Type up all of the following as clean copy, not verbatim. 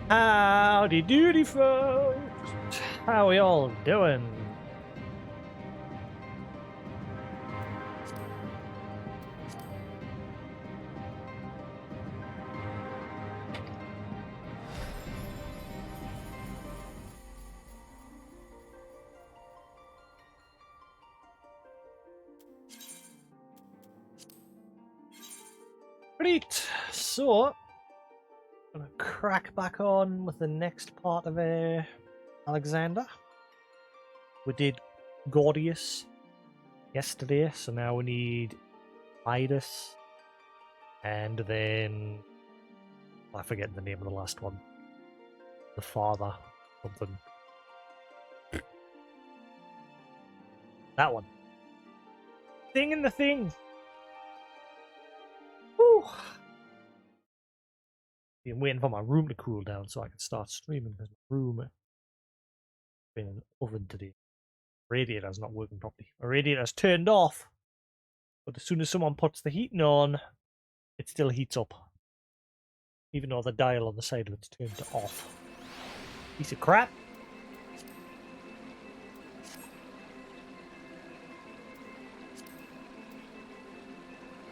Howdy doody, folks! How we all doing? Great, so I'm gonna crack back on with the next part of Alexander. We did Gordius yesterday, so now we need Midas, and then I forget the name of the last one. The father, something. That one. Thing in the thing. Whew. Been waiting for my room to cool down so I can start streaming because my room has been an oven today. Radiator's not working properly. My radiator's turned off, but as soon as someone puts the heating on, it still heats up. Even though the dial on the side of it's turned to off. Piece of crap.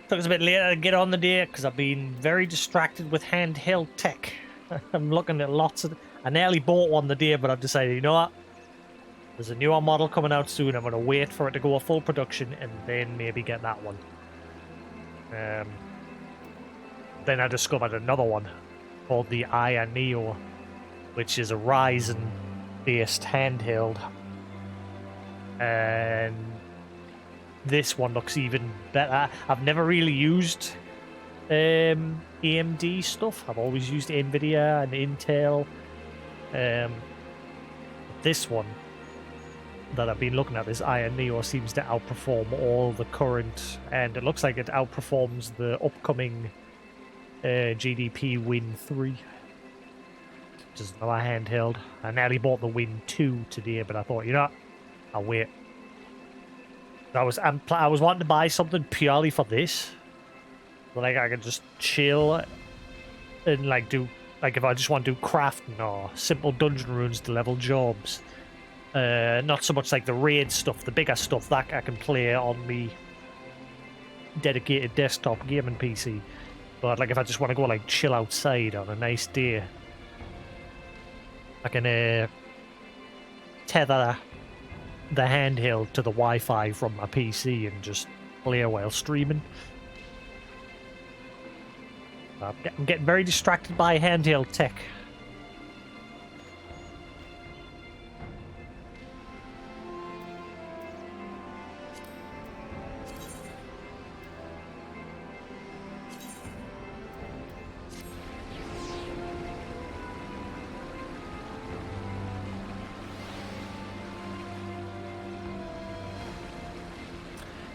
Took us a bit later to get on the day because I've been very distracted with handheld tech. I'm looking at lots of... I nearly bought one the day, but I've decided, you know what? There's a newer model coming out soon. I'm going to wait for it to go full production and then maybe get that one. Then I discovered another one called the Aya Neo, which is a Ryzen-based handheld. And this one looks even better. I've never really used AMD stuff. I've always used NVIDIA and Intel. This one that I've been looking at, this Iron Neo, seems to outperform all the current, and it looks like it outperforms the upcoming GDP Win 3, which is another handheld. I nearly bought the Win 2 today, but I thought, you know what? I'll wait. I was wanting to buy something purely for this, like I could just chill and like do, like if I just want to do crafting or simple dungeon runes to level jobs. Not so much like the raid stuff, the bigger stuff that I can play on me dedicated desktop gaming PC. But like if I just want to go like chill outside on a nice day, I can tether the handheld to the Wi-Fi from my PC and just play while streaming. I'm getting very distracted by handheld tech.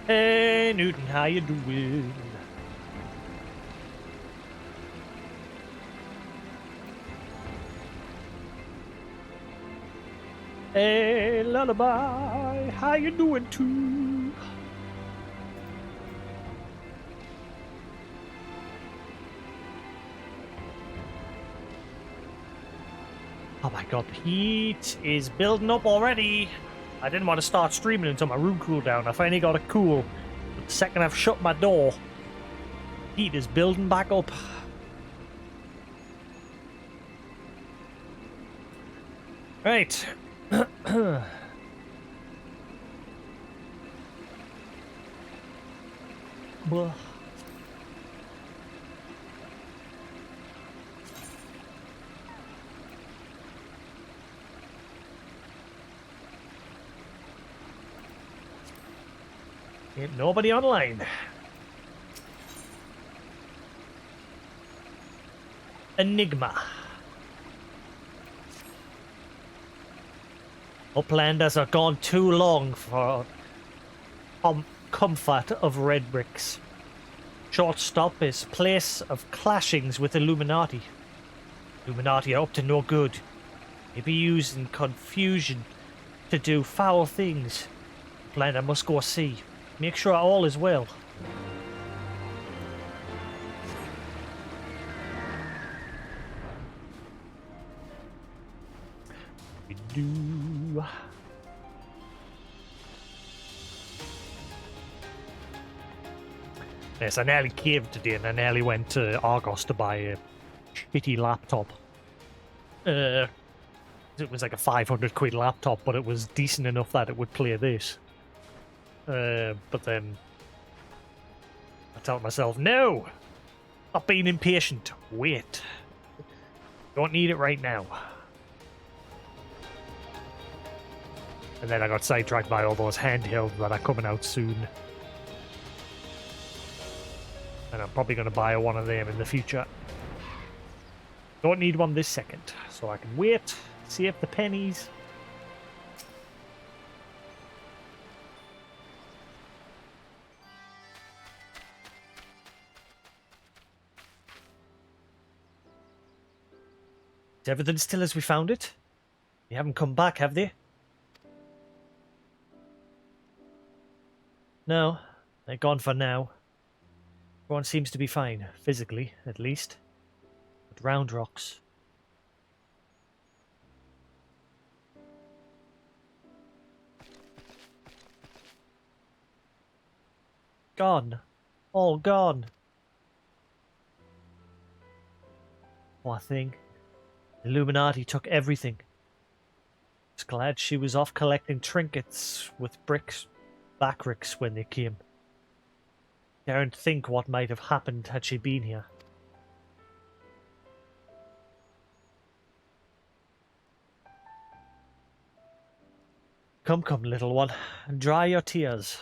Hey Newton, how you doing? Hey Lullaby, how you doing too? Oh my god, the heat is building up already. I didn't want to start streaming until my room cooled down. I finally got it cool. But the second I've shut my door, heat is building back up. Right. Well. Ain't nobody online. Enigma. Uplanders are gone too long for comfort of red bricks. Short stop is place of clashings with Illuminati. Illuminati are up to no good. They be used in confusion to do foul things. Uplander must go see. Make sure all is well. do. Yes, I nearly caved today and I nearly went to Argos to buy a shitty laptop. It was like a 500 quid laptop, but it was decent enough that it would play this. But then I told myself, no! Stop being impatient. Wait. Don't need it right now. And then I got sidetracked by all those handhelds that are coming out soon. And I'm probably going to buy one of them in the future. Don't need one this second, so I can wait, save the pennies. Is everything still as we found it? They haven't come back, have they? No, they're gone for now. Everyone seems to be fine, physically, at least. But Round Rocks. Gone. All gone. Poor thing. Illuminati took everything. Was glad she was off collecting trinkets with Backricks when they came. Daren't think what might have happened had she been here. Come, come, little one, and dry your tears.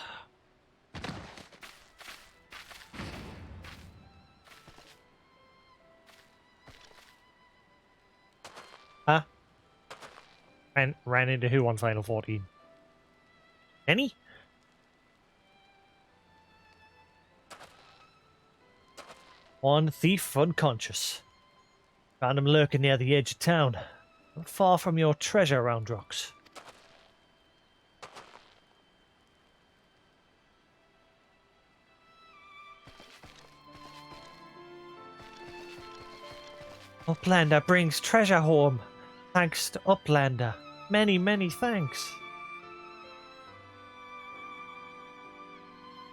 Huh? Ran into who on Final 14? Any? One thief unconscious. Found him lurking near the edge of town. Not far from your treasure, Round Rocks. Uplander brings treasure home. Thanks to Uplander. Many, many thanks.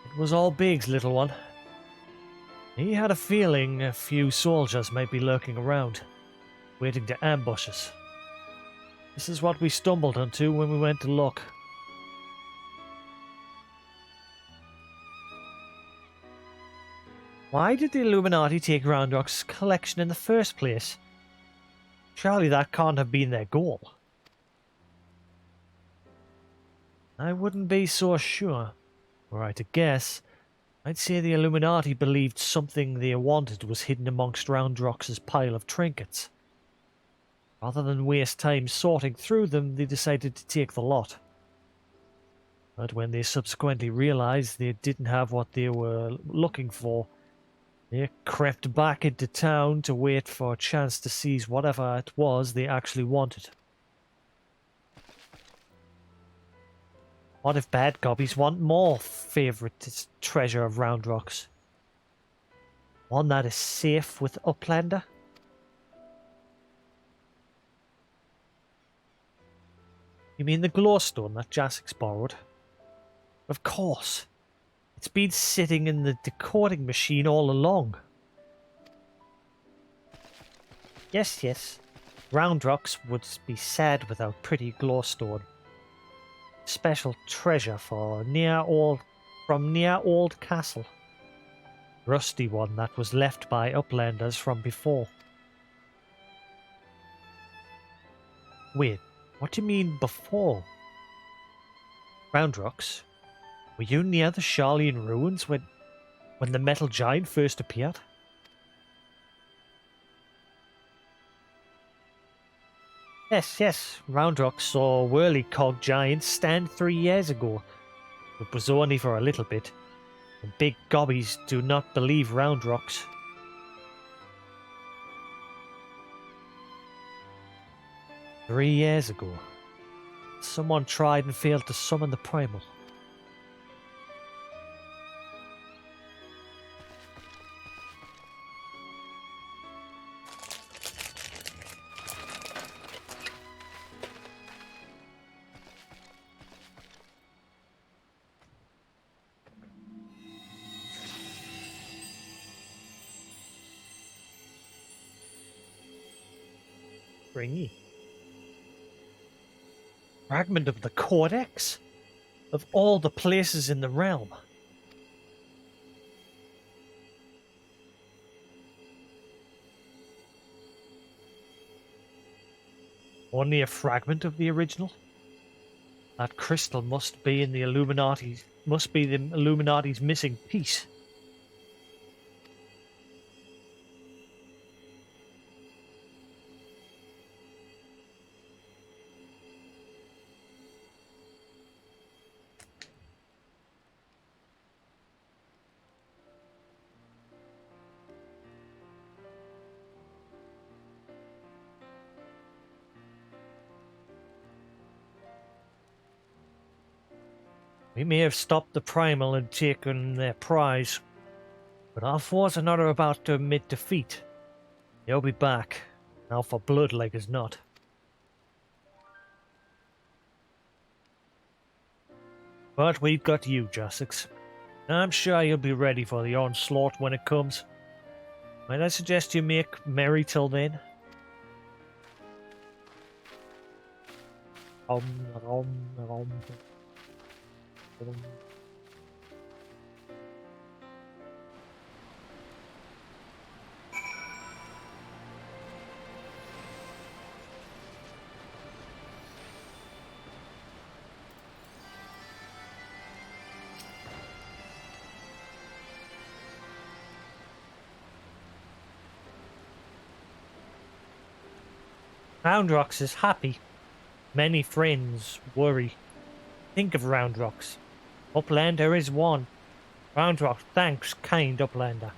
It was all Biggs, little one. He had a feeling a few soldiers might be lurking around, waiting to ambush us. This is what we stumbled onto when we went to look. Why did the Illuminati take Round Rock's collection in the first place? Surely that can't have been their goal. I wouldn't be so sure. Were I to guess, I'd say the Illuminati believed something they wanted was hidden amongst Round Rock's pile of trinkets. Rather than waste time sorting through them, they decided to take the lot. But when they subsequently realized they didn't have what they were looking for, they crept back into town to wait for a chance to seize whatever it was they actually wanted. What if bad gobbies want more favourite treasure of Round Rocks? One that is safe with Uplander? You mean the glowstone that Jasix borrowed? Of course. It's been sitting in the decoding machine all along. Yes, yes. Round Rocks would be sad without pretty glowstone. Special treasure from near old castle. Rusty one that was left by Uplanders from before. Wait, what do you mean before? Round Rocks? Were you near the Charlian ruins when the metal giant first appeared? Yes, yes. Round Rocks saw Whirlycog giants stand 3 years ago. It was only for a little bit. The big gobbies do not believe Round Rocks. "3 years ago. Someone tried and failed to summon the primal. stringy. Fragment of the Codex? Of all the places in the realm. Only a fragment of the original? That crystal must be the Illuminati's missing piece. We may have stopped the primal and taken their prize, but our foes are not about to admit defeat. They'll be back, now for blood like as not. But we've got you, Jasix. I'm sure you'll be ready for the onslaught when it comes. Might I suggest you make merry till then? Om, om, om. Roundrocks is happy. Many friends worry. Think of Roundrocks. Uplander is one. Roundrock thanks kind Uplander.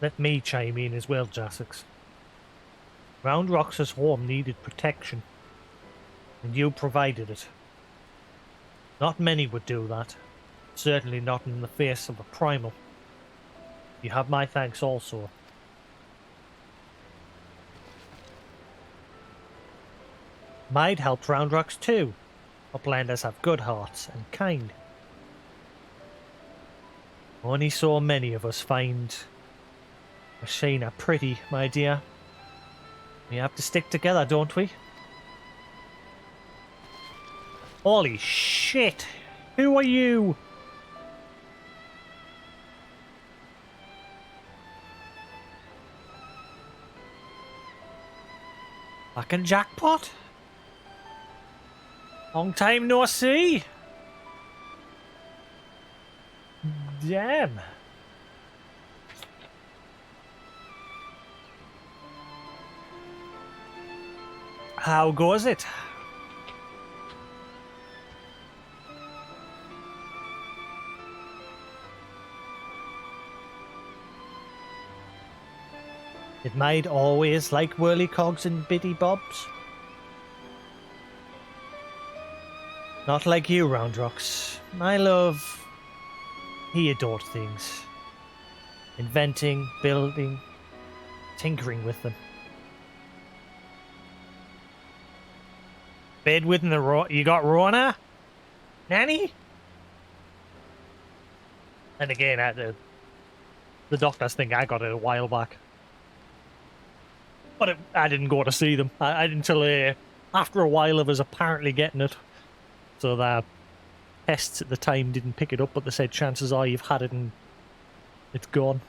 Let me chime in as well, Jasix. Roundrock's home needed protection, and you provided it. Not many would do that. Certainly not in the face of a primal. You have my thanks also. Might help Roundrocks too. Uplanders have good hearts and kind. Only so many of us find Ashina pretty, my dear. We have to stick together, don't we? Holy shit! Who are you? Fucking jackpot? Long time no see? Damn. How goes it? It might always like whirlycogs and bitty bobs. Not like you, Roundrocks. I love... He adored things. Inventing, building, tinkering with them. Bedwithin the you got Rona? Nanny? And again, the doctors think I got it a while back. But I didn't go to see them. I didn't until after a while of us apparently getting it. So the tests at the time didn't pick it up, but they said chances are you've had it and it's gone.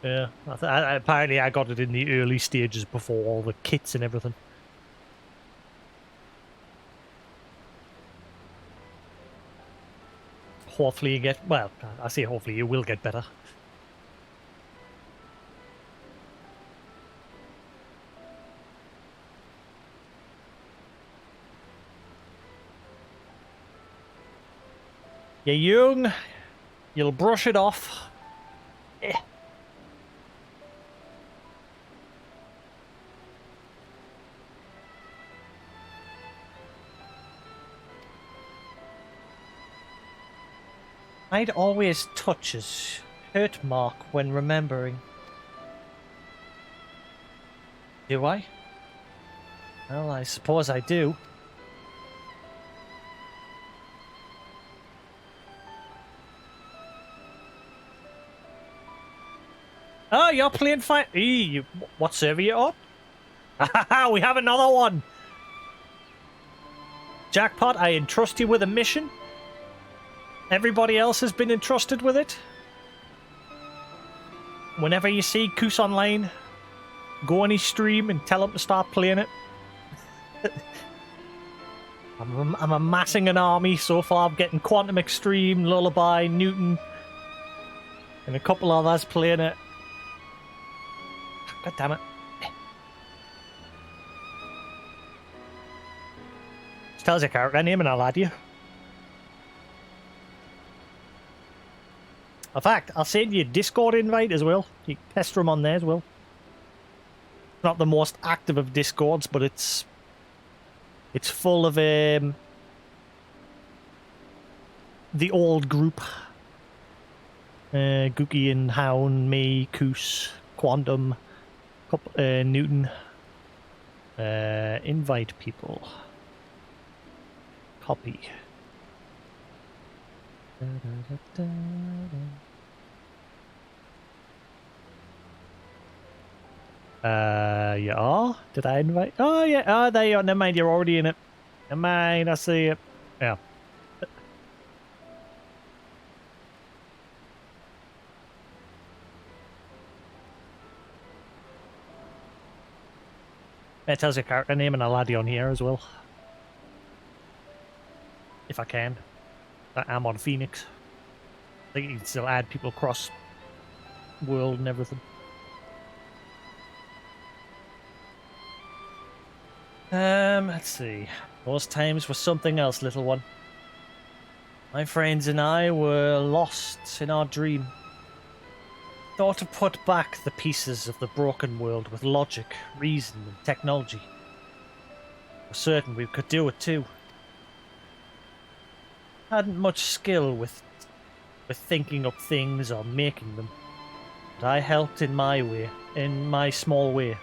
Yeah, apparently I got it in the early stages before all the kits and everything. Hopefully you get, well, I say hopefully you will get better. You're young, you'll brush it off. Eh. I'd always touch his hurt mark when remembering. Do I? Well, I suppose I do. Oh, you're playing fine. What server you on? We have another one. Jackpot, I entrust you with a mission. Everybody else has been entrusted with it. Whenever you see Koos online, go on his stream and tell him to start playing it. I'm amassing an army so far. I'm getting Quantum Extreme, Lullaby, Newton, and a couple others playing it. God damn it. Just tells your character name and I'll add you. In fact, I'll send you a Discord invite as well. You can pester them on there as well. Not the most active of Discords, but it's full of the old group. Gookie and Hound, me, Koos, Quantum, Newton. Invite people. Copy. You are? Did I invite? Oh, yeah. Oh, there you are. Never mind. You're already in it. Never mind. I see it. Yeah. It tells your character name and I'll add you on here as well. If I can. I'm on Phoenix. I think you can still add people across world and everything. Let's see. Those times were something else, little one. My friends and I were lost in our dream. Thought to put back the pieces of the broken world with logic, reason, and technology. We're certain we could do it too. Hadn't much skill with thinking up things or making them, but I helped in my way, in my small way.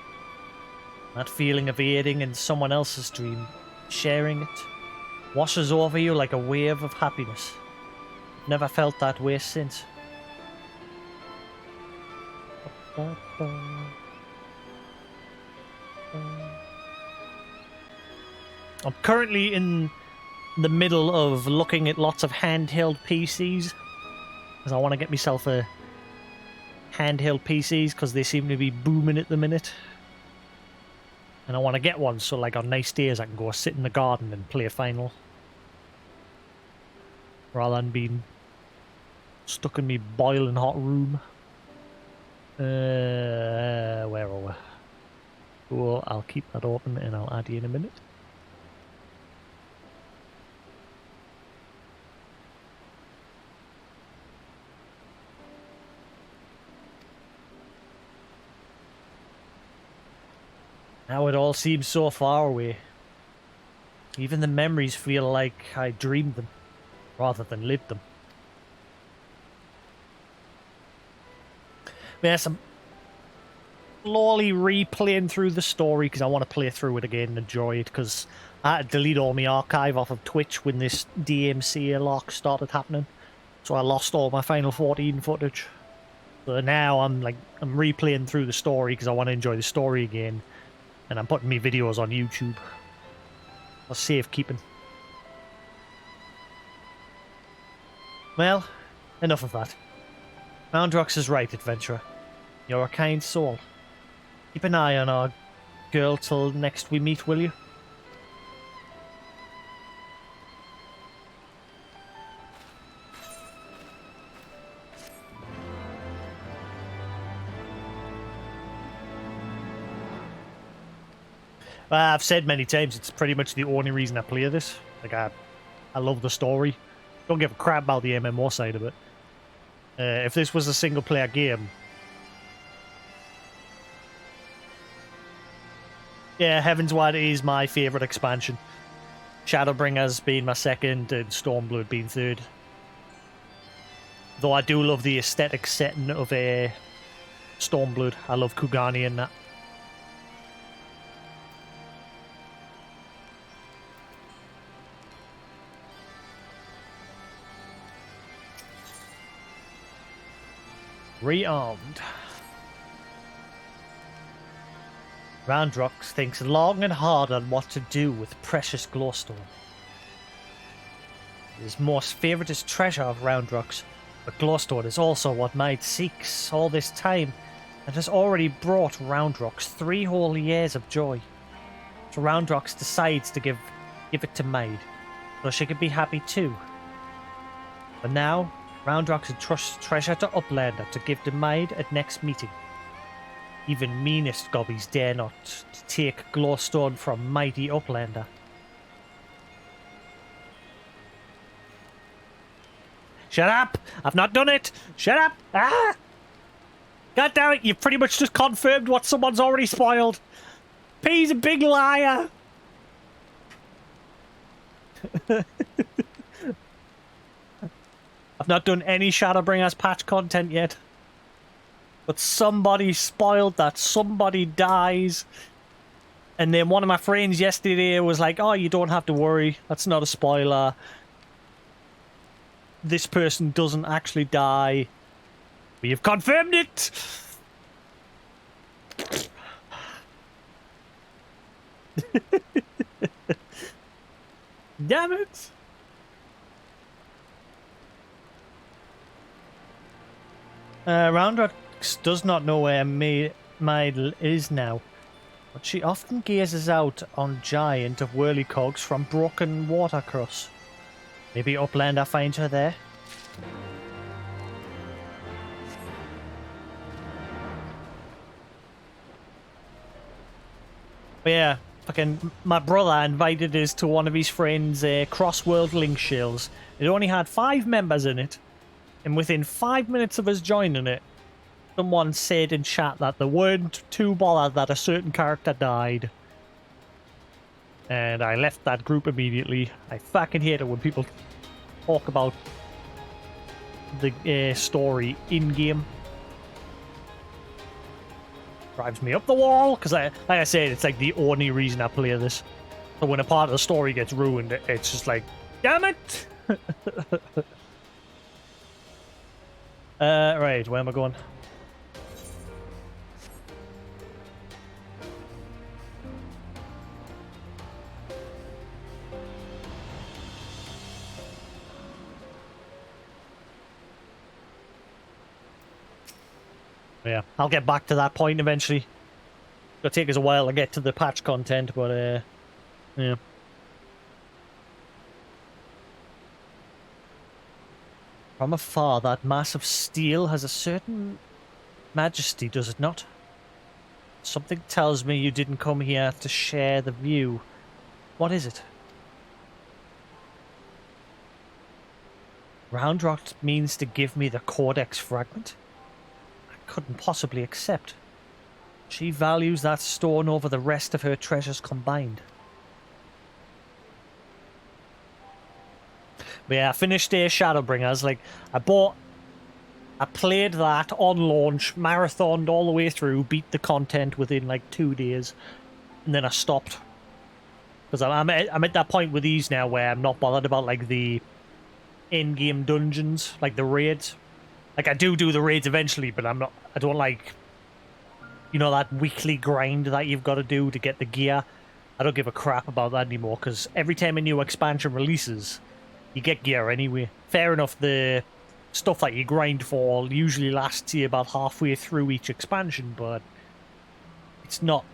That feeling of aiding in someone else's dream, sharing it, washes over you like a wave of happiness. Never felt that way since. I'm currently in the middle of looking at lots of handheld PCs, because I want to get myself a handheld PCs because they seem to be booming at the minute. And I want to get one so like on nice days I can go sit in the garden and play a final. Rather than being stuck in me boiling hot room. Where are we? Cool, I'll keep that open and I'll add you in a minute. Now it all seems so far away. Even the memories feel like I dreamed them, rather than lived them. Yes, I'm slowly replaying through the story because I want to play through it again and enjoy it, because I had to delete all my archive off of Twitch when this DMCA lock started happening. So I lost all my Final 14 footage. So now I'm replaying through the story because I want to enjoy the story again. And I'm putting me videos on YouTube. For safekeeping. Well, enough of that. Moundrox is right, adventurer. You're a kind soul. Keep an eye on our girl till next we meet, will you? I've said many times, it's pretty much the only reason I play this. Like, I love the story. Don't give a crap about the MMO side of it. If this was a single-player game... Yeah, Heaven's Wide is my favourite expansion. Shadowbringers being my second, and Stormblood being third. Though I do love the aesthetic setting of Stormblood. I love Kugani and that. Rearmed. Roundrox thinks long and hard on what to do with precious glowstone. His most favouriteest treasure of Roundrox, but glowstone is also what Midas seeks all this time, and has already brought Roundrox 3 whole years of joy. So Roundrox decides to give it to Midas, so she can be happy too. But now, Roundrox entrusts treasure to Uplander to give to Midas at next meeting. Even meanest gobbies dare not to take glowstone from mighty Uplander. Shut up! I've not done it! Shut up! Ah! God damn it, you've pretty much just confirmed what someone's already spoiled. P's a big liar! I've not done any Shadowbringers patch content yet. But somebody spoiled that. Somebody dies. And then one of my friends yesterday was like, oh, you don't have to worry. That's not a spoiler. This person doesn't actually die. We have confirmed it! Damn it! Roundrox does not know where Maid is now, but she often gazes out on giant of whirlycogs from broken watercross. Maybe Uplander finds her there? But yeah, fucking my brother invited us to one of his friends' cross-world link shells. It only had 5 members in it, and within 5 minutes of us joining it, someone said in chat that they weren't too bothered that a certain character died. And I left that group immediately. I fucking hate it when people talk about the story in-game. Drives me up the wall, because like I said, it's like the only reason I play this. So when a part of the story gets ruined, it's just like, damn it! Right, where am I going? Yeah, I'll get back to that point eventually. It'll take us a while to get to the patch content, but yeah. From afar, that mass of steel has a certain majesty, does it not? Something tells me you didn't come here to share the view. What is it? Roundrox means to give me the Codex fragment? Couldn't possibly accept. She values that stone over the rest of her treasures combined. But yeah, I finished Shadowbringers. Like, I played that on launch, marathoned all the way through, beat the content within like 2 days, and then I stopped. Because I'm at that point with these now where I'm not bothered about like the in-game dungeons, like the raids. Like, I do the raids eventually, but I don't like, you know, that weekly grind that you've got to do to get the gear. I don't give a crap about that anymore, because every time a new expansion releases, you get gear anyway. Fair enough, the stuff that you grind for usually lasts you about halfway through each expansion, but it's not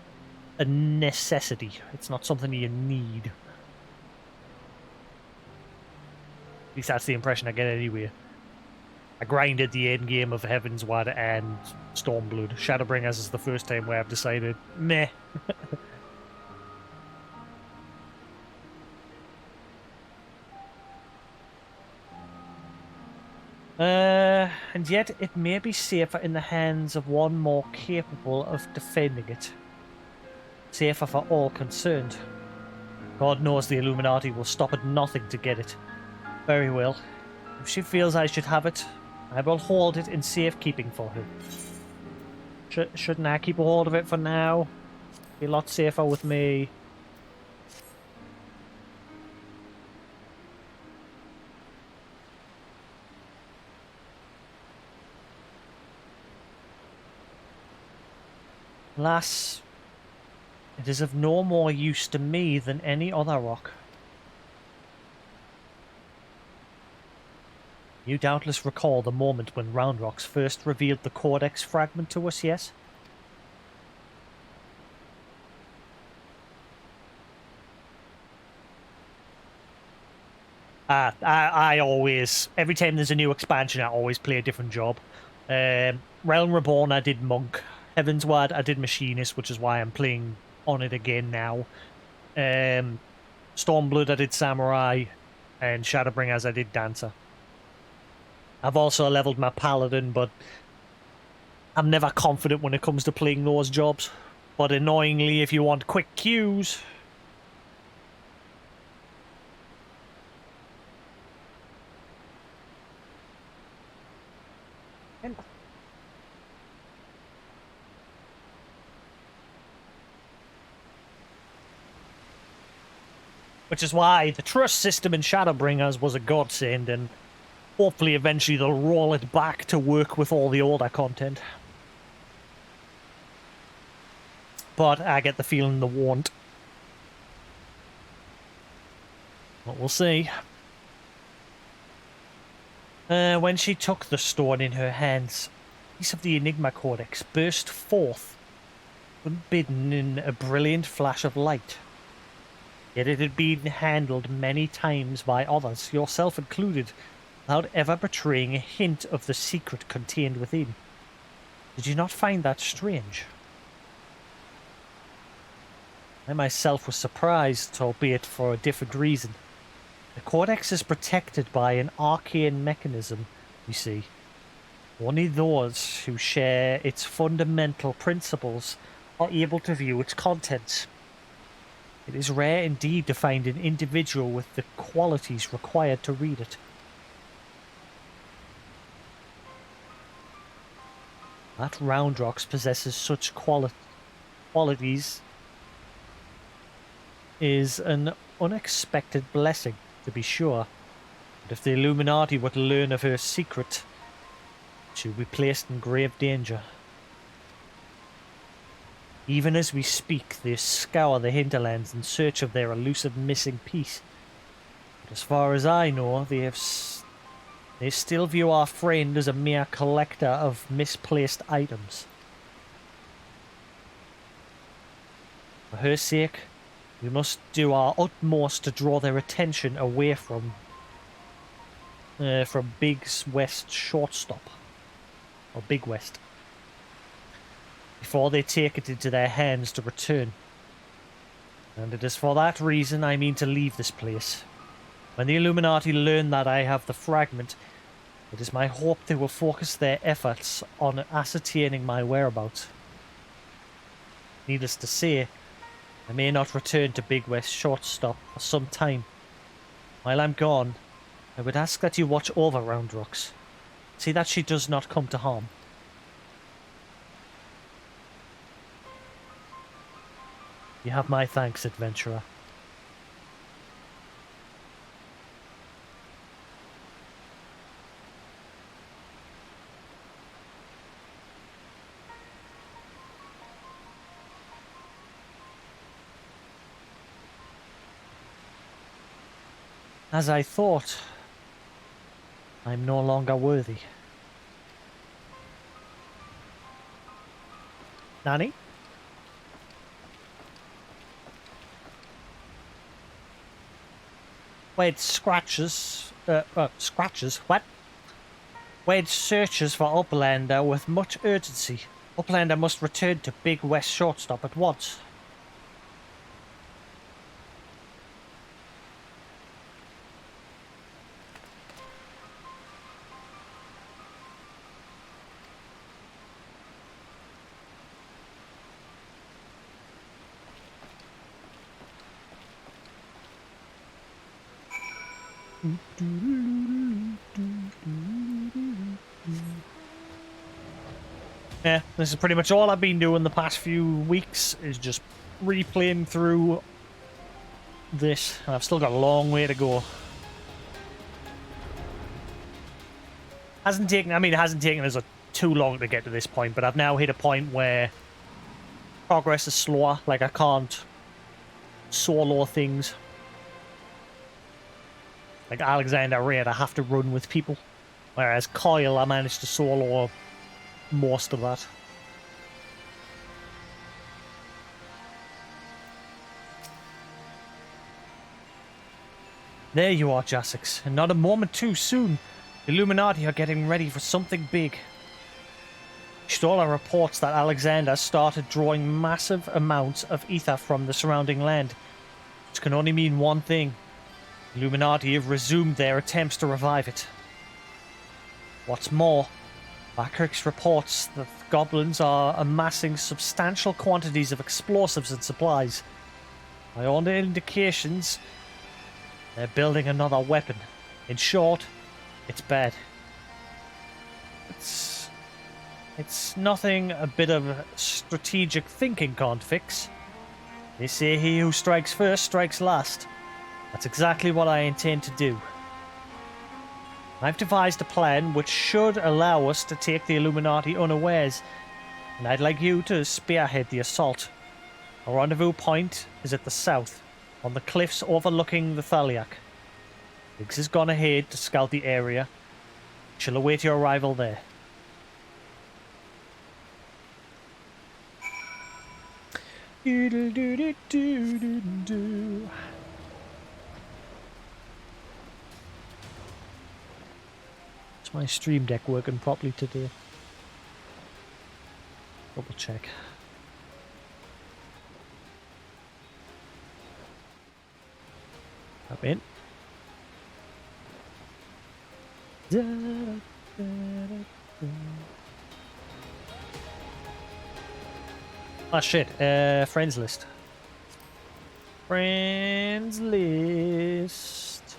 a necessity. It's not something you need. At least that's the impression I get anyway. I grinded the end game of Heavensward and Stormblood. Shadowbringers is the first time where I've decided, meh. And yet it may be safer in the hands of one more capable of defending it. Safer for all concerned. God knows the Illuminati will stop at nothing to get it. Very well. If she feels I should have it, I will hold it in safekeeping for her. Shouldn't I keep a hold of it for now? Be a lot safer with me. Alas, it is of no more use to me than any other rock. You doubtless recall the moment when Round Rocks first revealed the Codex fragment to us, yes? I always, every time there's a new expansion, I always play a different job. Realm Reborn, I did Monk. Heavensward, I did Machinist, which is why I'm playing on it again now. Stormblood, I did Samurai. And Shadowbringers, I did Dancer. I've also leveled my Paladin, but I'm never confident when it comes to playing those jobs. But annoyingly, if you want quick queues... Which is why the trust system in Shadowbringers was a godsend, and hopefully eventually they'll roll it back to work with all the older content. But I get the feeling they won't. But we'll see. When she took the stone in her hands, a piece of the Enigma Codex burst forth, unbidden in a brilliant flash of light. Yet it had been handled many times by others, yourself included, without ever betraying a hint of the secret contained within. Did you not find that strange? I myself was surprised, albeit for a different reason. The Codex is protected by an arcane mechanism, you see. Only those who share its fundamental principles are able to view its contents. It is rare indeed to find an individual with the qualities required to read it. That Round Rocks possesses such qualities is an unexpected blessing, to be sure. But if the Illuminati were to learn of her secret, she would be placed in grave danger. Even as we speak, they scour the hinterlands in search of their elusive missing piece. But as far as I know, they still view our friend as a mere collector of misplaced items. For her sake, we must do our utmost to draw their attention away from Big West Shortstop, or Big West, before they take it into their hands to return. And it is for that reason I mean to leave this place. When the Illuminati learn that I have the fragment, it is my hope they will focus their efforts on ascertaining my whereabouts. Needless to say, I may not return to Big West Shortstop for some time. While I'm gone, I would ask that you watch over Round Rocks. See that she does not come to harm. You have my thanks, adventurer. As I thought, I'm no longer worthy. Nani? Wade scratches, what? Wade searches for Uplander with much urgency. Uplander must return to Big West Shortstop at once. Yeah, this is pretty much all I've been doing the past few weeks, is just replaying through this. I've still got a long way to go. It hasn't taken us too long to get to this point, but I've now hit a point where progress is slower. Like, I can't solo things. Like Alexander Raid, I have to run with people. Whereas Coil, I managed to solo most of that. There you are, Jasix. And not a moment too soon. The Illuminati are getting ready for something big. Stoller reports that Alexander started drawing massive amounts of ether from the surrounding land. Which can only mean one thing. The Illuminati have resumed their attempts to revive it. What's more, Bakirx reports that the goblins are amassing substantial quantities of explosives and supplies. By all the indications, they're building another weapon. In short, it's bad. It's nothing a bit of strategic thinking can't fix. They say he who strikes first strikes last. That's exactly what I intend to do. I've devised a plan which should allow us to take the Illuminati unawares, and I'd like you to spearhead the assault. Our rendezvous point is at the south, on the cliffs overlooking the Thaliak. Biggs has gone ahead to scout the area. She'll await your arrival there. Doodle-doo-doo-doo-doo-doo. Is my stream deck working properly today? Double check. Up in. Ah, shit. Friends list. Friends list.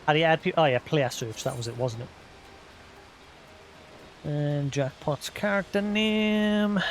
How do you add people? Oh, yeah, player search. That was it, wasn't it? And Jackpot's character name.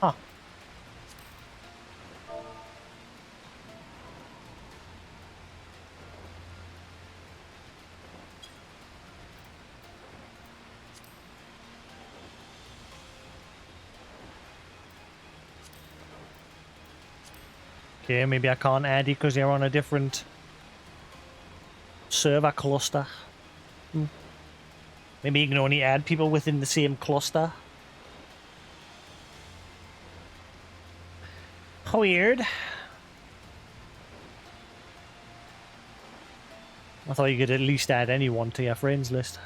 Huh. Okay, maybe I can't add you because you're on a different server cluster. Maybe you can only add people within the same cluster. Weird. I thought you could at least add anyone to your friends list.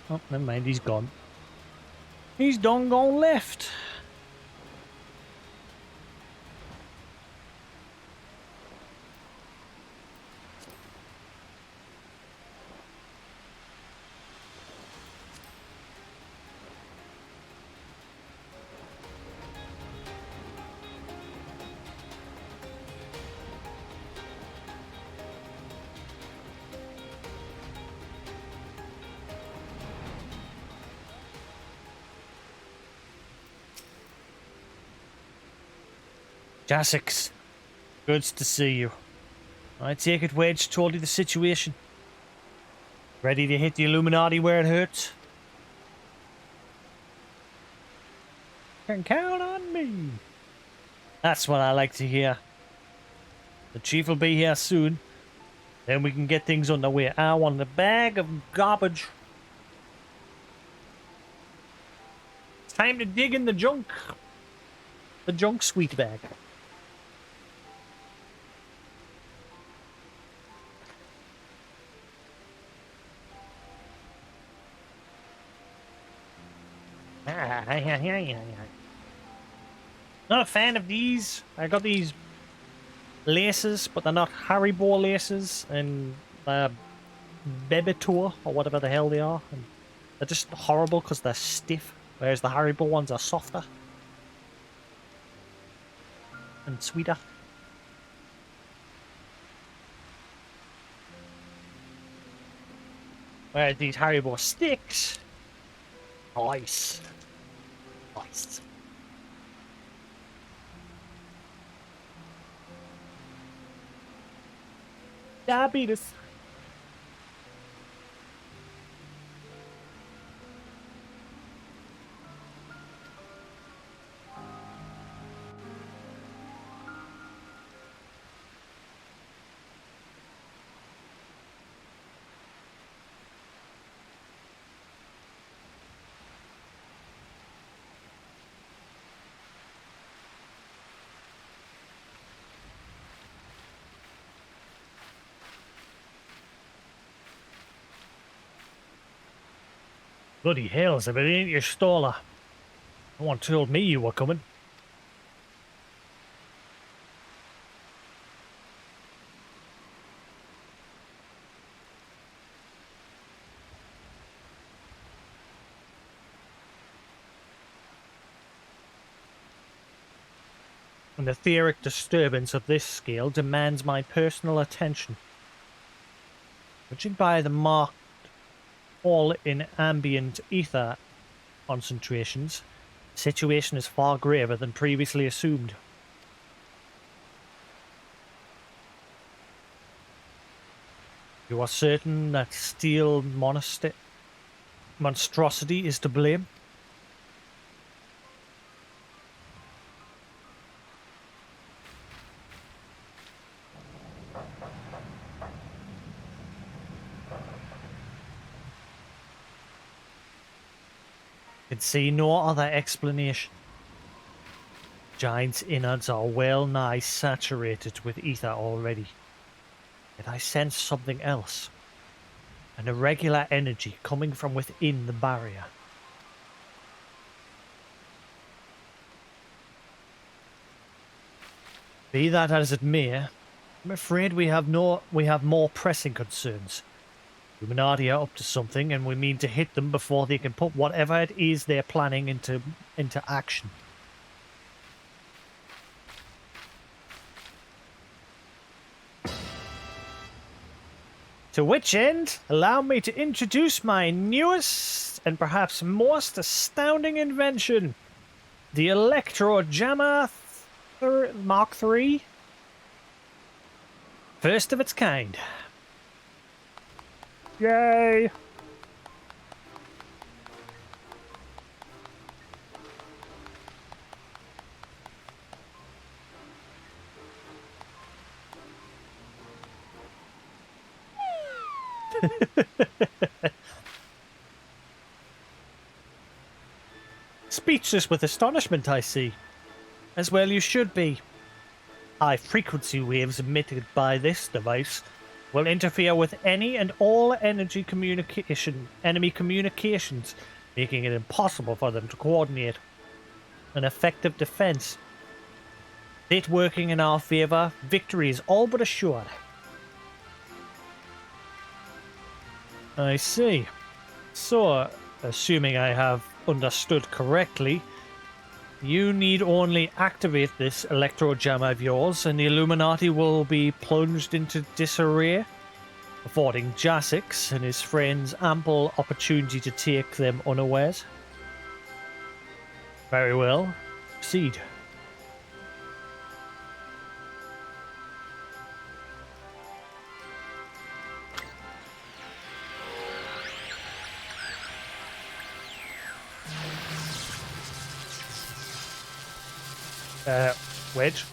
Oh, never mind, he's gone. He's done gone left. Jasix, good to see you. I take it Wedge told you the situation. Ready to hit the Illuminati where it hurts? Can count on me. That's what I like to hear. The chief will be here soon. Then we can get things underway. I want a bag of garbage. It's time to dig in the junk. The junk sweet bag. Not a fan of these. I got these laces, but they're not Haribo laces, and Bebetor, or whatever the hell they are. And they're just horrible because they're stiff, whereas the Haribo ones are softer and sweeter. Whereas these Haribo sticks, nice. Nice. Diabetes. Bloody hells, if it ain't your staller. No one told me you were coming. An etheric disturbance of this scale demands my personal attention. Judging by the marked fall in ambient ether concentrations, the situation is far graver than previously assumed. You are certain that steel monstrosity is to blame? Can see no other explanation. Giant's innards are well nigh saturated with ether already. Yet I sense something else. An irregular energy coming from within the barrier. Be that as it may, I'm afraid we have more pressing concerns. Illuminati are up to something, and we mean to hit them before they can put whatever it is they're planning into action. To which end, allow me to introduce my newest and perhaps most astounding invention, the Electro Jammer Mark III. First of its kind. Yay! Speechless with astonishment, I see. As well you should be. High frequency waves emitted by this device will interfere with any and all enemy communications, making it impossible for them to coordinate an effective defense. It working in our favor, victory is all but assured. I see. So, assuming I have understood correctly, you need only activate this electro jammer of yours and the Illuminati will be plunged into disarray, affording Jasix and his friends ample opportunity to take them unawares. Very well. Proceed. Wedge?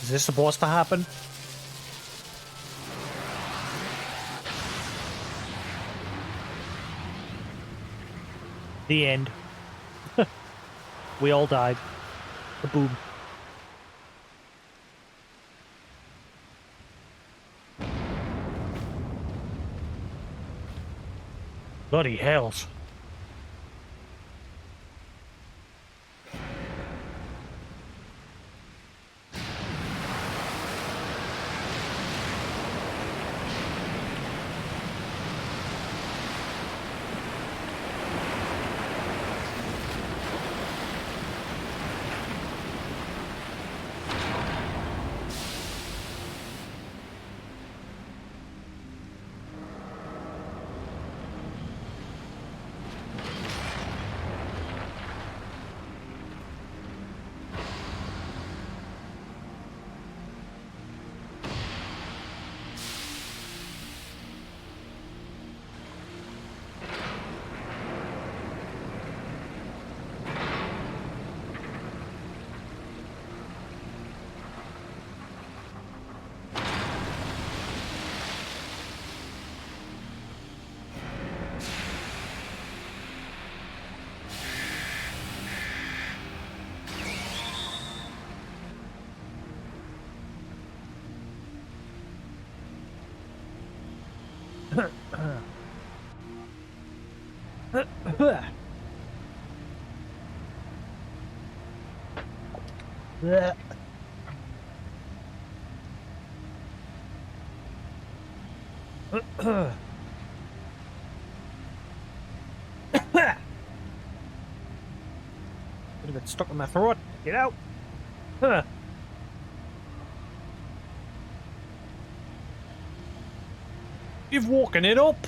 Is this supposed to happen? The end. We all died. Kaboom. Bloody hells. Could have been stuck in my throat. Get out. Huh. You've woken it up.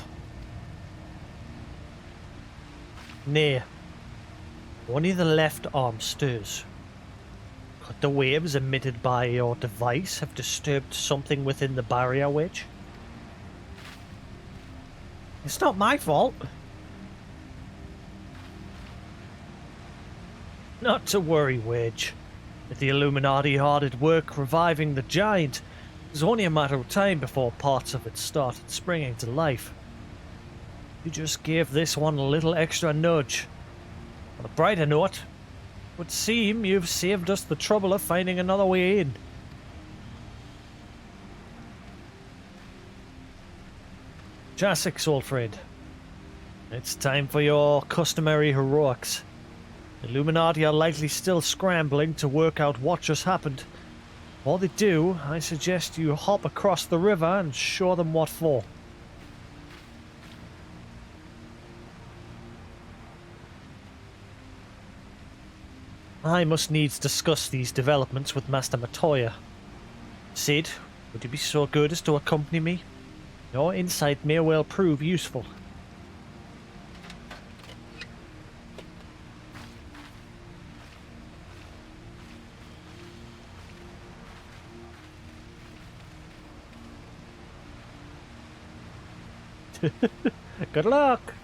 Nay. Only the left arm stirs. Could the waves emitted by your device have disturbed something within the barrier wedge? It's not my fault. Not to worry, Wedge. If the Illuminati hard at work reviving the giant, it was only a matter of time before parts of it started springing to life. You just gave this one a little extra nudge. On a brighter note, it would seem you've saved us the trouble of finding another way in. Jasix, old friend. It's time for your customary heroics. The Illuminati are likely still scrambling to work out what just happened. While they do, I suggest you hop across the river and show them what for. I must needs discuss these developments with Master Matoya. Sid, would you be so good as to accompany me? Your insight may well prove useful. Good luck!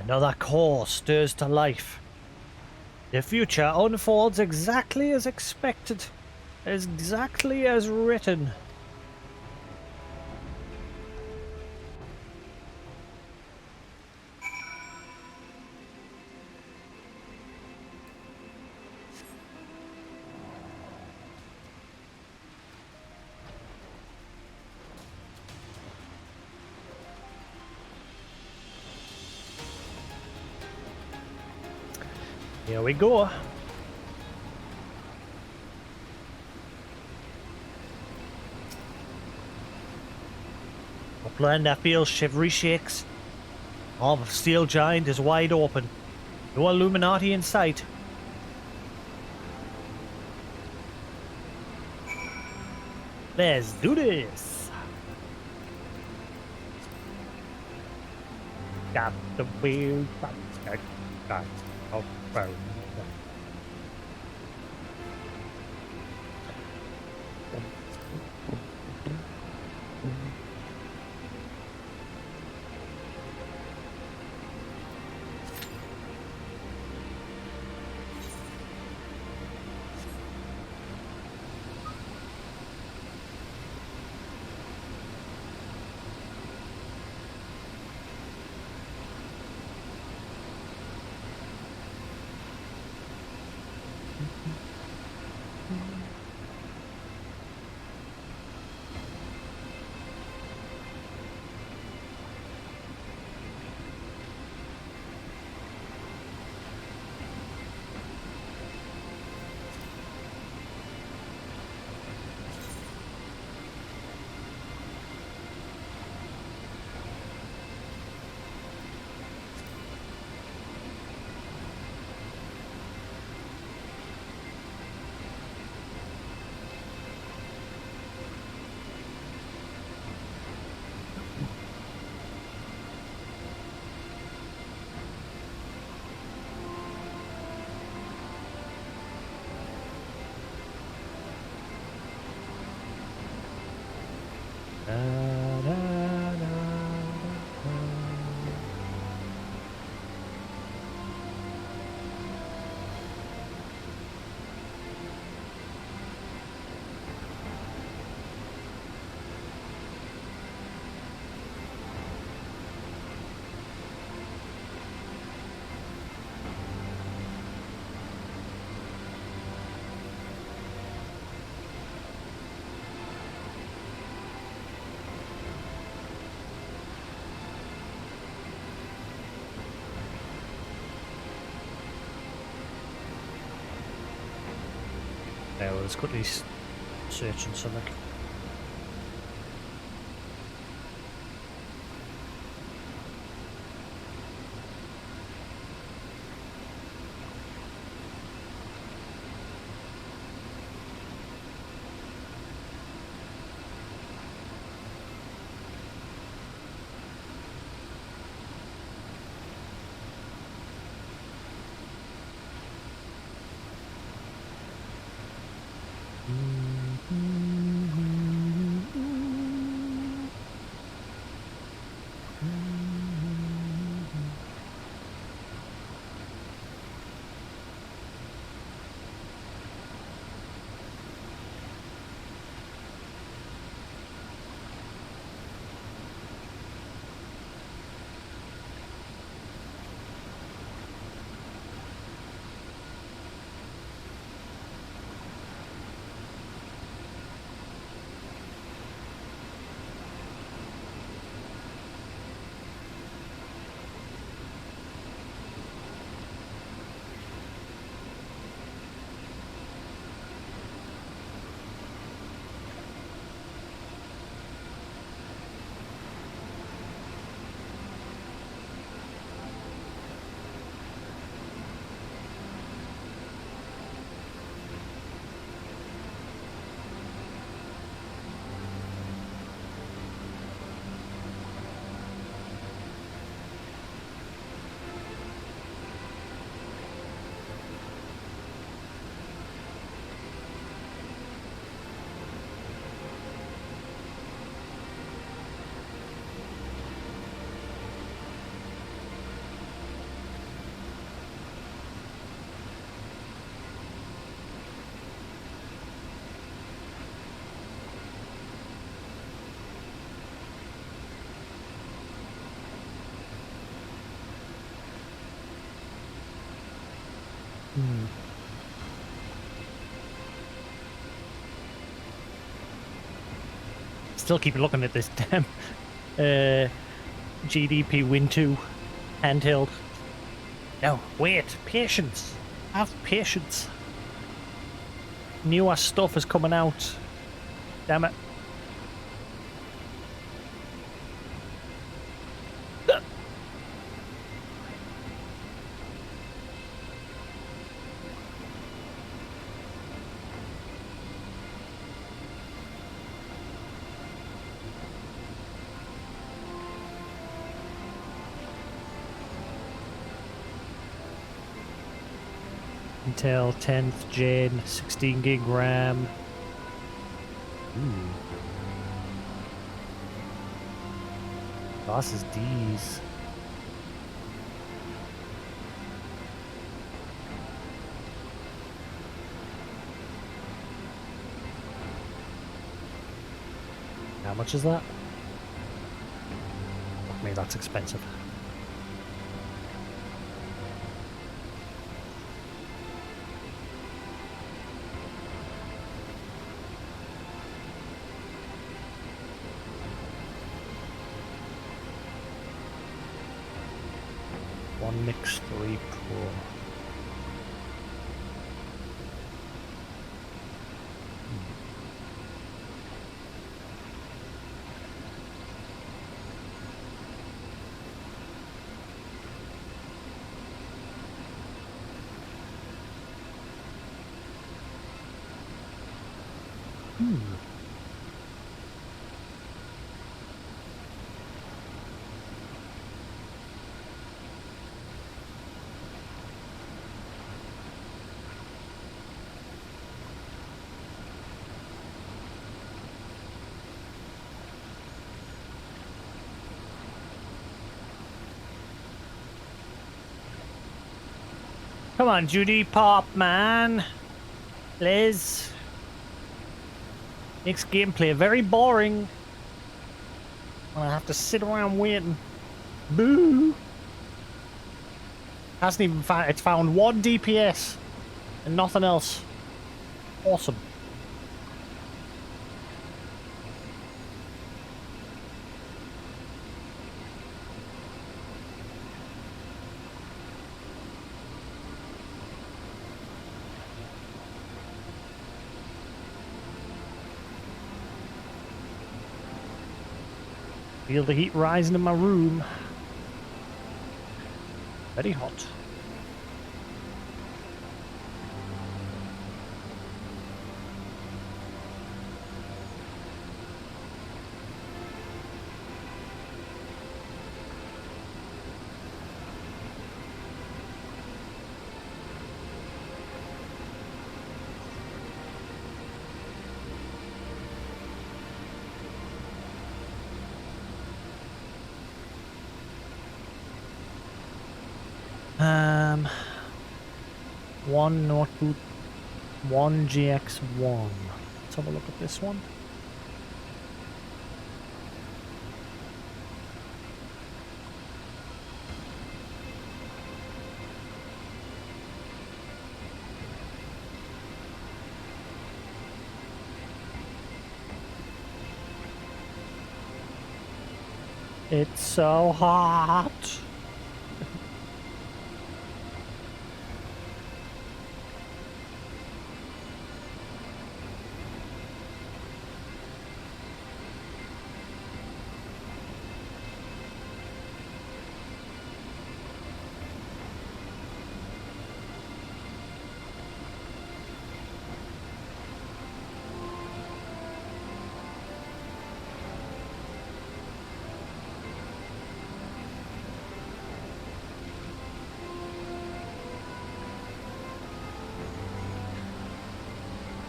Another core stirs to life. The future unfolds exactly as expected, exactly as written. Here we go. Upland that feels shivery shakes. Arm of steel giant is wide open. No Illuminati in sight. Let's do this. Got the wheel. Got oh, well. Well, let's quickly search and something. Still keep looking at this damn GDP Win 2 handheld. No, wait, patience. Have patience. Newer stuff is coming out. Damn it. Intel 10th Gen, 16 gig RAM. Ooh. Boss's D's. How much is that? I mean, that's expensive. Mix 3 Pro. Come on, Judy Pop, man. Liz. Makes gameplay very boring. I have to sit around waiting. Boo. Hasn't even found, it's found 1 DPS and nothing else. Awesome. Feel the heat rising in my room. Very hot. One notebook, one GX1. Let's have a look at this one. It's so hot.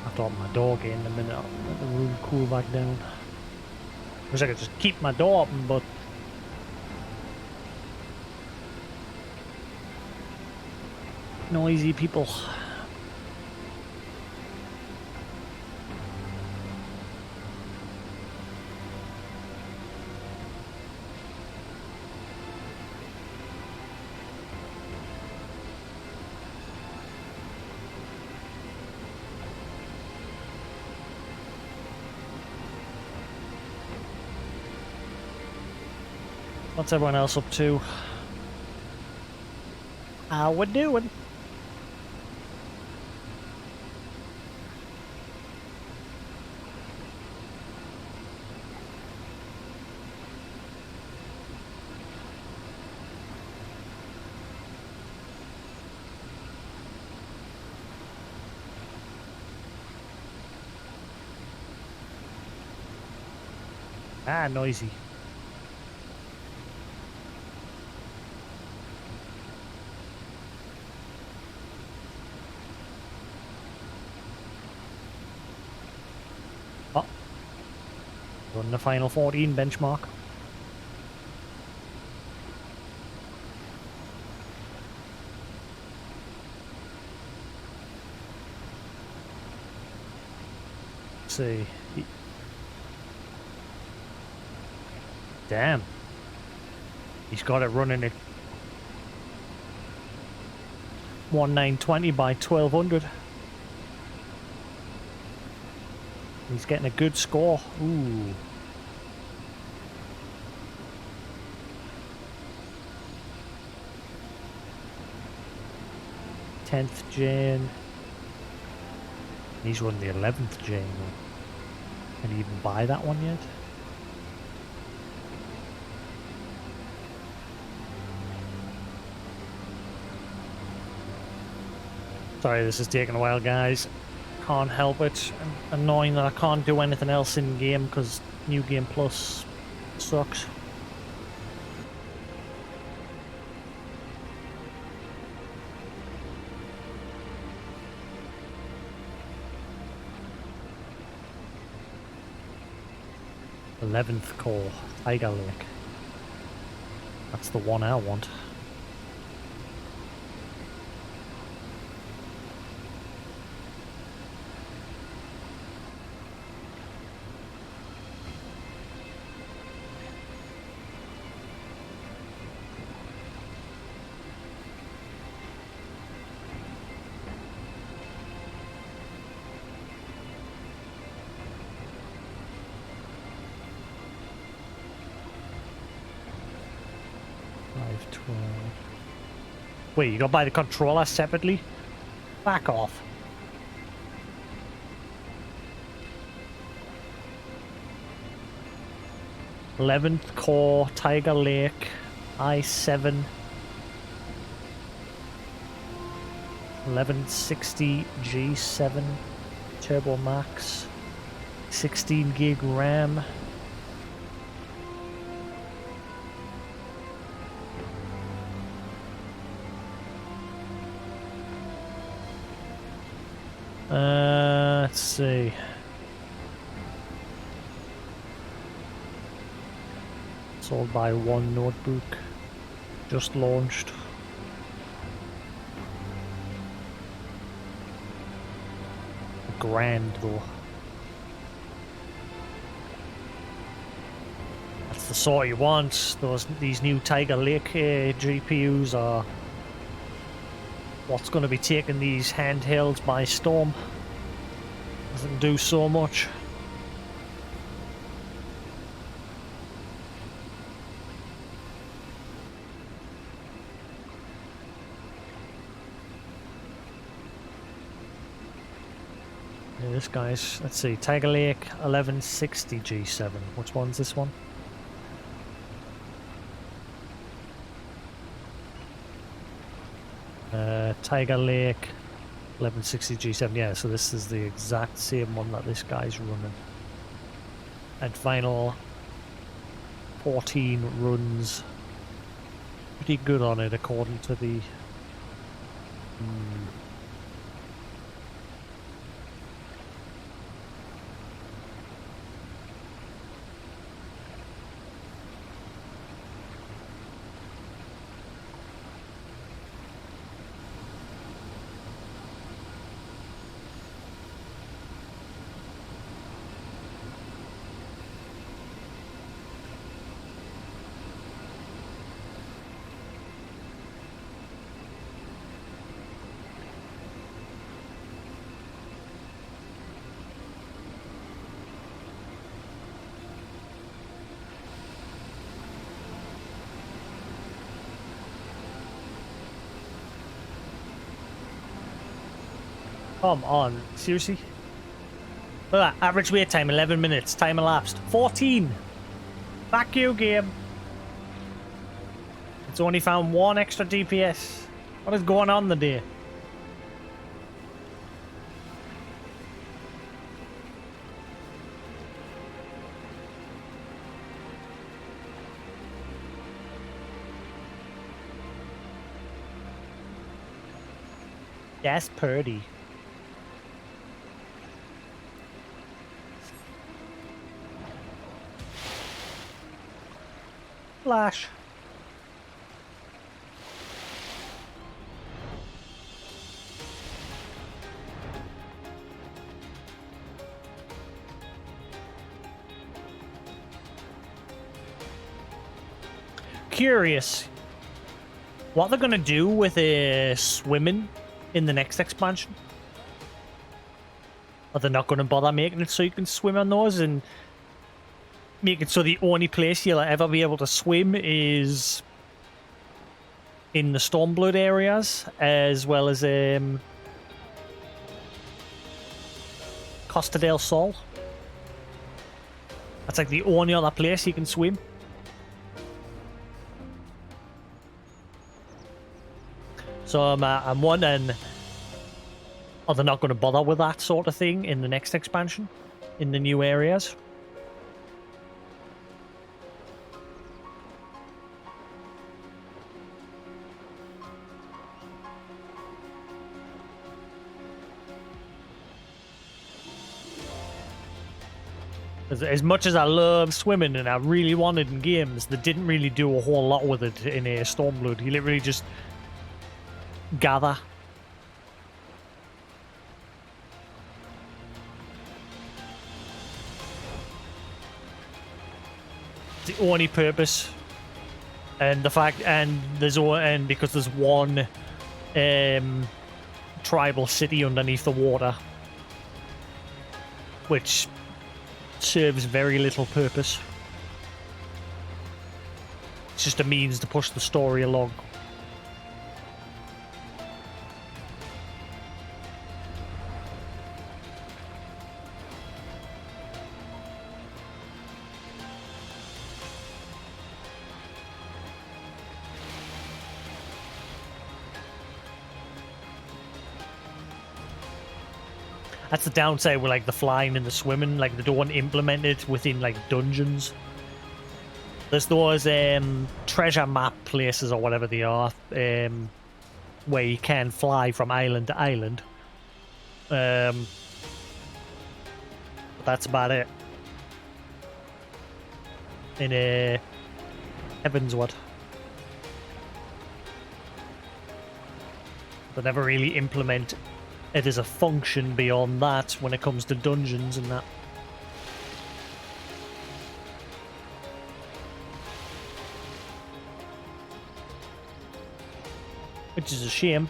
I thought my door in a minute, let the room cool back down. Wish I could just keep my door open, but noisy people. What's everyone else up to? How we doing? Ah, noisy. Oh. Run the final 14 benchmark. Let's see. Damn. He's got it running at 1920 by 1200. He's getting a good score. Ooh. Tenth gen. He's running the 11th gen. Can he even buy that one yet? Sorry, this is taking a while, guys. Can't help it. Annoying that I can't do anything else in game because New Game Plus sucks. Eleventh core, Tiger Lake. That's the one I want. Wait, you gotta buy the controller separately? Back off. 11th Corps, Tiger Lake, I-7. 1160 G7 Turbo Max, 16 gig RAM. Let's see. Sold by one notebook. Just launched. Grand though. That's the sort you want. These new Tiger Lake GPUs are what's going to be taking these handhelds by storm. Doesn't do so much. Yeah, this guy's, let's see, Tiger Lake 1160 G7. Which one's this one? Tiger Lake 1160 G7. Yeah, so this is the exact same one that this guy's running. And final 14 runs pretty good on it according to the come on, seriously? Look at that, average wait time 11 minutes, time elapsed 14. Back you, game. It's only found one extra DPS. What is going on the day? That's pretty. Flash. Curious what they're gonna do with swimming in the next expansion. Are they not gonna bother making it so you can swim on those and make it so the only place you'll ever be able to swim is in the Stormblood areas, as well as Costa del Sol? That's like the only other place you can swim. So I'm wondering, are they not going to bother with that sort of thing in the next expansion, in the new areas? As much as I love swimming and I really wanted in games, they didn't really do a whole lot with it in a Stormblood. You literally just gather. It's the only purpose, and the fact, and because there's one tribal city underneath the water, which serves very little purpose. It's just a means to push the story along. That's the downside with like the flying and the swimming. Like they don't implement it within like dungeons. There's those treasure map places or whatever they are, where you can fly from island to island. But that's about it. In Heavensward, they never really implement it as a function beyond that when it comes to dungeons and that. Which is a shame.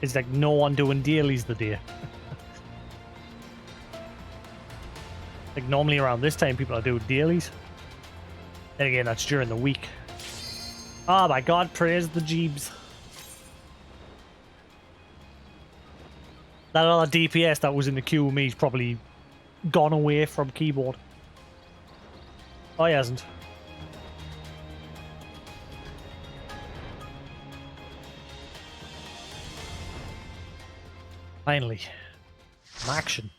It's like no one doing dailies today. Like normally around this time people are doing dailies. And again, that's during the week. Oh my god, praise the Jeebs. That other DPS that was in the queue with me is probably gone away from keyboard. Oh, he hasn't. Finally. Some action.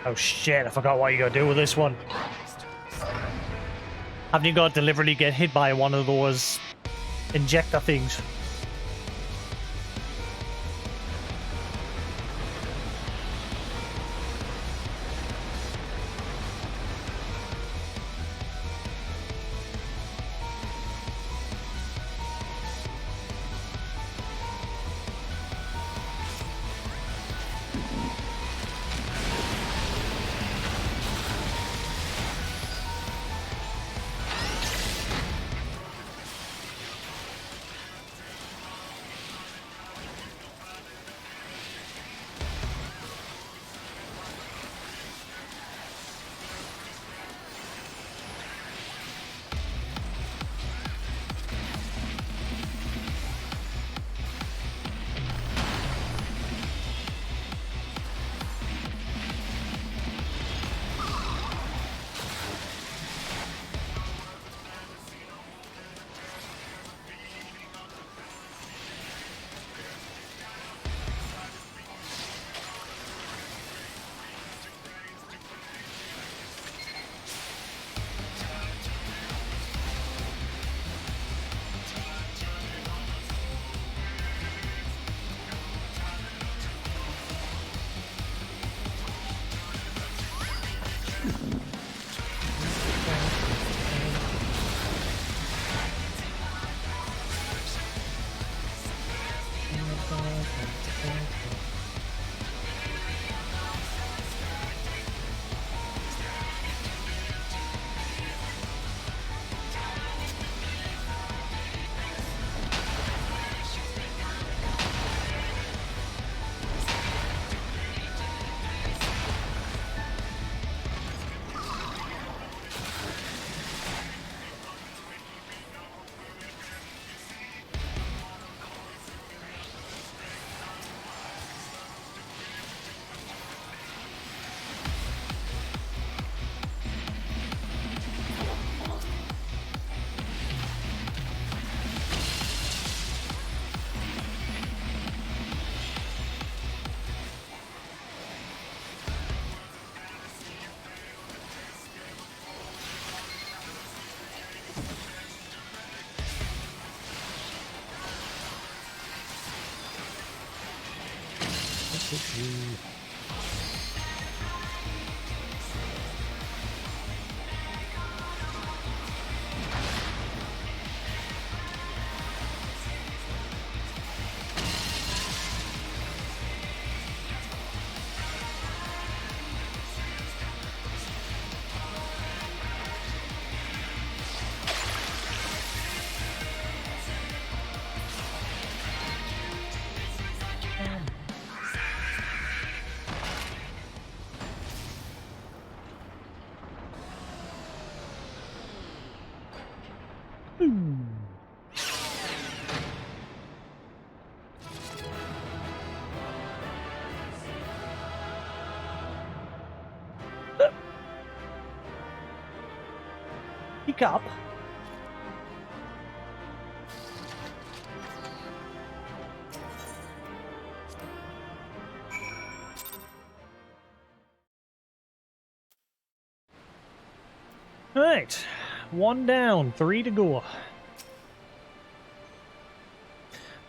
Oh shit, I forgot what you gotta do with this one. Haven't you got to deliberately get hit by one of those injector things? Sit you. Pick up. Right, 1 down, 3 to go.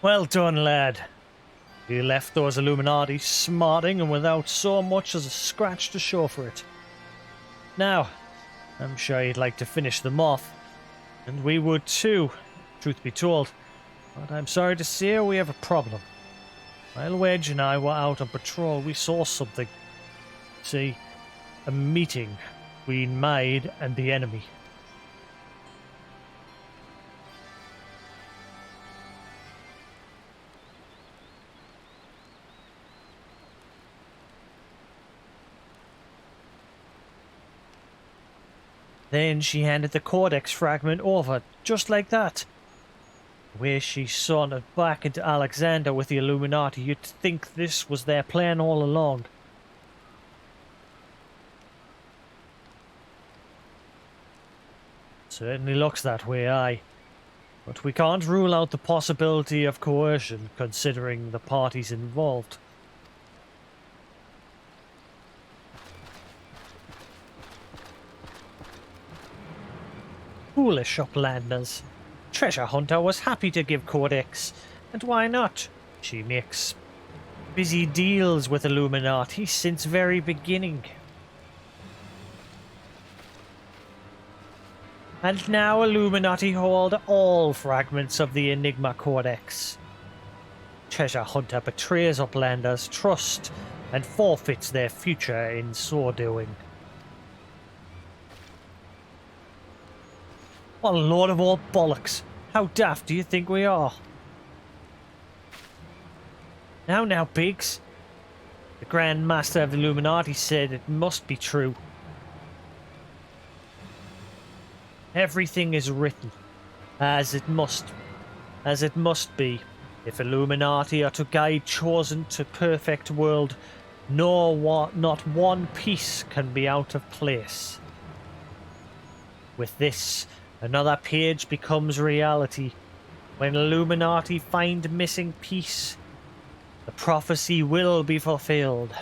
Well done, lad. You left those Illuminati smarting and without so much as a scratch to show for it. Now, I'm sure you'd like to finish them off, and we would too, truth be told. But I'm sorry to say we have a problem. While Wedge and I were out on patrol, we saw something. See, a meeting between Maid and the enemy. Then she handed the Codex fragment over, just like that. The way she sauntered back into Alexander with the Illuminati, you'd think this was their plan all along. Certainly looks that way, aye. But we can't rule out the possibility of coercion, considering the parties involved. Foolish uplanders. Treasure Hunter was happy to give Codex, and why not? She makes busy deals with Illuminati since very beginning. And now Illuminati hold all fragments of the Enigma Codex. Treasure Hunter betrays Uplanders' trust and forfeits their future in so doing. What a load of old bollocks. How daft do you think we are? Now, Biggs. The Grand Master of the Illuminati said it must be true. Everything is written, as it must be. If Illuminati are to guide chosen to perfect world, not one piece can be out of place. With this, another page becomes reality. When Illuminati find missing piece, the prophecy will be fulfilled.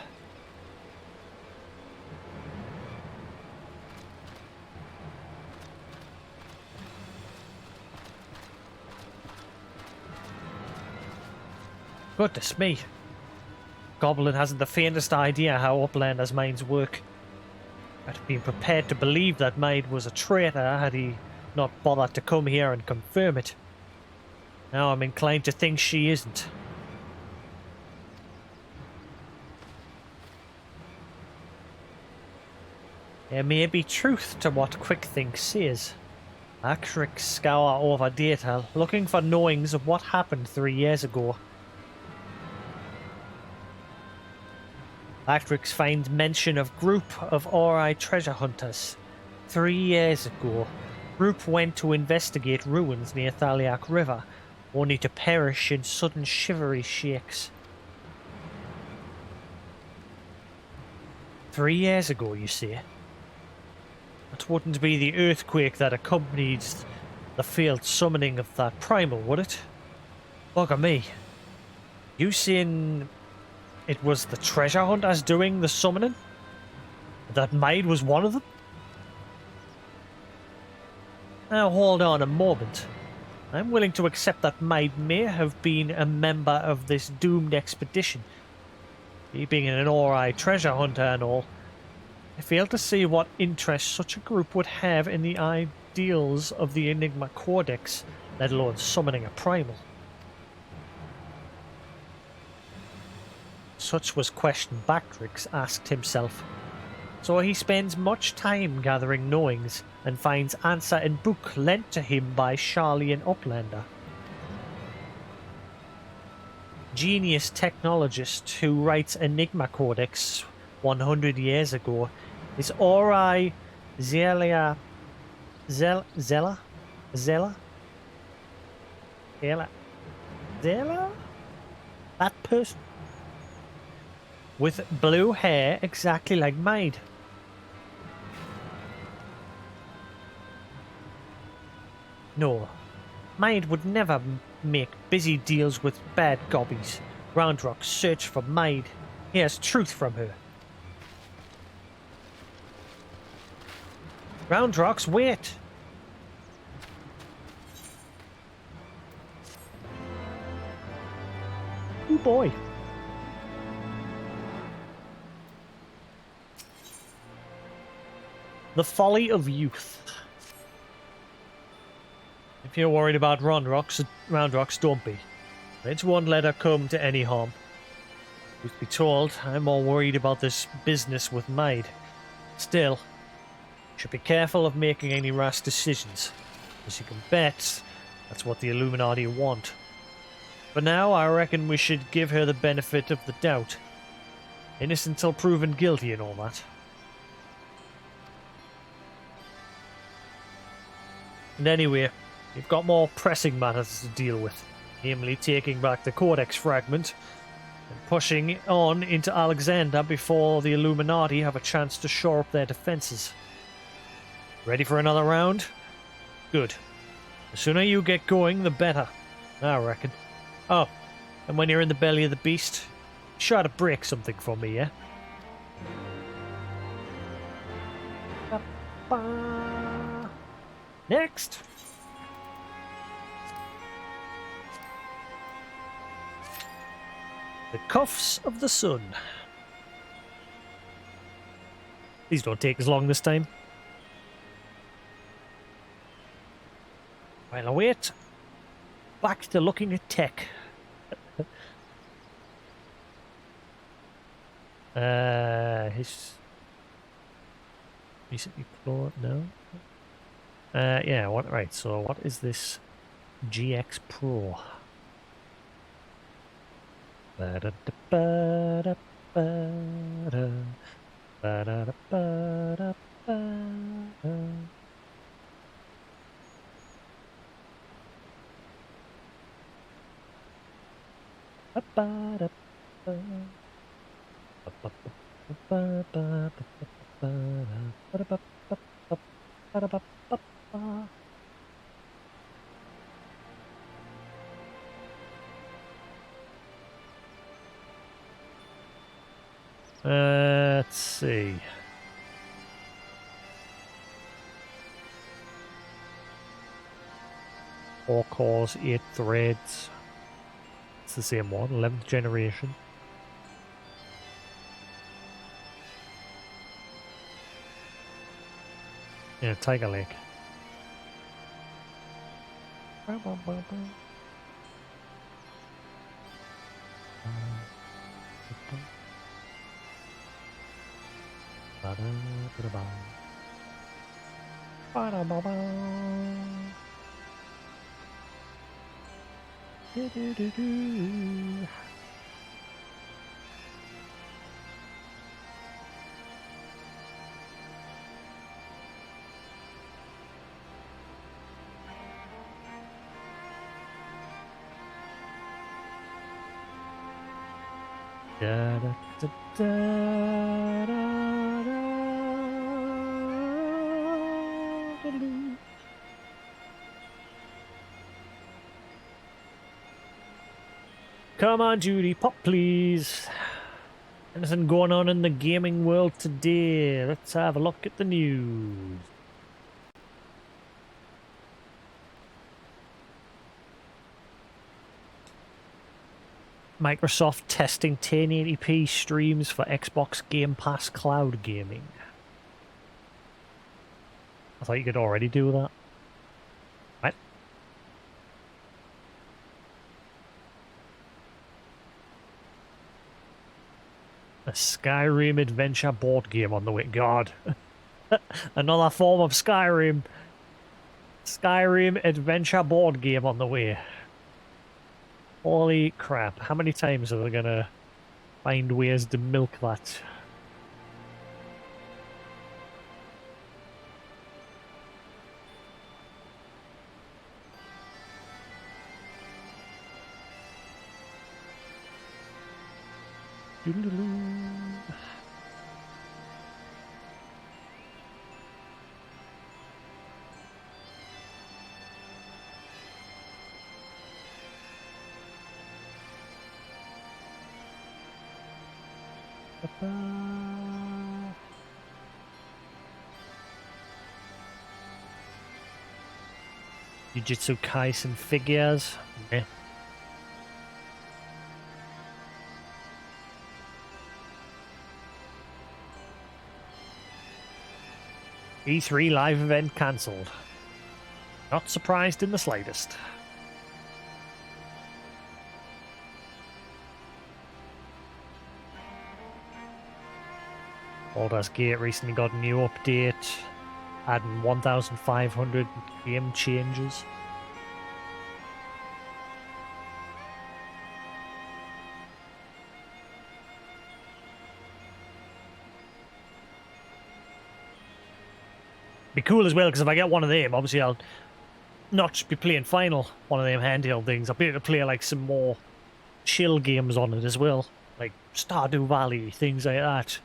Goodness me. Goblin hasn't the faintest idea how Uplanders' minds work. I'd have been prepared to believe that Maid was a traitor had he not bothered to come here and confirm it. Now I'm inclined to think she isn't. There may be truth to what Quickthink says. Actrix scour over data, looking for knowings of what happened 3 years ago. Actrix finds mention of group of Ori treasure hunters. 3 years ago, group went to investigate ruins near Thaliak River, only to perish in sudden shivery shakes. 3 years ago, you say? It wouldn't be the earthquake that accompanied the failed summoning of that primal, would it? Bugger me. You saying it was the treasure hunters doing the summoning? That Maid was one of them? Now hold on a moment. I'm willing to accept that Maid may have been a member of this doomed expedition. He being an alright treasure hunter and all, I fail to see what interest such a group would have in the ideals of the Enigma Codex, let alone summoning a primal. Such was question Bactrix asked himself. So he spends much time gathering knowings and finds answer in book lent to him by Charlie and Uplander. Genius technologist who writes Enigma Codex 100 years ago is Ori Zella? That person? With blue hair exactly like mine. No, mine would never make busy deals with bad gobbies. Roundrock search for Maid. Here's truth from her. Roundrocks, wait! Oh boy. The folly of youth. If you're worried about Roundrocks, don't be. It won't let her come to any harm. Truth be told, I'm more worried about this business with Maid. Still, should be careful of making any rash decisions. As you can bet, that's what the Illuminati want. For now, I reckon we should give her the benefit of the doubt. Innocent till proven guilty and all that. And anyway, you've got more pressing matters to deal with, namely taking back the Codex fragment and pushing on into Alexander before the Illuminati have a chance to shore up their defenses. Ready for another round? Good. The sooner you get going, the better, I reckon. Oh, and when you're in the belly of the beast, try to break something for me, yeah? Next! The Cuffs of the Sun. These don't take as long this time. While I wait, back to looking at tech. His recently flawed, no? Yeah, what, right, so what is this GX Pro? Let's see. Four cores, 8 threads. It's the same one, 11th generation. Yeah, Tiger Lake. Da, da, da, da, da, da, da. Come on, Judy, pop, please. Anything going on in the gaming world today? Let's have a look at the news. Microsoft testing 1080p streams for Xbox Game Pass cloud gaming. I thought you could already do that. What? A Skyrim adventure board game on the way. God. Another form of Skyrim. Skyrim adventure board game on the way. Holy crap. How many times are they gonna find ways to milk that? Jujutsu Kaisen figures. Meh. E3 live event cancelled. Not surprised in the slightest. Baldur's Gate recently got a new update, adding 1,500 game changes. Be cool as well, because if I get one of them, obviously I'll not just be playing Final, one of them handheld things. I'll be able to play like some more chill games on it as well, like Stardew Valley, things like that.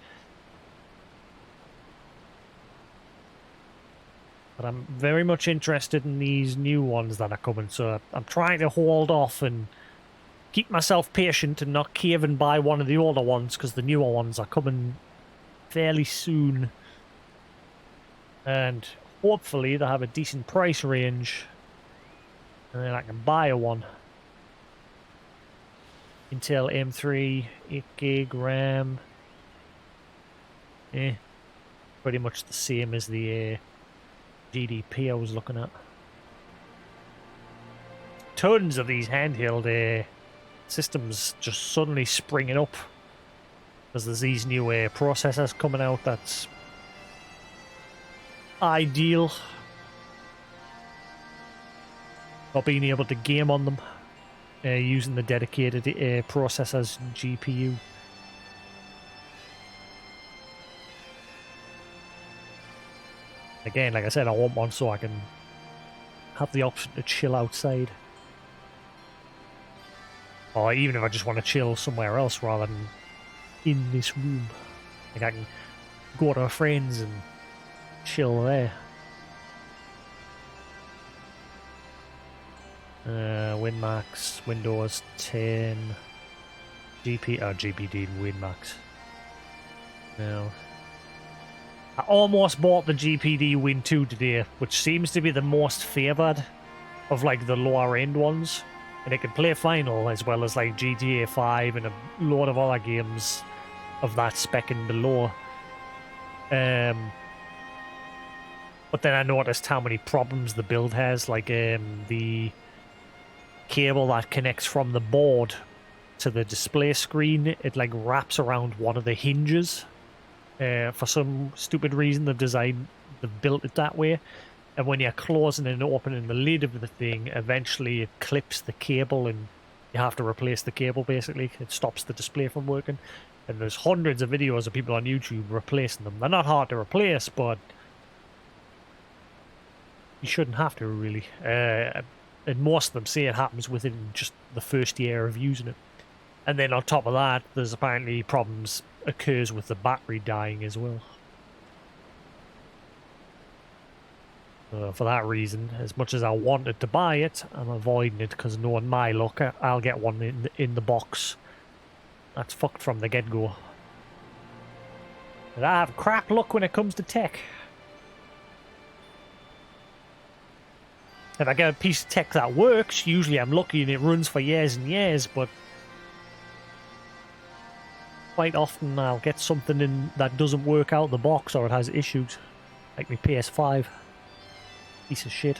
But I'm very much interested in these new ones that are coming, so I'm trying to hold off and keep myself patient and not cave and buy one of the older ones, because the newer ones are coming fairly soon. And hopefully they'll have a decent price range, and then I can buy one. Intel M3, 8GB RAM. Pretty much the same as the GDP I was looking at. Tons of these handheld systems just suddenly springing up, because there's these new processors coming out that's ideal for being able to game on them using the dedicated processor's GPU. Again, like I said, I want one so I can have the option to chill outside. Or even if I just want to chill somewhere else rather than in this room. Like I can go to a friend's and chill there. WinMax, Windows 10, GPD and WinMax. No. I almost bought the GPD Win 2 today, which seems to be the most favoured of like the lower end ones. And it can play Final as well as like GTA 5 and a load of other games of that spec and below. But then I noticed how many problems the build has, like the cable that connects from the board to the display screen, it like wraps around one of the hinges. For some stupid reason they've built it that way. And when you're closing and opening the lid of the thing, eventually it clips the cable and you have to replace the cable basically. It stops the display from working. And there's hundreds of videos of people on YouTube replacing them. They're not hard to replace, but you shouldn't have to, really. And most of them say it happens within just the first year of using it. And then on top of that, there's apparently problems occurs with the battery dying as well. For that reason, as much as I wanted to buy it, I'm avoiding it, because knowing my luck, I'll get one in the box. That's fucked from the get-go. But I have crap luck when it comes to tech. If I get a piece of tech that works, usually I'm lucky and it runs for years and years, but quite often I'll get something in that doesn't work out the box or it has issues. Like my PS5. Piece of shit.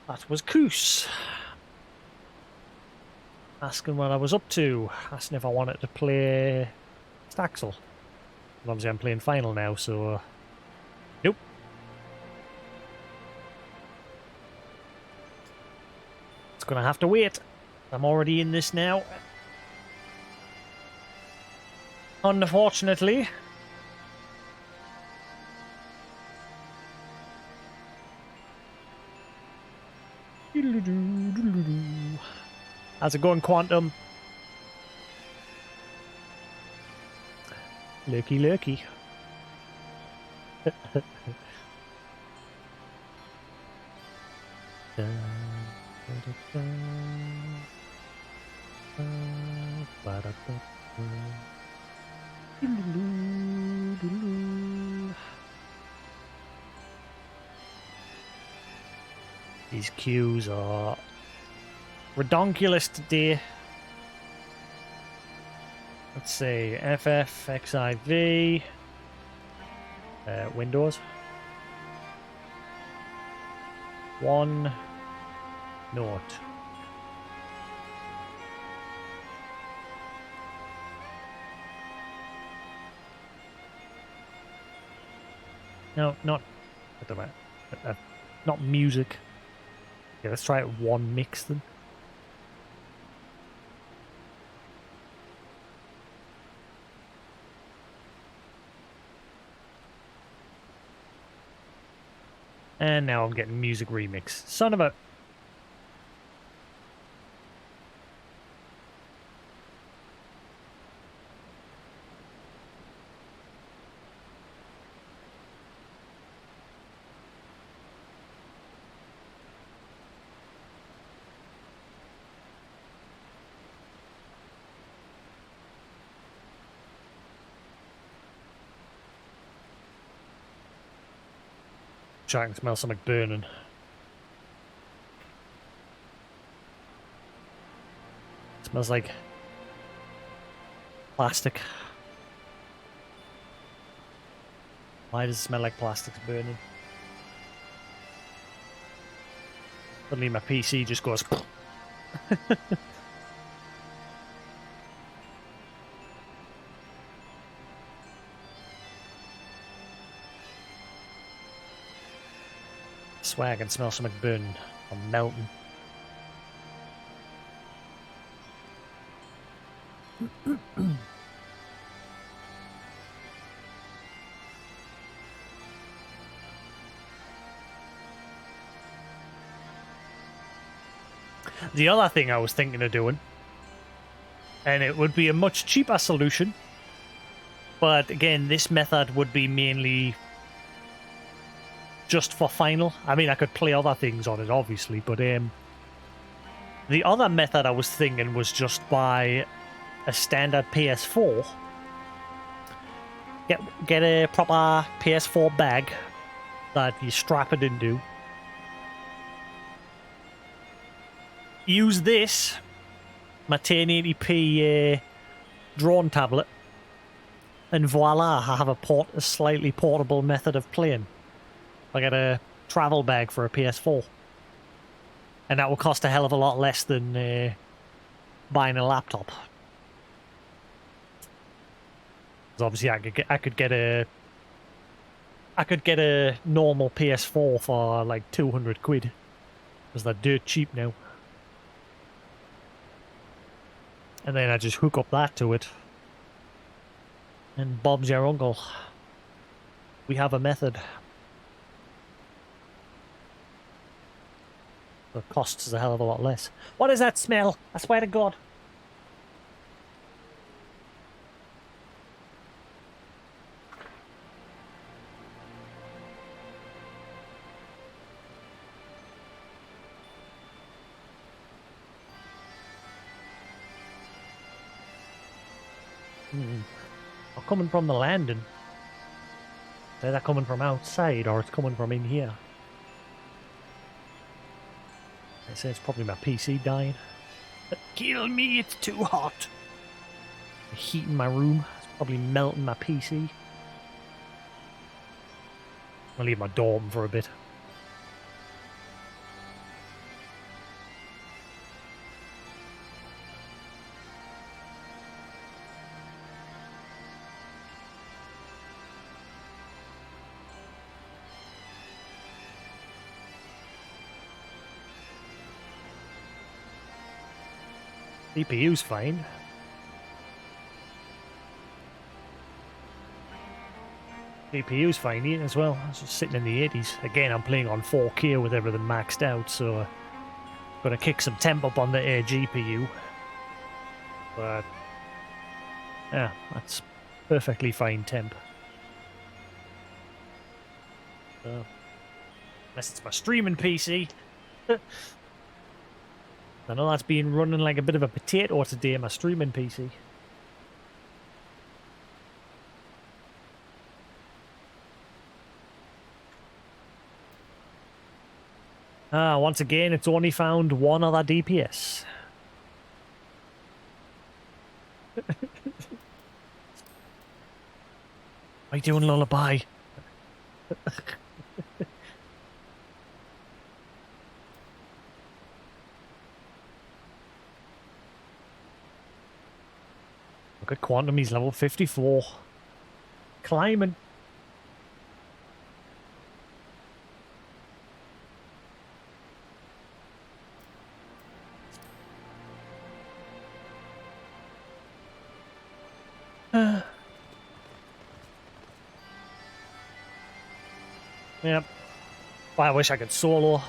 That was Koos. Asking what I was up to. Asking if I wanted to play Staxel. Obviously I'm playing Final now, so... Nope. It's gonna have to wait. I'm already in this now. Unfortunately. How's it going, Quantum? Lurky, lurky. These queues are redonkulous today. Let's see, FF, XIV, Windows. 1 note. No, not not music. Yeah, let's try it one mix then. And now I'm getting music remix. Son of a... I can smell something burning. It smells like plastic. Why does it smell like plastic's burning? Suddenly my PC just goes... I swear I can smell something burning or melting. The other thing I was thinking of doing, and it would be a much cheaper solution, but again, this method would be mainly just for Final. I mean, I could play other things on it, obviously, but The other method I was thinking was just buy a standard PS4. Get a proper PS4 bag that you strap it into. Use this, my 1080p drone tablet, and voila, I have a slightly portable method of playing. I get a travel bag for a PS4. And that will cost a hell of a lot less than buying a laptop. Because obviously I could get a normal PS4 for like 200 quid. Because they're dirt cheap now. And then I just hook up that to it. And Bob's your uncle. We have a method. The costs is a hell of a lot less. What is that smell? I swear to God. Or coming from the landing. Is that coming from outside or it's coming from in here? I say it's probably my PC dying. But kill me, it's too hot. The heat in my room. It's probably melting my PC. I'll leave my door open for a bit. CPU's fine. CPU's fine as well. It's just sitting in the 80s. Again, I'm playing on 4K with everything maxed out, so gonna kick some temp up on the GPU. But yeah, that's perfectly fine temp. So, unless it's my streaming PC. I know that's been running like a bit of a potato today, my streaming PC. Once again, it's only found one other DPS. What are you doing, lullaby? Look at Quantum, he's level 54. Climbing. Yep. Well, I wish I could solo.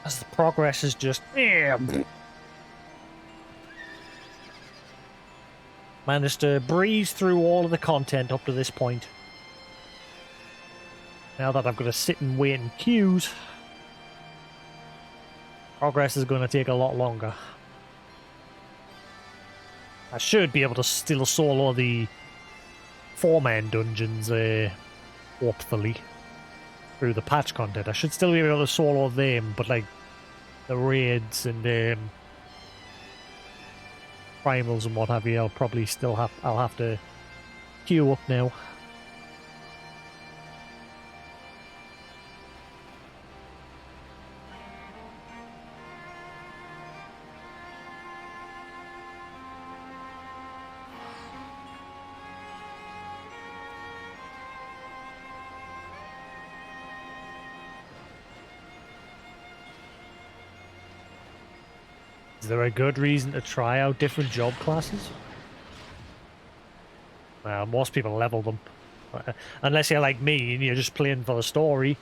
As the progress is just... Managed to breeze through all of the content up to this point. Now that I've got to sit and wait in queues, progress is going to take a lot longer. I should be able to still solo the 4-man dungeons, hopefully, through the patch content. I should still be able to solo them, but like the raids and primals and what have you, I'll probably still have to queue up now. Is there a good reason to try out different job classes? Well, most people level them. Unless you're like me and you're just playing for the story.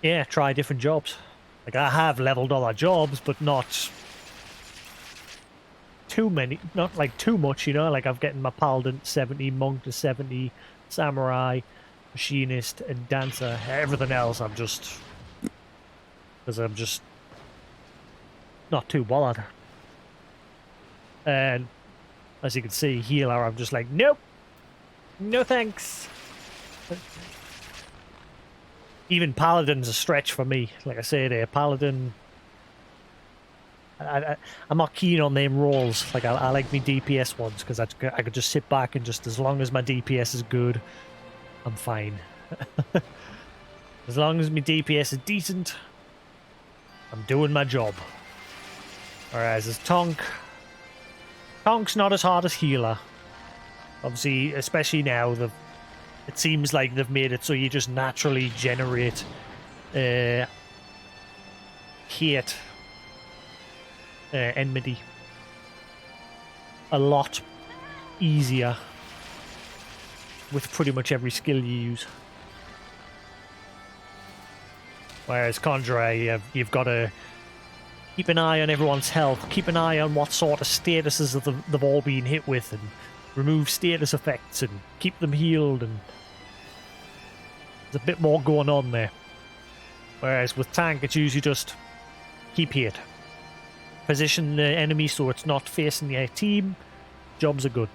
Yeah, try different jobs. Like, I have leveled other jobs, but not too many. Not like too much, you know? Like, I've getting my paladin to 70, monk to 70, samurai, machinist, and dancer. Everything else, I'm just... Because I'm just not too bothered. And as you can see, healer, I'm just like, nope, no thanks. Even Paladin's a stretch for me. Like I say there, Paladin, I'm not keen on them rolls. Like I like me DPS ones because I could just sit back and just, as long as my DPS is good, I'm fine. As long as my DPS is decent, I'm doing my job. Whereas as Tonk's not as hard as healer. Obviously, especially now, it seems like they've made it so you just naturally generate hate, enmity a lot easier with pretty much every skill you use. Whereas Conjurer, you've got to keep an eye on everyone's health, keep an eye on what sort of statuses they've all been hit with, and remove status effects and keep them healed, and there's a bit more going on there. Whereas with tank, it's usually just keep hit. Position the enemy so it's not facing your team. Jobs are good.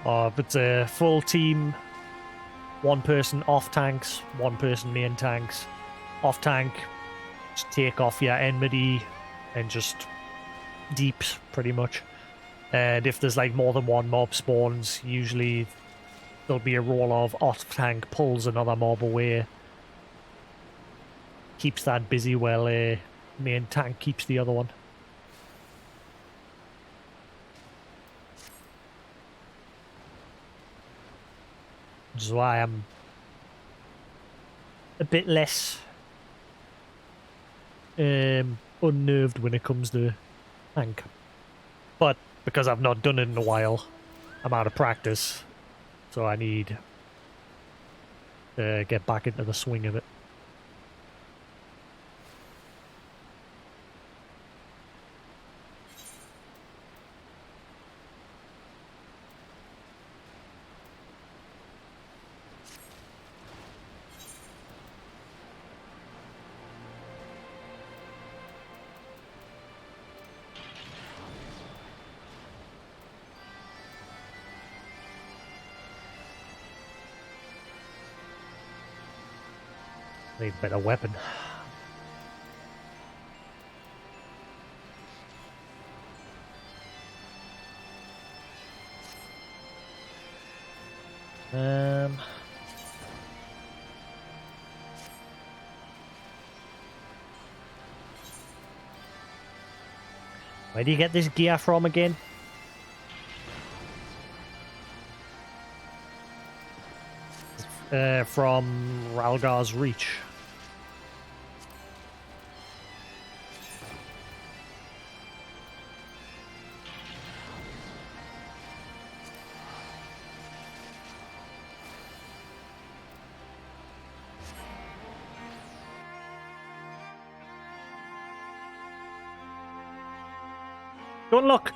Or if it's a full team, one person off tanks, one person main tanks. Off tank, just take off your enmity and just deeps pretty much. And if there's like more than one mob spawns, usually there'll be a roll of off tank pulls another mob away. Keeps that busy while main tank keeps the other one. Which is why I'm a bit less unnerved when it comes to tank. But because I've not done it in a while, I'm out of practice. So I need to get back into the swing of it. Need a better weapon. Where do you get this gear from again? From Ralgar's Reach. Don't look!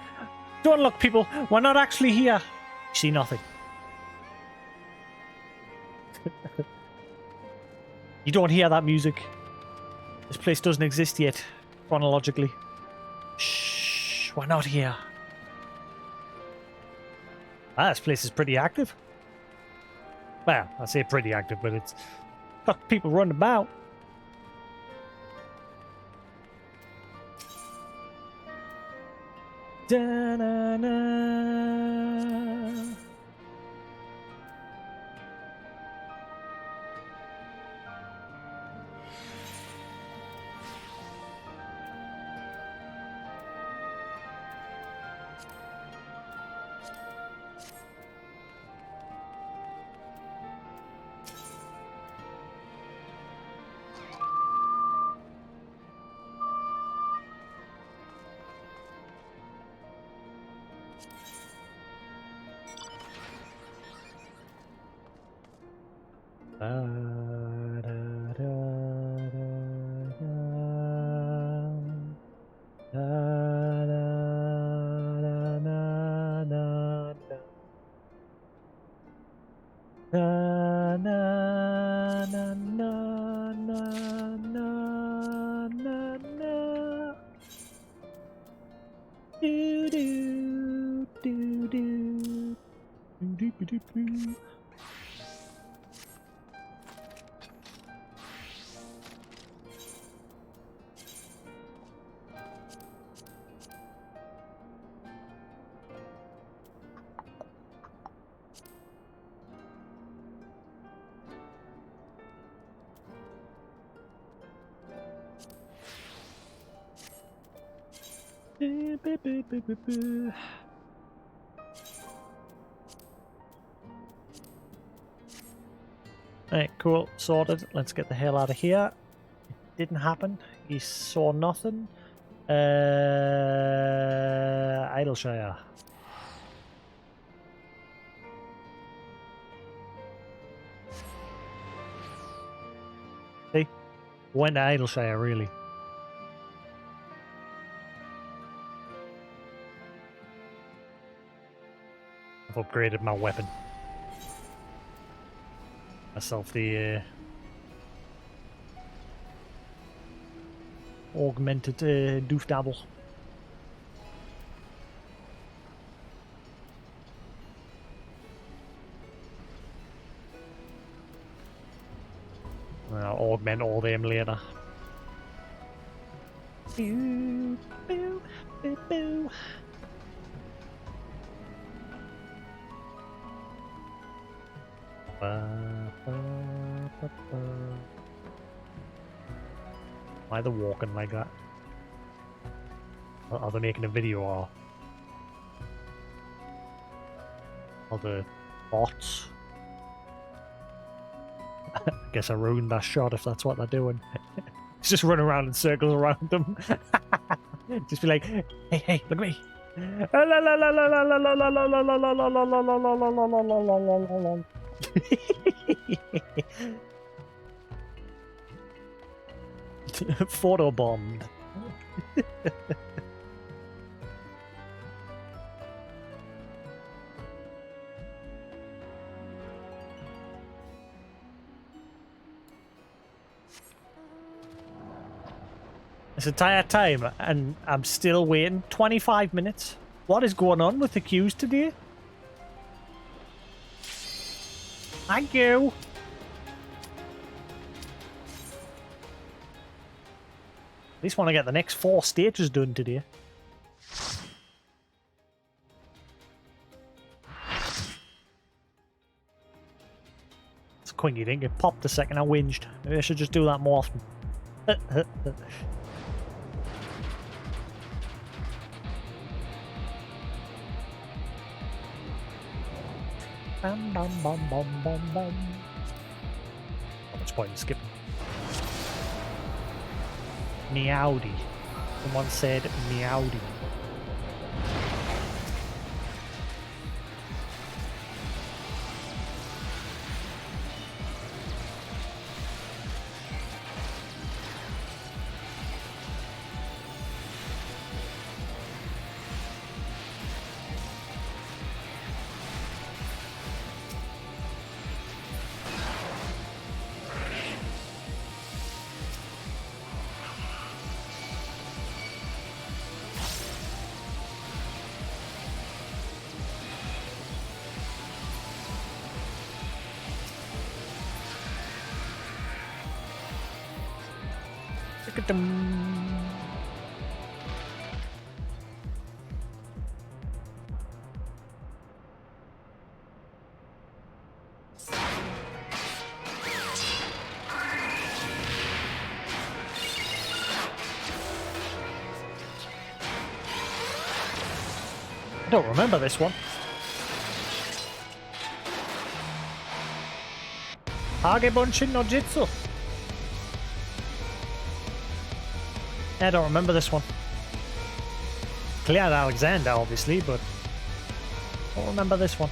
Don't look, people! We're not actually here! You see nothing. You don't hear that music. This place doesn't exist yet, chronologically. Shh, we're not here. Ah, this place is pretty active. Well, I say pretty active, but it's got people running about. Da-na-na. Alright, cool. Sorted. Let's get the hell out of here. Didn't happen. He saw nothing. Idleshire. See? Went to Idleshire, really. I've upgraded my weapon. Myself the augmented doof dabble. I'll augment all them later. Boo, boo, boo, boo. Why are they walking like that? Are they making a video or are the bots? I guess I ruined that shot if that's what they're doing. Just run around in circles around them. Just be like, hey, look at me. Photobombed. This entire time, and I'm still waiting. 25 minutes. What is going on with the queues today? Thank you. At least want to get the next 4 stages done today. It's Quingy didn't get popped the second I whinged. Maybe I should just do that more often. Bum, bum, bum, bum, bum, bum. Not much point in skipping. Meowdy. Someone said meowdy. Look at them. I don't remember this one. Hagebonshin no Jitsu. I don't remember this one. Cleared Alexander, obviously, but I don't remember this one.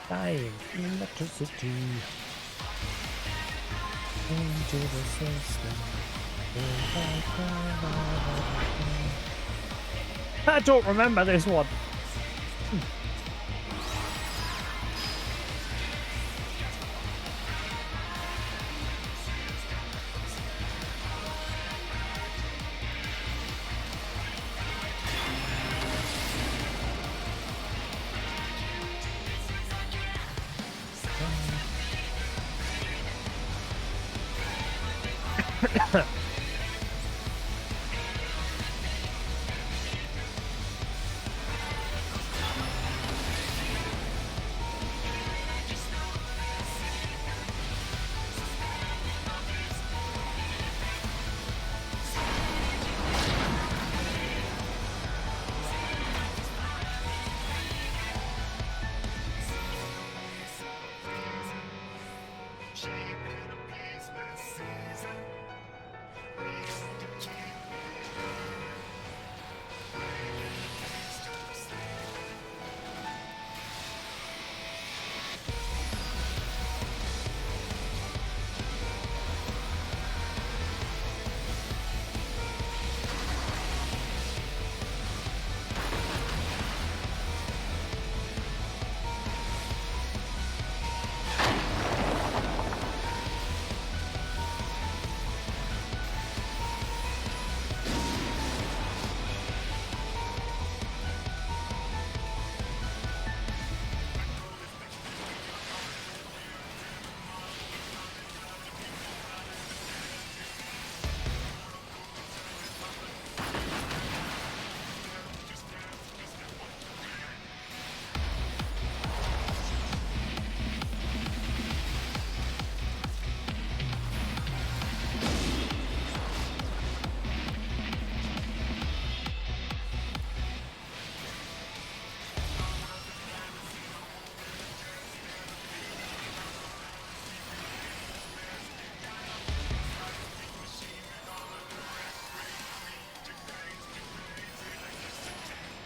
Dying electricity into the system. I don't remember this one.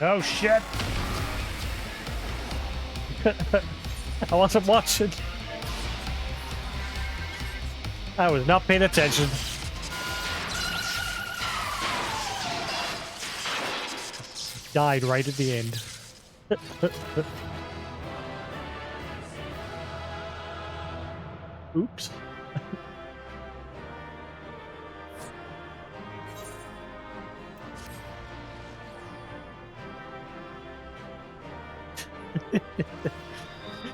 Oh shit! I wasn't watching. I was not paying attention. Died right at the end. Oops.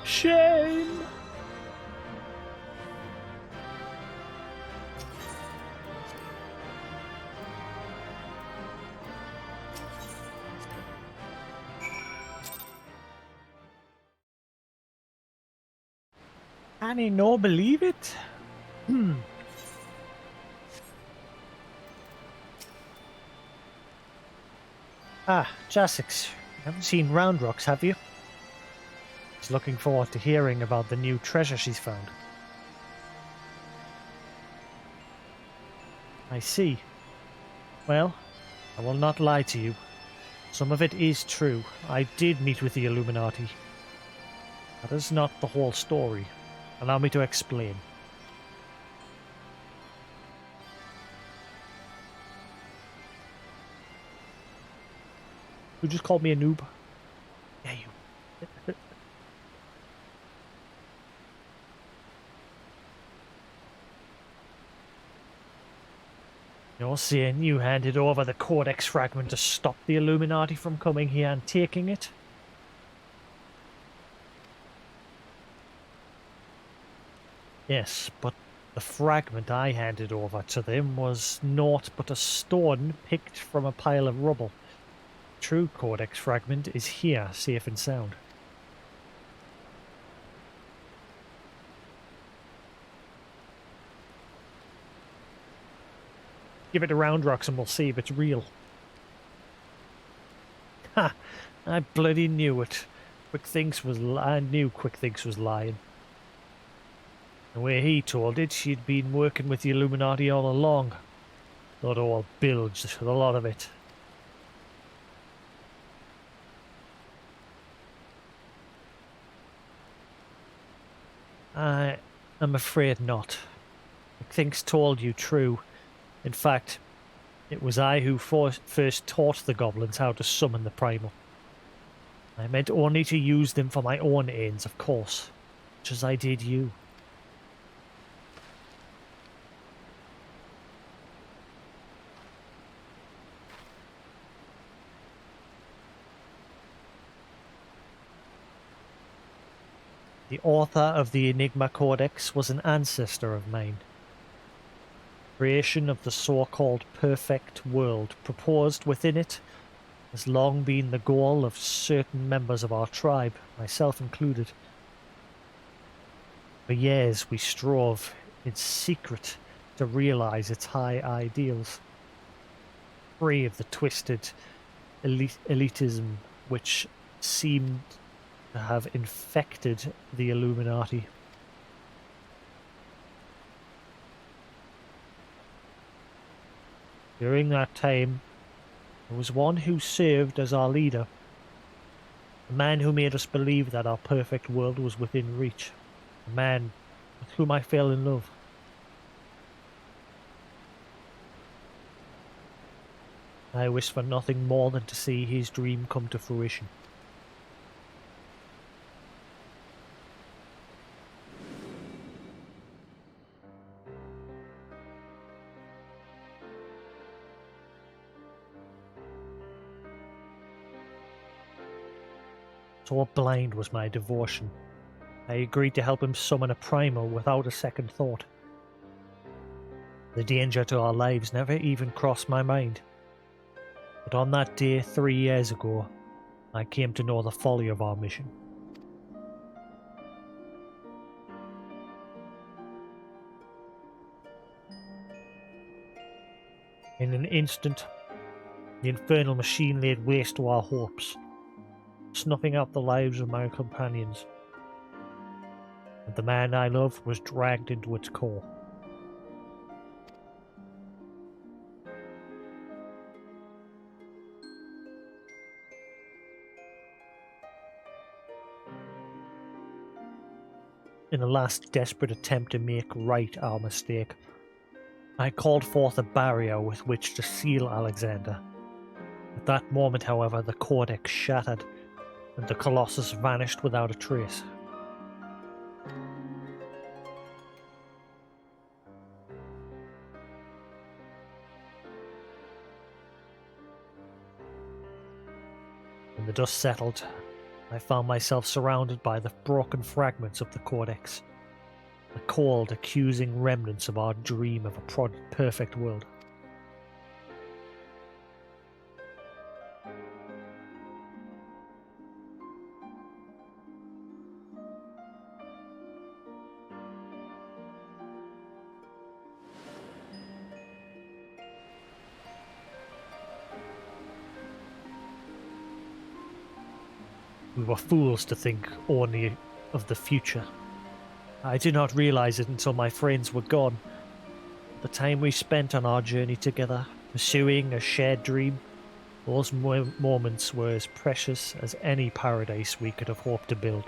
Shame. I no believe it. Ah, Jasix. You haven't seen Round Rocks, have you? She's looking forward to hearing about the new treasure she's found. I see. Well, I will not lie to you. Some of it is true. I did meet with the Illuminati. That is not the whole story. Allow me to explain. Who just called me a noob? Yeah, you. You're saying you handed over the Codex fragment to stop the Illuminati from coming here and taking it? Yes, but the fragment I handed over to them was naught but a stone picked from a pile of rubble. True Codex fragment is here, safe and sound. Give it a round, rocks, and we'll see if it's real. Ha! I bloody knew it. I knew Quick Thinks was lying. The way he told it, she'd been working with the Illuminati all along. Not all bilged, a lot of it. I'm afraid not. Quick Thinks told you true. In fact, it was I who first taught the goblins how to summon the primal. I meant only to use them for my own ends, of course, just as I did you. The author of the Enigma Codex was an ancestor of mine. Creation of the so-called perfect world proposed within it has long been the goal of certain members of our tribe, myself included. For years we strove in secret to realize its high ideals, free of the twisted elitism which seemed to have infected the Illuminati. During that time, there was one who served as our leader, a man who made us believe that our perfect world was within reach, a man with whom I fell in love. I wish for nothing more than to see his dream come to fruition. So blind was my devotion. I agreed to help him summon a primal without a second thought. The danger to our lives never even crossed my mind. But on that day 3 years ago, I came to know the folly of our mission. In an instant, the infernal machine laid waste to our hopes, snuffing out the lives of my companions. And the man I loved was dragged into its core. In a last desperate attempt to make right our mistake, I called forth a barrier with which to seal Alexander. At that moment, however, the Codex shattered, and the Colossus vanished without a trace. When the dust settled, I found myself surrounded by the broken fragments of the Codex, the cold, accusing remnants of our dream of a perfect world. We were fools to think only of the future. I did not realize it until my friends were gone. The time we spent on our journey together, pursuing a shared dream, those moments were as precious as any paradise we could have hoped to build.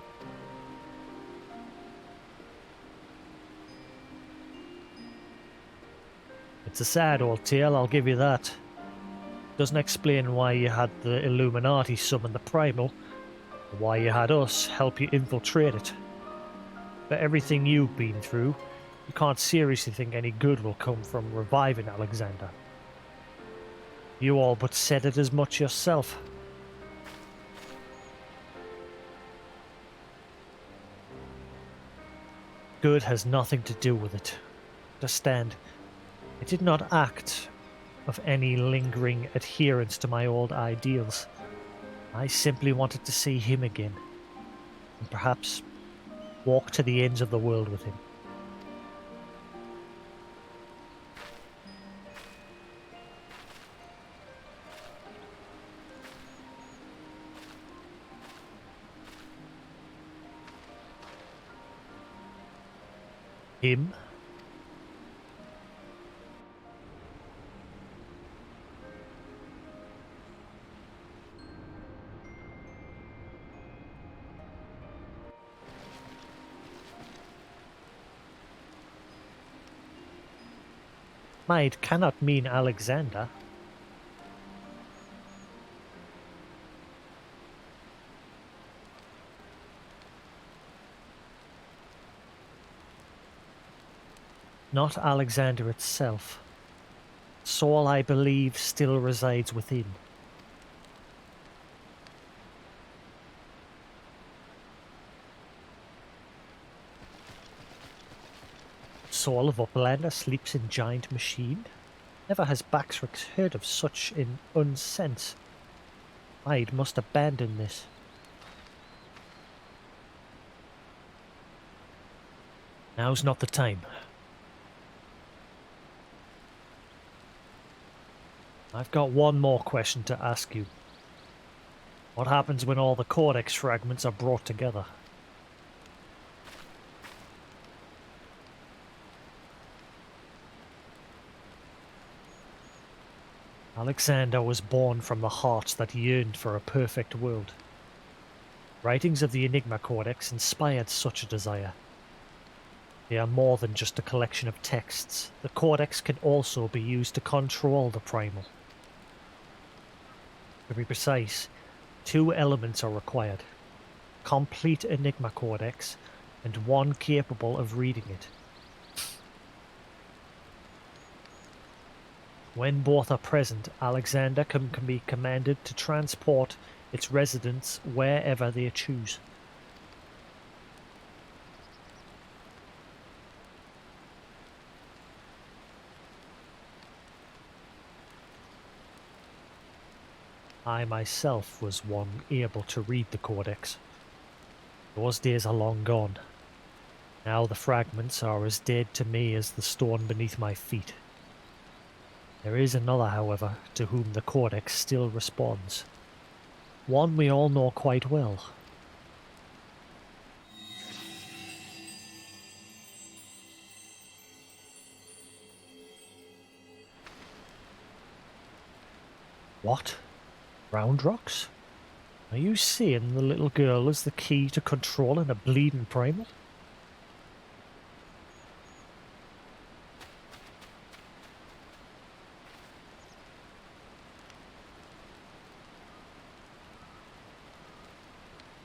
It's a sad old tale, I'll give you that. Doesn't explain why you had the Illuminati summon the Primal, or why you had us help you infiltrate it. For everything you've been through, you can't seriously think any good will come from reviving Alexander. You all but said it as much yourself. Good has nothing to do with it. Understand, I did not act of any lingering adherence to my old ideals. I simply wanted to see him again, and perhaps walk to the ends of the world with him. Him? It cannot mean Alexander. Not Alexander itself. Soul, I believe, still resides within. Soul of Uplander sleeps in giant machine? Never has Baxrix heard of such an unsense. Hyde must abandon this. Now's not the time. I've got one more question to ask you. What happens when all the Codex fragments are brought together? Alexander was born from the heart that yearned for a perfect world. Writings of the Enigma Codex inspired such a desire. They are more than just a collection of texts. The Codex can also be used to control the Primal. To be precise, 2 elements are required. Complete Enigma Codex and one capable of reading it. When both are present, Alexander can be commanded to transport its residents wherever they choose. I myself was one able to read the Codex. Those days are long gone. Now the fragments are as dead to me as the stone beneath my feet. There is another, however, to whom the Codex still responds. One we all know quite well. What? Round rocks? Are you seeing the little girl as the key to controlling a bleeding Primal?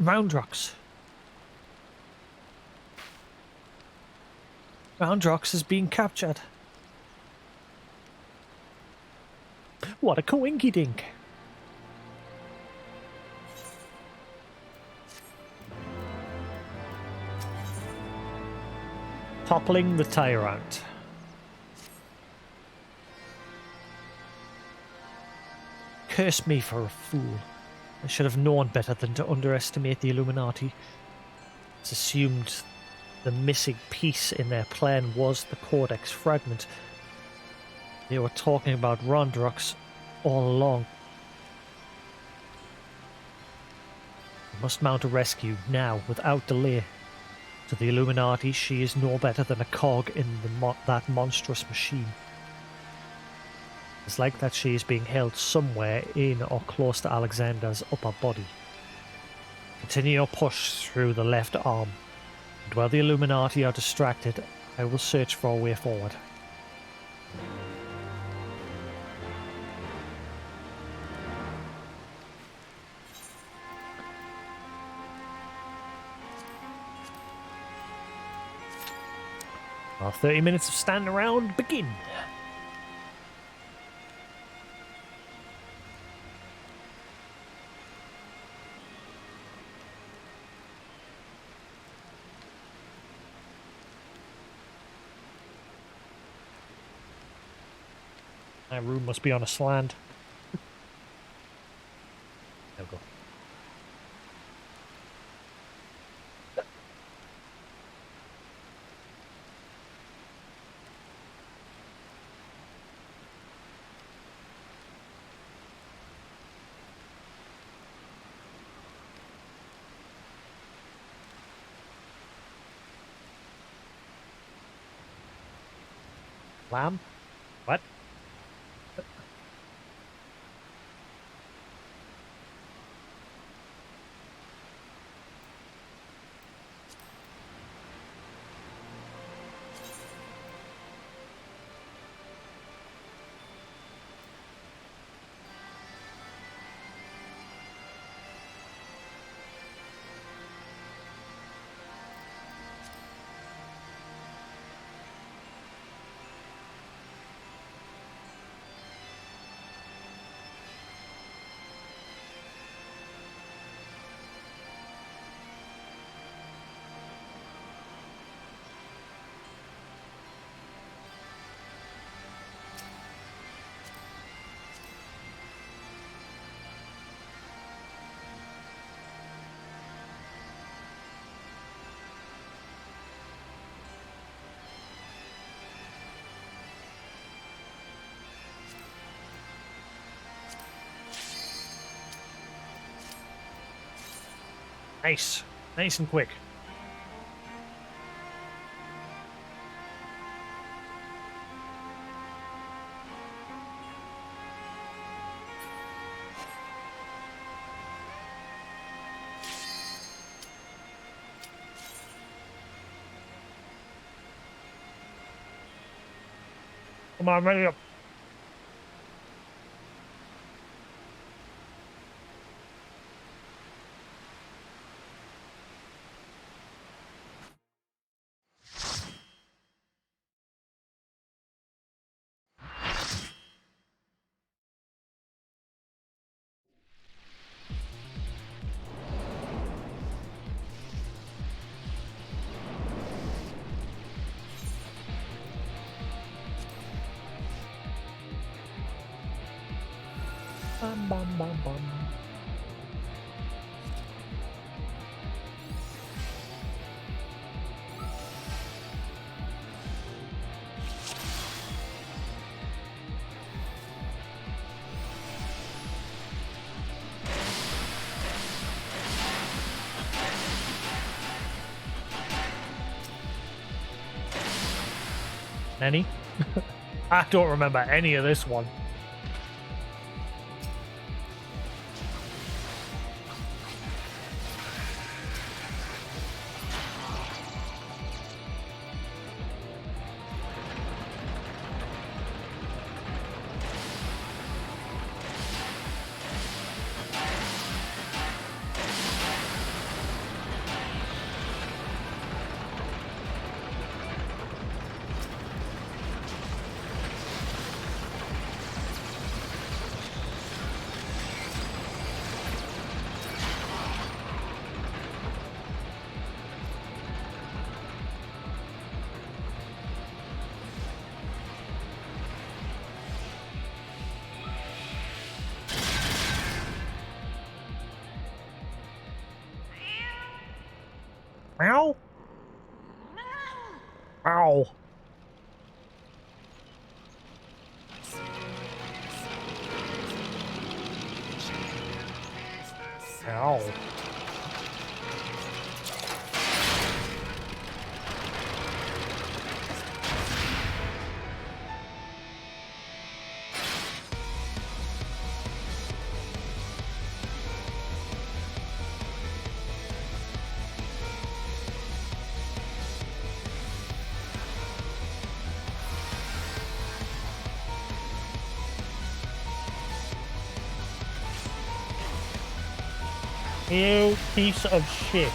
Roundrox. Roundrox is being captured. What a coinky-dink. Toppling the tyrant. Curse me for a fool. I should have known better than to underestimate the Illuminati. It's assumed the missing piece in their plan was the Codex fragment. They were talking about Rondrox all along. We must mount a rescue now, without delay. To the Illuminati, she is no better than a cog in that monstrous machine. It's like that she is being held somewhere in or close to Alexander's upper body. Continue your push through the left arm, and while the Illuminati are distracted, I will search for a way forward. Our 30 minutes of standing around begin. My room must be on a slant. There we go. Lamb? What? Nice. Nice and quick. Come on, ready up. Bum, bum, bum, bum. Any? I don't remember any of this one. Meow? Ow. Ow. You piece of shit.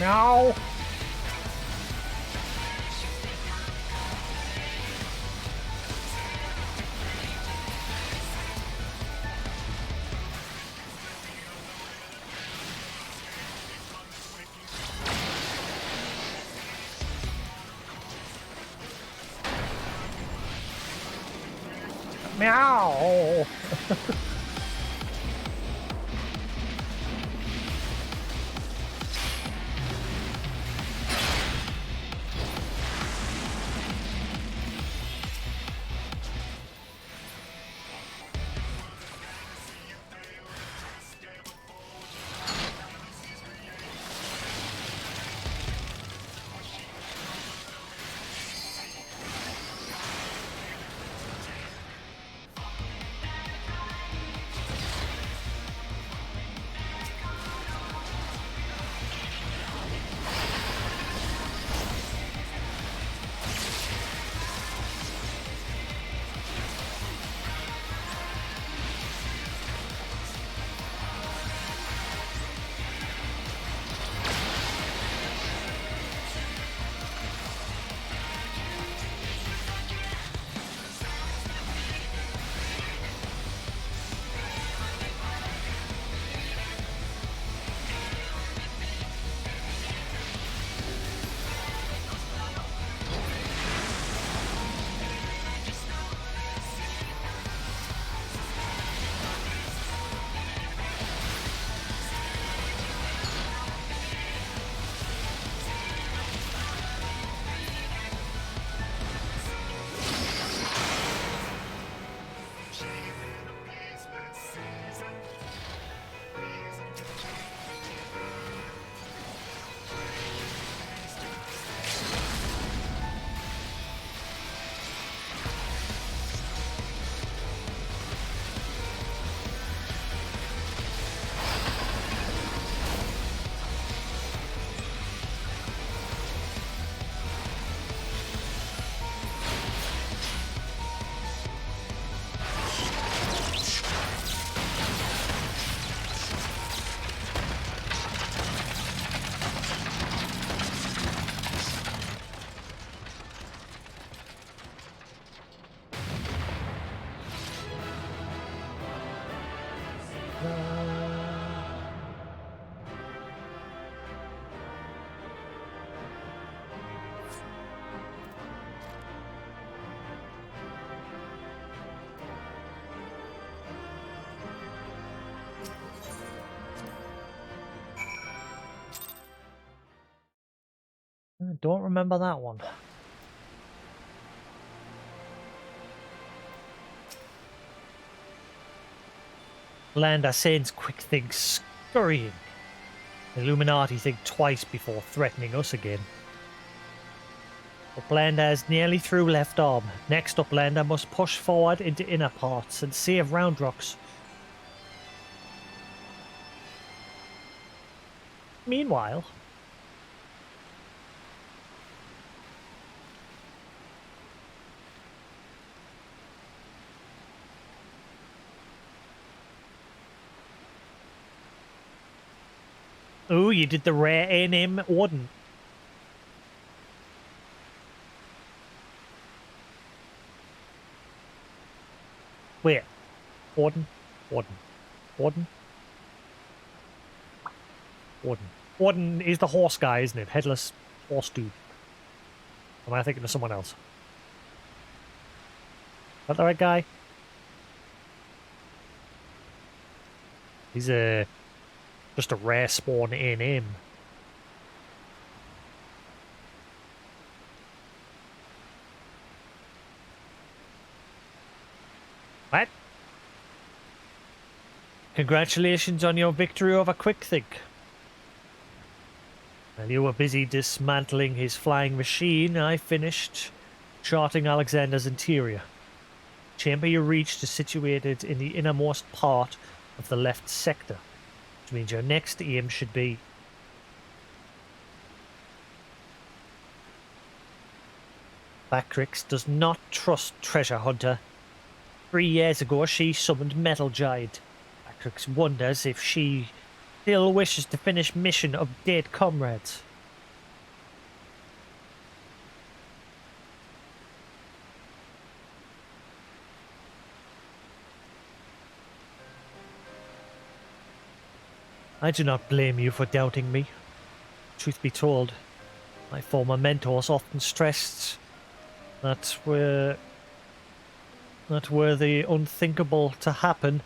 No! Meow! I don't remember that one. Lander sends quick things scurrying. The Illuminati think twice before threatening us again. Uplander is nearly through left arm. Next, Uplander must push forward into inner parts and save round rocks. Meanwhile, oh, you did the rare A&M Warden. Where? Warden? Warden. Warden? Warden. Warden is the horse guy, isn't it? Headless horse dude. Am I thinking of someone else? Is that the right guy? He's just a rare spawn A&M. What? Congratulations on your victory over Quickthink. While you were busy dismantling his flying machine, I finished charting Alexander's interior. The chamber you reached is situated in the innermost part of the left sector, which means your next aim should be... Bactrix does not trust Treasure Hunter. 3 years ago, she summoned Metal Giant. Bactrix wonders if she still wishes to finish mission of dead comrades. I do not blame you for doubting me. Truth be told, my former mentors often stressed that were the unthinkable to happen,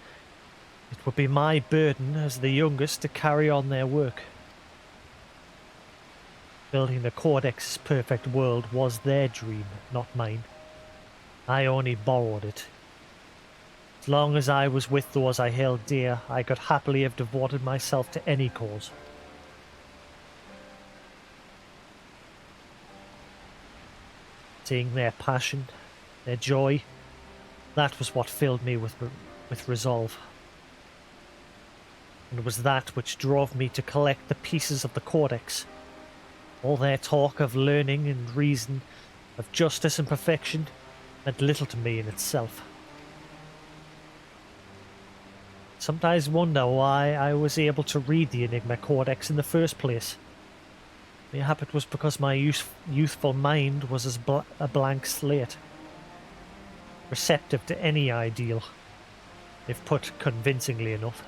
it would be my burden as the youngest to carry on their work. Building the Codex's perfect world was their dream, not mine. I only borrowed it. As long as I was with those I held dear, I could happily have devoted myself to any cause. Seeing their passion, their joy, that was what filled me with resolve. And it was that which drove me to collect the pieces of the Codex. All their talk of learning and reason, of justice and perfection, meant little to me in itself. Sometimes wonder why I was able to read the Enigma Codex in the first place. Mayhap it was because my youthful mind was as a blank slate, receptive to any ideal, if put convincingly enough.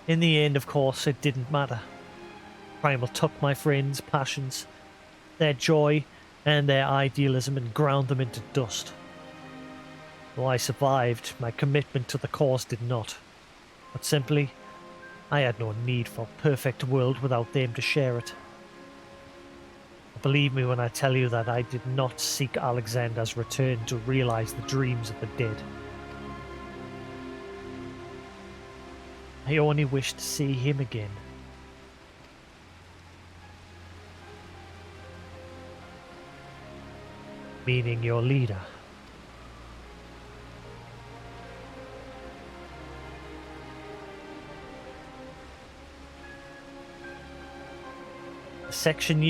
In the end, of course, it didn't matter. Primal took my friends' passions, their joy, and their idealism and ground them into dust. Though I survived, my commitment to the cause did not. But simply, I had no need for a perfect world without them to share it. Believe me when I tell you that I did not seek Alexander's return to realize the dreams of the dead. I only wished to see him again. Meaning your leader. The section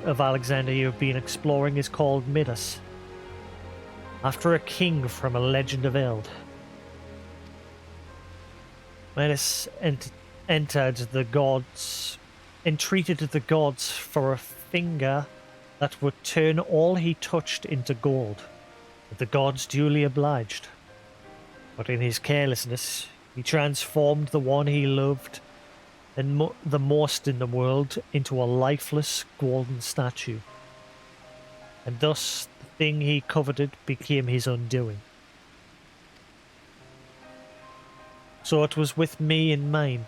of Alexander you have been exploring is called Midas, after a king from a legend of Eld. Midas entreated the gods for a finger that would turn all he touched into gold. But the gods duly obliged. But in his carelessness, he transformed the one he loved and the most in the world into a lifeless golden statue. And thus the thing he coveted became his undoing. So it was with me in mind.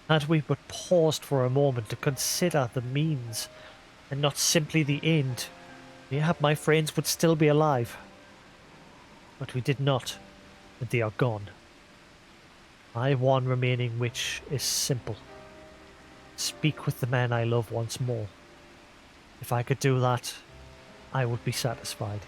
Had we but paused for a moment to consider the means, and not simply the end, mayhap my friends would still be alive. But we did not, and they are gone. My one remaining wish is simple. Speak with the man I love once more. If I could do that, I would be satisfied.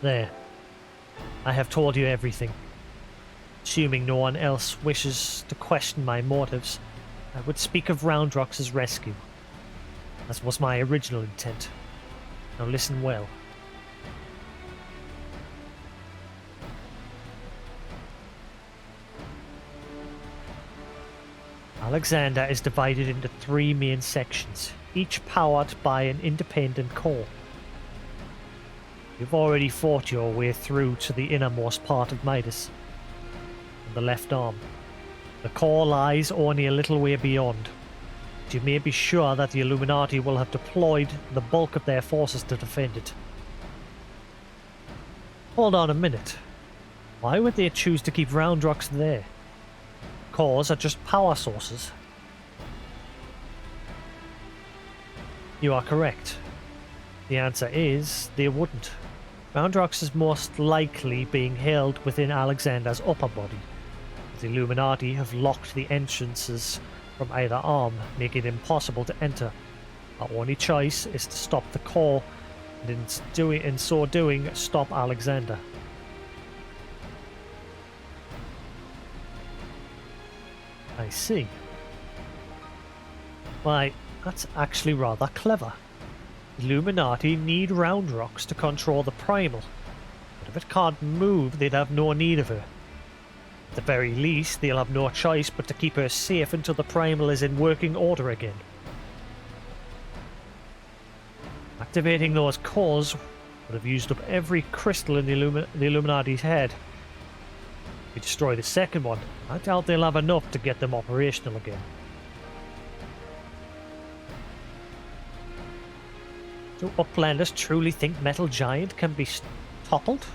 There. I have told you everything. Assuming no one else wishes to question my motives, I would speak of Roundrox's rescue. That was my original intent. Now listen well. Alexander is divided into 3 main sections, each powered by an independent core. You've already fought your way through to the innermost part of Midas, on the left arm. The core lies only a little way beyond, but you may be sure that the Illuminati will have deployed the bulk of their forces to defend it. Hold on a minute. Why would they choose to keep Roundrox there? Cores are just power sources. You are correct. The answer is they wouldn't. Roundrox is most likely being held within Alexander's upper body. The Illuminati have locked the entrances from either arm, making it impossible to enter. Our only choice is to stop the core, and in so doing, stop Alexander. I see. Why, that's actually rather clever. Illuminati need Roundrox to control the Primal, but if it can't move, they'd have no need of her. At the very least, they'll have no choice but to keep her safe until the Primal is in working order again. Activating those cores would have used up every crystal in the Illuminati's head. If we destroy the second one, I doubt they'll have enough to get them operational again. Do Uplanders truly think Metal Giant can be toppled?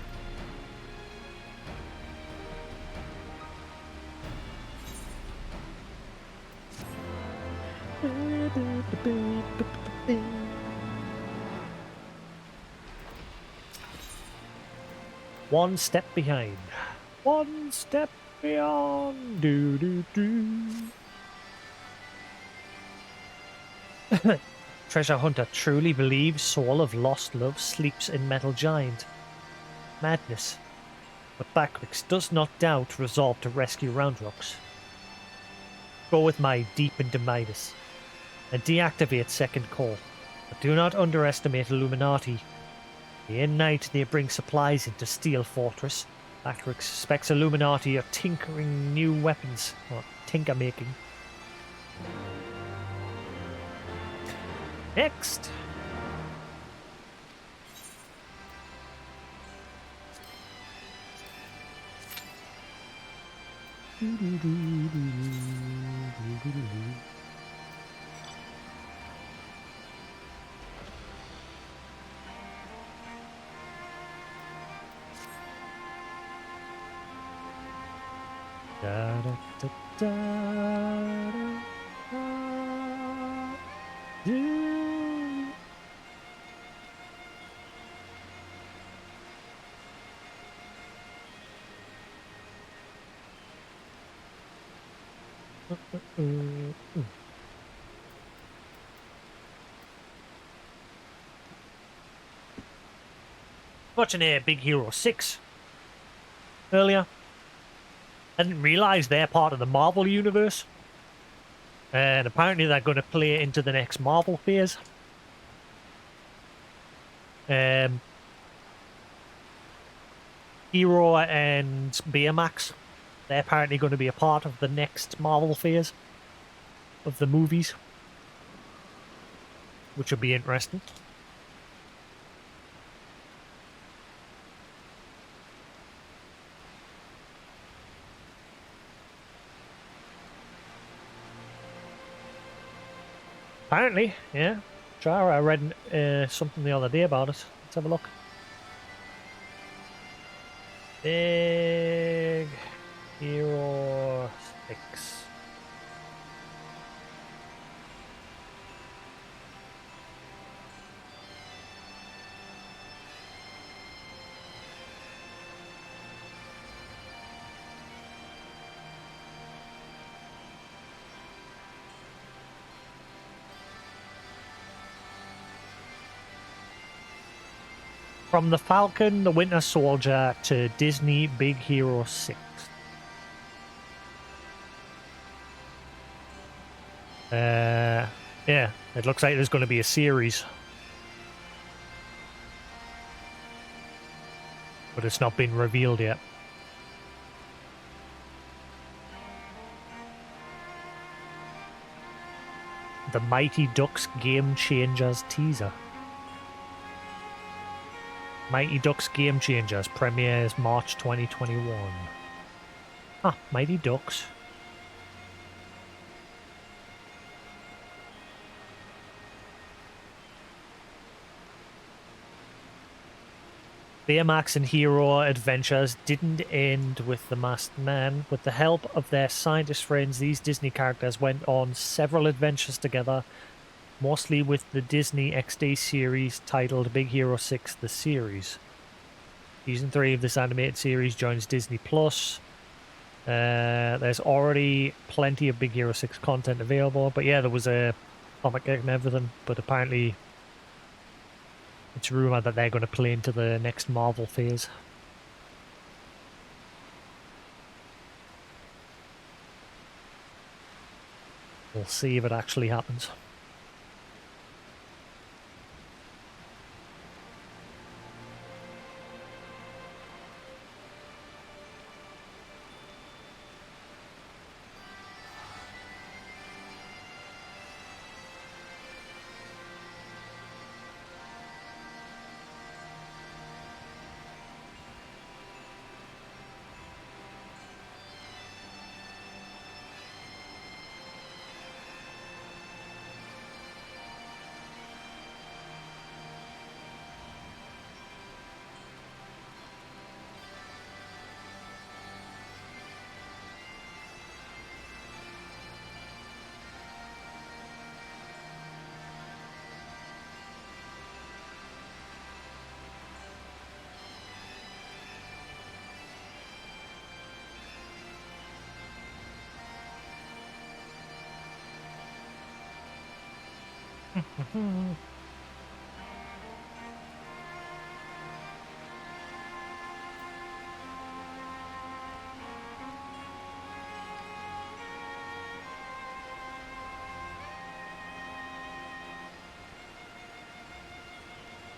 One step behind. One step beyond. Do do do. Treasure Hunter truly believes Soul of Lost Love sleeps in Metal Giant. Madness. But Backrix does not doubt resolve to rescue Roundrocks. Go with my deep into Midas and deactivate second core. But do not underestimate Illuminati. Day and night they bring supplies into Steel Fortress. Backrix suspects Illuminati are tinkering new weapons, or tinker making. Next! Da, da, da, da, da, do. Watching Big Hero 6 earlier. I didn't realise they're part of the Marvel universe. And apparently they're going to play into the next Marvel phase. Hero and Baymax, they're apparently going to be a part of the next Marvel phase of the movies. Which will be interesting. Apparently, yeah. I read something the other day about it. Let's have a look. Big Hero 6. From the Falcon, the Winter Soldier to Disney Big Hero 6. Yeah, it looks like there's going to be a series. But it's not been revealed yet. The Mighty Ducks Game Changers teaser. Mighty Ducks Game Changers premieres March 2021. Ah, Mighty Ducks. Baymax and Hero adventures didn't end with the Masked Man. With the help of their scientist friends, these Disney characters went on several adventures together, mostly with the Disney XD series titled Big Hero 6 The Series. Season 3 of this animated series joins Disney Plus. There's already plenty of Big Hero 6 content available, but yeah, there was a comic and everything, but apparently it's rumored that they're going to play into the next Marvel phase. We'll see if it actually happens.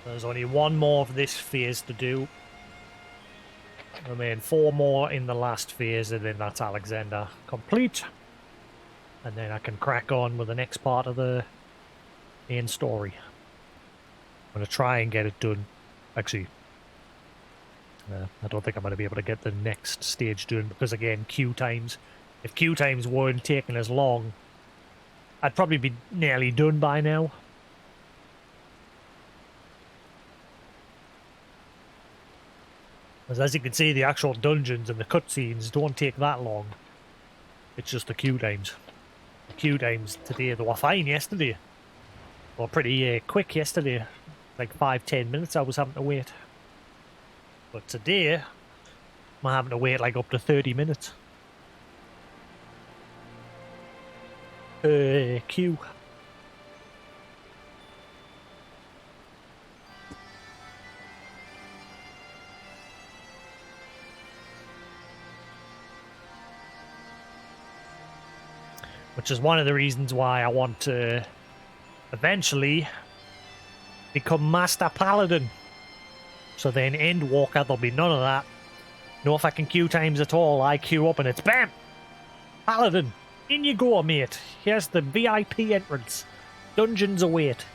There's only one more of this phase to do. I mean, 4 more in the last phase, and then that's Alexander complete. And then I can crack on with the next part of the main story. I'm going to try and get it done. Actually, I don't think I'm going to be able to get the next stage done because, again, queue times. If queue times weren't taking as long, I'd probably be nearly done by now. As you can see, the actual dungeons and the cutscenes don't take that long. It's just the queue times. The queue times today, they were fine yesterday. They were pretty quick yesterday. Like 5-10 minutes I was having to wait. But today, I'm having to wait like up to 30 minutes. Queue. Which is one of the reasons why I want to eventually become Master Paladin. So then Endwalker, there'll be none of that. No fucking queue times at all. I queue up and it's BAM! Paladin! In you go, mate. Here's the VIP entrance. Dungeons await.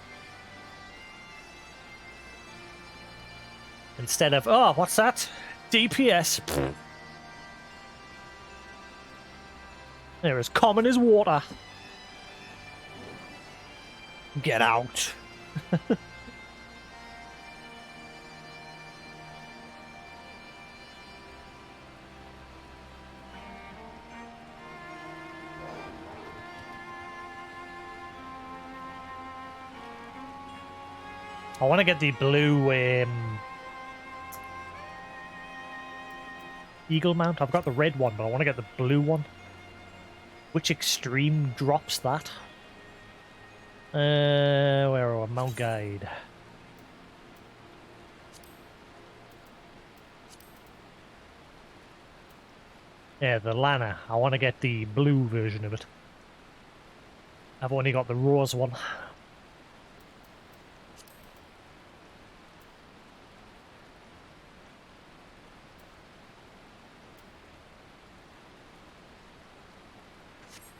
Instead of, oh, what's that? DPS. Pfft. They're as common as water. Get out. I want to get the blue eagle mount. I've got the red one, but I want to get the blue one. Which extreme drops that? Where are we? Mount Guide. Yeah, the Lana. I want to get the blue version of it. I've only got the rose one.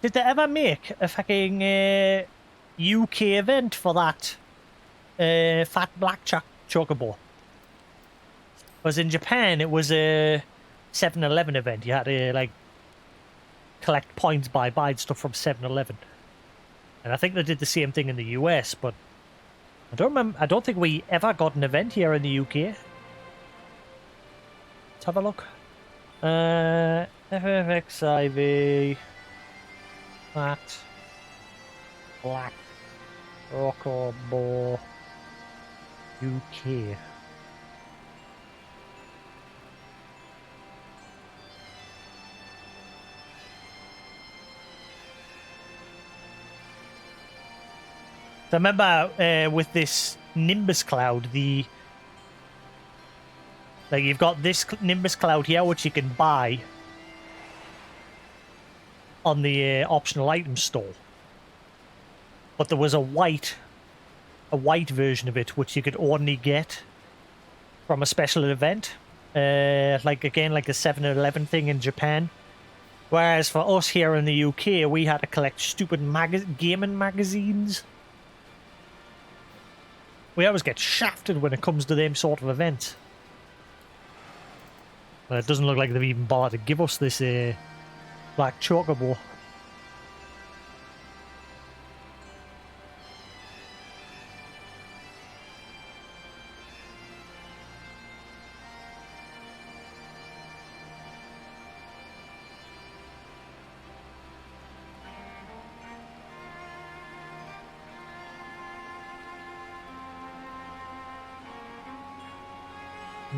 Did they ever make a fucking UK event for that fat black chocobo? Because in Japan it was a 7-Eleven event. You had to like collect points by buying stuff from 7-Eleven. And I think they did the same thing in the US, but I don't remember. I don't think we ever got an event here in the UK. Let's have a look. XIV. Fat black chocobo UK. So I remember with this Nimbus cloud, you've got this Nimbus cloud here, which you can buy on the optional item store, but there was a white version of it which you could only get from a special event, like a 7-Eleven thing in Japan. Whereas for us here in the UK, we had to collect stupid gaming magazines. We always get shafted when it comes to them sort of events. But it doesn't look like they've even bothered to give us this black chocobo.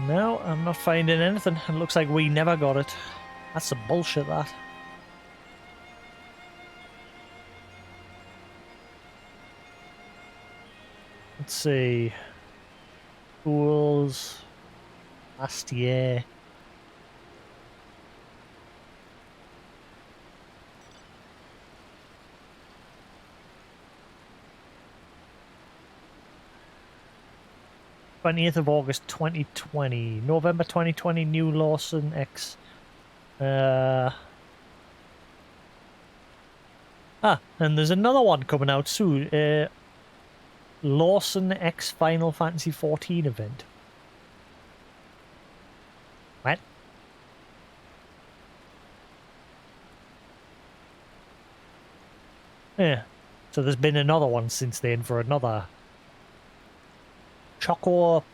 No, I'm not finding anything. It looks like we never got it. That's some bullshit, that. let's see. Schools. Last year. August 2020. November 2020, new Lawson X. And there's another one coming out soon. Lawson X Final Fantasy 14 event. What? Yeah. So there's been another one since then for another Choco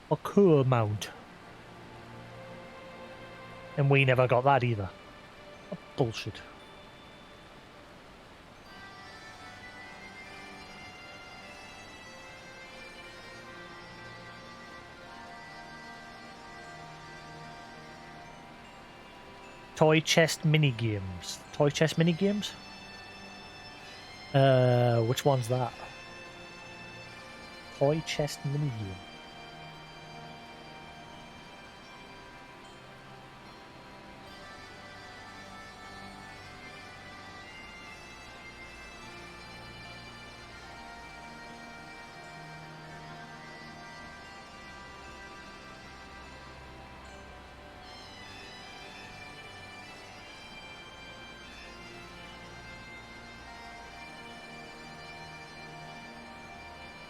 Okur mount. And we never got that either. Oh, bullshit. Toy chest minigames. Toy chest minigames? Which one's that? Toy chest minigame.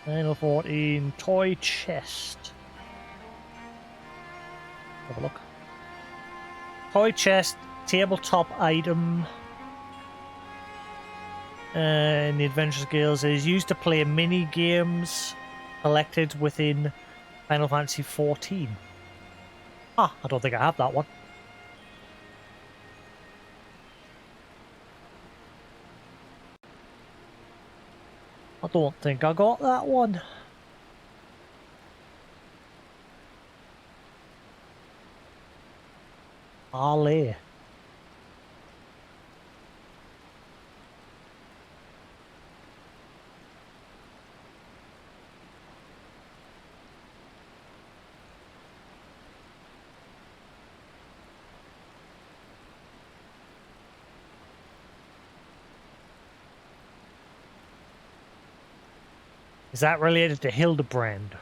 Final 14 toy chest. Have a look. Toy chest, tabletop item. In the Adventure Skills is used to play mini games collected within Final Fantasy 14. I don't think I have that one. I don't think I got that one. Ale. Is that related to Hildebrand?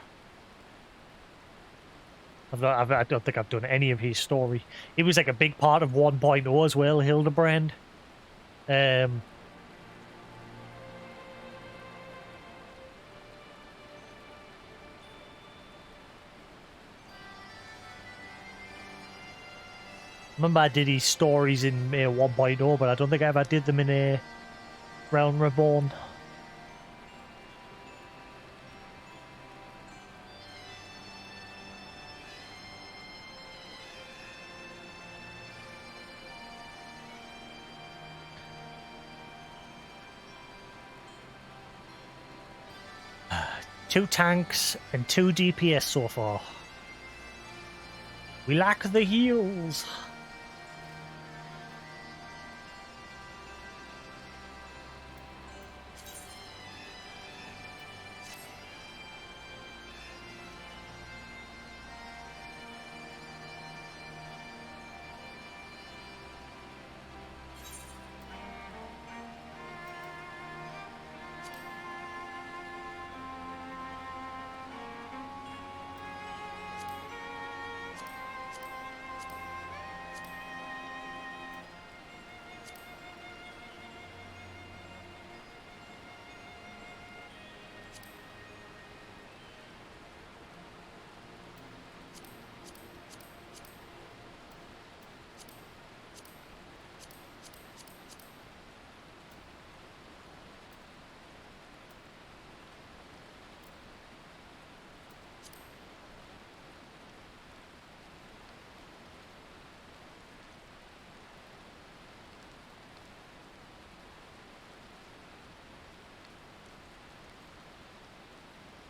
I don't think I've done any of his story. He was like a big part of 1.0 as well, Hildebrand. Remember I did his stories in 1.0, but I don't think I ever did them in Realm Reborn. Two tanks and 2 DPS so far. We lack the heals.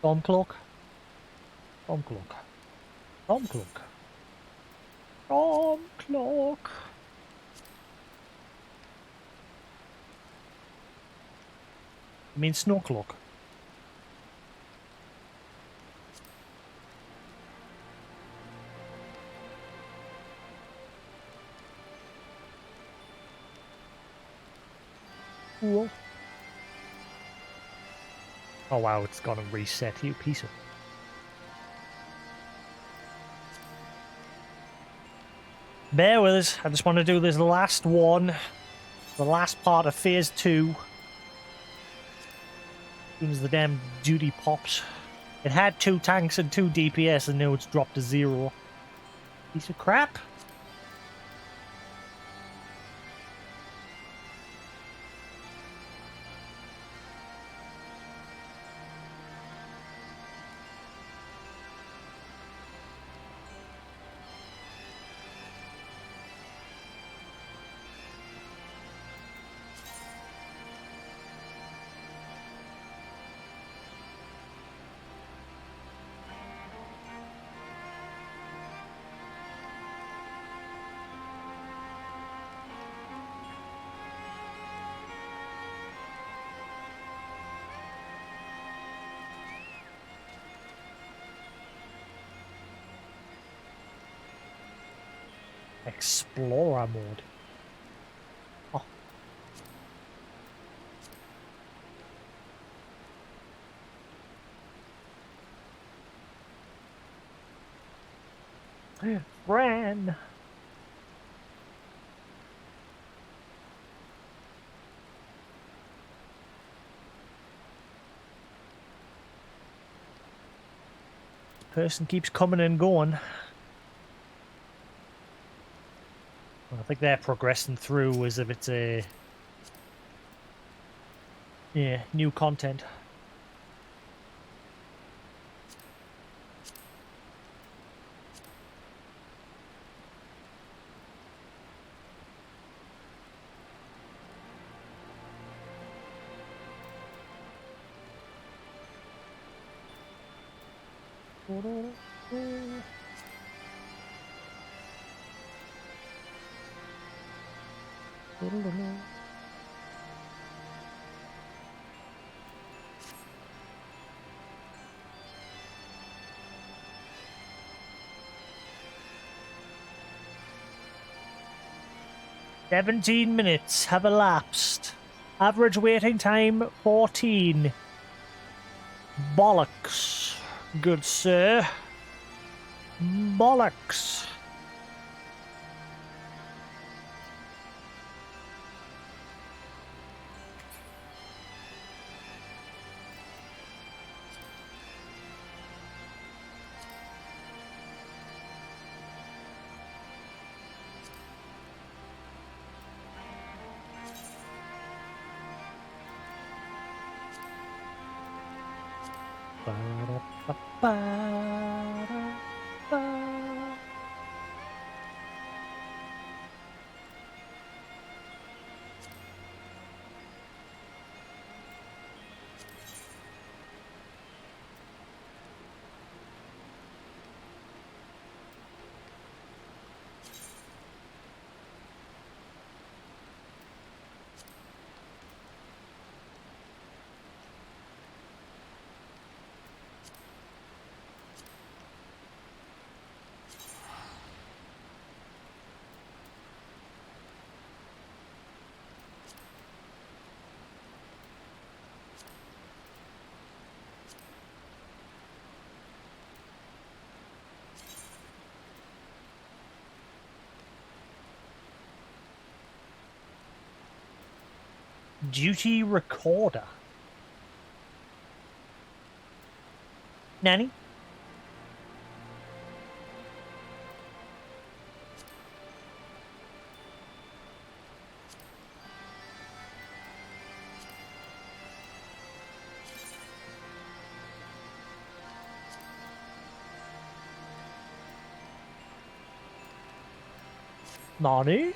Stormcloak. Stormcloak. Stormcloak. Stormcloak. You mean Snowcloak? Cool. Oh wow, it's gonna reset, you piece of... Bear with us, I just want to do this last one. The last part of Phase 2. As soon as the damn duty pops. It had 2 tanks and 2 DPS and now it's dropped to 0. Piece of crap. Explorer mode. Oh. Ran. Person keeps coming and going. I think they're progressing through as if it's a... yeah, new content. "17 minutes have elapsed. Average waiting time 14. Bollocks, good sir. Bollocks." Ba-da-ba-ba-da-ba. 'Duty recorder'. Nanny? Nani?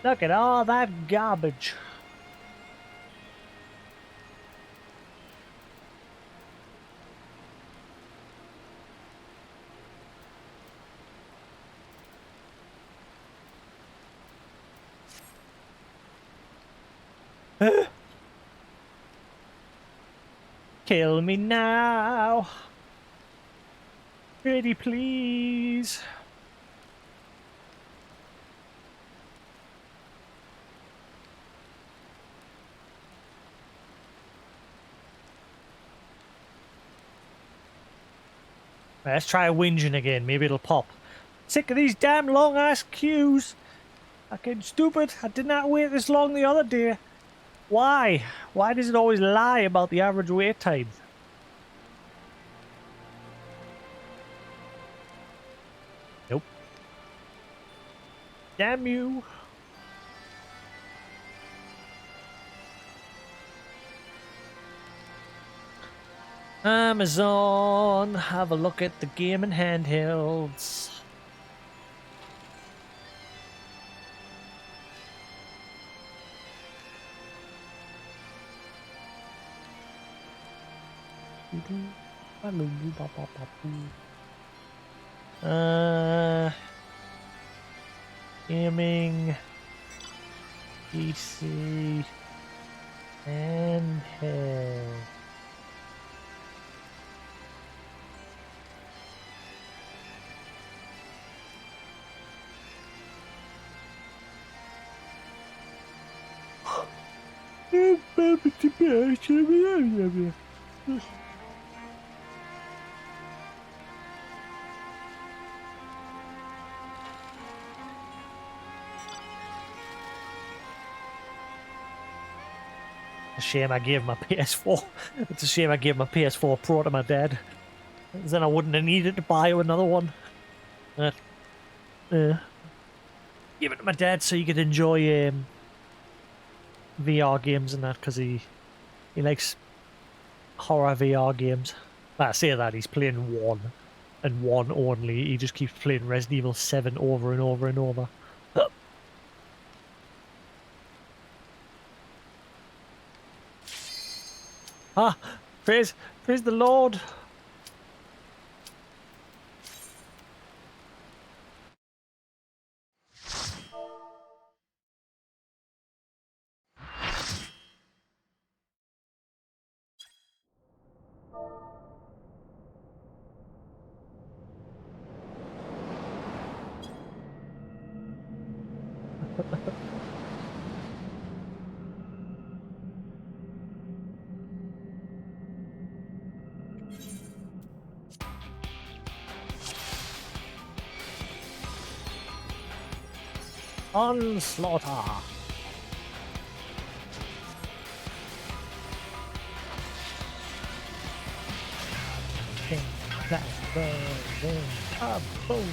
Look at all that garbage. Kill me now. Pretty please. Let's try whinging again. Maybe it'll pop. Sick of these damn long ass queues. Fucking stupid. I did not wait this long the other day. Why? Why does it always lie about the average wait time? Nope. Damn you. Amazon. Have a look at the game and handhelds. Gaming, PC, handheld. It's a shame I gave my PS4. It's a shame I gave my PS4 Pro to my dad. Then I wouldn't have needed to buy another one. Give it to my dad so he could enjoy VR games and that, because he likes horror VR games. I say that, he's playing one and one only. He just keeps playing Resident Evil 7 over and over and over. Ah, praise the Lord. Onslaughter. Boom.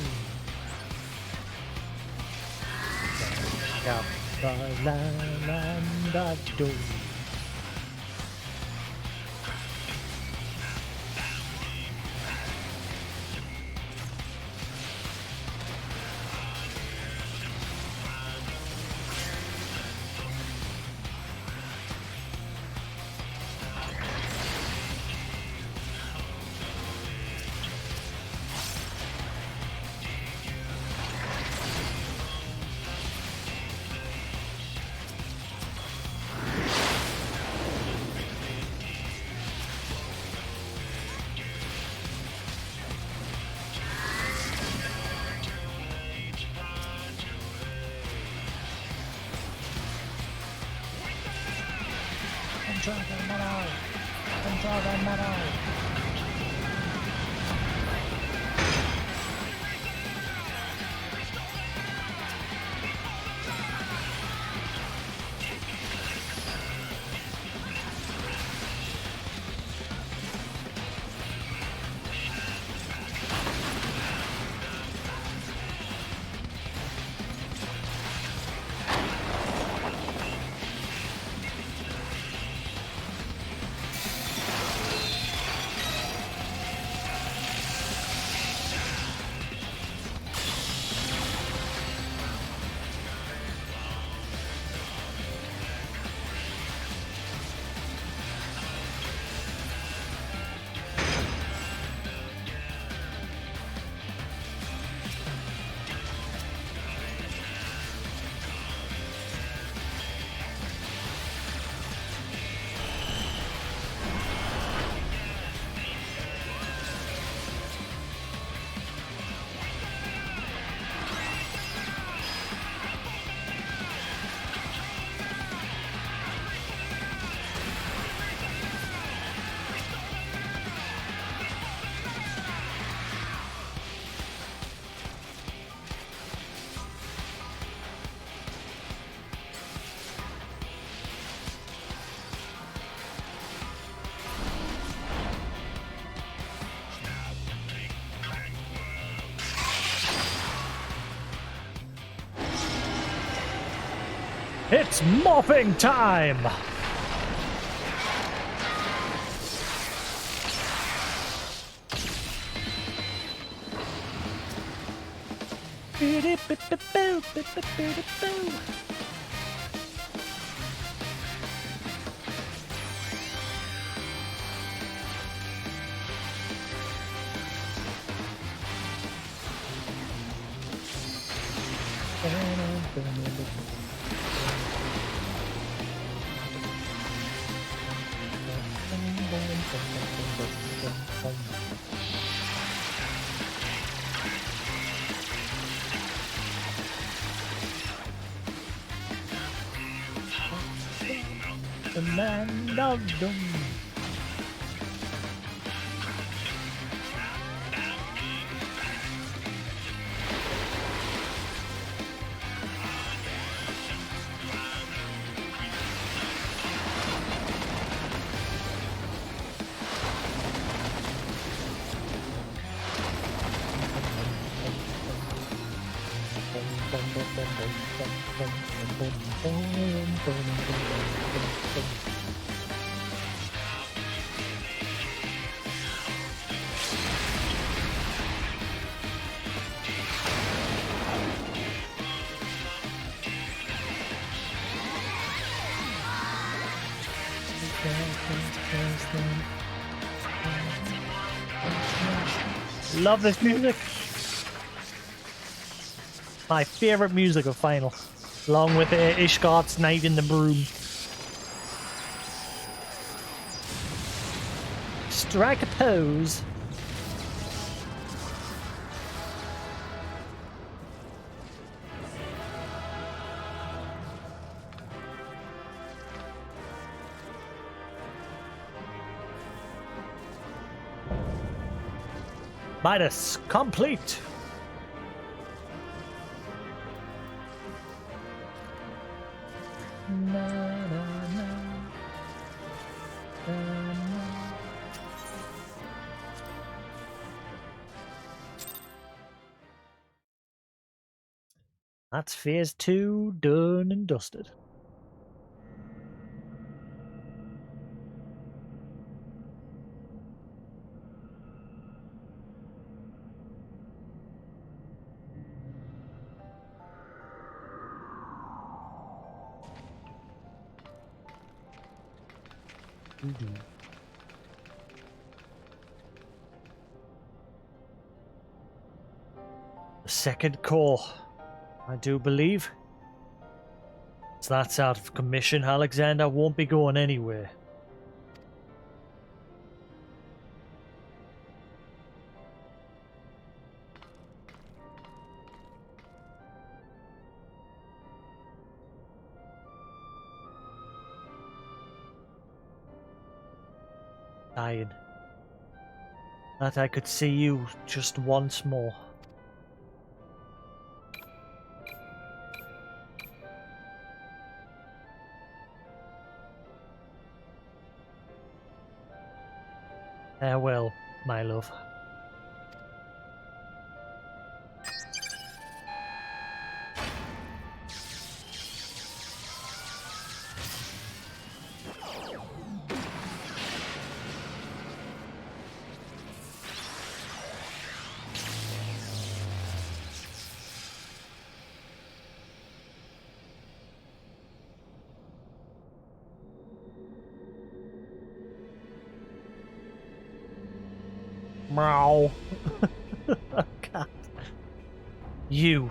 Control the metal. It's mopping time! The land of doom. Love this music. My favorite music of Final, along with Ishgard's Night in the Broom. Strike a pose. Midas complete. That's phase 2 done and dusted. The second core, I do believe. So that's out of commission. Alexander won't be going anywhere. Dying. That I could see you just once more. Farewell, my love. Meow. God. You.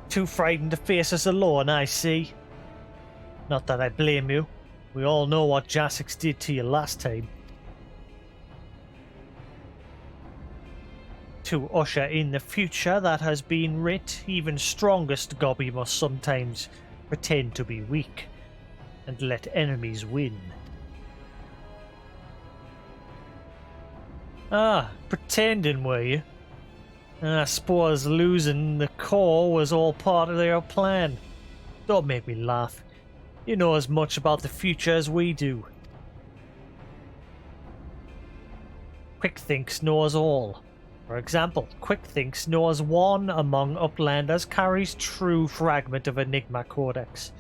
Too frightened to face us alone, I see. Not that I blame you. We all know what Jasix did to you last time. To usher in the future that has been writ, even strongest Gobby must sometimes pretend to be weak and let enemies win. Ah, pretending were you? I suppose losing the core was all part of their plan. Don't make me laugh. You know as much about the future as we do. Quickthinks knows all. For example, Quickthinks knows one among Uplanders carries true fragment of Enigma Codex.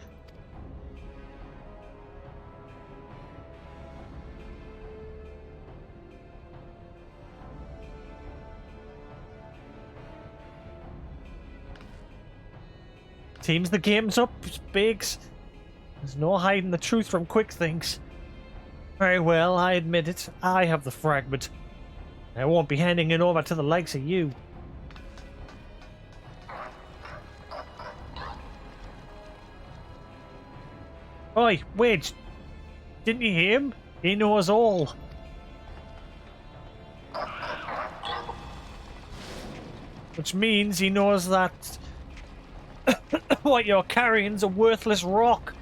Seems the game's up, Biggs. There's no hiding the truth from Quickthinks. Very well, I admit it. I have the fragment. I won't be handing it over to the likes of you. Oi, wait. Didn't you hear him? He knows all. Which means he knows that what you're carrying's a worthless rock,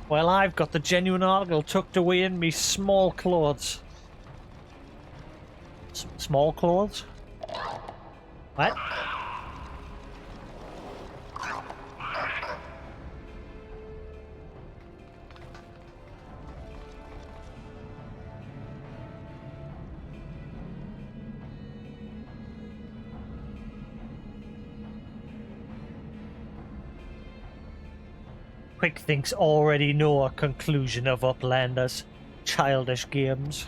while I've got the genuine article tucked away in me small clothes. Small clothes? What? Quickthinks already know a conclusion of Uplanders. Childish games.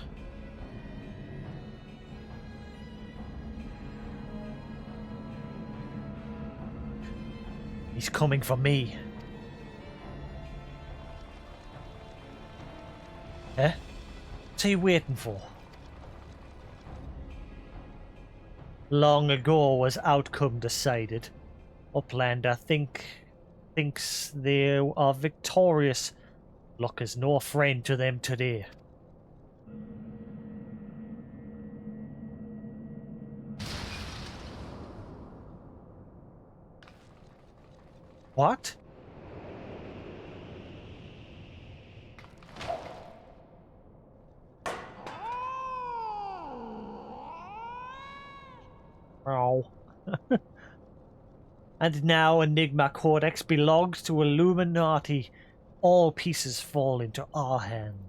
He's coming for me. Eh? What's he waiting for? Long ago was outcome decided. Uplander thinks they are victorious. Luck is no friend to them today. What? Oh. And now Enigma Codex belongs to Illuminati. All pieces fall into our hands.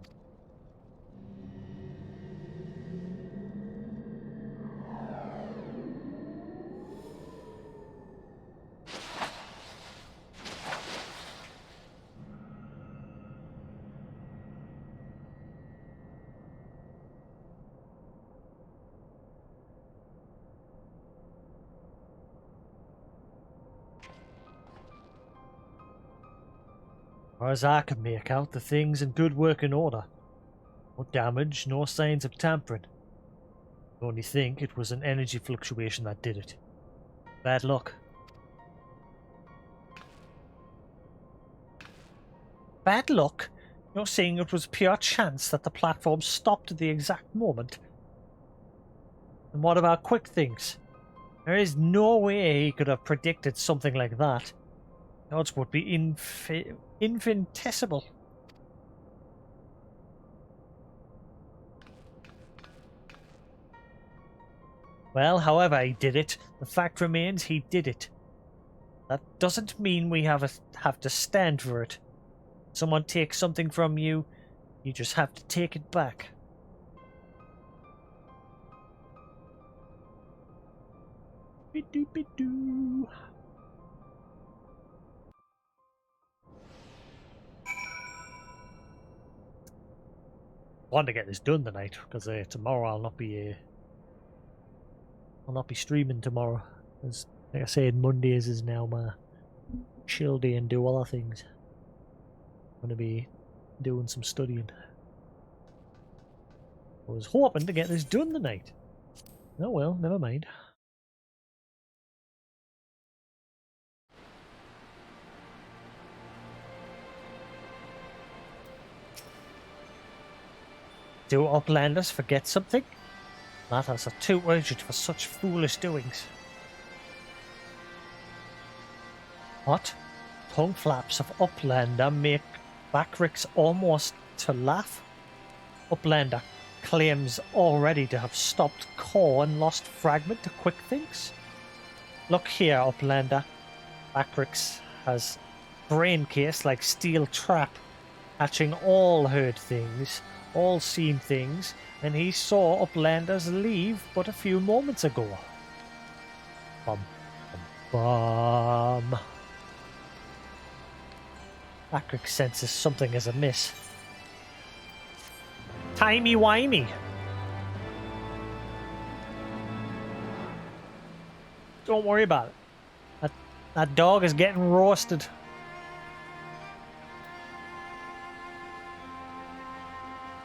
Far as I can make out, the thing's in good working order. No damage, no signs of tampering. I only think it was an energy fluctuation that did it. Bad luck. Bad luck? You're saying it was pure chance that the platform stopped at the exact moment? And what about Quickthinks? There is no way he could have predicted something like that. The odds would be infinitesimal. Well, however he did it, the fact remains he did it. That doesn't mean we have to stand for it. Someone takes something from you, you just have to take it back. Be-doo-be-doo. I want to get this done tonight because tomorrow I'll not be streaming tomorrow. As like I said, Mondays is now my chill day and do other things. I'm going to be doing some studying. I was hoping to get this done tonight. Oh well, never mind. Do Uplanders forget something? Matters are too urgent for such foolish doings. What? Tongue flaps of Uplander make Backrix almost to laugh? Uplander claims already to have stopped core and lost fragment to Quickthinks? Look here, Uplander. Bacrix has brain case like steel trap, catching all heard things, all seen things, and he saw Uplanders leave but a few moments ago. Bum, bum, bum. Bacrix senses something is amiss. Timey-wimey. Don't worry about it. That dog is getting roasted.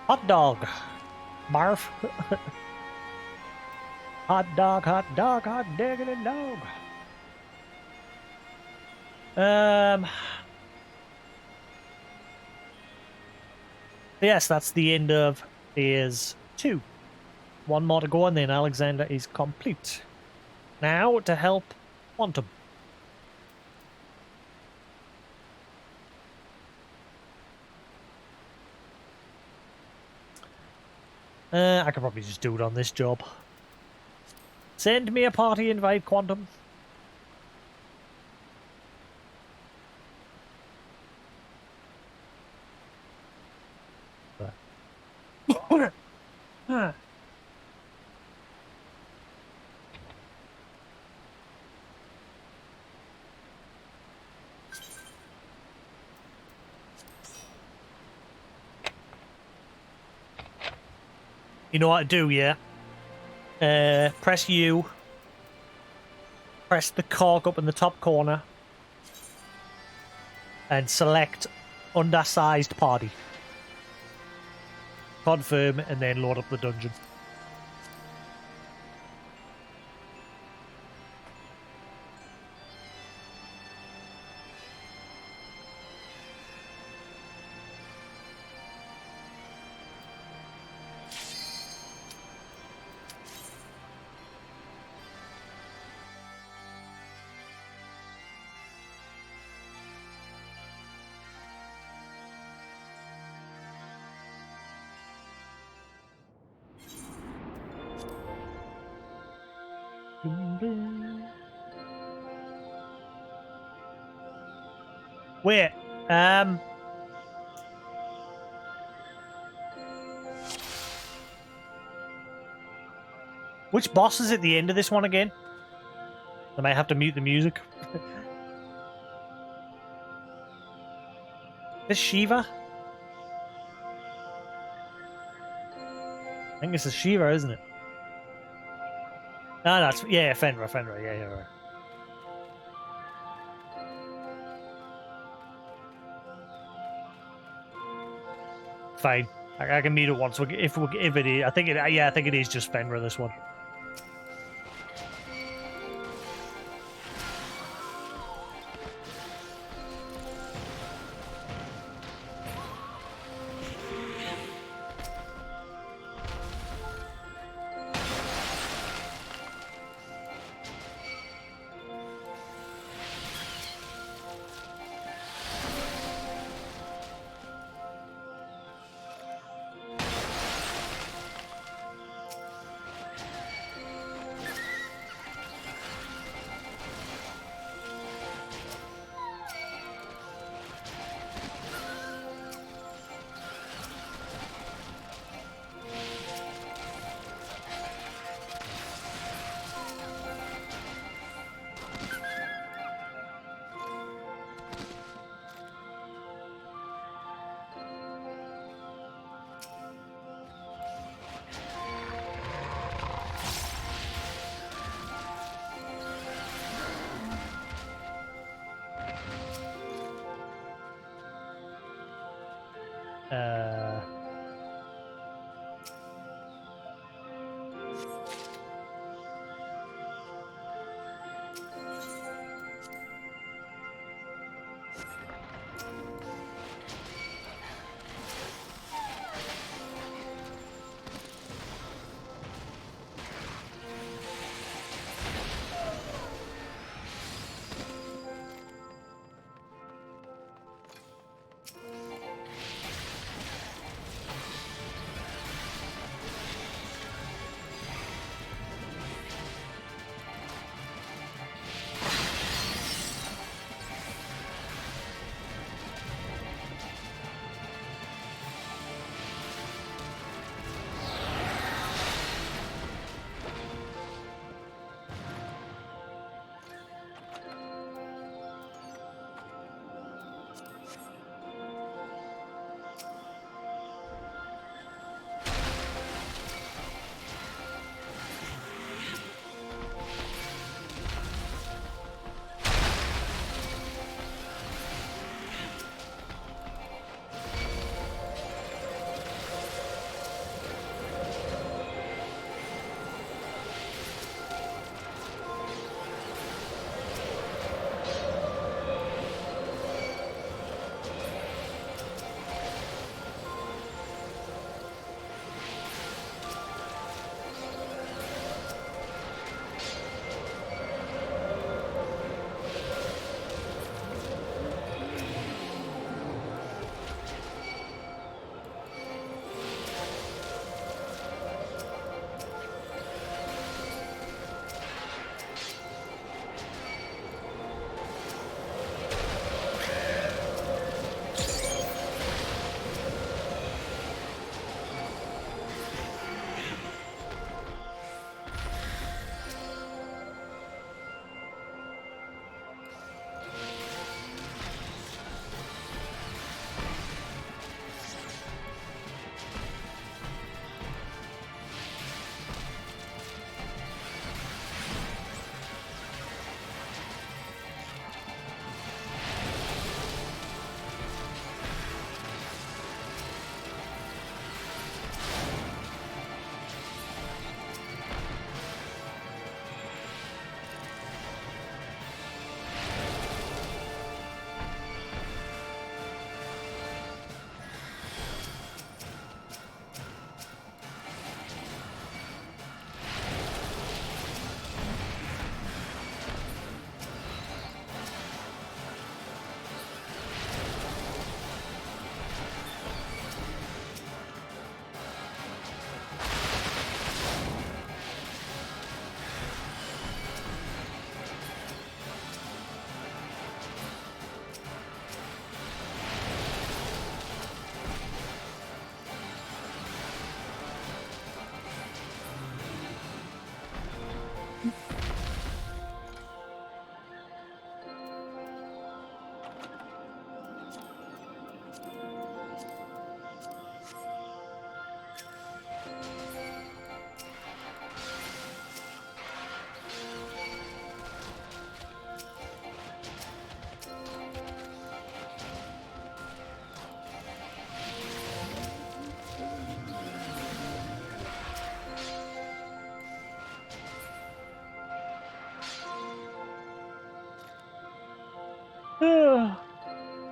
Hot dog. Barf. Hot dog, hot diggity dog. Yes, that's the end of phase 2. One more to go and then Alexander is complete. Now to help Quantum. I could probably just do it on this job. Send me a party invite, Quantum. You know what to do, yeah? Press U. Press the cog up in the top corner. And select undersized party. Confirm and then load up the dungeon. Wait, which boss is at the end of this one again? I might have to mute the music. This Shiva? I think this is Shiva, isn't it? No, that's yeah, Fenrir, yeah, right. Fine. I can meet it once. If it is, I think it is just Fenrir, this one.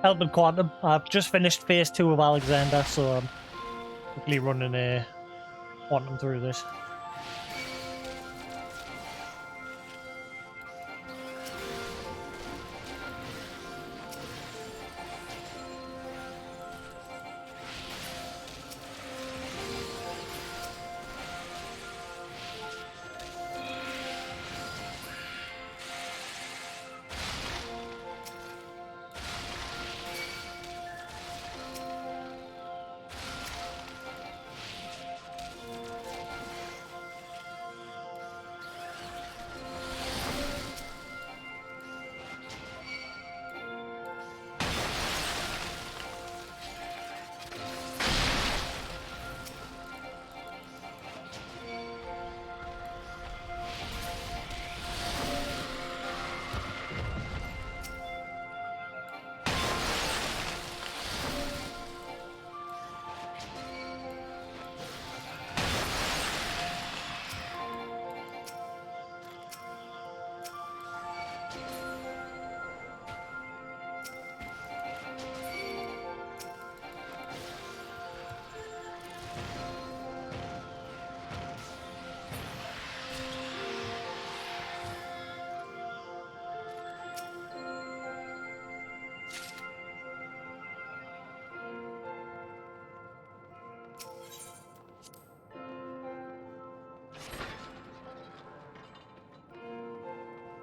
Helping Quantum. I've just finished phase 2 of Alexander, so I'm quickly running Quantum through this.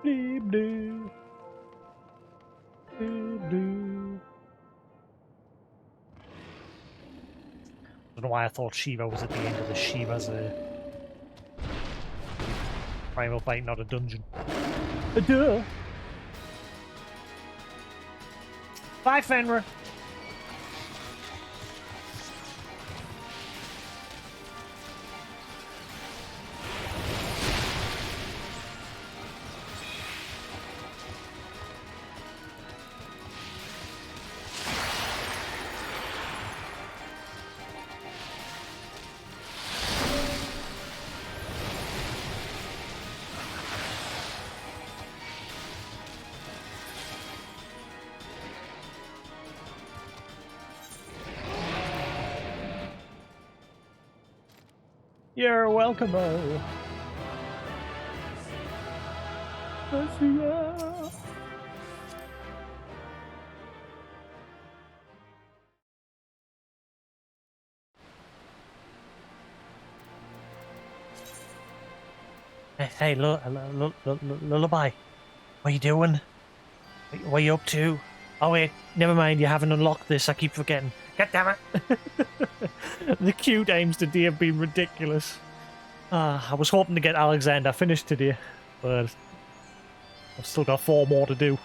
I don't know why I thought Shiva was at the end of the Shiva's primal fight, not a dungeon. Duh! Bye, Fenrir! You're welcome, oh. Hey, Lullaby. What are you doing? What are you up to? Oh wait, never mind, you haven't unlocked this, I keep forgetting. God damn it! The queue times today have been ridiculous. I was hoping to get Alexander finished today, but I've still got 4 more to do.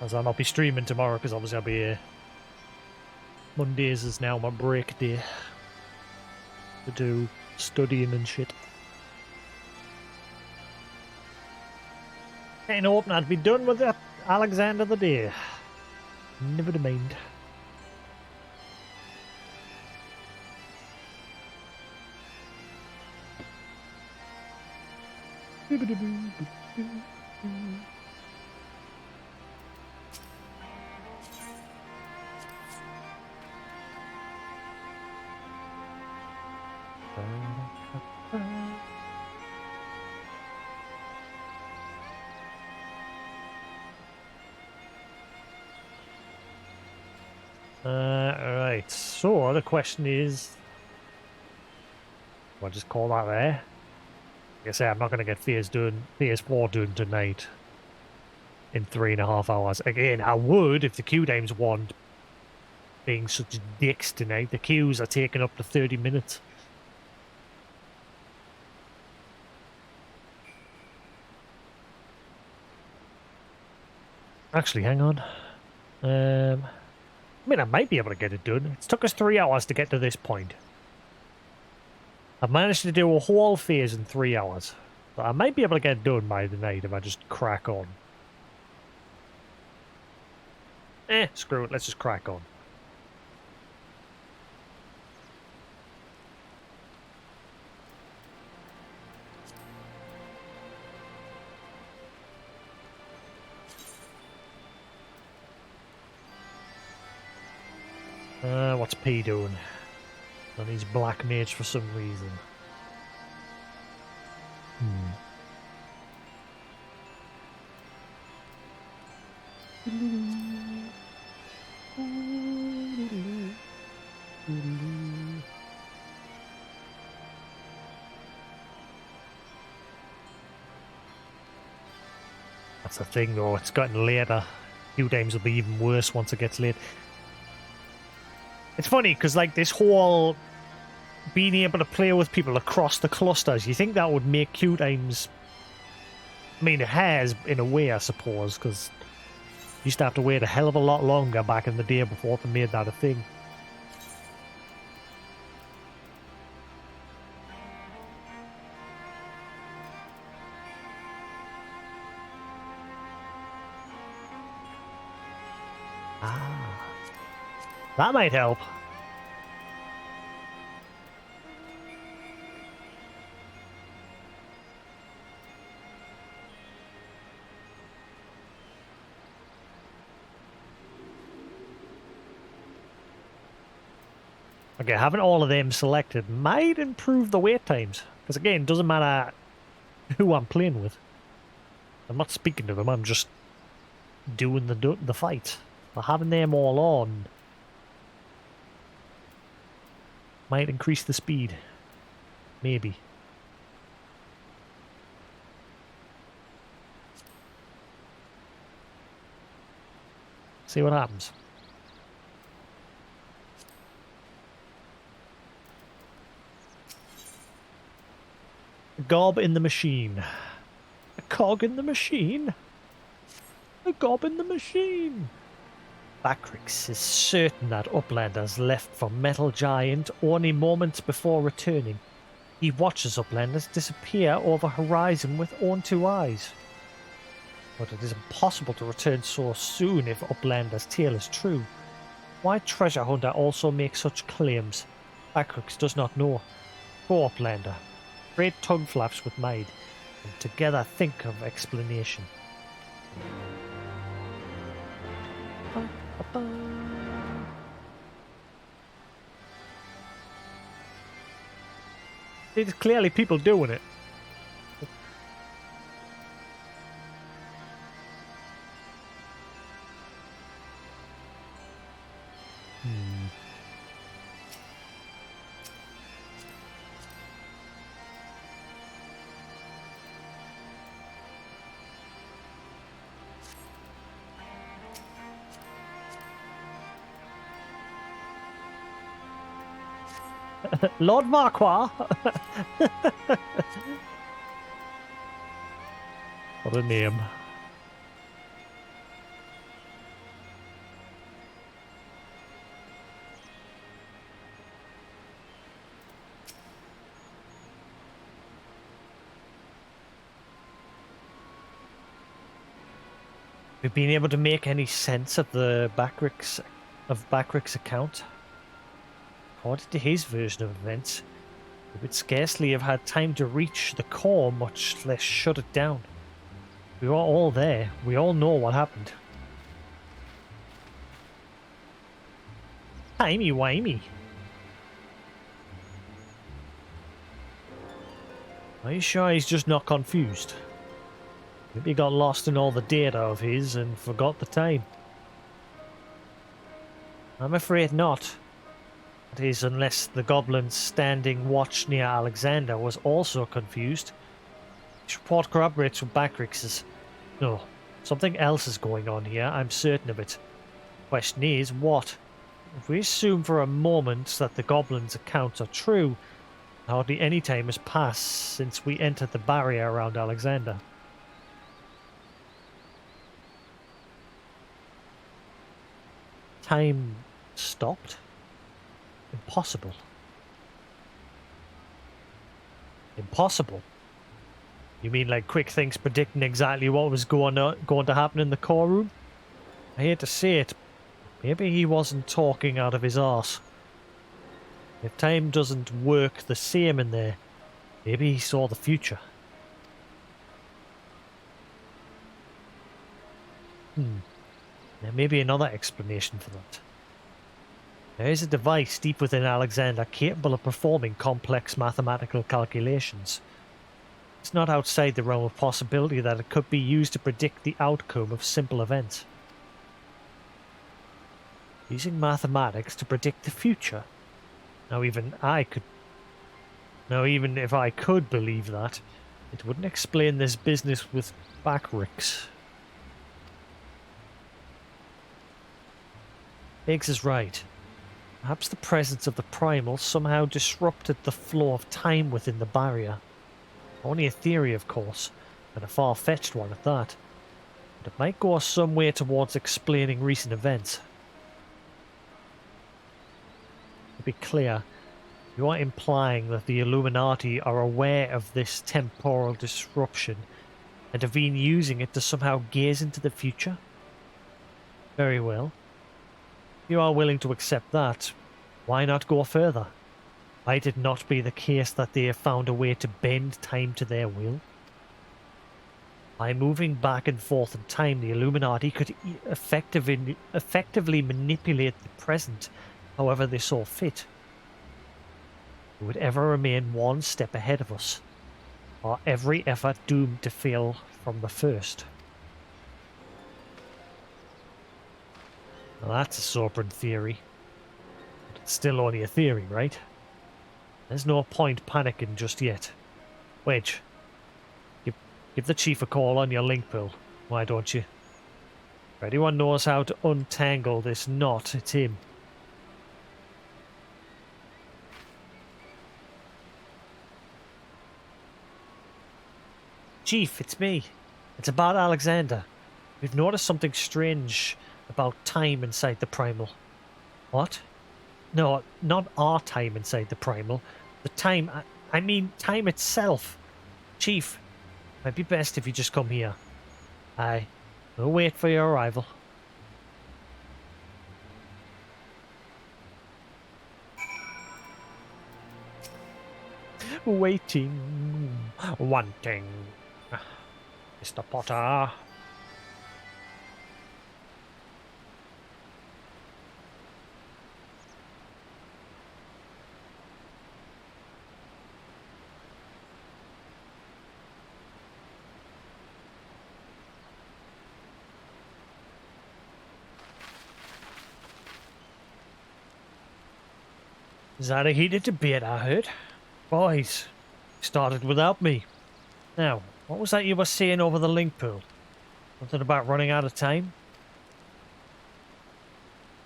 As I'll not be streaming tomorrow, because obviously I'll be here. Mondays is now my break day to do studying and shit. Ain't hoping I'd be done with that Alexander the day. Never mind. Right, so the question is, do I just call that there? Like I say, I'm not going to get phase 4 done tonight in 3.5 hours. Again, I would if the queue times weren't being such dicks tonight. The queues are taking up to 30 minutes. Actually, hang on. I mean, I might be able to get it done. It's took us 3 hours to get to this point. I've managed to do a whole phase in 3 hours. But I might be able to get it done by the night if I just crack on. Screw it. Let's just crack on. What's P doing? And he's black mage for some reason. That's the thing though, it's gotten later. Few games will be even worse once it gets late. It's funny because like this whole being able to play with people across the clusters, you think that would make queue times. I mean, it has in a way, I suppose, because you used to have to wait a hell of a lot longer back in the day before they made that a thing. Ah, that might help. Okay, having all of them selected might improve the wait times. Because again, it doesn't matter who I'm playing with. I'm not speaking to them, I'm just doing the fight. But having them all on might increase the speed. Maybe. See what happens. A gob in the machine. A cog in the machine. A gob in the machine. Bacrix is certain that Uplanders left for Metal Giant only moments before returning. He watches Uplanders disappear over horizon with own two eyes. But it is impossible to return so soon if Uplander's tale is true. Why Treasure Hunter also makes such claims, Bacrix does not know. Go Uplander. Trade tongue flaps with Maid, and together think of explanation. There's clearly people doing it. Lord Marquis. What a name. We've been able to make any sense of the Bacrix account. According to his version of events, we would scarcely have had time to reach the core, much less shut it down. We were all there. We all know what happened. Timey-wimey. Are you sure he's just not confused? Maybe he got lost in all the data of his and forgot the time. I'm afraid not. That is, unless the goblin standing watch near Alexander was also confused. This report corroborates with Bacrix's. No, something else is going on here, I'm certain of it. Question is, what? If we assume for a moment that the goblin's accounts are true, hardly any time has passed since we entered the barrier around Alexander. Time stopped? Impossible. Impossible? You mean like Quick Think's predicting exactly what was going to happen in the core room? I hate to say it, maybe he wasn't talking out of his arse. If time doesn't work the same in there, maybe he saw the future. There may be another explanation for that. There is a device deep within Alexander capable of performing complex mathematical calculations. It's not outside the realm of possibility that it could be used to predict the outcome of simple events. Using mathematics to predict the future. Now even if I could believe that, it wouldn't explain this business with Backrix. Biggs is right. Perhaps the presence of the primal somehow disrupted the flow of time within the barrier. Only a theory, of course, and a far-fetched one at that. But it might go some way towards explaining recent events. To be clear, you are implying that the Illuminati are aware of this temporal disruption and have been using it to somehow gaze into the future? Very well. If you are willing to accept that, why not go further? Might it not be the case that they have found a way to bend time to their will? By moving back and forth in time, the Illuminati could effectively manipulate the present however they saw fit. They would ever remain one step ahead of us, or every effort doomed to fail from the first. Now that's a sobering theory. But it's still only a theory, right? There's no point panicking just yet. Wedge, give the chief a call on your link pool, why don't you? If anyone knows how to untangle this knot, it's him. Chief, it's me. It's about Alexander. We've noticed something strange about time inside the primal. What? No, not our time inside the primal. The time, I mean time itself. Chief, might be best if you just come here. Aye, we'll wait for your arrival. Waiting, wanting. Mr. Potter. Is that a heated debate, I heard? Boys, started without me. Now, what was that you were saying over the link pool? Something about running out of time?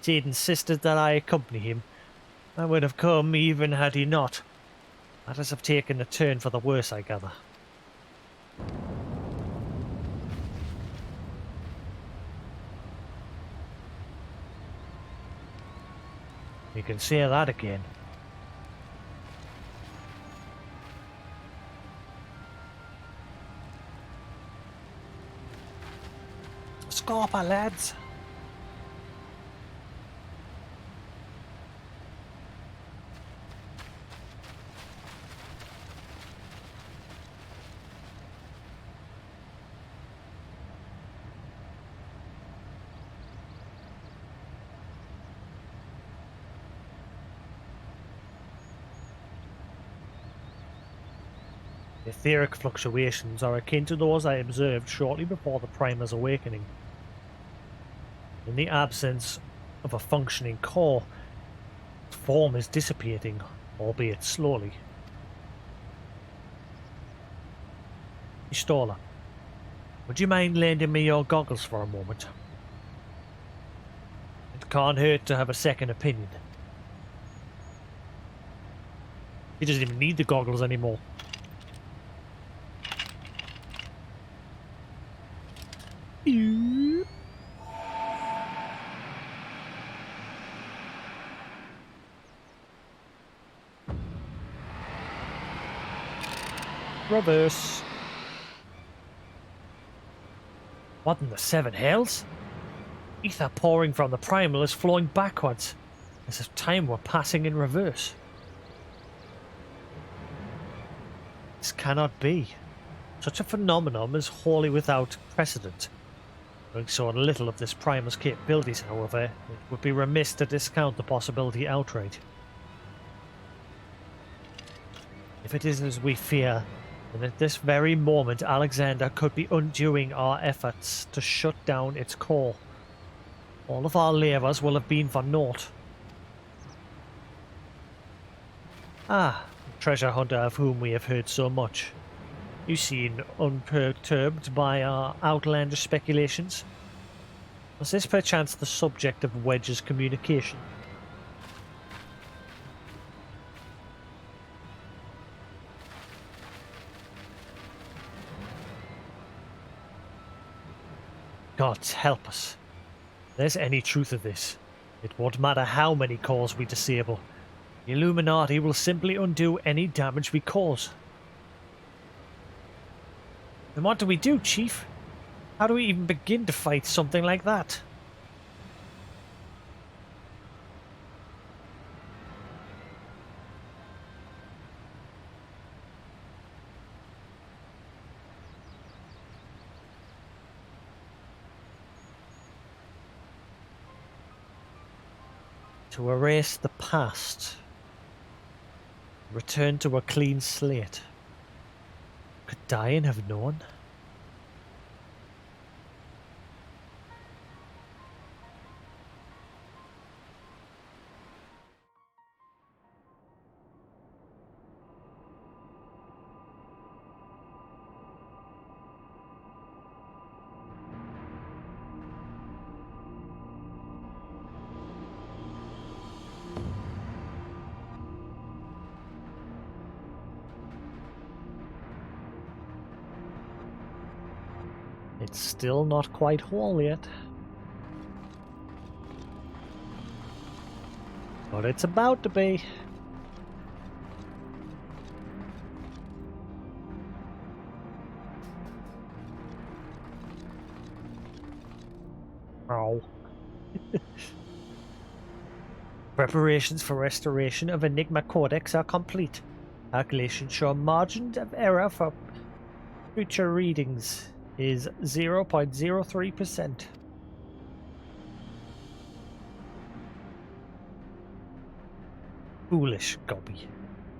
He'd insisted that I accompany him. I would have come even had he not. Matters have taken a turn for the worse, I gather. You can say that again. Scarpa, lads! Etheric fluctuations are akin to those I observed shortly before the Primer's awakening. In the absence of a functioning core, its form is dissipating, albeit slowly. Stoller, would you mind lending me your goggles for a moment? It can't hurt to have a second opinion. He doesn't even need the goggles anymore. Reverse. What in the seven hells? Ether pouring from the primal is flowing backwards, as if time were passing in reverse. This cannot be. Such a phenomenon is wholly without precedent. Knowing so little of this primer's capabilities, however, it would be remiss to discount the possibility outright. If it is as we fear, then at this very moment Alexander could be undoing our efforts to shut down its core. All of our labours will have been for naught. Ah, the treasure hunter of whom we have heard so much. You seem unperturbed by our outlandish speculations. Was this perchance the subject of Wedge's communication? Gods help us. If there's any truth of this, it won't matter how many cores we disable. The Illuminati will simply undo any damage we cause. Then what do we do, Chief? How do we even begin to fight something like that? To erase the past. Return to a clean slate. Could Diane have known? It's still not quite whole yet. But it's about to be. Oh. Preparations for restoration of Enigma Codex are complete. Calculations show margin of error for future readings is 0.03%. Foolish Gobby.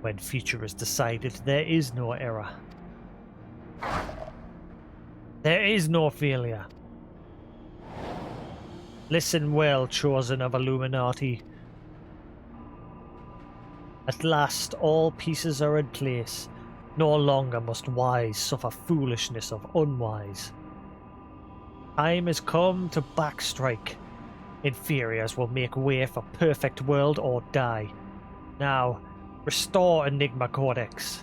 When future is decided, there is no error. There is no failure. Listen well, chosen of Illuminati. At last, all pieces are in place. No longer must wise suffer foolishness of unwise. Time has come to backstrike. Inferiors will make way for perfect world or die. Now, restore Enigma Codex.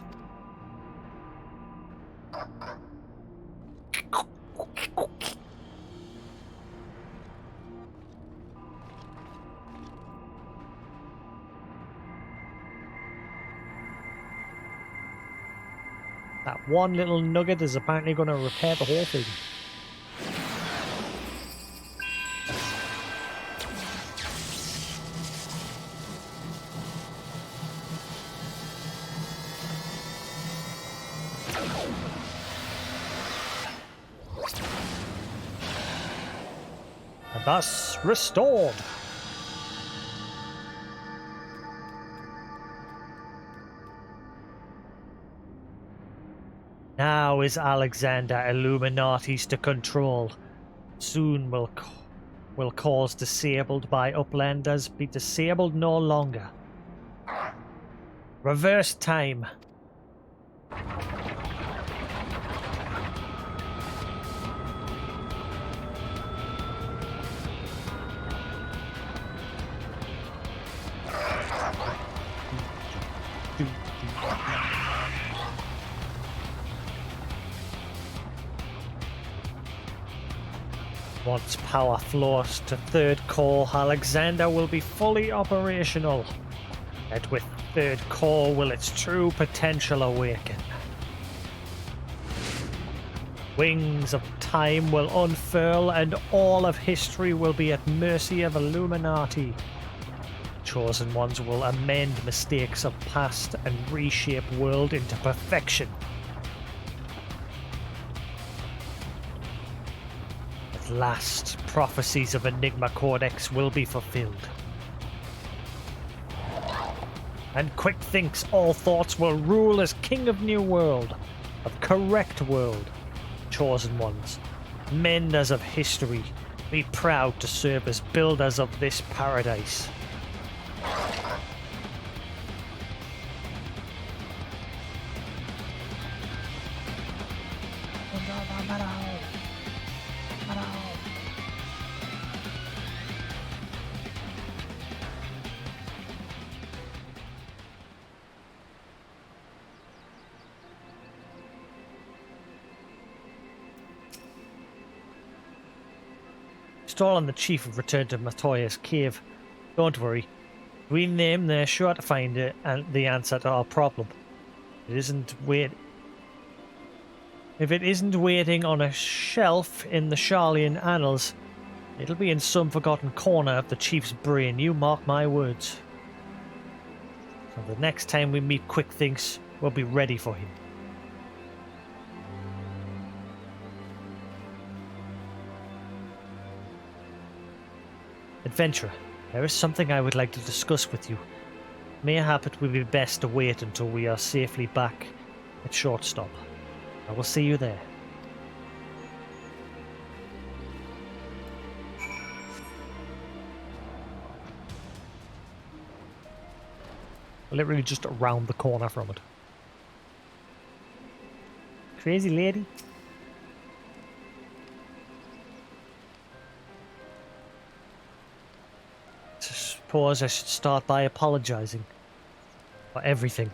That one little nugget is apparently going to repair the whole thing. And thus restored. Now is Alexander Illuminati's to control. Soon will cause disabled by Uplanders be disabled no longer. Reverse time. Once power flows to third core, Alexander will be fully operational. And with third core will its true potential awaken. Wings of time will unfurl and all of history will be at mercy of Illuminati. Chosen ones will amend mistakes of past and reshape world into perfection. At At last, prophecies of Enigma Codex will be fulfilled. And Quick thinks all thoughts will rule as king of new world, of correct world, chosen ones, menders of history, be proud to serve as builders of this paradise. Stall and the chief have returned to Matoya's cave. Don't worry. Between them, they're sure to find it and the answer to our problem. If it isn't waiting on a shelf in the Charlian annals, it'll be in some forgotten corner of the chief's brain. You mark my words. So the next time we meet Quick Thinks, we'll be ready for him. Adventurer, there is something I would like to discuss with you. Mayhap it will be best to wait until we are safely back at Shortstop. I will see you there. Literally just around the corner from it. Crazy lady. Suppose I should start by apologizing for everything.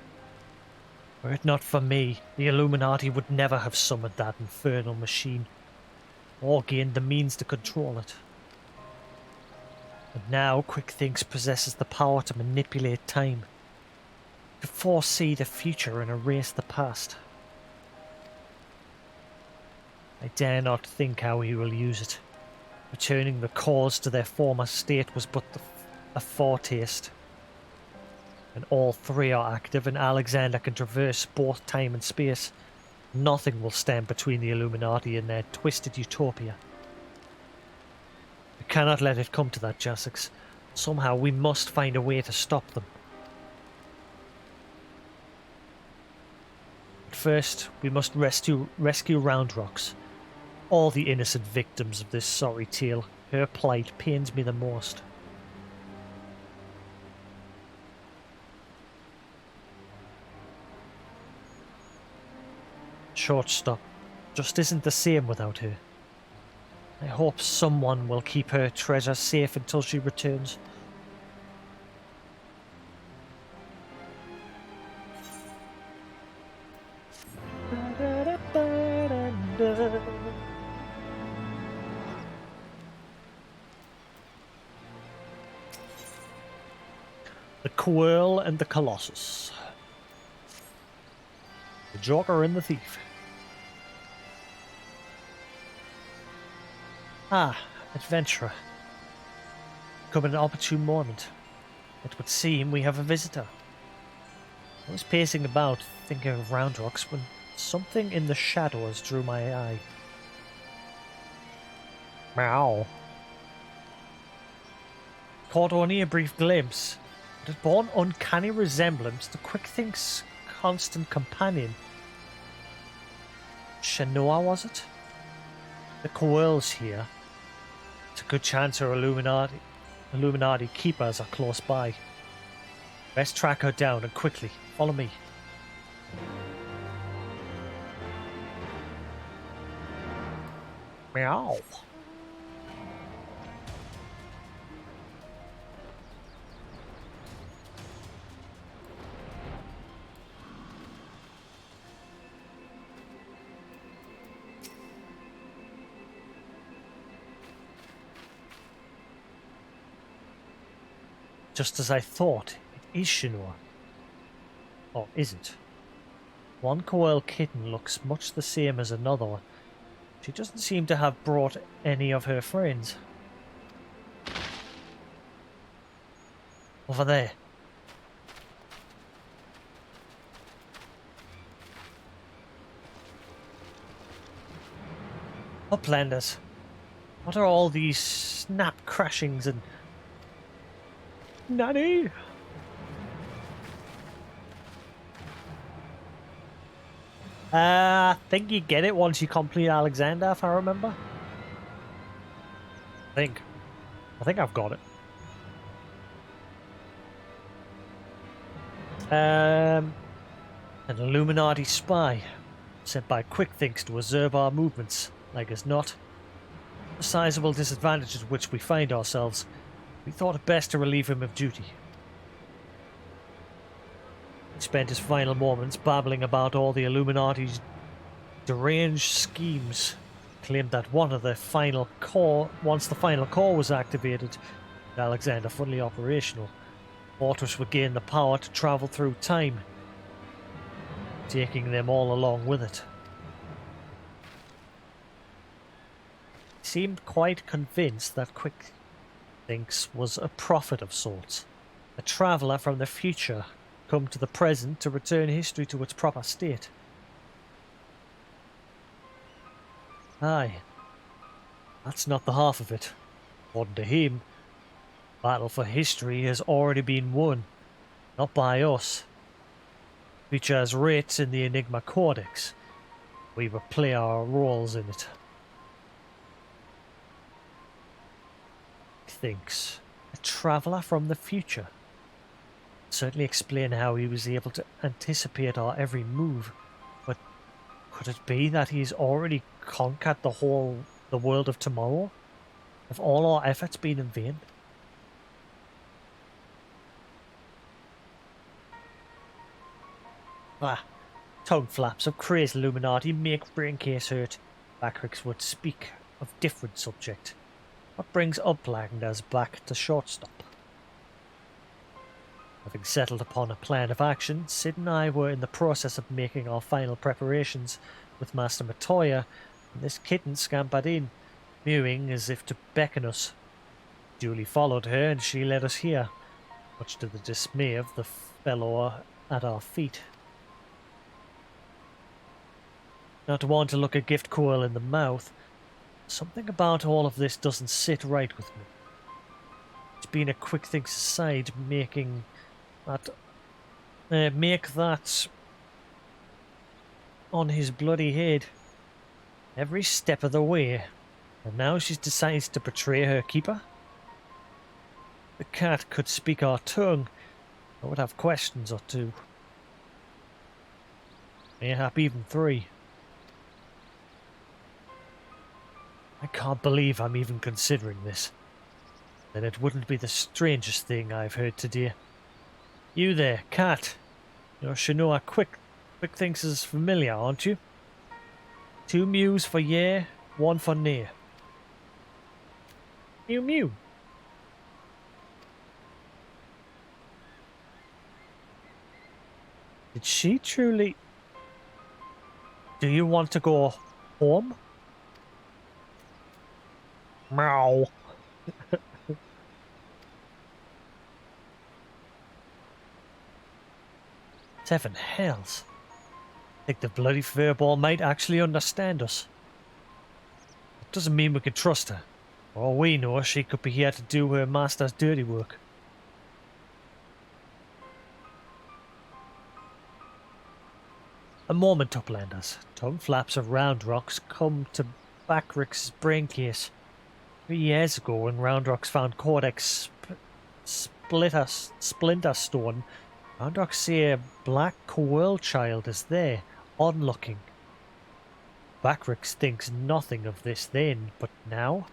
Were it not for me, the Illuminati would never have summoned that infernal machine, or gained the means to control it. And now Quick Thinks possesses the power to manipulate time, to foresee the future and erase the past. I dare not think how he will use it. Returning the cause to their former state was but a foretaste. And all three are active, and Alexander can traverse both time and space. Nothing will stand between the Illuminati and their twisted utopia. We cannot let it come to that, Jasix. Somehow we must find a way to stop them. But first, we must rescue Round Rocks. All the innocent victims of this sorry tale. Her plight pains me the most. Shortstop just isn't the same without her. I hope someone will keep her treasure safe until she returns. The Quirl and the Colossus. The Joker and the Thief. Ah, adventurer. Come at an opportune moment. It would seem we have a visitor. I was pacing about, thinking of Round Rocks, when something in the shadows drew my eye. Meow. Caught only a brief glimpse, but it bore an uncanny resemblance to Quick Think's constant companion. Shanoa, was it? The Quirl's here. It's a good chance her Illuminati keepers are close by. Best track her down and quickly. Follow me. Meow. Just as I thought, it is Shinoa. Or is it? One Coel kitten looks much the same as another. She doesn't seem to have brought any of her friends. Over there. Uplanders. What are all these snap crashings and... Nanny! I think you get it once you complete Alexander, if I remember. I think I've got it. An Illuminati spy sent by Quickthinks to observe our movements, like as not. The sizable disadvantage at which we find ourselves, we thought it best to relieve him of duty. He spent his final moments babbling about all the Illuminati's deranged schemes, claimed that once the final core was activated and Alexander fully operational, Fortress would gain the power to travel through time, taking them all along with it. He seemed quite convinced that Quickthinks was a prophet of sorts, a traveller from the future come to the present to return history to its proper state. Aye, that's not the half of it. According to him, battle for history has already been won, not by us. Future has rates in the Enigma Codex. We will play our roles in it. Thinks a traveller from the future. Certainly explain how he was able to anticipate our every move, but could it be that he's already conquered the world of tomorrow? Have all our efforts been in vain? Tongue flaps of crazed Illuminati make braincase hurt. Backrix would speak of different subject. What brings Uplanders back to shortstop? Having settled upon a plan of action, Sid and I were in the process of making our final preparations with Master Matoya, and this kitten scampered in, mewing as if to beckon us. Julie followed her, and she led us here, much to the dismay of the fellow at our feet. Not one to look a gift coil in the mouth, something about all of this doesn't sit right with me. It's been a Quickthinks aside make that on his bloody head every step of the way, and now she decides to betray her keeper. The cat could speak our tongue. I would have questions or two. Mayhap even 3. I can't believe I'm even considering this. Then it wouldn't be the strangest thing I've heard today. You there, cat. Your Shinoa Quickthinks is familiar, aren't you? 2 mews for yeah, 1 for nay. Mew mew. Did she truly... Do you want to go home? Meow. 7 hells. I think the bloody furball might actually understand us. It doesn't mean we can trust her. For all we know, she could be here to do her master's dirty work. A moment, Uplanders. Tongue flaps of Round Rocks come to Backrix's brain case. 3 years ago, when Round Rocks found Codex Splinter Stone, Round Rocks say a black coil child is there, onlooking. Backrix thinks nothing of this then, but now?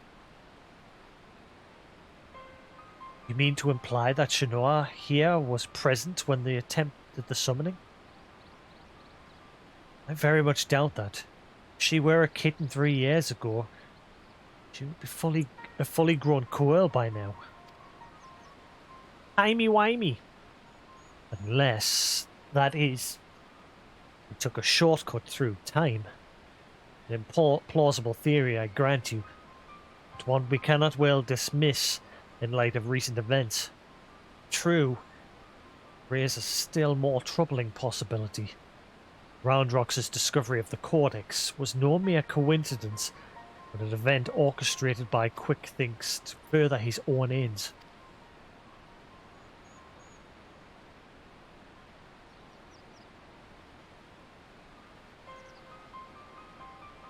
You mean to imply that Shinoa here was present when they attempted the summoning? I very much doubt that. If she were a kitten 3 years ago, she would be a fully grown coil by now. Timey-wimey. Unless, that is, we took a shortcut through time. An implausible theory, I grant you, but one we cannot well dismiss in light of recent events. True, raises a still more troubling possibility. Round Rock's discovery of the Codex was no mere coincidence, but an event orchestrated by Quick thinks to further his own ends.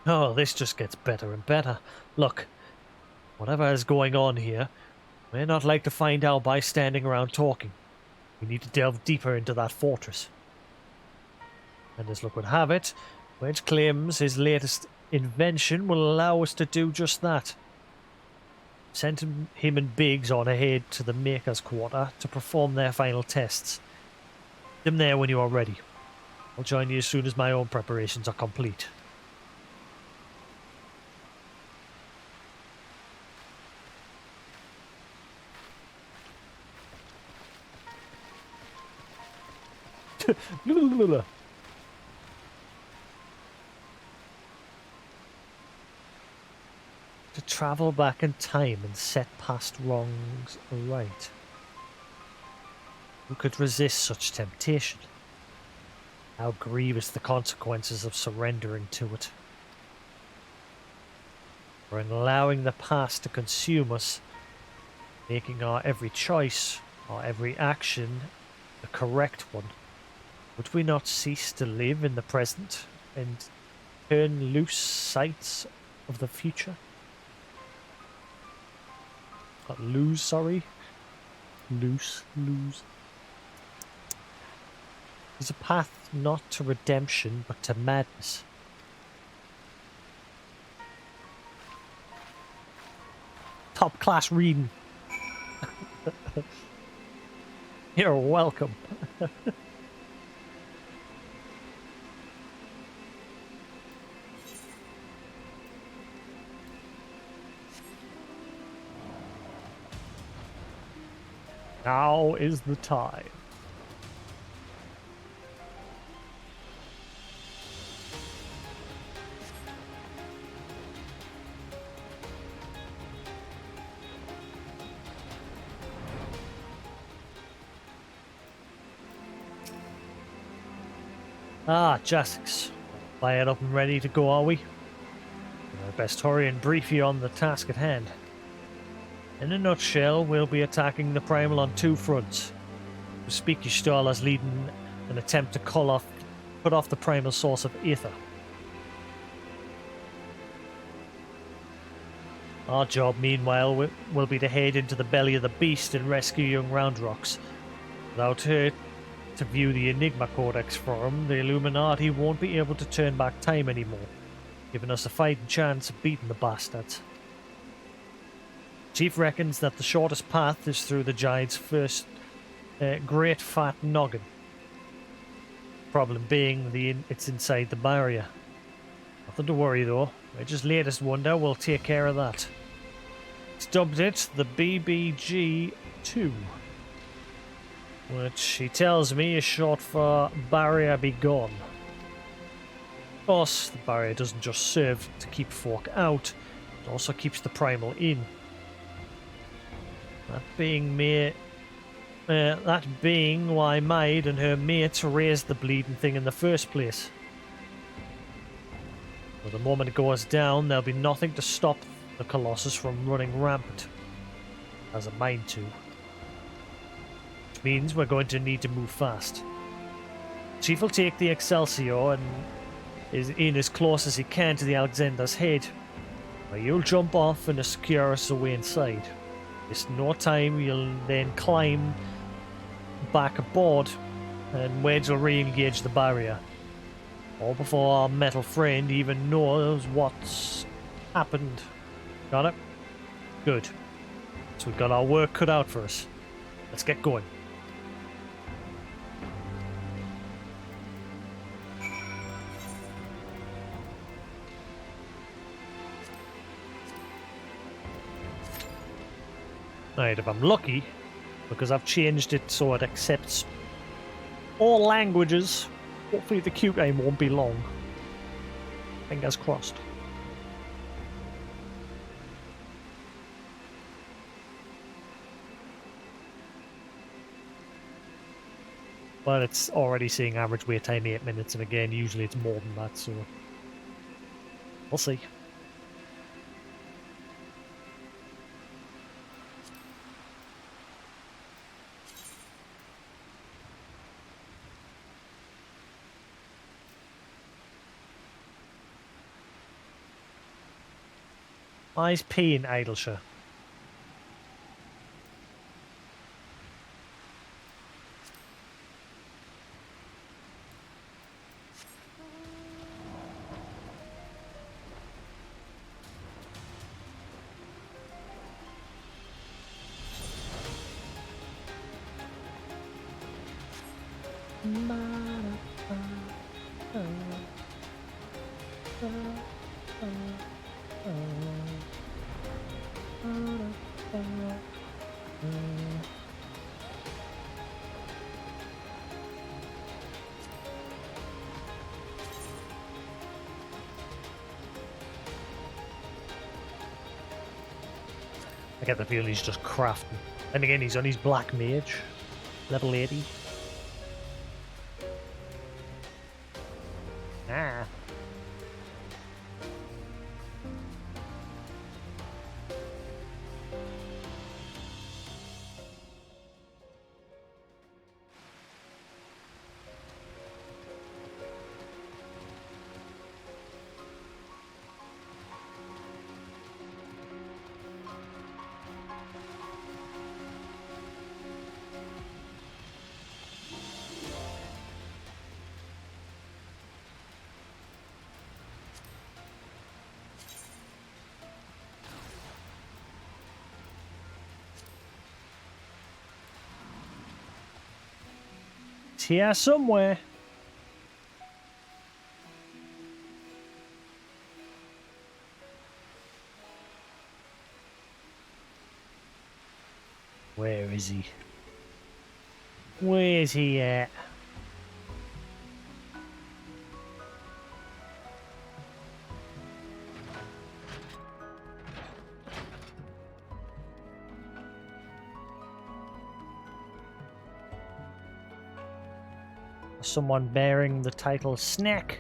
Oh, this just gets better and better. Look, whatever is going on here, we're not like to find out by standing around talking. We need to delve deeper into that fortress. And as luck would have it, Wedge claims his latest invention will allow us to do just that. Send him and Biggs on ahead to the Maker's Quarter to perform their final tests. Them there when you are ready. I'll join you as soon as my own preparations are complete. To travel back in time and set past wrongs right. Who could resist such temptation? How grievous the consequences of surrendering to it. For in allowing the past to consume us, making our every choice, our every action the correct one, would we not cease to live in the present and turn loose sights of the future? Not lose, sorry. Lose. There's a path not to redemption, but to madness. Top class reading. You're welcome. Now is the time. Ah, Jasix. Fired up and ready to go, are we? I'd best hurry and brief you on the task at hand. In a nutshell, we'll be attacking the Primal on two fronts. To speak your style as leading an attempt to cut off the Primal source of ether. Our job, meanwhile, will be to head into the belly of the beast and rescue young Roundrocks. Without her to view the Enigma Codex for him, the Illuminati won't be able to turn back time anymore, giving us a fighting chance of beating the bastards. Chief reckons that the shortest path is through the giant's first great fat noggin. Problem being, it's inside the barrier. Nothing to worry though. Wedge's latest wonder will take care of that. He's dubbed it the BBG-2, which he tells me is short for Barrier Be Gone. Of course, the barrier doesn't just serve to keep folk out, it also keeps the Primal in. That being why Maid and her mates raised the bleeding thing in the first place. But the moment it goes down, there'll be nothing to stop the Colossus from running rampant. Has a mind to. Which means we're going to need to move fast. Chief will take the Excelsior and is in as close as he can to the Alexander's head, where you'll jump off and secure us away inside. There's no time, you'll then climb back aboard and Wedge will re-engage the barrier. All before our metal friend even knows what's happened. Got it? Good. So we've got our work cut out for us. Let's get going. Right, if I'm lucky, because I've changed it so it accepts all languages, hopefully the queue game won't be long. Fingers crossed. But it's already seeing average wait time 8 minutes, and again, usually it's more than that, so we'll see. Why is P in Idleshire? I get the feeling he's just crafting. And again, he's on his Black Mage, level 80. Ah. It's here somewhere. Where is he? Where's he at? Someone bearing the title Snack.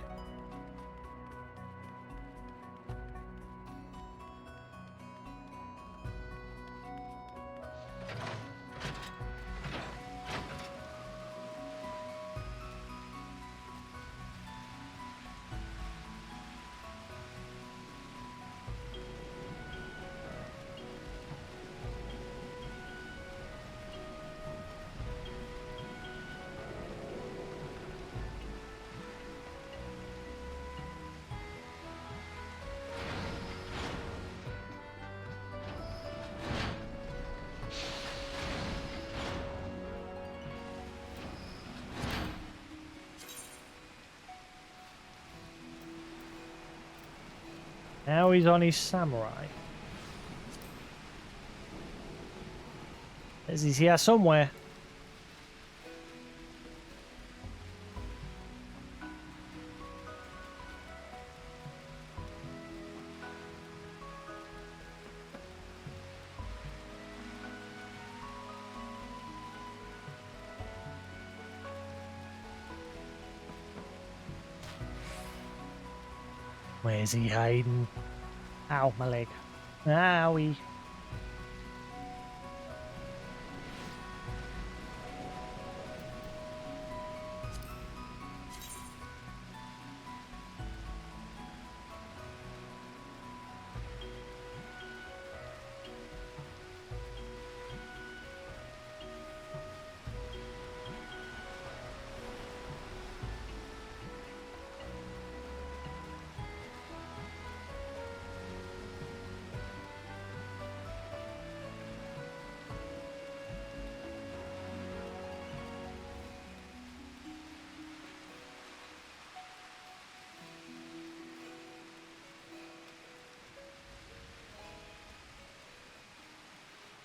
Now he's on his samurai. He's here somewhere. Where's he hiding? Ow, my leg. Owie.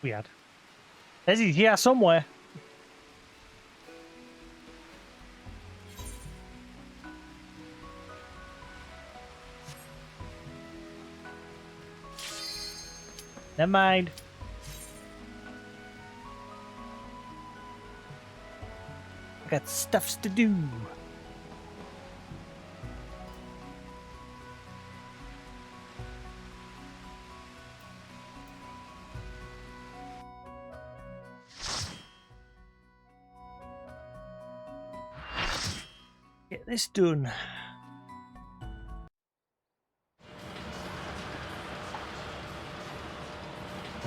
Weird. Is he here somewhere? Never mind. I got stuffs to do. Get this done.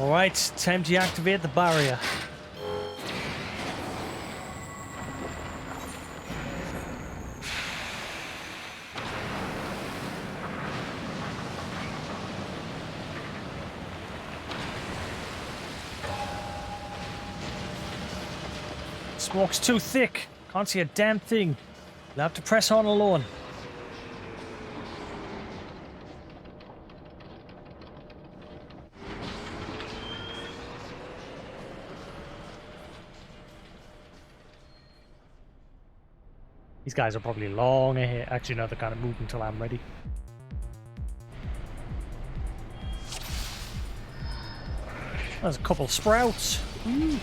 Alright, time to activate the barrier. Smoke's too thick. Can't see a damn thing. You'll have to press on alone. These guys are probably long ahead. Actually, no, they're kind of moving until I'm ready. There's a couple sprouts. Ooh.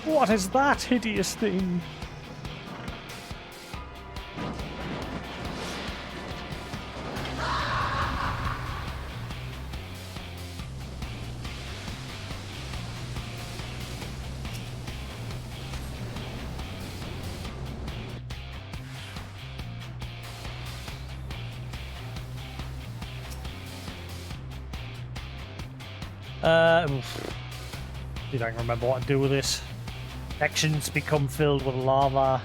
What is that hideous thing? See if I can remember what to do with this. Sections become filled with lava.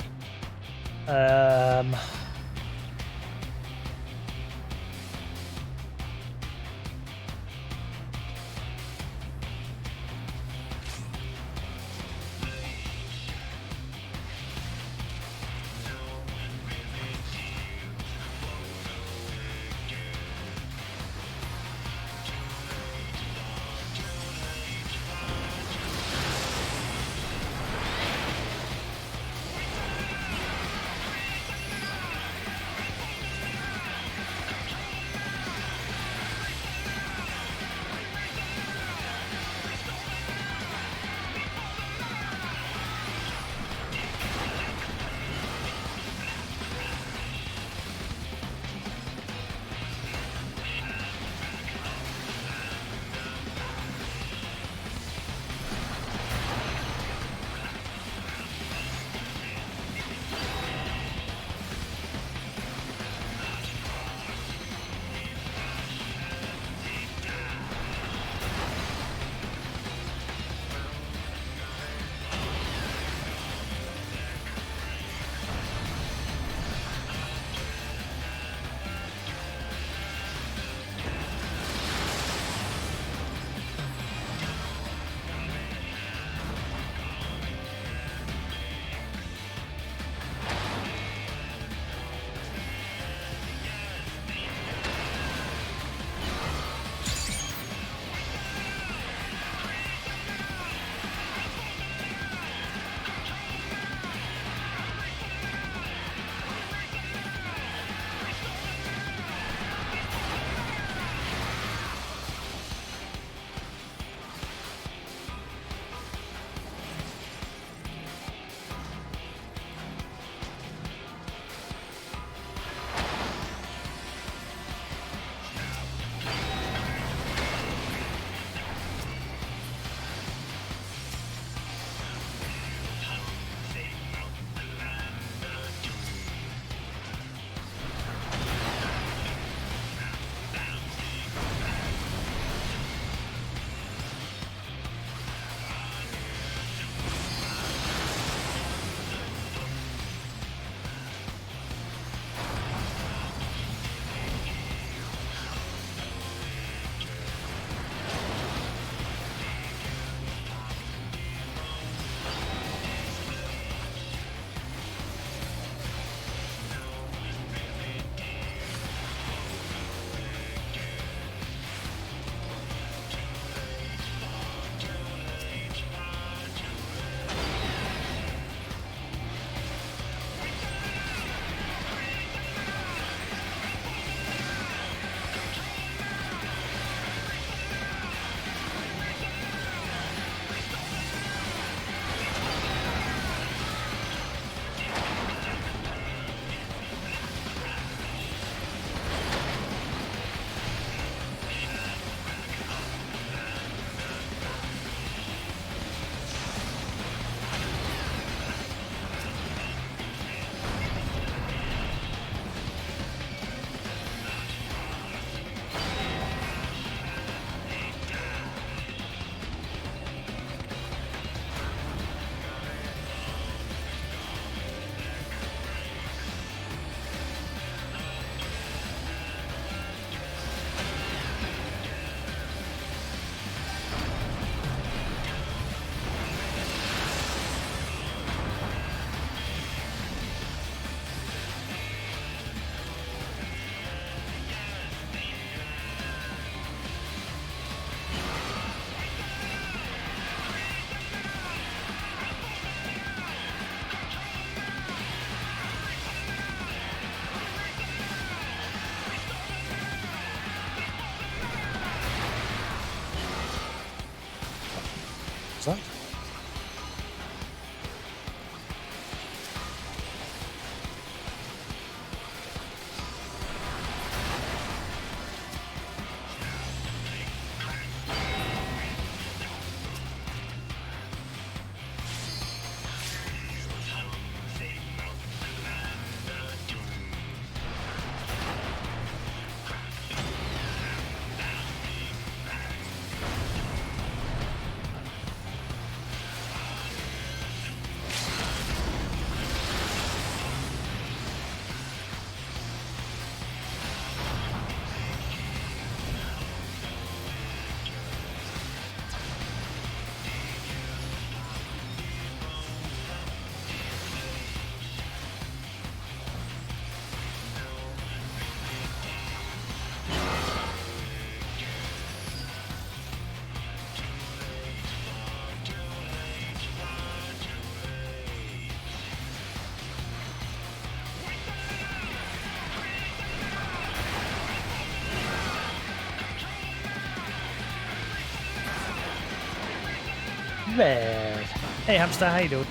bad. Hey hamster, how you doing?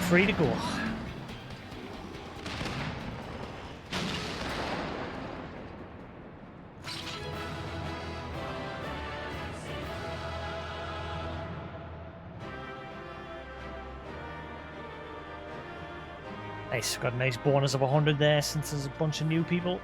Free to go. Nice, got a nice bonus of 100 there since there's a bunch of new people.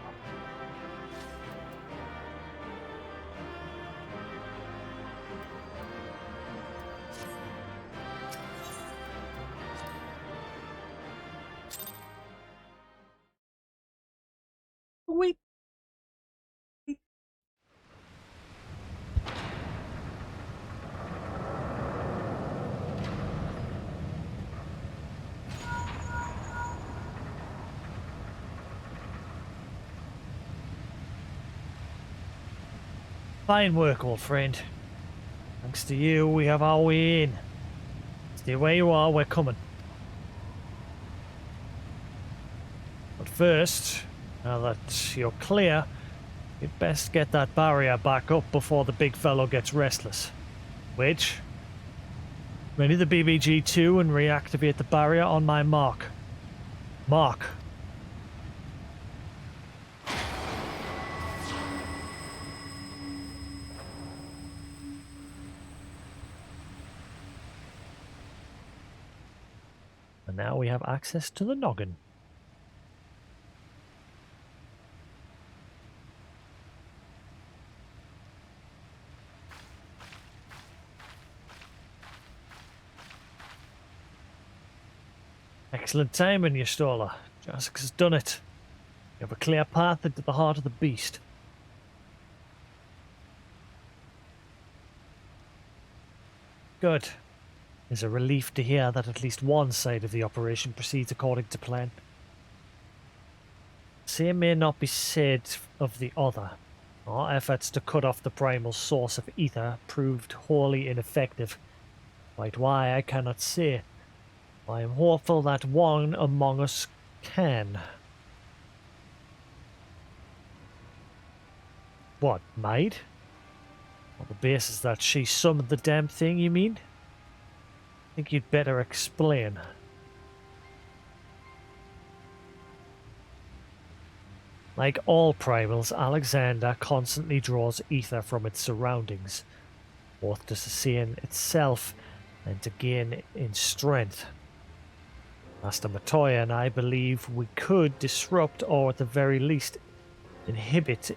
Wait. Fine work, old friend. Thanks to you, we have our way in. Stay where you are, we're coming. But first, now that you're clear, you'd best get that barrier back up before the big fellow gets restless. Which? Ready the BBG-2 and reactivate the barrier on my mark. Mark. And now we have access to the noggin. Excellent timing, you staller. Jasix has done it. You have a clear path into the heart of the beast. Good. It's a relief to hear that at least one side of the operation proceeds according to plan. Same may not be said of the other. Our efforts to cut off the primal source of ether proved wholly ineffective. Quite why I cannot say. I am hopeful that one among us can. What, maid? On the basis that she summoned the damn thing, you mean? I think you'd better explain. Like all primals, Alexander constantly draws ether from its surroundings, both to sustain itself and to gain in strength. Master Matoya and I believe we could disrupt or at the very least inhibit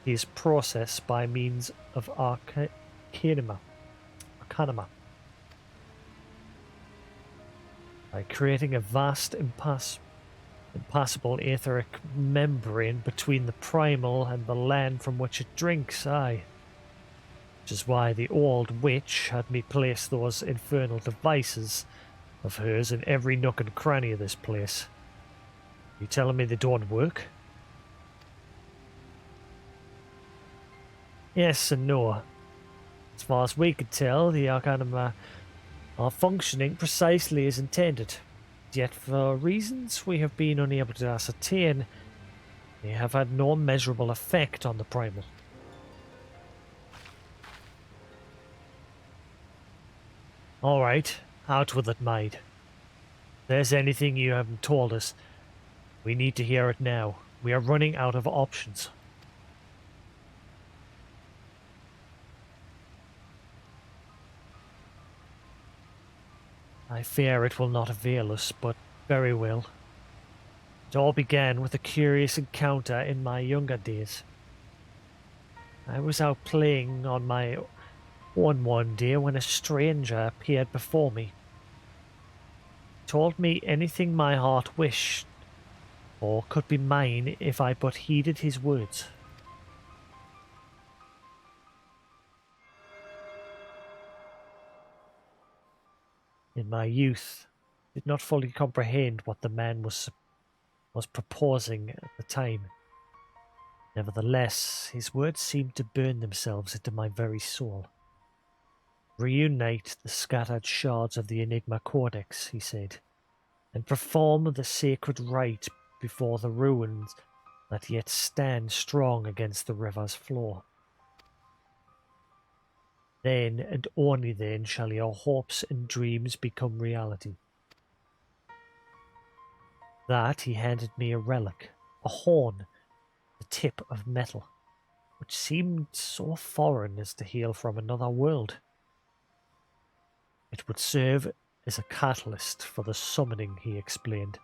his process by means of Arcanima. By creating a vast impassable etheric membrane between the primal and the land from which it drinks, aye. Which is why the old witch had me place those infernal devices of hers in every nook and cranny of this place. You telling me they don't work? Yes and no. As far as we could tell, the Arcanima are functioning precisely as intended. Yet for reasons we have been unable to ascertain, they have had no measurable effect on the primal. Alright, out with it, maid. If there's anything you haven't told us, we need to hear it now. We are running out of options. I fear it will not avail us, but very well. It all began with a curious encounter in my younger days. I was out playing on my own one day when a stranger appeared before me. He told me anything my heart wished, or could be mine if I but heeded his words. In my youth, I did not fully comprehend what the man was proposing at the time. Nevertheless, his words seemed to burn themselves into my very soul. Reunite the scattered shards of the Enigma Codex, he said, and perform the sacred rite before the ruins that yet stand strong against the river's floor. Then and only then shall your hopes and dreams become reality. That he handed me a relic, a horn, the tip of metal, which seemed so foreign as to hail from another world. It would serve as a catalyst for the summoning, he explained.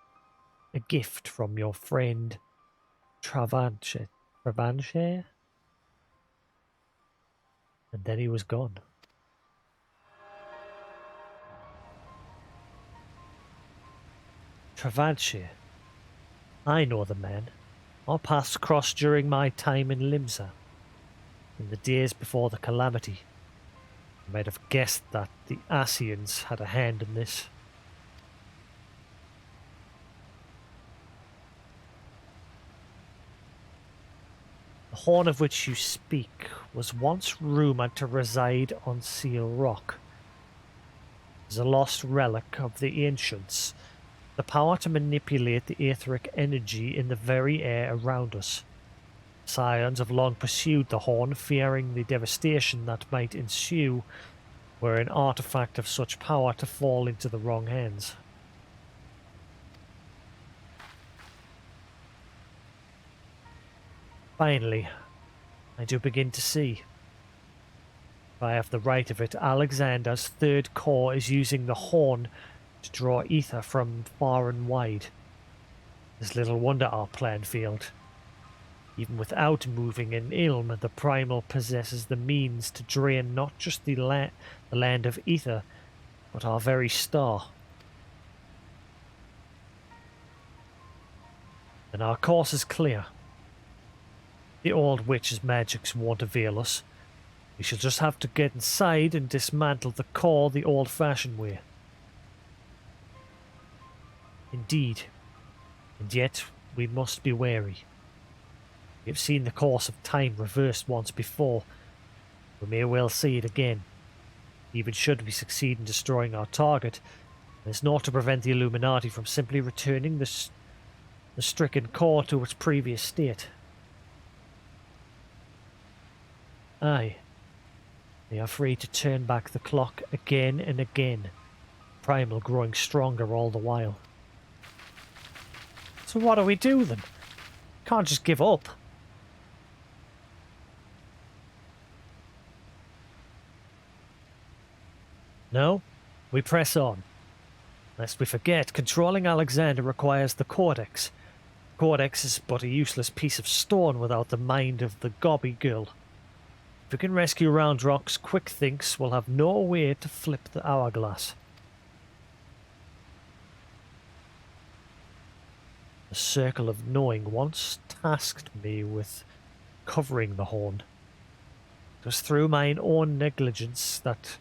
A gift from your friend Travanche. Travanche? And then he was gone. Travanche. I know the man. Our paths crossed during my time in Limsa, in the days before the calamity. I might have guessed that the Asians had a hand in this. The horn of which you speak was once rumoured to reside on Seal Rock. It is a lost relic of the ancients, the power to manipulate the etheric energy in the very air around us. Scions have long pursued the horn, fearing the devastation that might ensue were an artifact of such power to fall into the wrong hands. Finally, I do begin to see. If I have the right of it, Alexander's third core is using the horn to draw ether from far and wide. There's little wonder our plan failed. Even without moving an ilm, the primal possesses the means to drain not just the land of ether, but our very star. And our course is clear. The old witch's magics won't avail us. We shall just have to get inside and dismantle the core the old-fashioned way. Indeed. And yet, we must be wary. We have seen the course of time reversed once before. We may well see it again. Even should we succeed in destroying our target, there's naught to prevent the Illuminati from simply returning the stricken core to its previous state. Aye, they are free to turn back the clock again and again, Primal growing stronger all the while. So what do we do then? Can't just give up. No, we press on. Lest we forget, controlling Alexander requires the Codex. Codex is but a useless piece of stone without the mind of the gobby girl. If we can rescue Round Rock's quick thinks, we'll have no way to flip the hourglass. The Circle of Knowing once tasked me with covering the horn. It was through mine own negligence that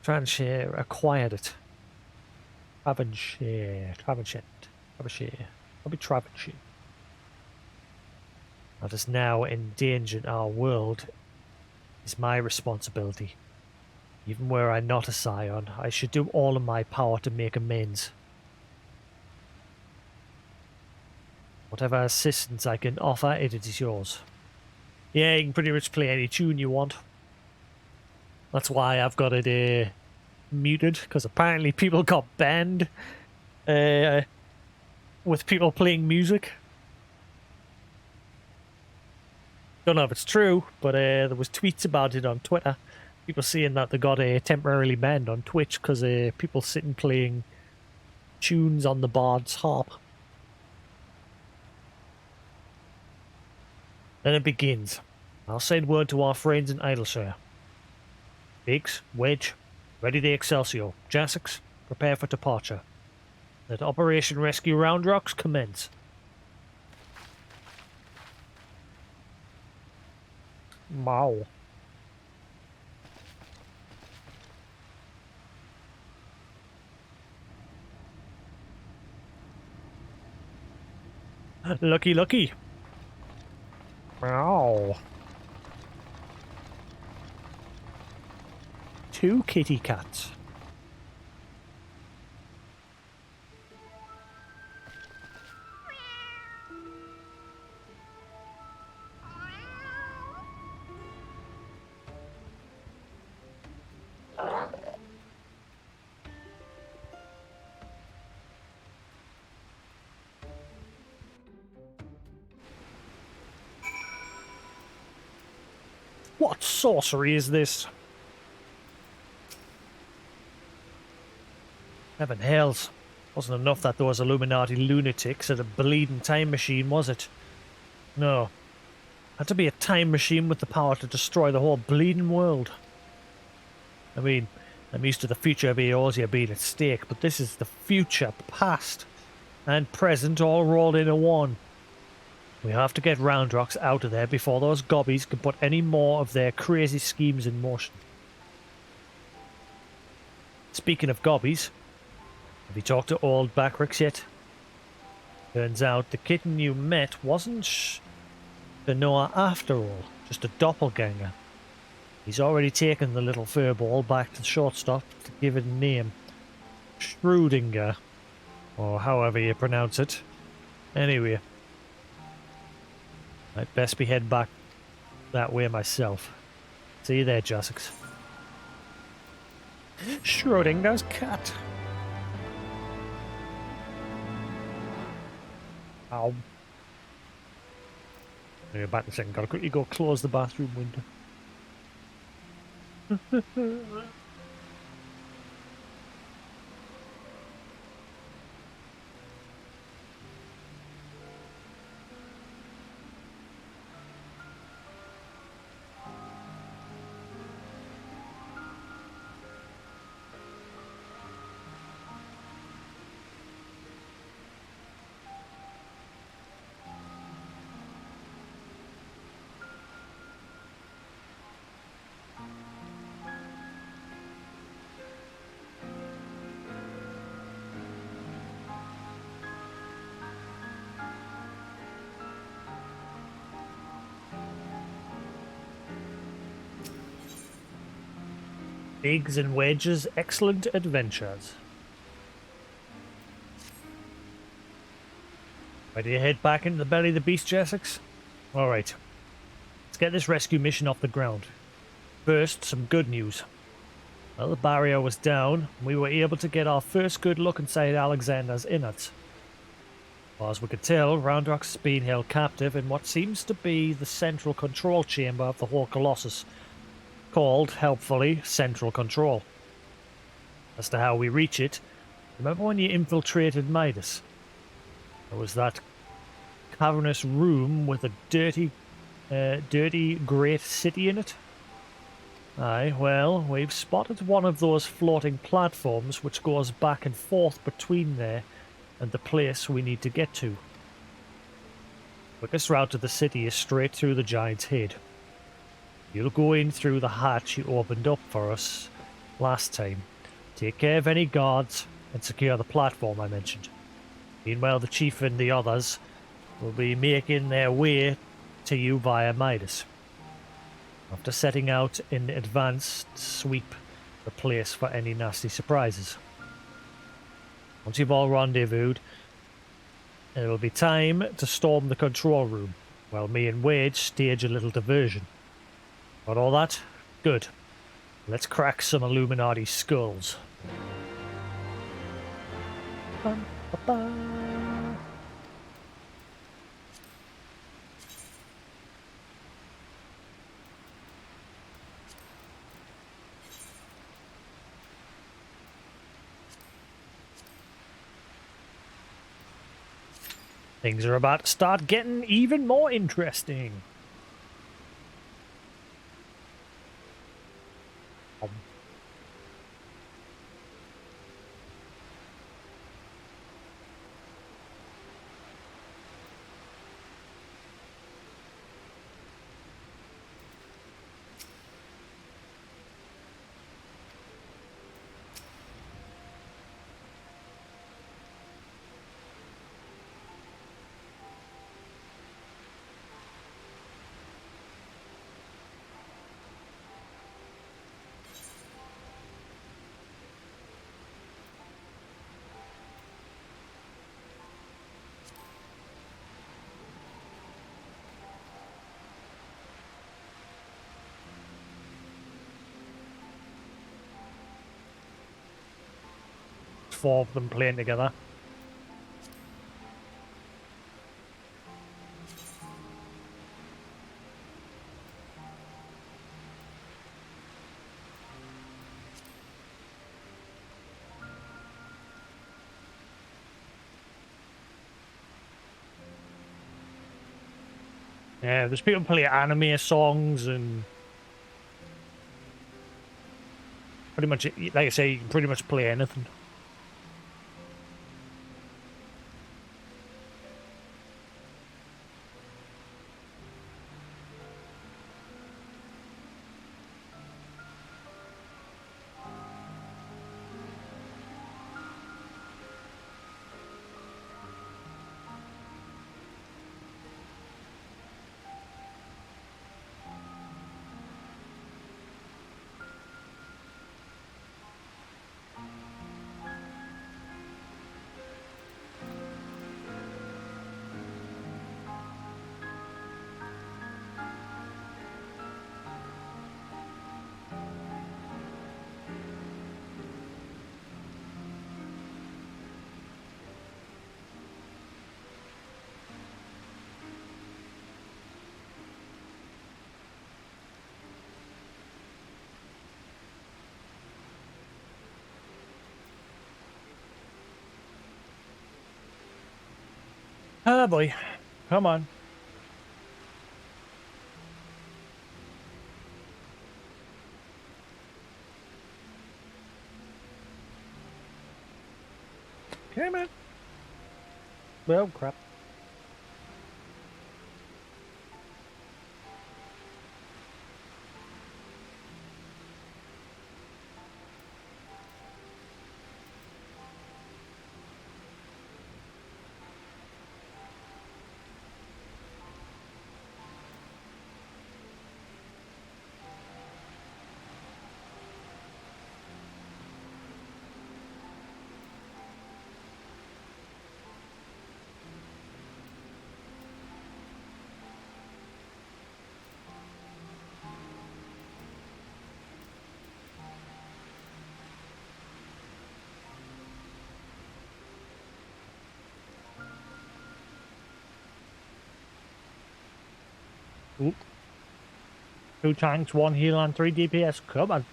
Transhare acquired it. Travanshire. That is now endangered our world is my responsibility. Even were I not a scion, I should do all in my power to make amends. Whatever assistance I can offer, it is yours. Yeah, you can pretty much play any tune you want. That's why I've got it muted, because apparently people got banned with people playing music. Don't know if it's true, but there was tweets about it on Twitter. People saying that they got temporarily banned on Twitch because people sitting playing tunes on the bard's harp. Then it begins. I'll send word to our friends in Idleshire. Biggs, Wedge, ready the Excelsior. Jasix, prepare for departure. Let Operation Rescue Round Rocks commence. Wow. Lucky, lucky. Wow. 2 kitty cats. What sorcery is this? Heaven hells. Wasn't enough that those Illuminati lunatics had a bleeding time machine, was it? No. Had to be a time machine with the power to destroy the whole bleeding world. I mean, I'm used to the future of Eorzea being at stake, but this is the future, past, and present all rolled into one. We have to get Roundrocks out of there before those gobbies can put any more of their crazy schemes in motion. Speaking of gobbies, have you talked to old Backrix yet? Turns out the kitten you met wasn't the Noah after all, just a doppelganger. He's already taken the little furball back to the shortstop to give it a name. Schrödinger, or however you pronounce it. Anyway, I'd best be heading back that way myself. See you there, Jasix. Schrödinger's cat. Ow. I'll go back in a second. Gotta quickly go close the bathroom window. Biggs and Wedge's excellent adventures. Ready to head back into the belly of the beast, Jasix? Alright. Let's get this rescue mission off the ground. First, some good news. Well, the barrier was down, and we were able to get our first good look inside Alexander's innards. As far as we could tell, Roundrox is being held captive in what seems to be the central control chamber of the whole Colossus, called, helpfully, Central Control. As to how we reach it, remember when you infiltrated Midas? There was that cavernous room with a dirty great city in it? Aye, well, we've spotted one of those floating platforms which goes back and forth between there and the place we need to get to. Quickest route to the city is straight through the Giant's Head. You'll go in through the hatch you opened up for us last time. Take care of any guards and secure the platform I mentioned. Meanwhile, the chief and the others will be making their way to you via Midas. After setting out in advance to sweep the place for any nasty surprises. Once you've all rendezvoused, it will be time to storm the control room, while me and Wade stage a little diversion. Got all that? Good. Let's crack some Illuminati skulls. Bum, ba, ba. Things are about to start getting even more interesting. Four of them playing together. Yeah, there's people play anime songs and pretty much, like I say, you can pretty much play anything. Oh boy, come on. Come on. Well, crap. Oop. 2 tanks, 1 heal, and 3 DPS. Come on.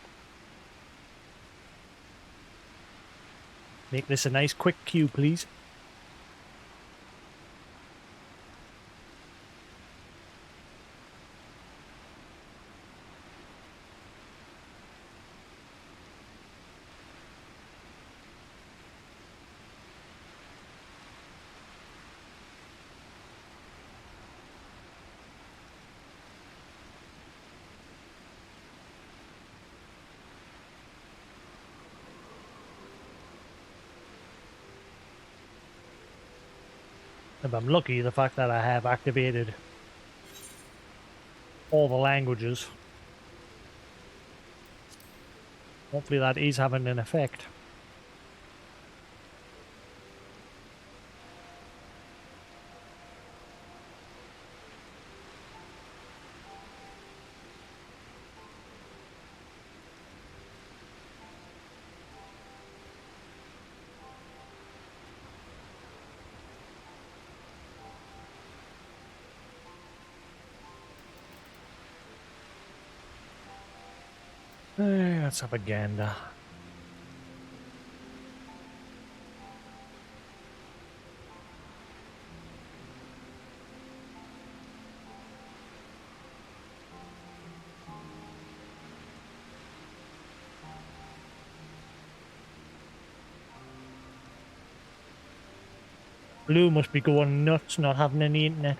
Make this a nice quick queue, please. If I'm lucky, the fact that I have activated all the languages. Hopefully that is having an effect. Let's have a gander. Blue must be going nuts not having any internet.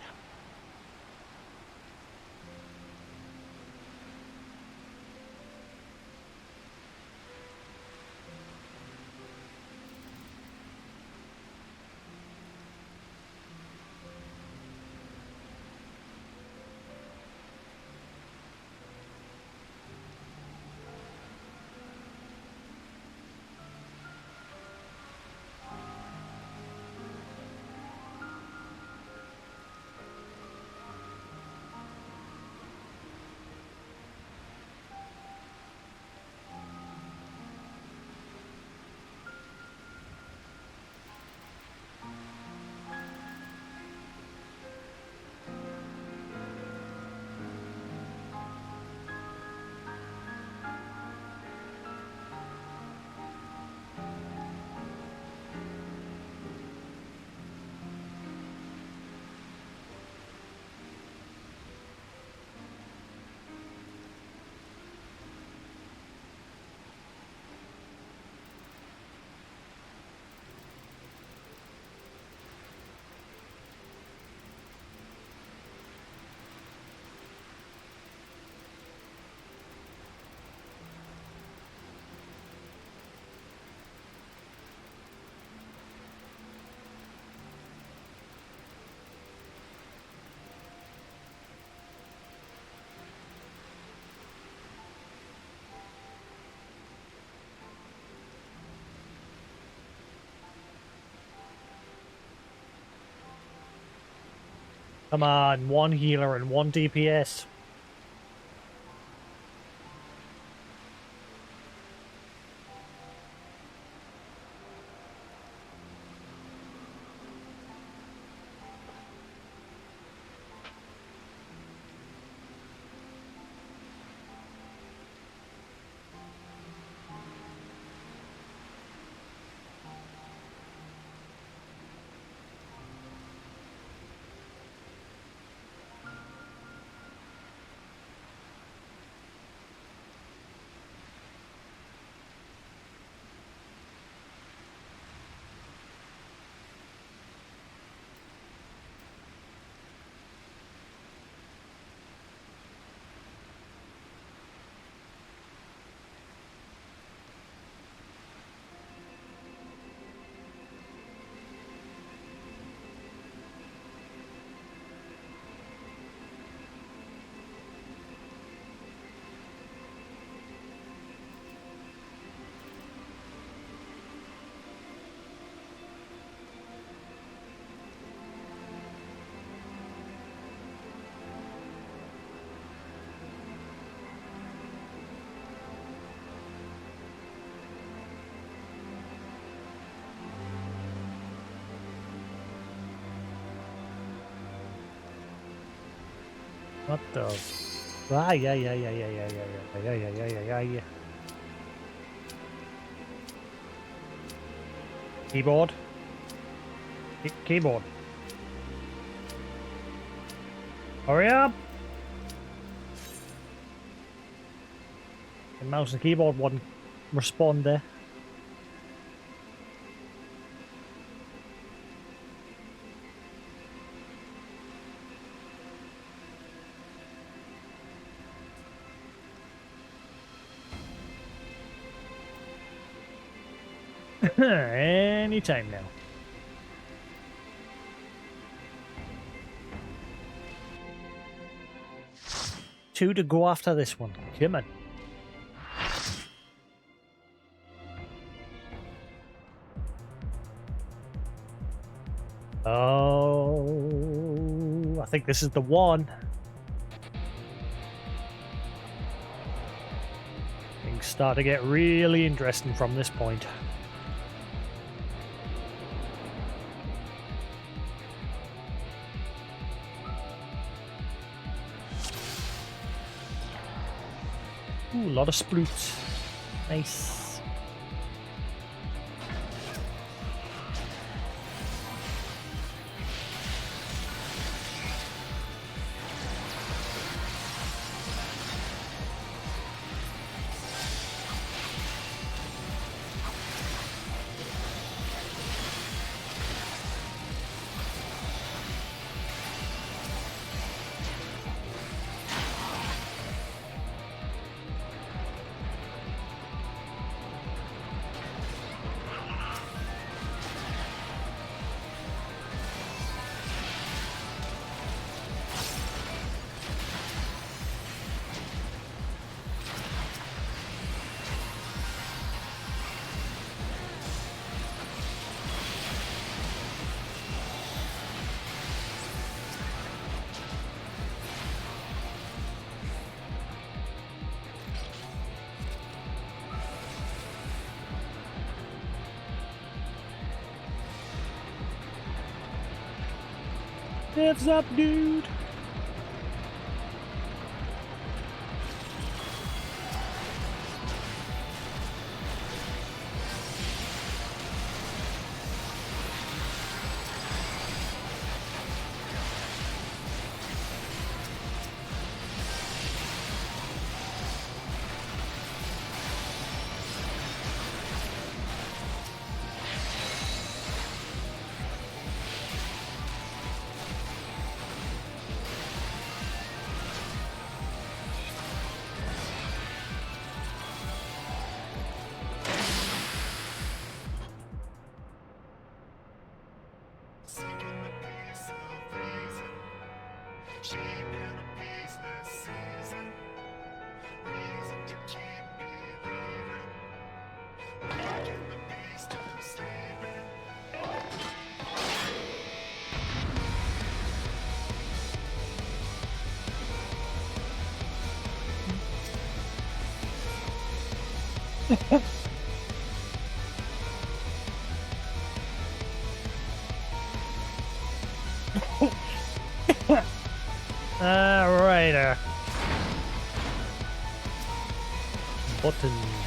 Come on, one healer and one DPS. What the? Ah, yeah. Keyboard. Keyboard. Hurry up! The mouse and keyboard wouldn't respond there. Anytime now. Two to go after this one. Come on. Oh, I think this is the one. Things start to get really interesting from this point. Ooh, a lot of sploots. Nice. What's up, dude? Alright. Buttons.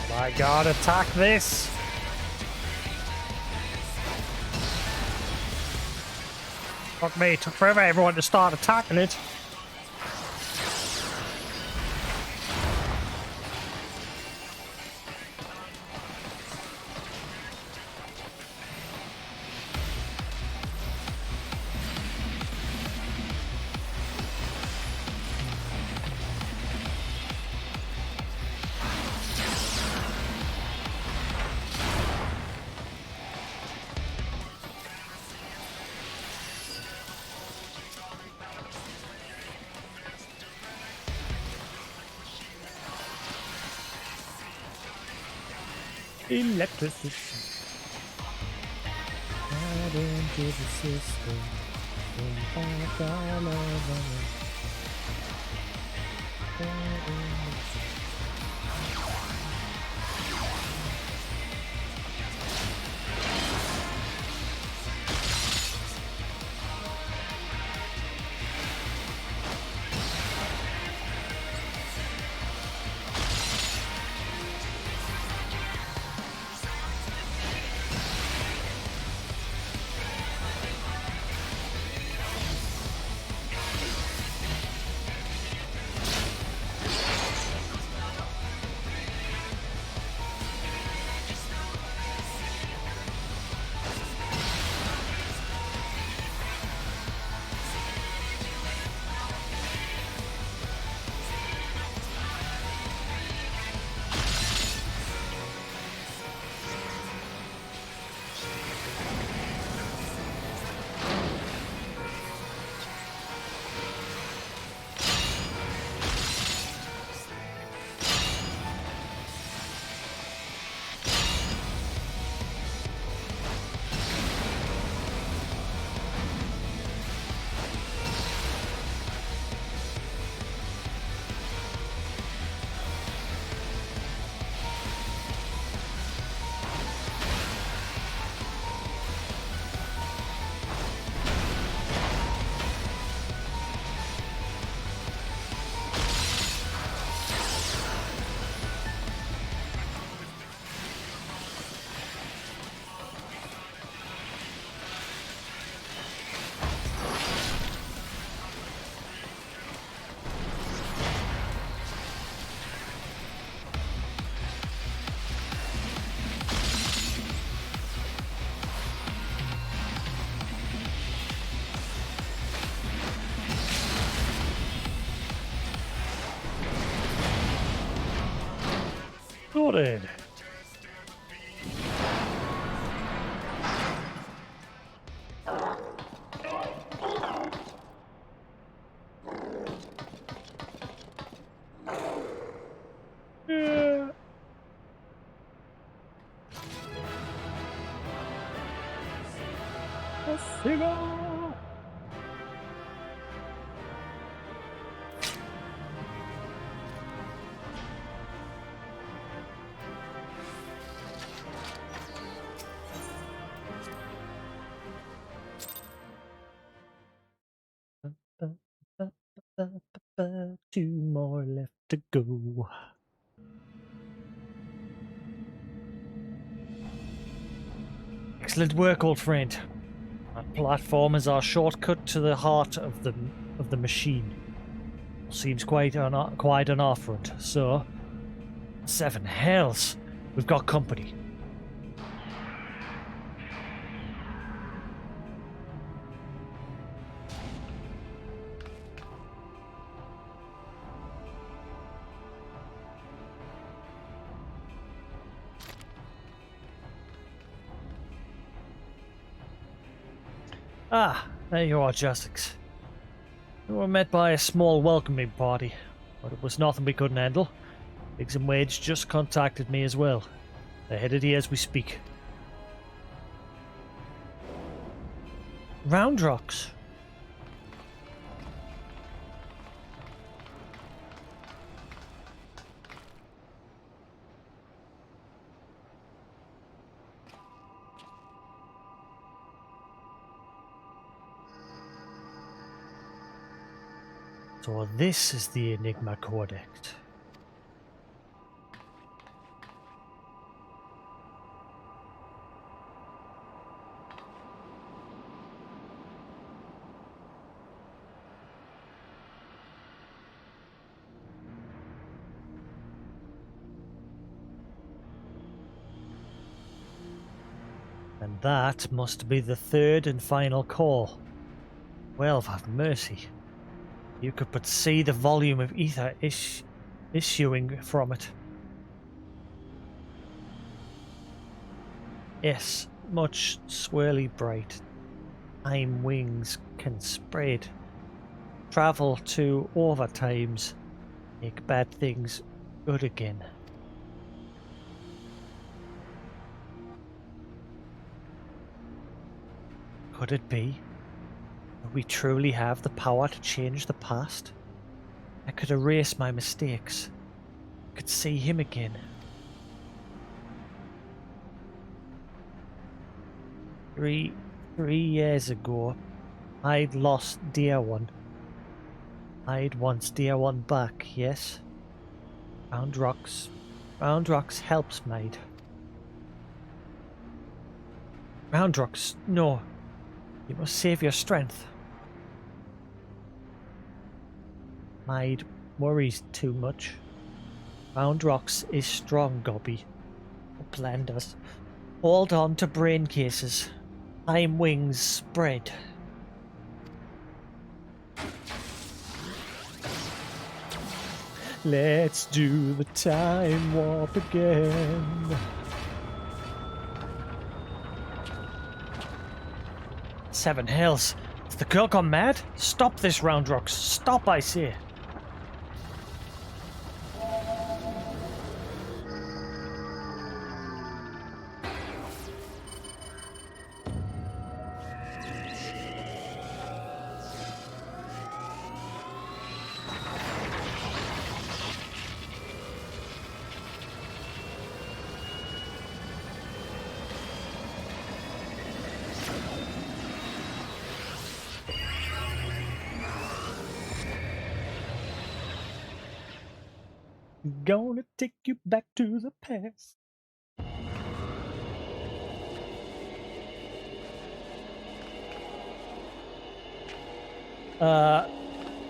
My god, attack this! Fuck me, it took forever everyone to start attacking it. Electricity. Add into the system. Sorted. Yeah. cigar! Two more left to go. Excellent work, old friend. That platform is our shortcut to the heart of the machine. Seems quite an affront. So, 7 hells, we've got company. Ah, there you are, Jasix. We were met by a small welcoming party, but it was nothing we couldn't handle. Biggs and Wage just contacted me as well. They're headed here as we speak. Round rocks. So this is the Enigma Codex. And that must be the third and final call. Well, have mercy. You could but see the volume of ether issuing from it. Yes, much swirly bright. Time wings can spread. Travel to overtimes. Make bad things good again. Could it be? Do we truly have the power to change the past? I could erase my mistakes. I could see him again. Three years ago, I'd lost dear one. I'd once dear one back, yes? Round rocks helps, mate. Round rocks, no. You must save your strength. Maid worries too much. Round rocks is strong, Gobby. Uplanders. Hold on to brain cases. Time wings spread. Let's do the time warp again. Seven hells. Has the girl gone mad? Stop this, Round Rocks. Stop, I say. Gonna take you back to the past.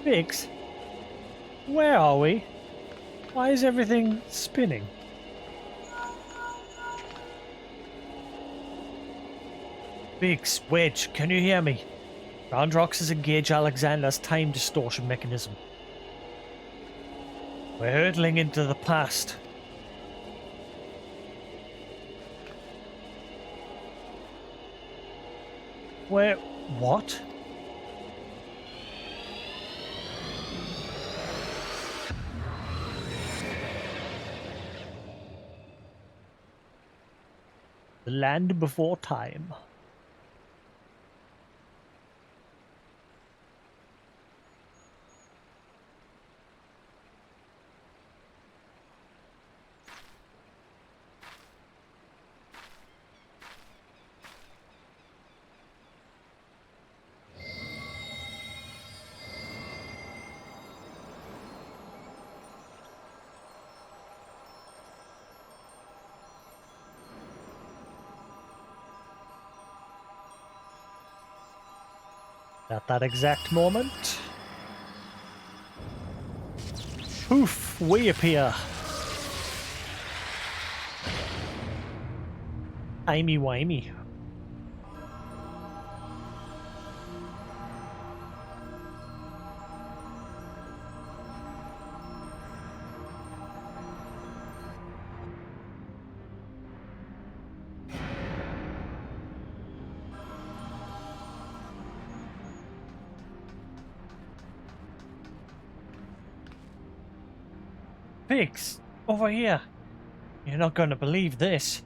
Biggs? Where are we? Why is everything spinning? Biggs, Wedge, can you hear me? Roundrox has engaged Alexander's time distortion mechanism. We're hurtling into the past. Where? What? The land before time. At that exact moment, poof, we appear. Timey-wimey. Pigs, over here. You're not going to believe this.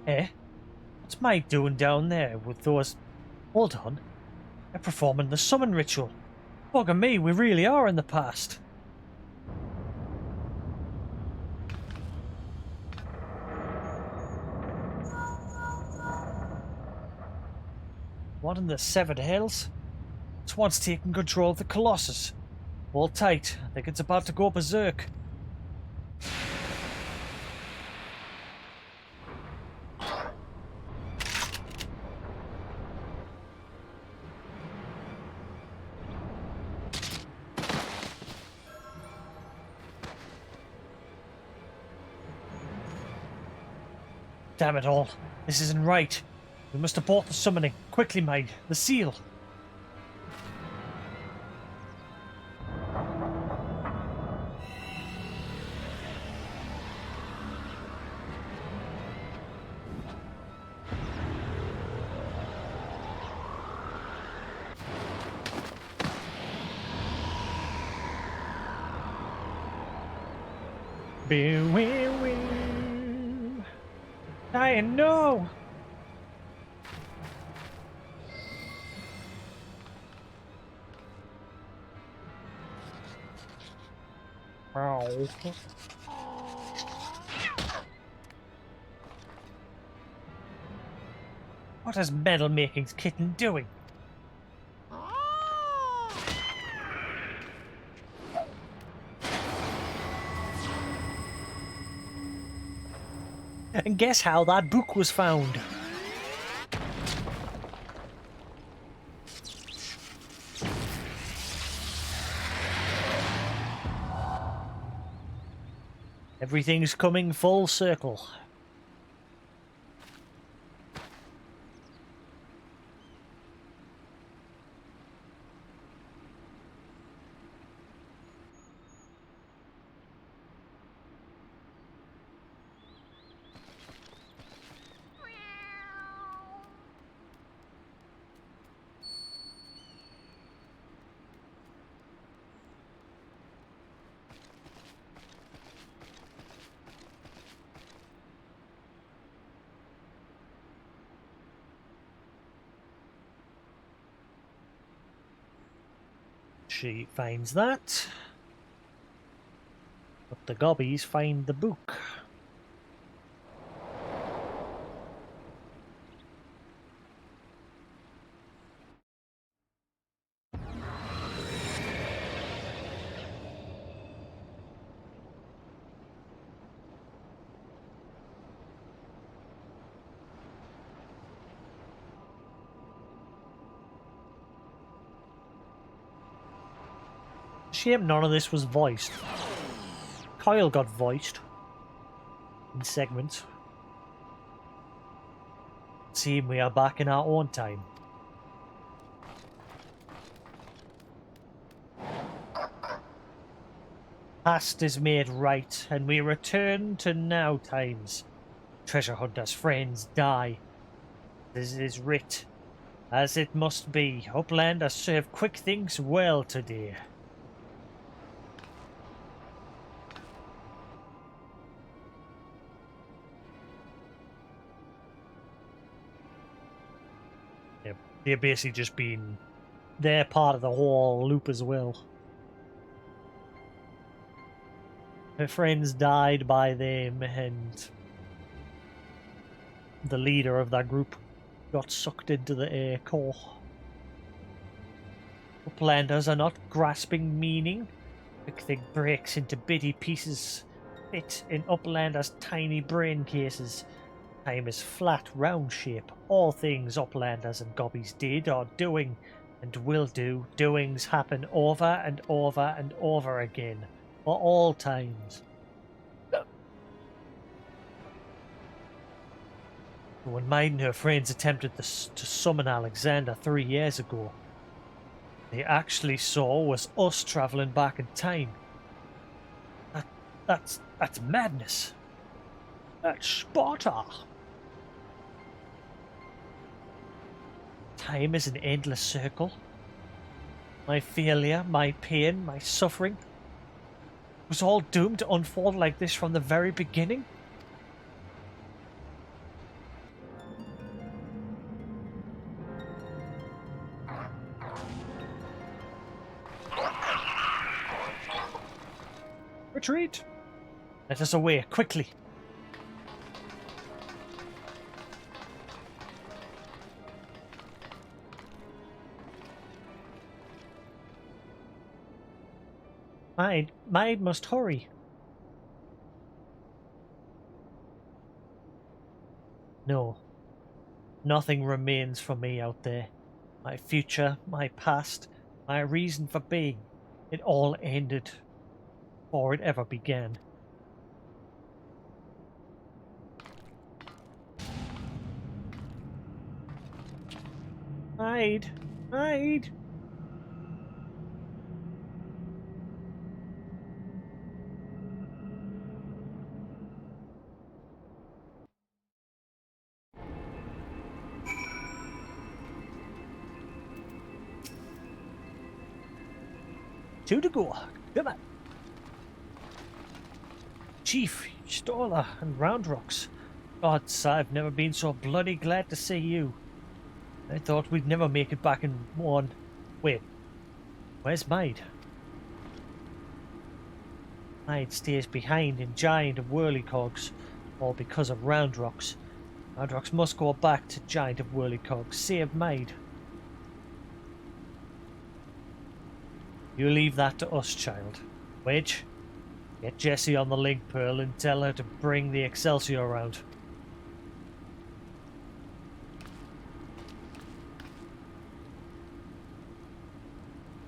Eh? What's Mike doing down there with those... Hold on. They're performing the summon ritual. Bugger me, we really are in the past. What in the severed hells? It's once taken control of the Colossus. Hold tight, I think it's about to go berserk. Damn it all, this isn't right. We must abort the summoning. Quickly, Mike, the seal. I know. Ow. What is Metal Making's kitten doing? And guess how that book was found? Everything's coming full circle. She finds that, but the gobbies find the book. Shame none of this was voiced. Kyle got voiced in segments. Seeing we are back in our own time. Past is made right, and we return to now times. Treasure hunters' friends die. This is writ, as it must be. Uplanders serve quick things well today. They're basically just being... They're part of the whole loop as well. Her friends died by them, and the leader of that group got sucked into the air core. Uplanders are not grasping meaning. Everything breaks into bitty pieces, fit in Uplanders' tiny brain cases. Time is flat, round shape. All things uplanders and gobbies did, are doing, and will do. Doings happen over and over and over again, for all times. When Maid and her friends attempted to summon Alexander 3 years ago, they actually saw was us travelling back in time. That's madness. That's Sparta. Time is an endless circle. My failure, my pain, my suffering was all doomed to unfold like this from the very beginning. Retreat! Let us away, quickly! Maid must hurry. No. Nothing remains for me out there. My future, my past, my reason for being. It all ended before it ever began. Maid! Maid! Two to go. Come on. Chief, Stoller, and Roundrocks. Gods, I've never been so bloody glad to see you. I thought we'd never make it back in one. Wait, where's Maid? Maid stays behind in Giant of Whirlycogs, all because of Roundrocks. Roundrocks must go back to Giant of Whirlycogs. Save Maid. You leave that to us, child. Wedge, get Jessie on the link pearl and tell her to bring the Excelsior around.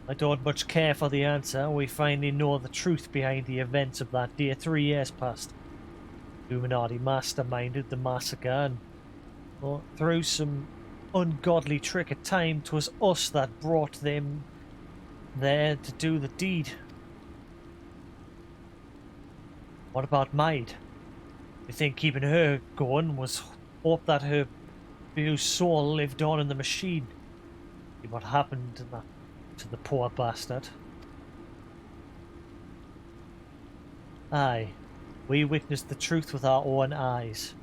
I don't much care for the answer. We finally know the truth behind the events of that day 3 years past. Illuminati masterminded the massacre, and well, through some ungodly trick of time, 'twas us that brought them there to do the deed. What about Maid? You think keeping her going was hope that her abused soul lived on in the machine? See what happened to the poor bastard. Aye, we witnessed the truth with our own eyes,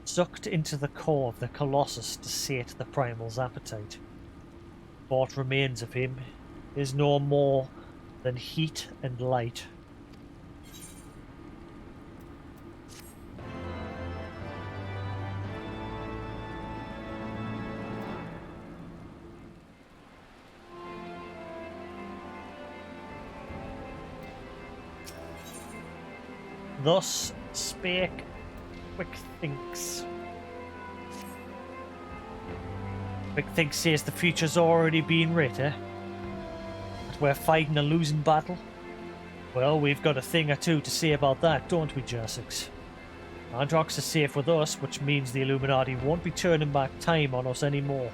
sucked into the core of the Colossus to sate the primal's appetite. What remains of him is no more than heat and light. Thus spake Quick Thinks. Quick Thinks says the future's already been writ, eh? That we're fighting a losing battle? Well, we've got a thing or two to say about that, don't we, Jasix? Androx is safe with us, which means the Illuminati won't be turning back time on us anymore.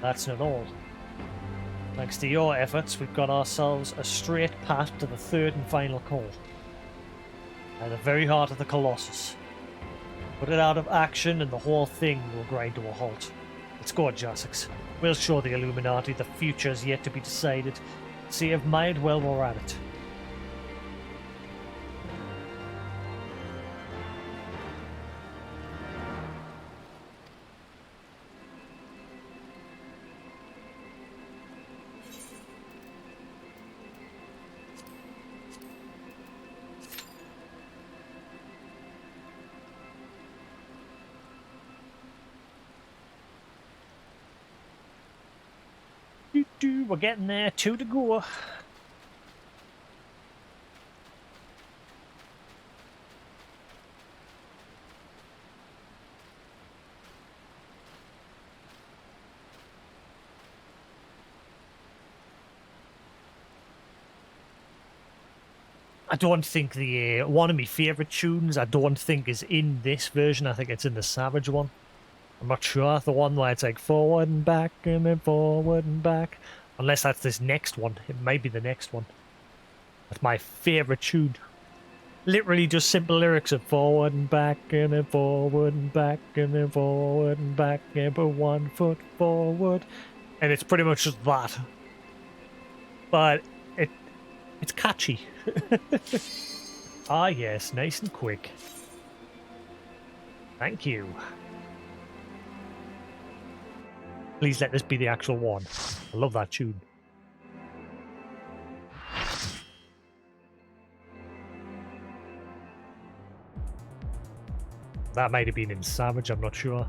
That's not all. Thanks to your efforts, we've got ourselves a straight path to the third and final call. At the very heart of the Colossus. Put it out of action and the whole thing will grind to a halt. Let's go, Jasix. We'll show the Illuminati the future's yet to be decided. See if Maid while we're at it. We're getting there, 2 to go. I don't think the one of my favourite tunes, I don't think is in this version. I think it's in the Savage one. I'm not sure. The one where it's like forward and back and then forward and back. Unless that's this next one. It might be the next one. That's my favourite tune. Literally just simple lyrics of forward and back and then forward and back and then forward and back and put 1 foot forward. And it's pretty much just that. But it's catchy. Ah yes, nice and quick. Thank you. Please let this be the actual one. I love that tune. That might have been in Savage, I'm not sure.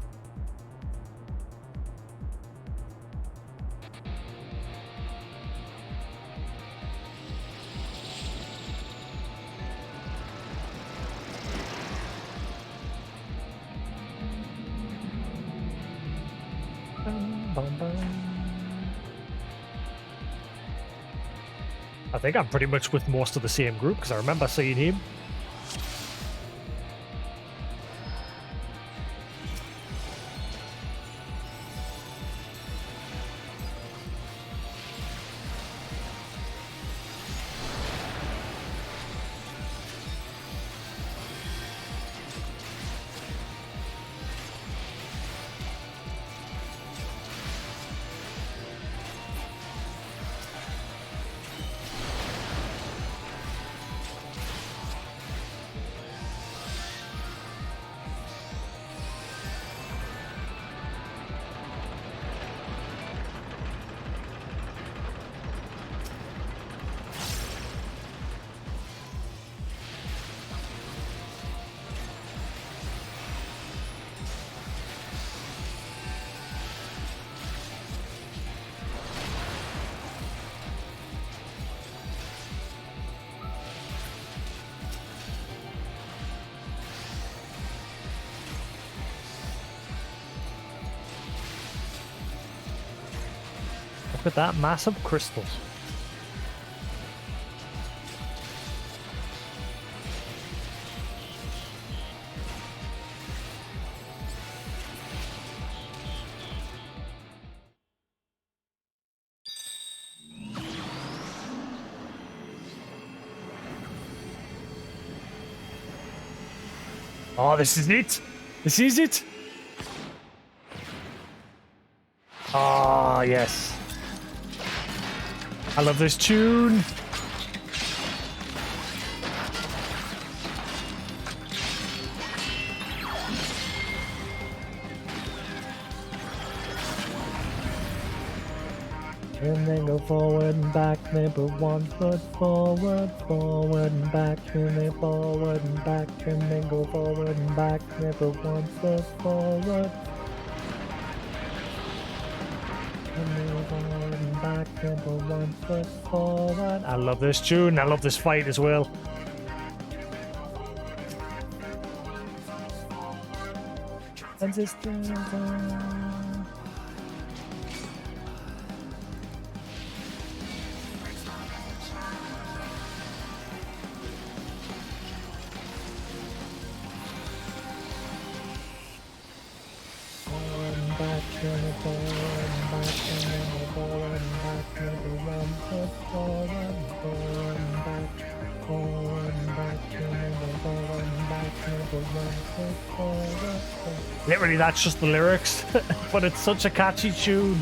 I think I'm pretty much with most of the same group because I remember seeing him. Look at that massive crystals. Oh, this is it! This is it! Ah, yes. I love this tune. And then go forward and back, then put 1 foot forward, forward and back, and then forward and back, and then go forward and back, then put 1 foot forward. And then go forward and back, and put 1 foot forward. I love this tune. I love this fight as well. Literally, that's just the lyrics, but it's such a catchy tune.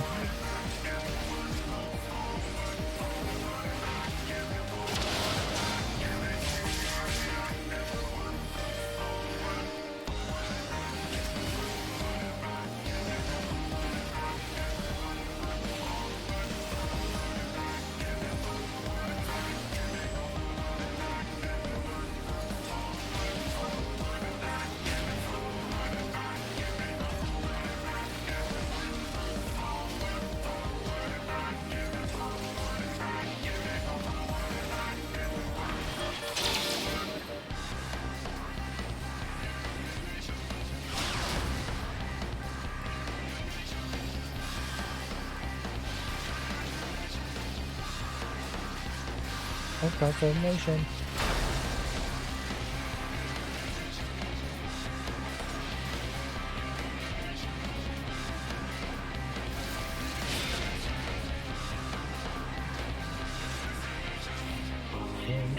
Transformation.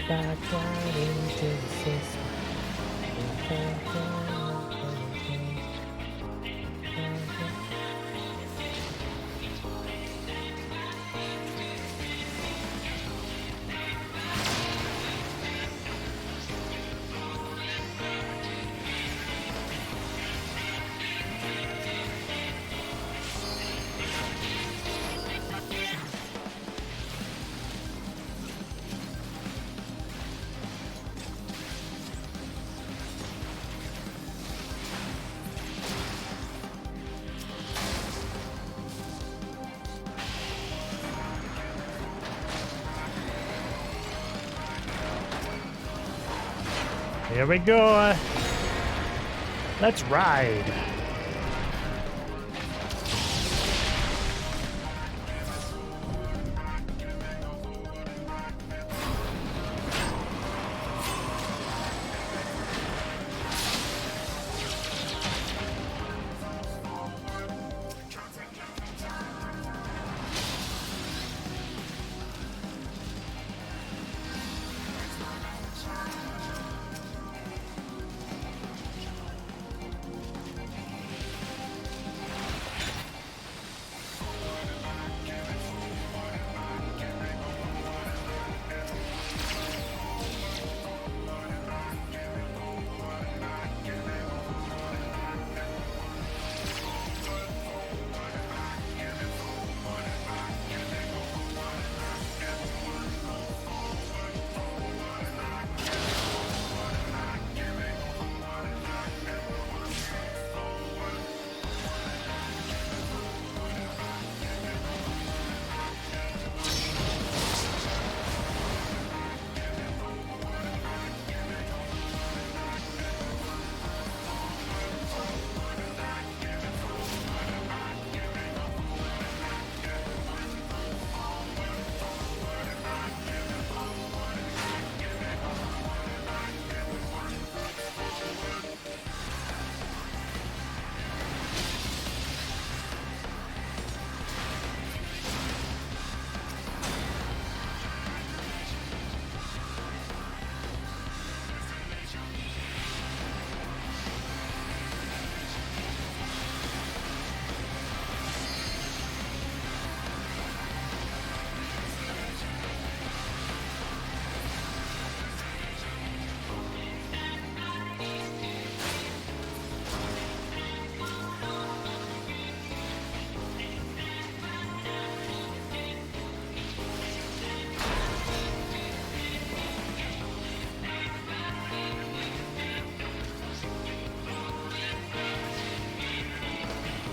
back down into the system. Here we go. Let's ride.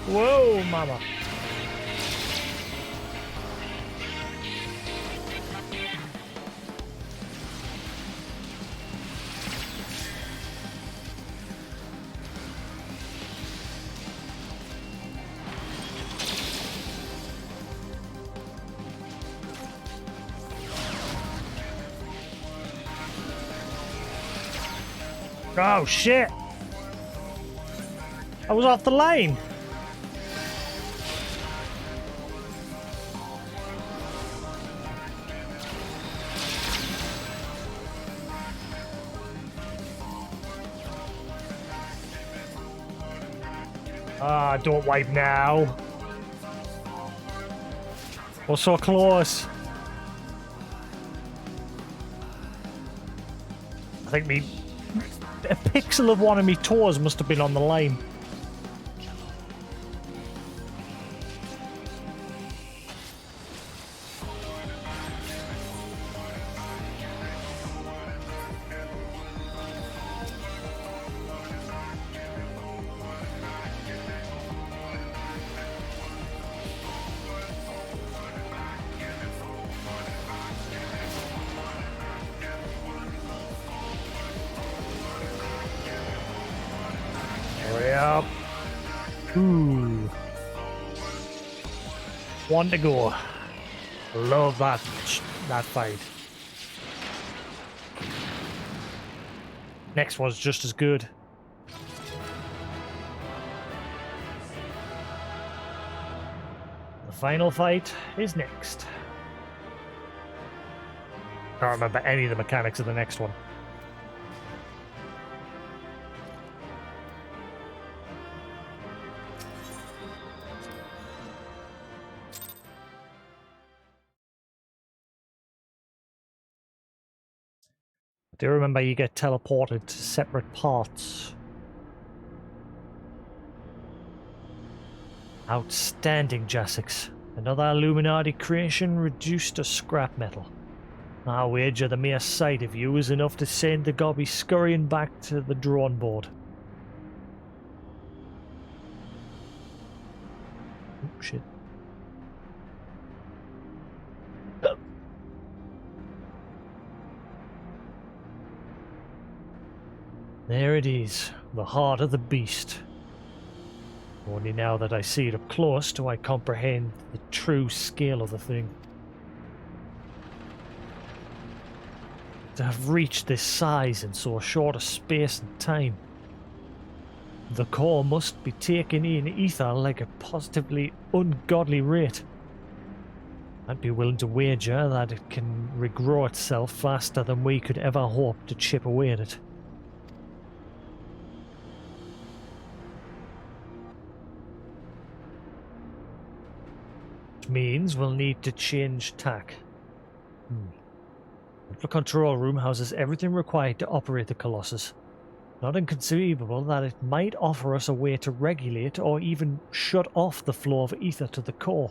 Whoa, mama. Oh, shit. I was off the lane. Ah, don't wipe now. We're so close. I think a pixel of one of me toes must have been on the line. Yep. Ooh. One to go. Love that fight. Next one's just as good. The final fight is next. I don't remember any of the mechanics of the next one. I do remember you get teleported to separate parts. Outstanding, Jasix. Another Illuminati creation reduced to scrap metal. I wager the mere sight of you is enough to send the gobby scurrying back to the drawing board. Oh, shit. There it is, the heart of the beast. Only now that I see it up close do I comprehend the true scale of the thing. To have reached this size in so short a space and time. The core must be taken in ether like a positively ungodly rate. I'd be willing to wager that it can regrow itself faster than we could ever hope to chip away at it. Which means we'll need to change tack. The control room houses everything required to operate the Colossus. Not inconceivable that it might offer us a way to regulate or even shut off the flow of ether to the core.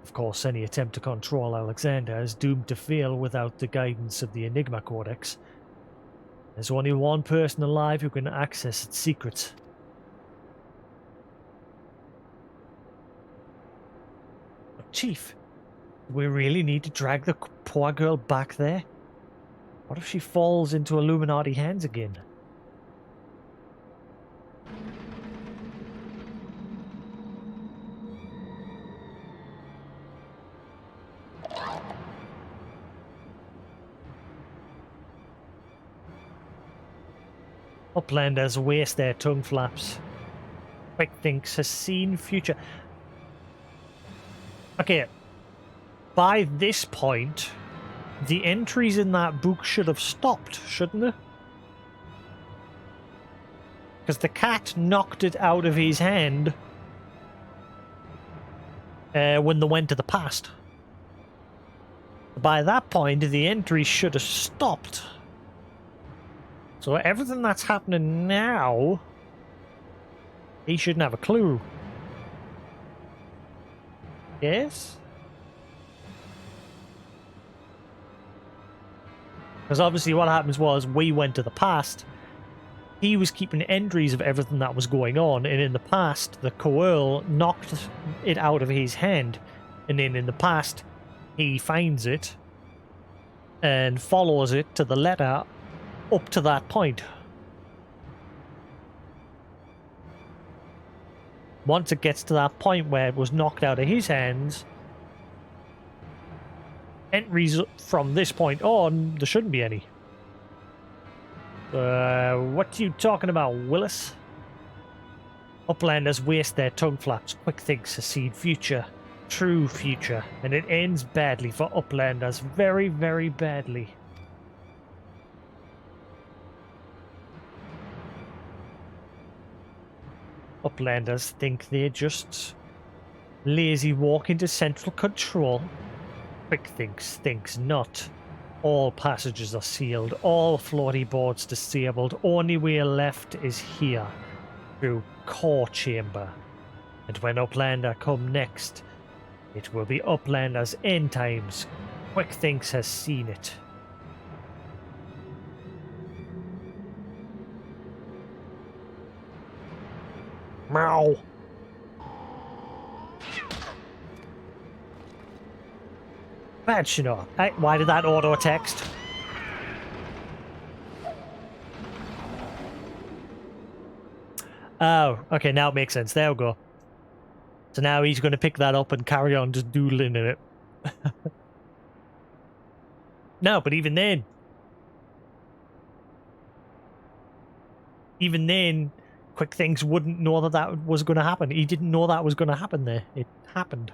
Of course, any attempt to control Alexander is doomed to fail without the guidance of the Enigma Codex. There's only one person alive who can access its secrets. But Chief, do we really need to drag the poor girl back there? What if she falls into Illuminati hands again? Uplanders waste their tongue flaps. Quick thinks has seen future. Okay, by this point, the entries in that book should have stopped, shouldn't they? Because the cat knocked it out of his hand when they went to the past. By that point, the entries should have stopped. So everything that's happening now, he shouldn't have a clue. Yes? Because obviously what happens was we went to the past. He was keeping entries of everything that was going on, and in the past, the Coel knocked it out of his hand. And then in the past, he finds it and follows it to the letter up to that point. Once it gets to that point where it was knocked out of his hands, entries from this point on, there shouldn't be any. What are you talking about, Willis? Uplanders waste their tongue flaps. Quick thinks has seen future. True future. And it ends badly for Uplanders. Very, very badly. Uplanders think they're just lazy walk into central control. Quick thinks not. All passages are sealed, all floaty boards disabled. Only way left is here, through core chamber. And when Uplander come next, it will be Uplander's end times. Quick thinks has seen it. Meow. Bad Shinnok. Hey, why did that auto text? Oh, okay, now it makes sense. There we go. So now he's going to pick that up and carry on just doodling in it. No, but even then, Quick Things wouldn't know that that was going to happen. He didn't know that was going to happen there. It happened.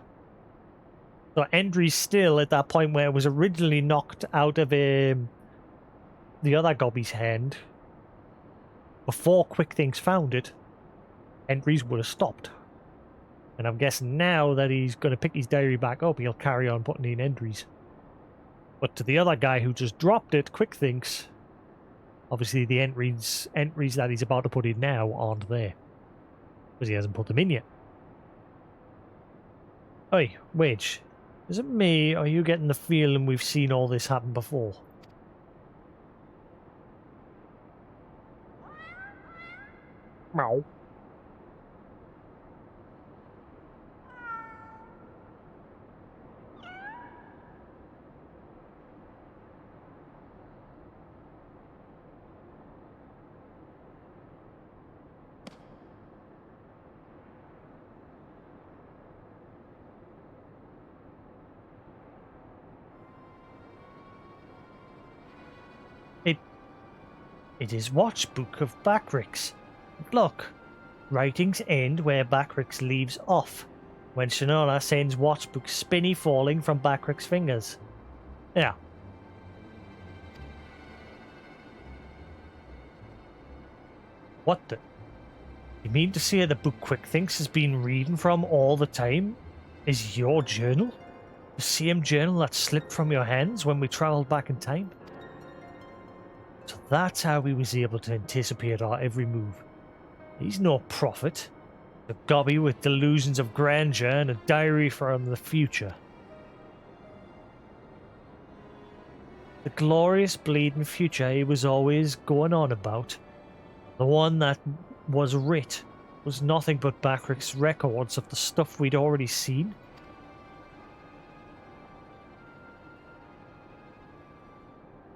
So Endry's still at that point where it was originally knocked out of the other Gobby's hand. Before Quick Things found it, Endry's would have stopped. And I'm guessing now that he's going to pick his diary back up, he'll carry on putting in entries. But to the other guy who just dropped it, Quick Thinks, obviously the entries that he's about to put in now aren't there. Because he hasn't put them in yet. Oi, wait. Is it me, or are you getting the feeling we've seen all this happen before? Meow. It is Watchbook of Backrix. Look, writings end where Backrix leaves off, when Shannara sends Watchbook spinny falling from Backrix's fingers. Yeah. What the? You mean to say the book Quick Thinks has been reading from all the time is your journal? The same journal that slipped from your hands when we travelled back in time? So that's how he was able to anticipate our every move. He's no prophet. A gobby with delusions of grandeur and a diary from the future. The glorious bleeding future he was always going on about. The one that was writ was nothing but Backrix's records of the stuff we'd already seen.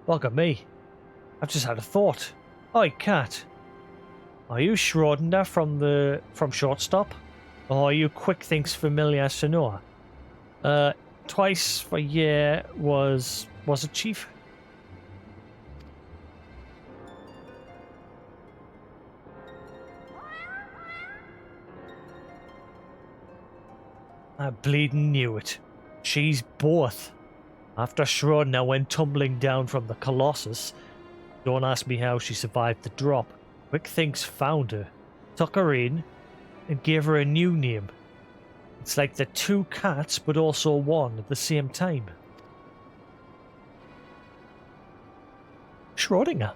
Look at me. I've just had a thought. Oi, cat. Are you Schrodinger from Shortstop? Or are you Quick Thinks familiar Sonora? Twice for year was it, Chief? I bleeding knew it. She's both. After Schrodinger went tumbling down from the Colossus, don't ask me how she survived the drop. Quick Thinks found her, took her in, and gave her a new name. It's like the two cats, but also one at the same time. Schrodinger.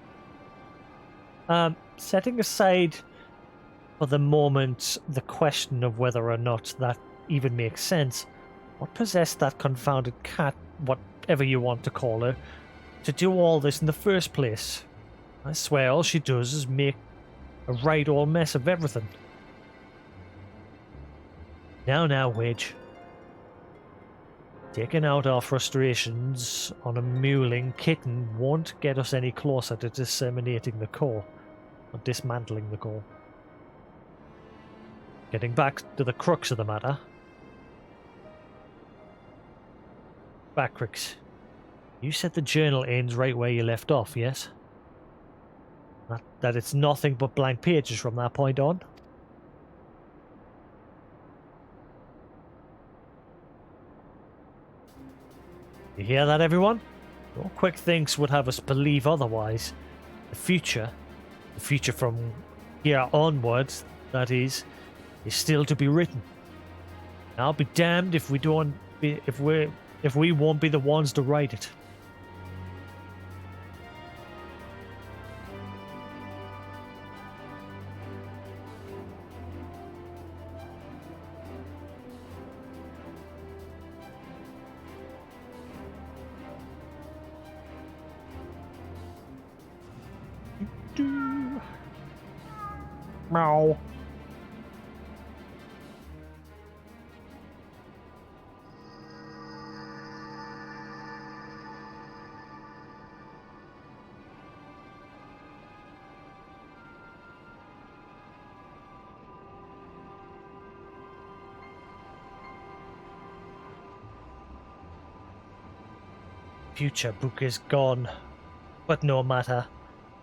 Setting aside for the moment the question of whether or not that even makes sense, what possessed that confounded cat, whatever you want to call her, to do all this in the first place? I swear all she does is make a right old mess of everything. Now, Wedge. Taking out our frustrations on a mewling kitten won't get us any closer to disseminating the core, or dismantling the core. Getting back to the crux of the matter. Backrix, you said the journal ends right where you left off, yes? That it's nothing but blank pages from that point on? You hear that, everyone? No Quick Thinks would have us believe otherwise. The future from here onwards, that is still to be written. I'll be damned if we won't be the ones to write it. Meow. Future book is gone, but no matter.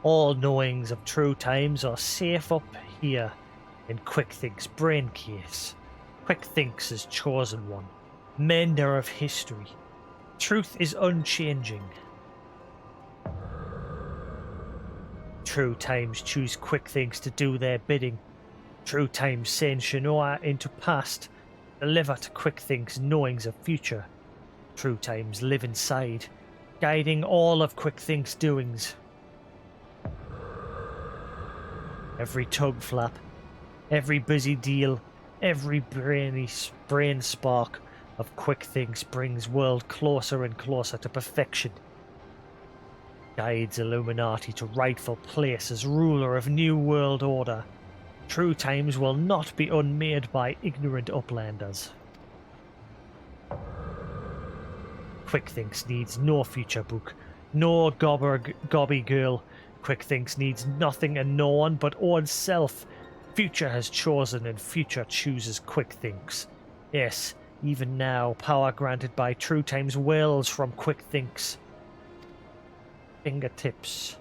All knowings of true times are safe up here in Quick Think's brain case. Quick Think's his chosen one. mender of history. Truth is unchanging. True times choose quick things to do their bidding. True times send Shanoa into past, deliver to quick things knowings of future. True times live inside, guiding all of quick things' doings. Every tug flap, every busy deal, every brain spark of quick things brings world closer and closer to perfection. Guides Illuminati to rightful place as ruler of new world order. True times will not be unmade by ignorant uplanders. Quick Thinks needs no future book, no gobby girl. Quick Thinks needs nothing and no one but own self. Future has chosen and future chooses Quick Thinks. Yes, even now, power granted by True Times wells from Quick Thinks. Fingertips.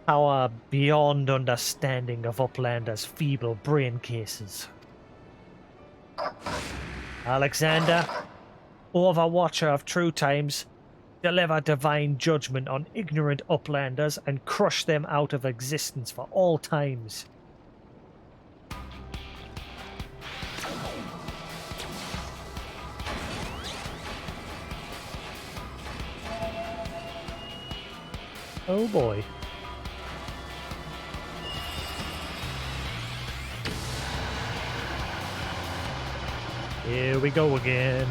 Power beyond understanding of Uplanders' feeble brain cases. Alexander, Overwatcher of True Times, deliver divine judgment on ignorant Uplanders and crush them out of existence for all times. Oh boy. Here we go again.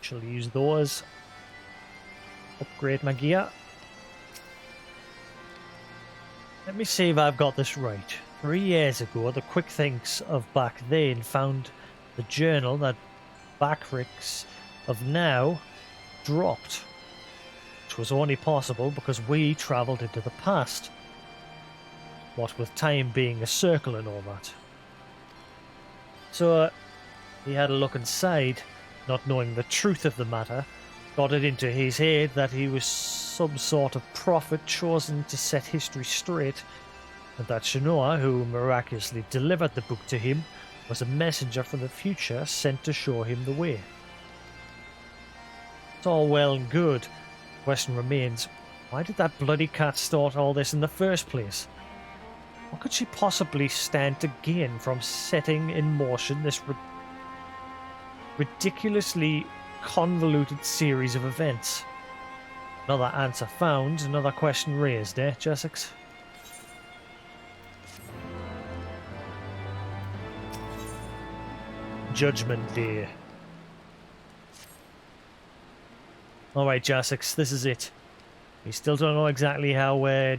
Shall use those. Upgrade my gear. Let me see if I've got this right. 3 years ago, the Quick Thinks of back then found the journal that Backrix of now dropped, which was only possible because we travelled into the past. What with time being a circle and all that. So he had a look inside, not knowing the truth of the matter, got it into his head that he was some sort of prophet chosen to set history straight, and that Shanoa, who miraculously delivered the book to him, was a messenger from the future sent to show him the way. It's all well and good. The question remains, why did that bloody cat start all this in the first place? What could she possibly stand to gain from setting in motion this ridiculously convoluted series of events? Another answer found, another question raised, eh, Jasix? Judgment Day. Alright, Jasix, this is it. We still don't know exactly how we're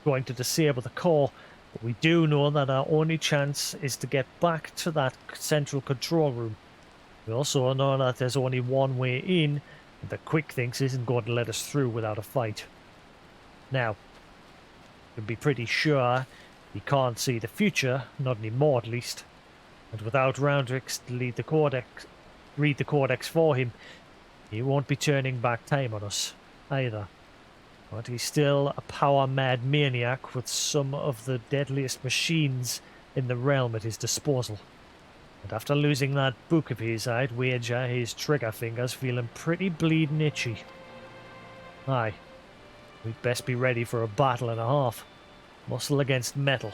going to disable the core, but we do know that our only chance is to get back to that central control room. We also know that there's only one way in, and the Quick Thinks isn't going to let us through without a fight. Now, you can be pretty sure he can't see the future, not anymore at least, and without Roundrix to read the Codex for him, he won't be turning back time on us, either. But he's still a power-mad maniac with some of the deadliest machines in the realm at his disposal. And after losing that book of his, I'd wager his trigger fingers feeling pretty bleeding itchy. Aye, we'd best be ready for a battle and a half. Muscle against metal.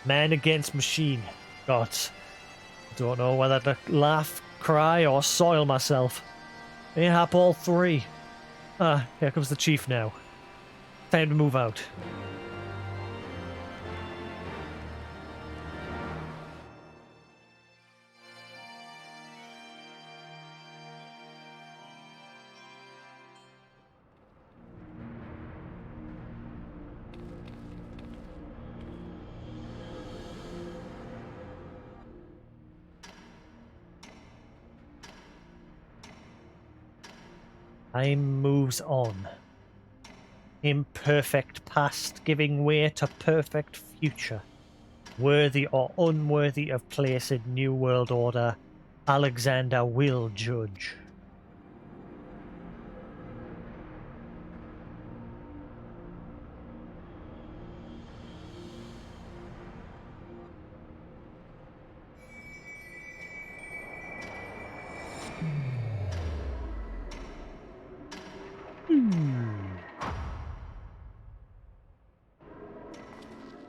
Man against machine. Gods. Don't know whether to laugh, cry, or soil myself. Mayhap all three. Ah, here comes the chief now. Time to move out. Time moves on. Imperfect past giving way to perfect future. Worthy or unworthy of place in New World Order, Alexander will judge.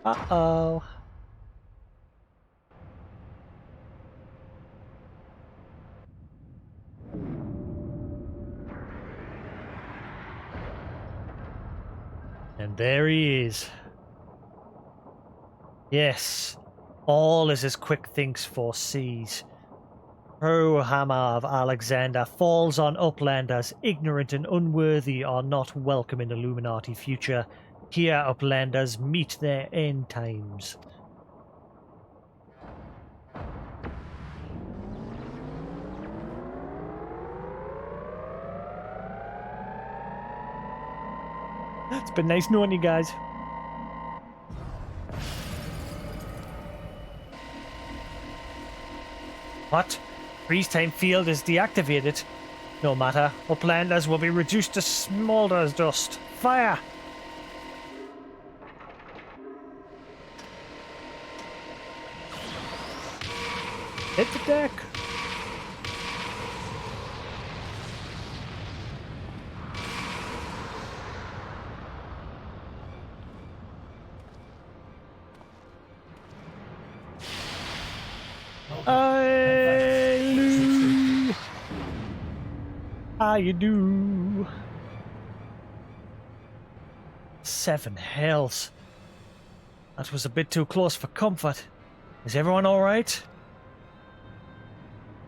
Uh-oh. And there he is. Yes, all is as quick thinks foresees. True hammer of Alexander falls on uplanders, ignorant and unworthy are not welcome in Illuminati future. Here uplanders meet their end times. It's been nice knowing you guys. What? Freeze-time field is deactivated. No matter, uplanders will be reduced to smolder's dust. Fire! Hit the deck! Lou. How you do? 7 hells. That was a bit too close for comfort. Is everyone alright?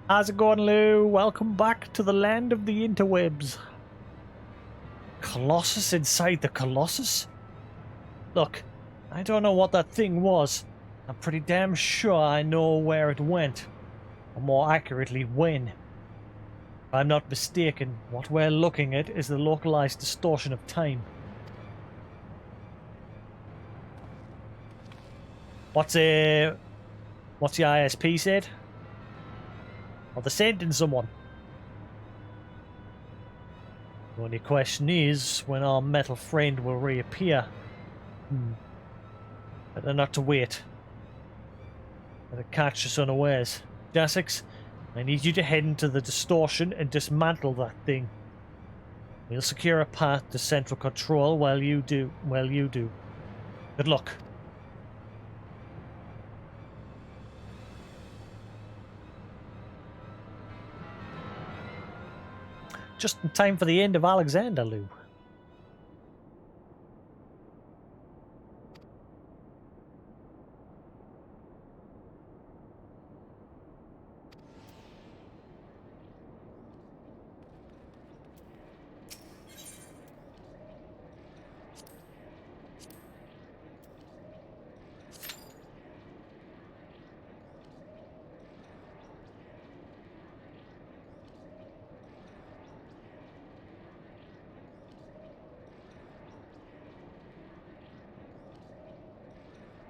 How's it going, Lou? Welcome back to the land of the interwebs. Colossus inside the Colossus? Look, I don't know what that thing was. I'm pretty damn sure I know where it went. Or more accurately, when. If I'm not mistaken, what we're looking at is the localized distortion of time. What's the ISP said? Or they're sending someone. The only question is when our metal friend will reappear. Better not to wait. Better catch us unawares. Jasix, I need you to head into the distortion and dismantle that thing. We'll secure a path to central control while you do. Good luck. Just in time for the end of Alexander, Lou.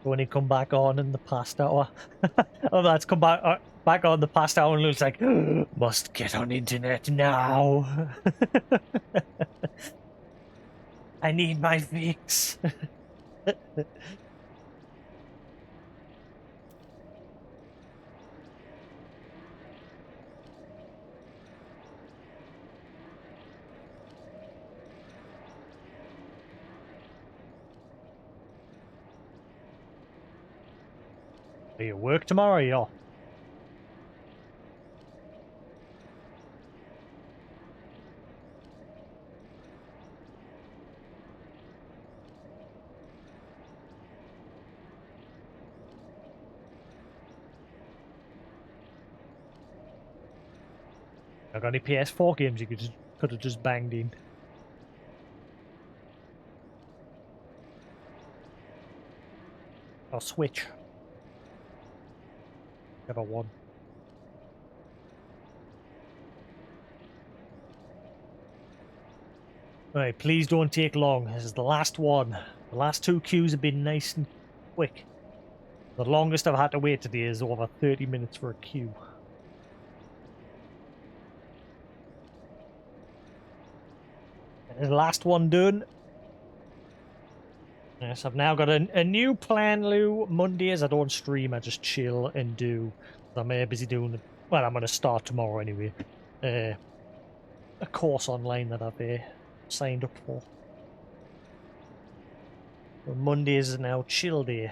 When he come back on in the past hour. Oh, that's come back on the past hour and looks like, must get on internet now. I need my fix. Are you at work tomorrow, or are you off? I got any PS4 games you could have just banged in? Or Switch? Never one. Right, please don't take long. This is the last one. The last two queues have been nice and quick. The longest I've had to wait today is over 30 minutes for a queue. The last one done. Yes, I've now got a new plan, Lou. Mondays I don't stream, I just chill and do. I'm busy doing, well, I'm going to start tomorrow anyway. A course online that I've signed up for. So Mondays is now chill day.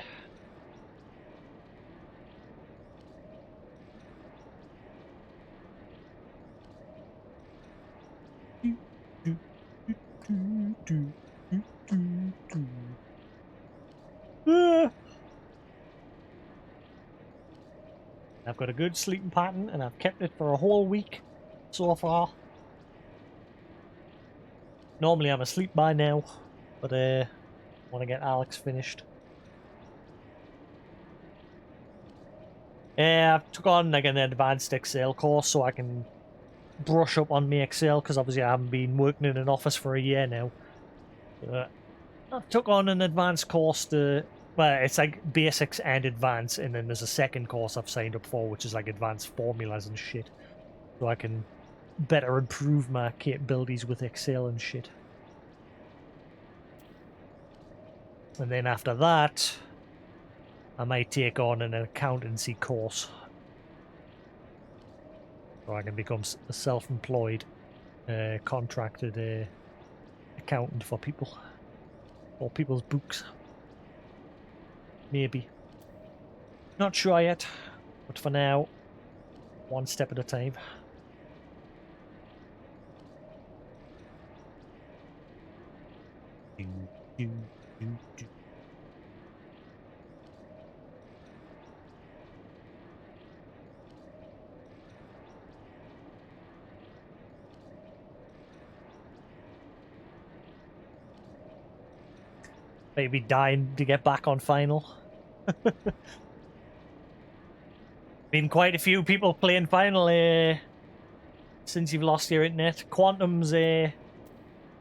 I've got a good sleeping pattern and I've kept it for a whole week so far. Normally I'm asleep by now, but I want to get Alex finished. I took on like an advanced Excel course so I can brush up on my Excel because obviously I haven't been working in an office for a year now. I took on an advanced course to, well, it's like basics and advanced, and then there's a second course I've signed up for which is like advanced formulas and shit, so I can better improve my capabilities with Excel and shit. And then after that I might take on an accountancy course so I can become a self-employed contracted accountant for people, or people's books. Maybe. Not sure yet, but for now, one step at a time. Maybe dying to get back on final. Been quite a few people playing final since you've lost your internet. Quantum's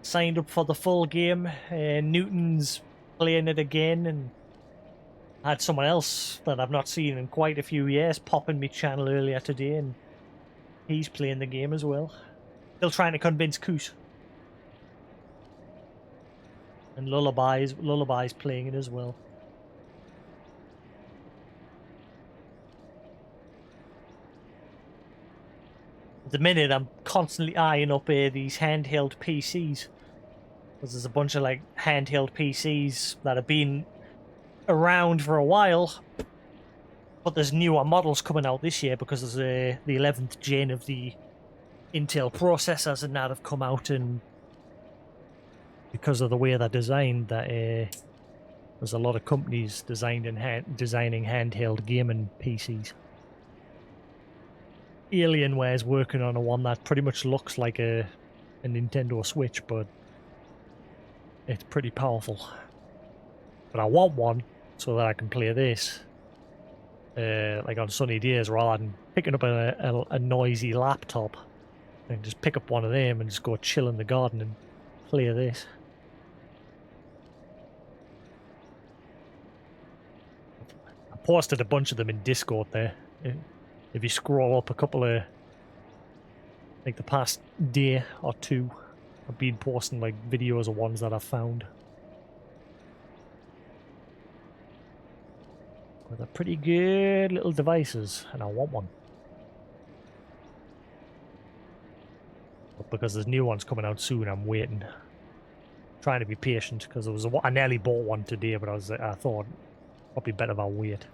signed up for the full game. Newton's playing it again, and I had someone else that I've not seen in quite a few years pop in my channel earlier today, and he's playing the game as well. Still trying to convince Coos. And Lullaby's playing it as well. At the minute, I'm constantly eyeing up these handheld PCs. Because there's a bunch of like handheld PCs that have been around for a while. But there's newer models coming out this year because there's the 11th gen of the Intel processors and that have come out, and because of the way they're designed, that there's a lot of companies designing handheld gaming PCs. Alienware's working on one that pretty much looks like a Nintendo Switch, but it's pretty powerful. But I want one so that I can play this like on sunny days, rather than picking up a noisy laptop. And just pick up one of them and just go chill in the garden and play this. I posted a bunch of them in Discord there. If you scroll up a couple of, like the past day or two, I've been posting like videos of ones that I've found. But they're pretty good little devices, and I want one. But because there's new ones coming out soon, I'm waiting. Trying to be patient, because there was I nearly bought one today, but I thought probably better if I wait.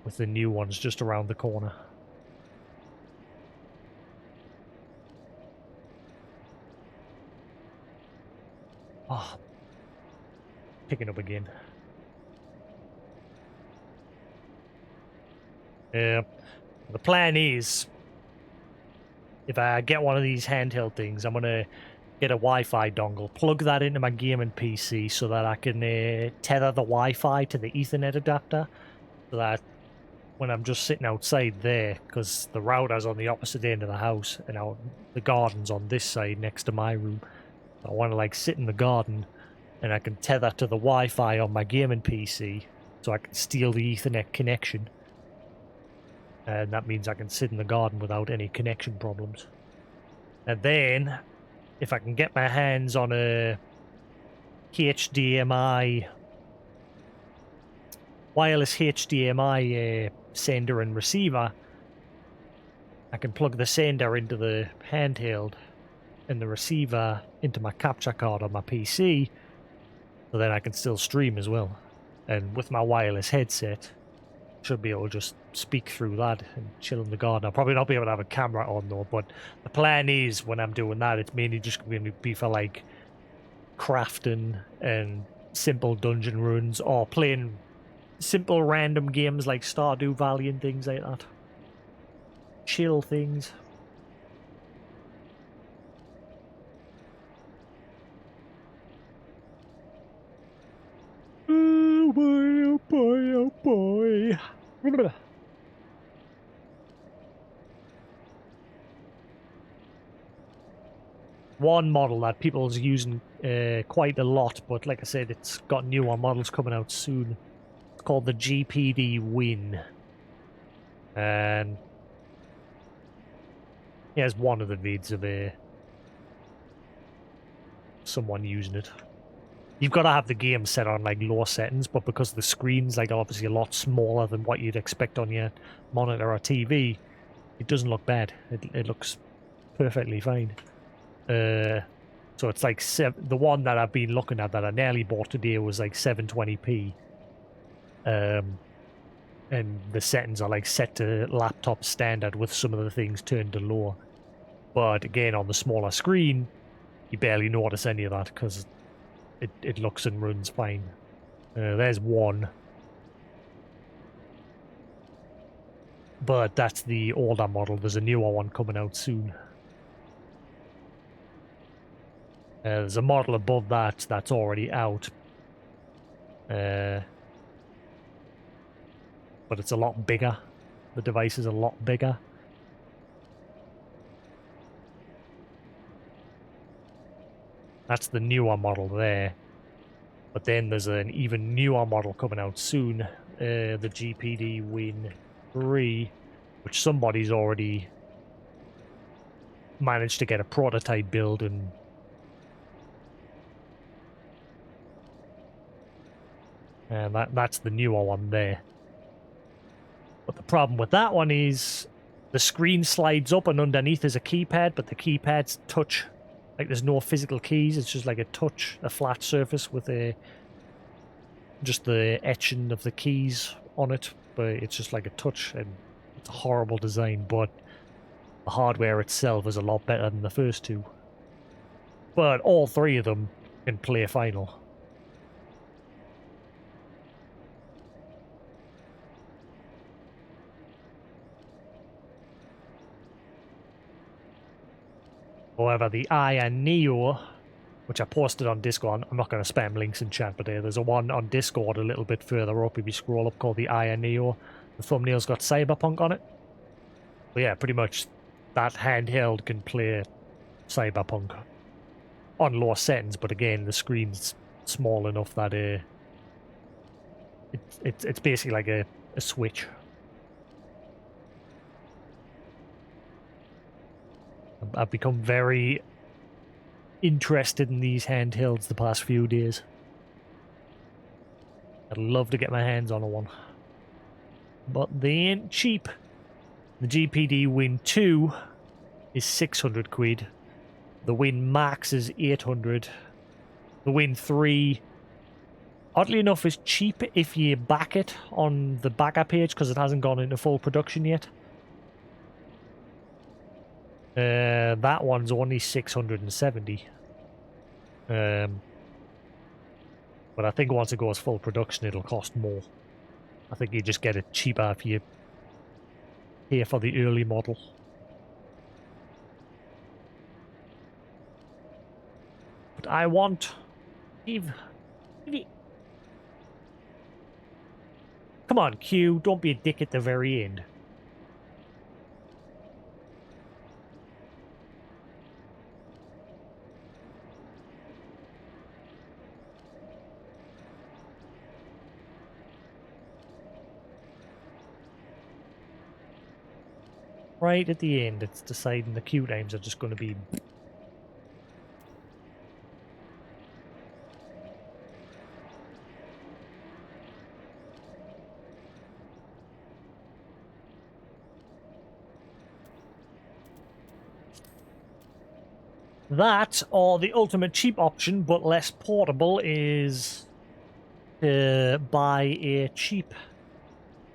With the new ones just around the corner. Oh, picking up again. Yeah, the plan is, if I get one of these handheld things, I'm gonna get a Wi-Fi dongle, plug that into my gaming PC so that I can tether the Wi-Fi to the Ethernet adapter, so that when I'm just sitting outside there, because the router's on the opposite end of the house and the garden's on this side next to my room, I want to like sit in the garden and I can tether to the Wi-Fi on my gaming PC so I can steal the Ethernet connection. And that means I can sit in the garden without any connection problems. And then, if I can get my hands on a HDMI, wireless HDMI sender and receiver, I can plug the sender into the handheld and the receiver into my capture card on my PC, so then I can still stream as well. And with my wireless headset, should be able to just speak through that and chill in the garden. I'll probably not be able to have a camera on though, but the plan is when I'm doing that, it's mainly just going to be for like crafting and simple dungeon runs or playing simple random games like Stardew Valley and things like that. Chill things. Oh boy, oh boy, oh boy. One model that people's using quite a lot, but like I said, it's got newer models coming out soon. It's called the GPD Win. And here's one of the vids of someone using it. You've got to have the game set on like low settings, but because the screen's like obviously a lot smaller than what you'd expect on your monitor or TV, it doesn't look bad. It looks perfectly fine. So it's like the one that I've been looking at that I nearly bought today was like 720p. And the settings are like set to laptop standard with some of the things turned to low. But again, on the smaller screen, you barely notice any of that because it looks and runs fine. There's one. But that's the older model. There's a newer one coming out soon. There's a model above that that's already out. But it's a lot bigger. The device is a lot bigger. That's the newer model there. But then there's an even newer model coming out soon. The GPD Win 3, which somebody's already managed to get a prototype build and that's the newer one there. But the problem with that one is the screen slides up and underneath is a keypad, but the keypad's touch. Like there's no physical keys, it's just like a touch, a flat surface with just the etching of the keys on it, but it's just like a touch, and it's a horrible design, but the hardware itself is a lot better than the first two. But all three of them can play final. However, the Aya Neo, which I posted on Discord, I'm not going to spam links in chat, but there's a one on Discord a little bit further up if you scroll up called the Aya Neo. The thumbnail's got Cyberpunk on it. But yeah, pretty much that handheld can play Cyberpunk on low settings, but again, the screen's small enough that it's basically like a Switch. I've become very interested in these handhelds the past few days. I'd love to get my hands on one. But they ain't cheap. The GPD Win 2 is 600 quid. The Win Max is 800. The Win 3, oddly enough, is cheap if you back it on the backer page because it hasn't gone into full production yet. That one's only 670. But I think once it goes full production, it'll cost more. I think you just get it cheaper if you pay for the early model. But I want... Come on, Q, don't be a dick at the very end. right at the end, it's deciding the queue times are just going to be... That, or the ultimate cheap option, but less portable, is to buy a cheap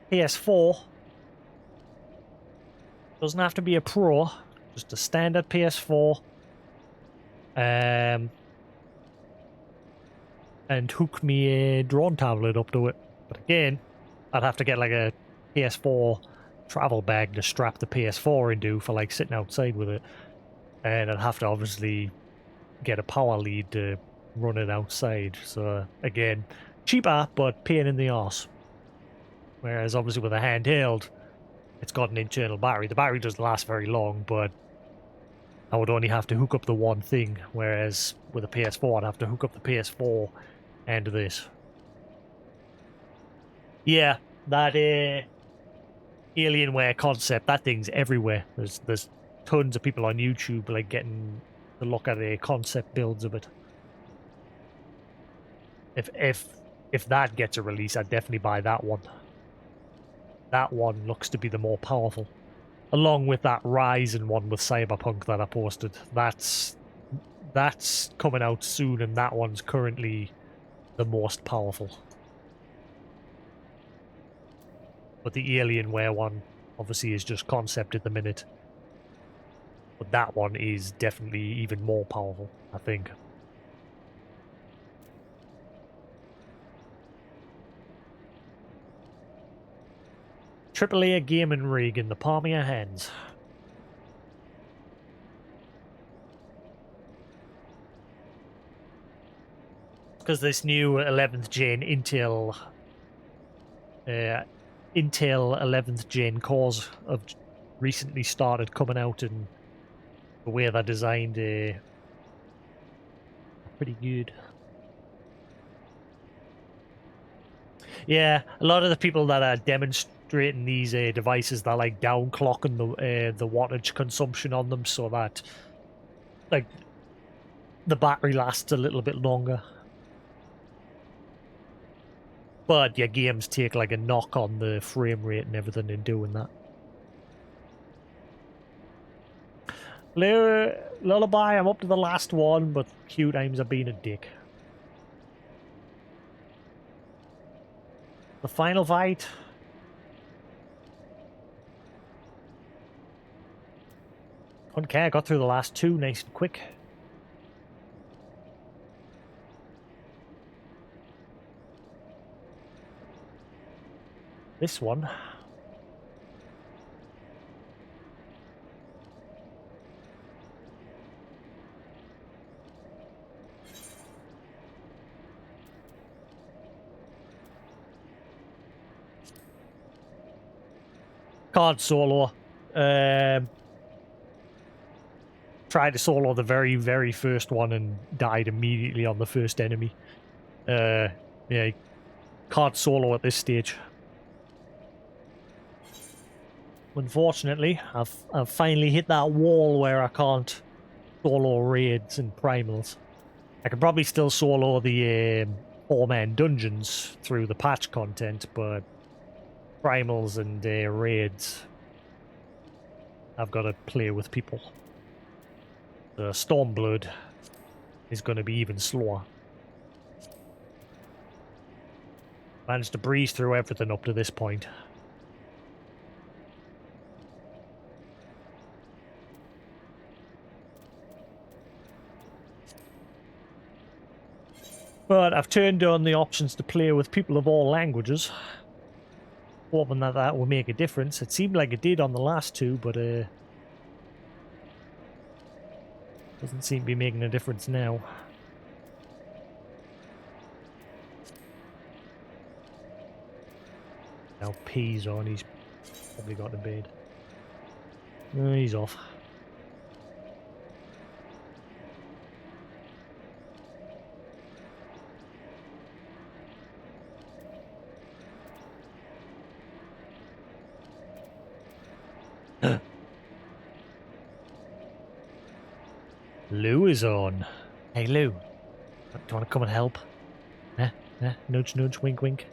PS4. Doesn't have to be a Pro, just a standard PS4. And hook me a drone tablet up to it. But again, I'd have to get like a PS4 travel bag to strap the PS4 into for like sitting outside with it. And I'd have to obviously get a power lead to run it outside. So again, cheaper, but pain in the arse. Whereas obviously with a handheld, it's got an internal battery. The battery doesn't last very long, but I would only have to hook up the one thing. Whereas with a PS4, I'd have to hook up the PS4 and this. Yeah, that Alienware concept, that thing's everywhere. There's tons of people on YouTube like getting to look at concept builds of it. If that gets a release, I'd definitely buy that one. That one looks to be the more powerful. Along with that Ryzen one with Cyberpunk that I posted. That's coming out soon, and that one's currently the most powerful. But the Alienware one obviously is just concept at the minute. But that one is definitely even more powerful, I think. AAA gaming rig in the palm of your hands. Because this new 11th gen Intel 11th gen cores have recently started coming out, and the way they're designed pretty good. Yeah, a lot of the people that are demonstrating these devices, they're like downclocking the wattage consumption on them so that like the battery lasts a little bit longer. But your games take like a knock on the frame rate and everything in doing that. Lullaby, I'm up to the last one, but queue times have been a dick. The final fight. Okay, I got through the last two nice and quick. This one. Card solo. Tried to solo the very, very first one and died immediately on the first enemy. Yeah, can't solo at this stage. Unfortunately, I've finally hit that wall where I can't solo raids and primals. I could probably still solo the 4-man dungeons through the patch content, but primals and raids, I've got to play with people. The Stormblood is going to be even slower. Managed to breeze through everything up to this point. But I've turned on the options to play with people of all languages, hoping that that will make a difference. It seemed like it did on the last two, but doesn't seem to be making a difference now. Now P's on, he's probably got to bed. No, he's off. Lou is on. Hey, Lou. Do you want to come and help? Nudge, nudge, wink, wink.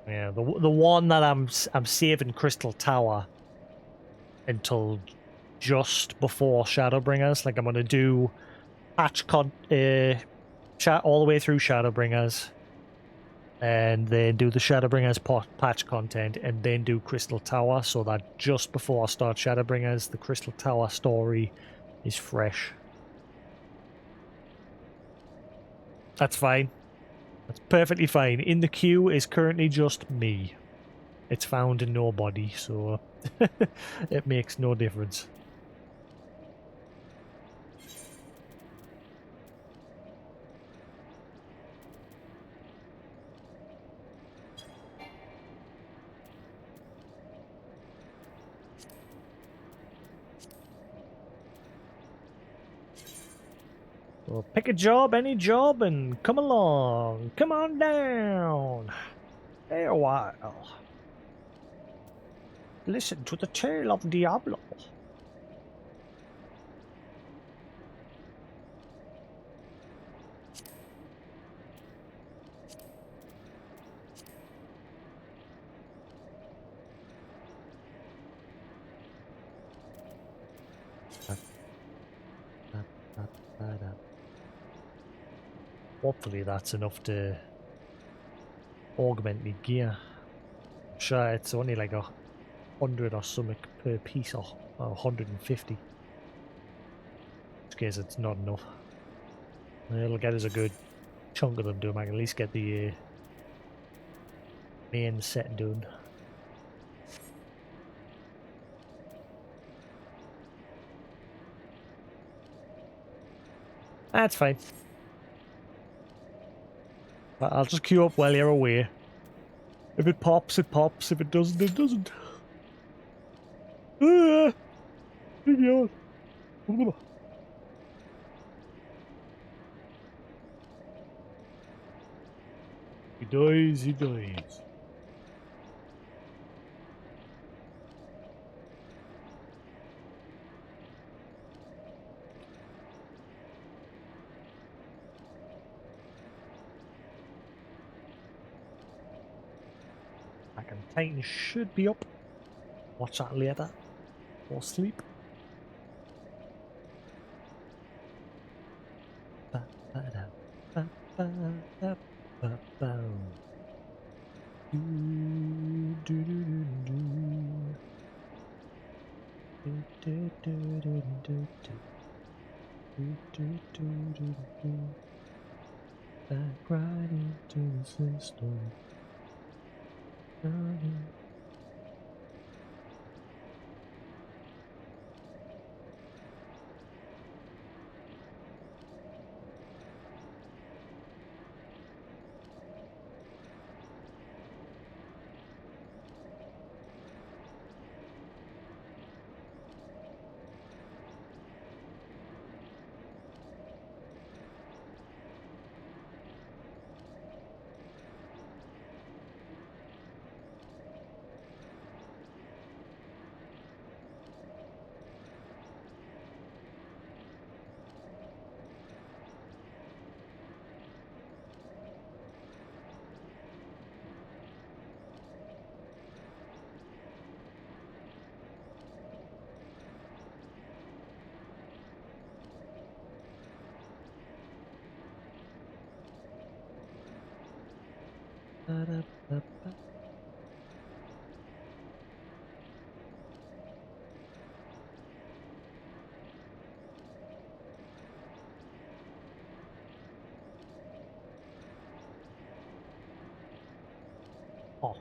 Yeah, the one that I'm saving Crystal Tower until just before Shadowbringers. Like I'm gonna do all the way through Shadowbringers, and then do the Shadowbringers patch content, and then do Crystal Tower, so that just before I start Shadowbringers, the Crystal Tower story is fresh. That's fine. That's perfectly fine. In the queue is currently just me. It's found in nobody, so it makes no difference. So pick a job, any job, and come along. Come on down. Stay a while. Listen to the tale of Diablo. Hopefully that's enough to augment my gear. I'm sure it's only like 100 or something per piece, or 150. In which case it's not enough. It'll get us a good chunk of them done. I can at least get the main set done. That's fine. I'll just queue up while you're away. If it pops, it pops. If it doesn't, it doesn't. He dies, he dies. Titan should be up. Watch that later. Or sleep. Back right into the system. Oh.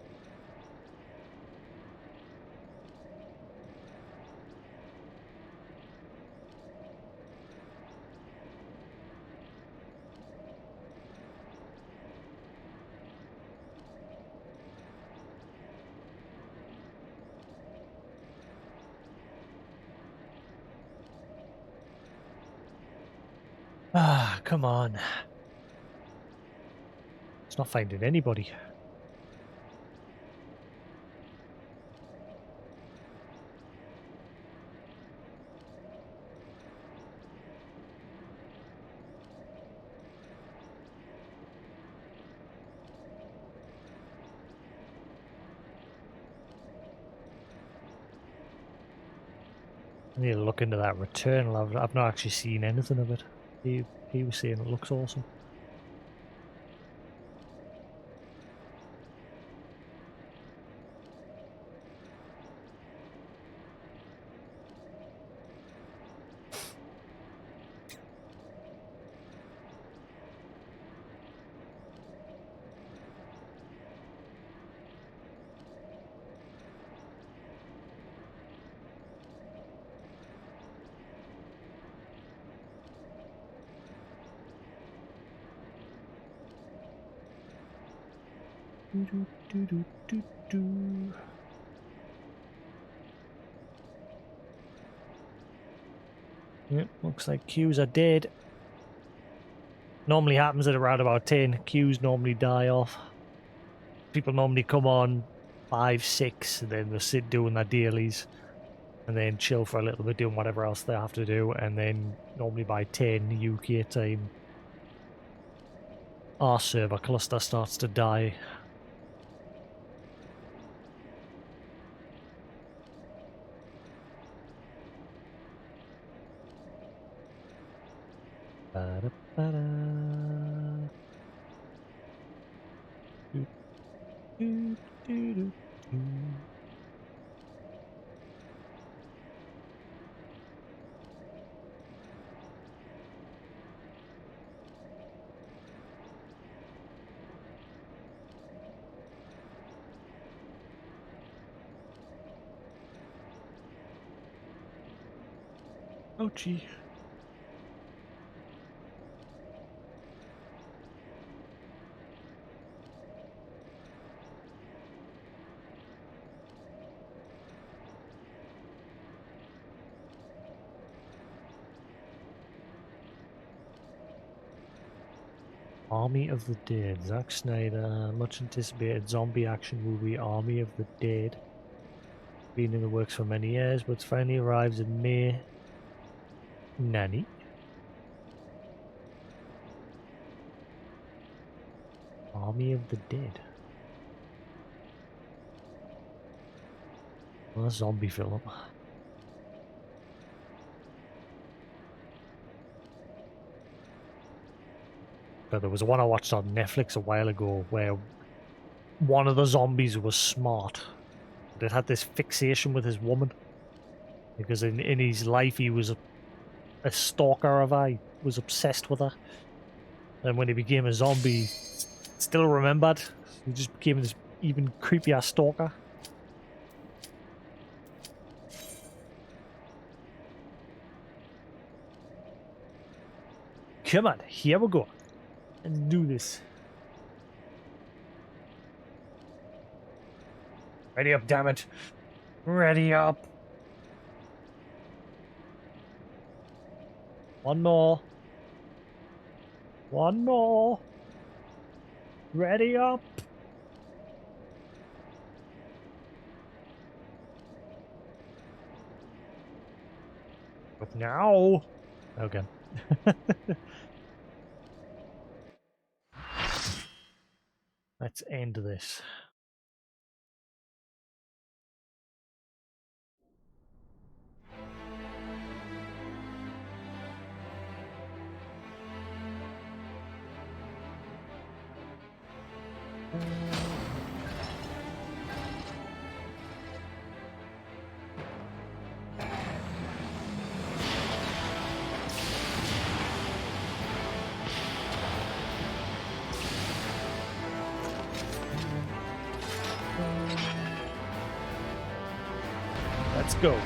Ah, come on. It's not finding anybody. I need to look into that Returnal. I've not actually seen anything of it. He was saying it looks awesome. Yep, looks like queues are dead. Normally happens at around about 10. Queues normally die off. People normally come on 5, 6, and then they sit doing their dailies, and then chill for a little bit doing whatever else they have to do, and then normally by 10 UK time, our server cluster starts to die. Ba-da-ba-da. Do, do, do, do, do. Ouchie. Army of the Dead. Zack Snyder, much anticipated zombie action movie Army of the Dead. Been in the works for many years, but finally arrives in May. Nanny. Army of the Dead. Well, a zombie film. But there was one I watched on Netflix a while ago where one of the zombies was smart. It had this fixation with his woman. Because in his life he was a stalker of her. He was obsessed with her. And when he became a zombie, still remembered. He just became this even creepier stalker. Come on, here we go. Let's do this. Ready up, damn it. Ready up. One more. One more. Ready up. But now. Okay. Let's end this. Let's go.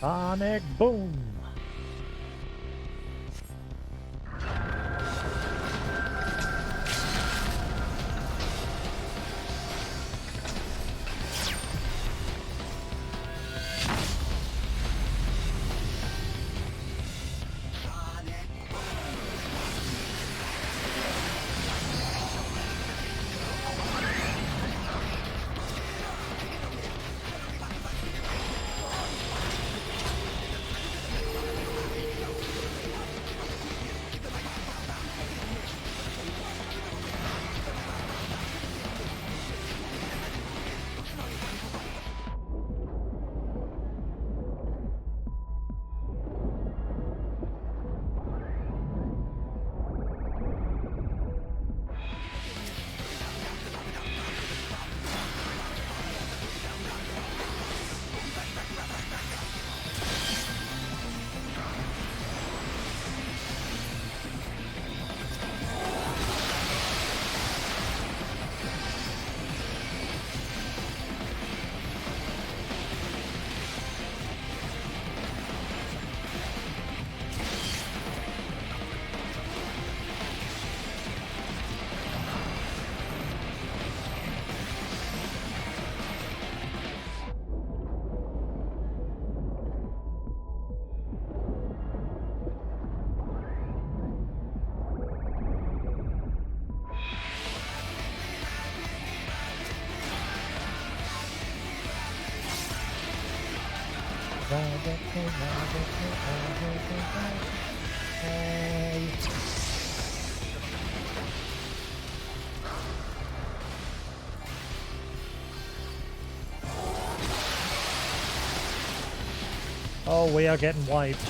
Sonic boom! Oh, we are getting wiped.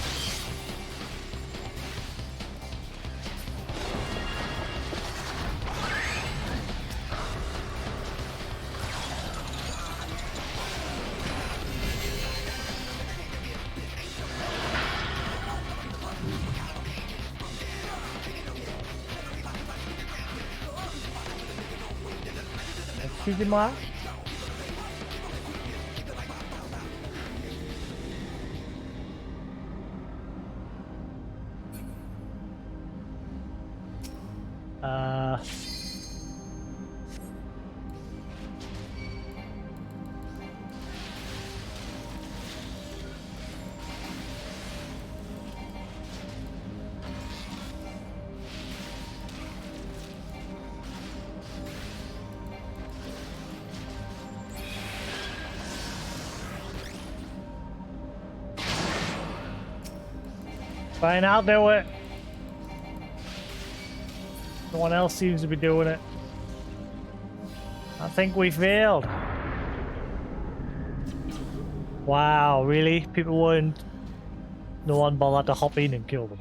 Excusez-moi. Fine, I'll do it. No one else seems to be doing it. I think we failed. Wow, really? People weren't... No one bothered to hop in and kill them.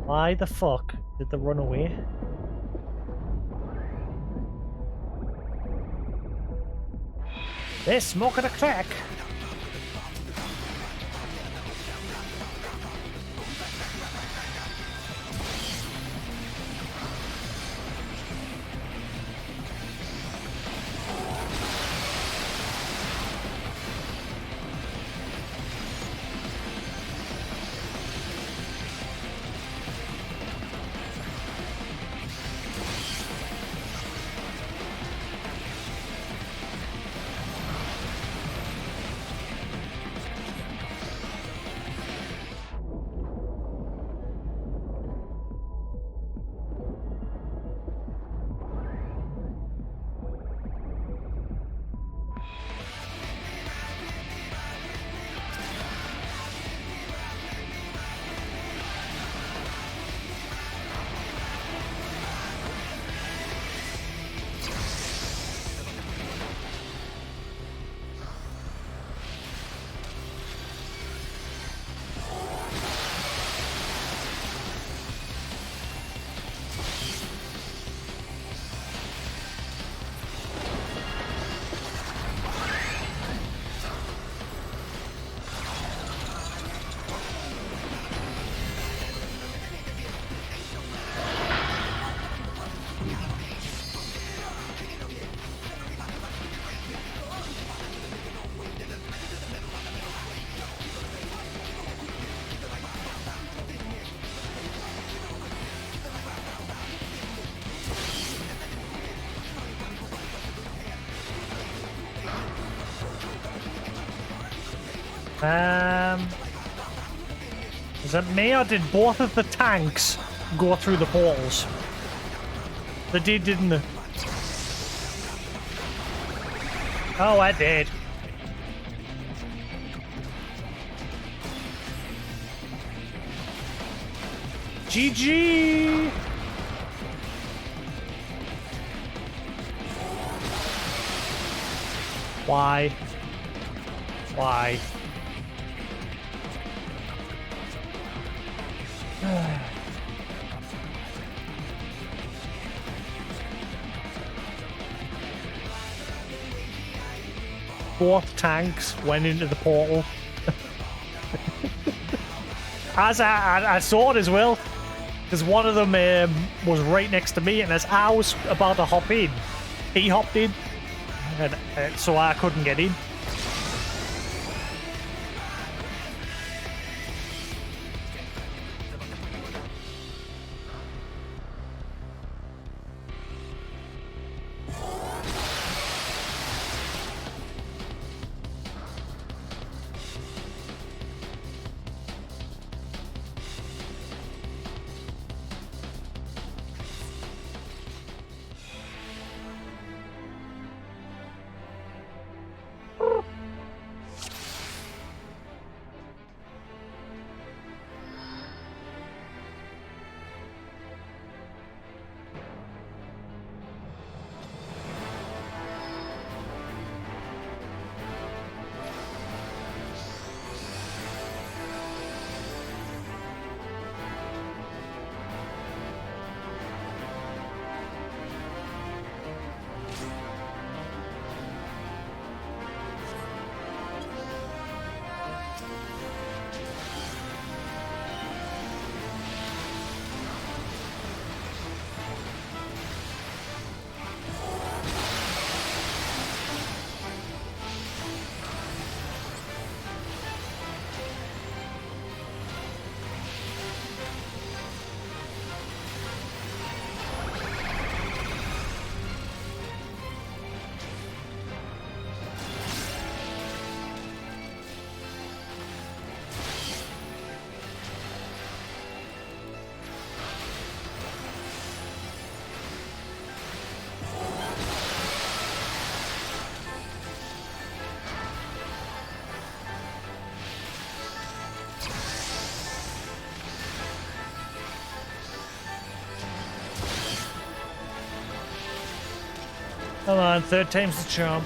Why the fuck did they run away? They're smoking a crack. Is it me or did both of the tanks go through the portals? They did, didn't they? Oh, I did. GG! Why? Why? Both tanks went into the portal. As I saw it as well, because one of them was right next to me, and as I was about to hop in, he hopped in, and so I couldn't get in. Come on, third time's the charm.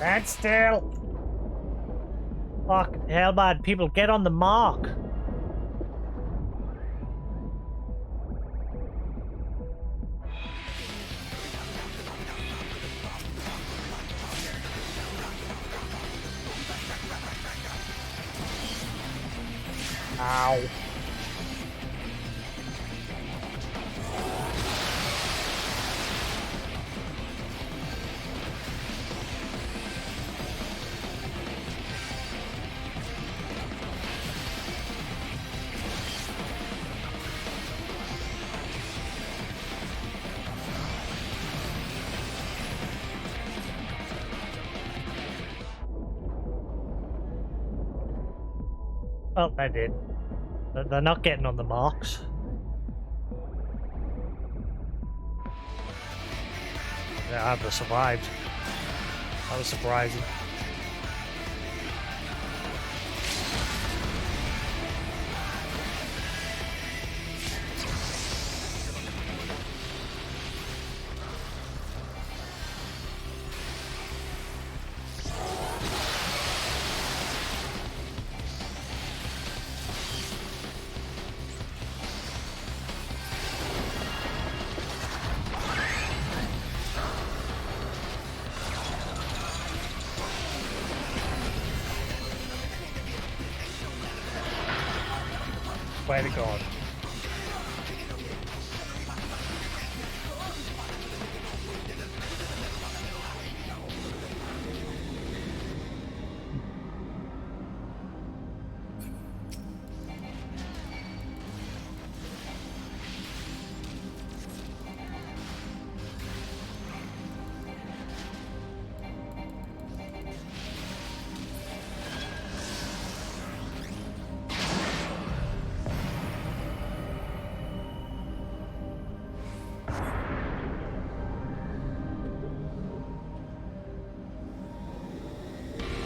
Stand still. Fuck, hell, man. People, get on the mark. Ow. Oh, they did. They're not getting on the marks. Yeah, they survived. That was surprising. Way to God.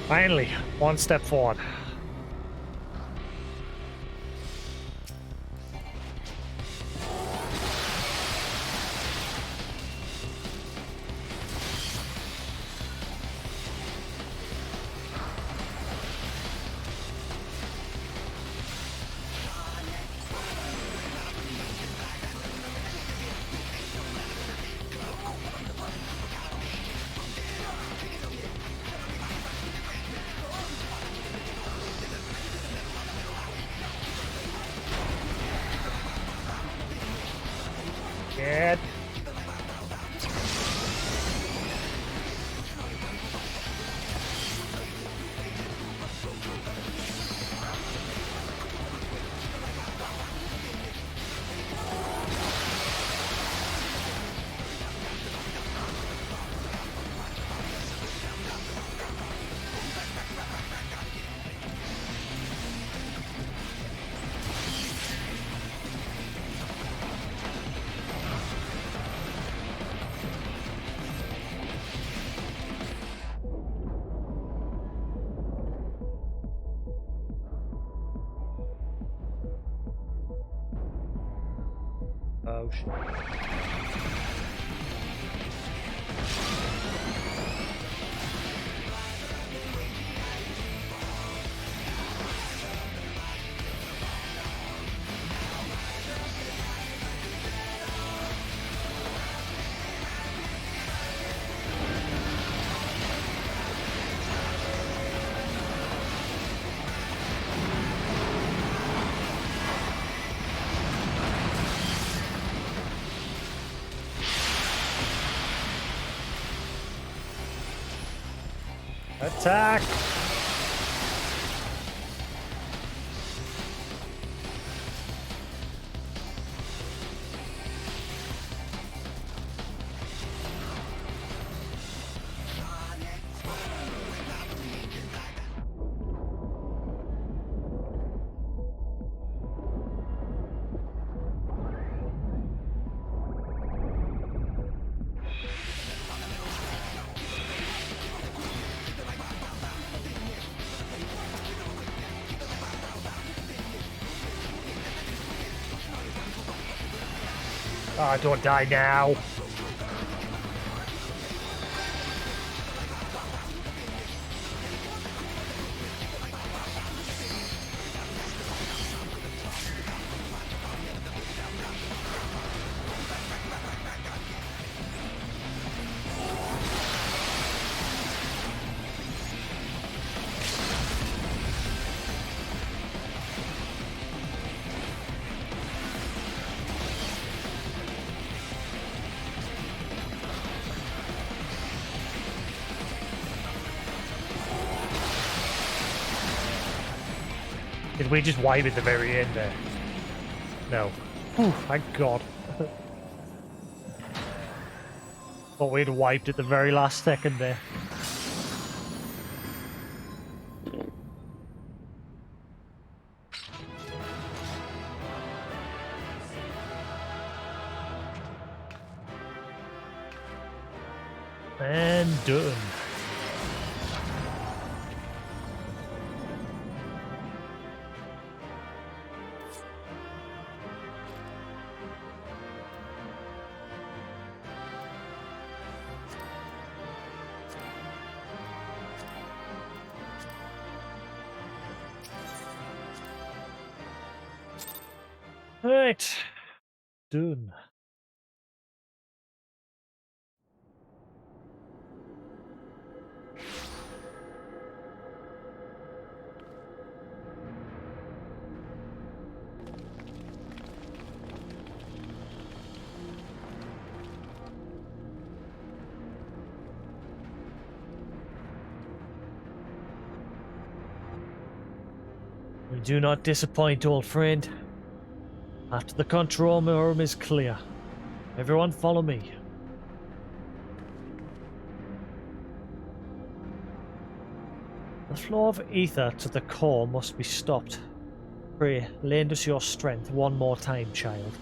Finally, one step forward. Good. Oh shit. Attack! Oh, don't die now. Did we just wipe at the very end there? No. Ooh, thank God. Thought we'd wiped at the very last second there. And done. Right. Done. We do not disappoint, old friend. After the control room is clear, everyone follow me. The flow of ether to the core must be stopped. Pray, lend us your strength one more time, child.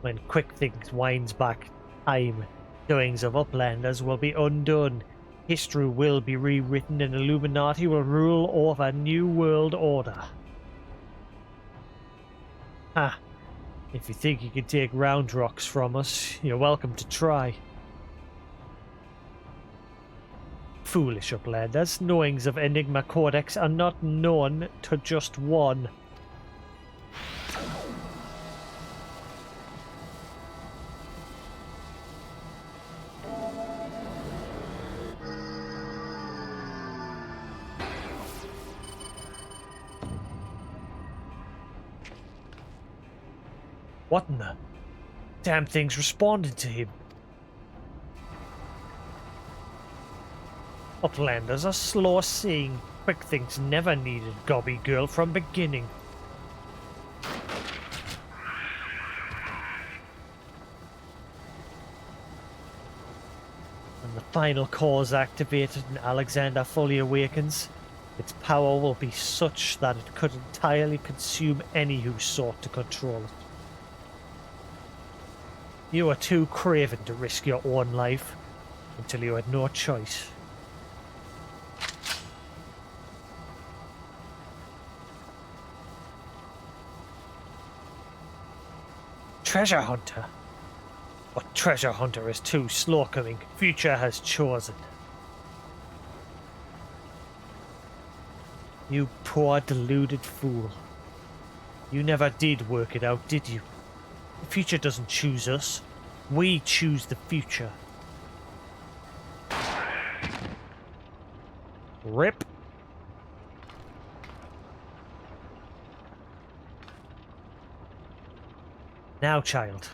When quick things winds back time, doings of Uplanders will be undone. History will be rewritten and Illuminati will rule over a new world order. Ha! If you think you can take round rocks from us, you're welcome to try. Foolish Uplanders, knowings of Enigma Codex are not known to just one. What in the damn thing's responded to him? Uplanders are slow seeing. Quick things never needed Gobby Girl from beginning. When the final core is activated and Alexander fully awakens, its power will be such that it could entirely consume any who sought to control it. You were too craven to risk your own life until you had no choice. Treasure hunter? But treasure hunter is too slow coming. Future has chosen. You poor deluded fool. You never did work it out, did you? The future doesn't choose us. We choose the future. Rip. Now, child.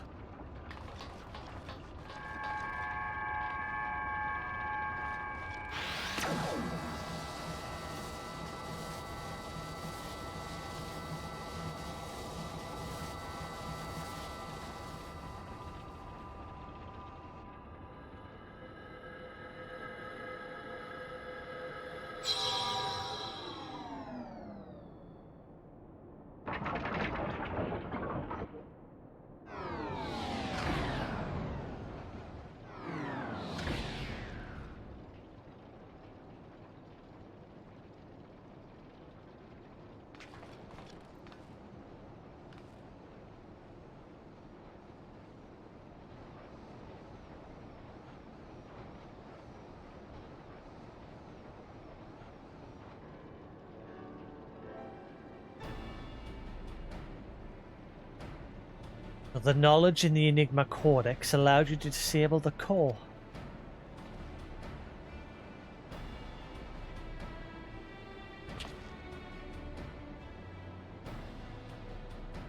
The knowledge in the Enigma Codex allowed you to disable the core.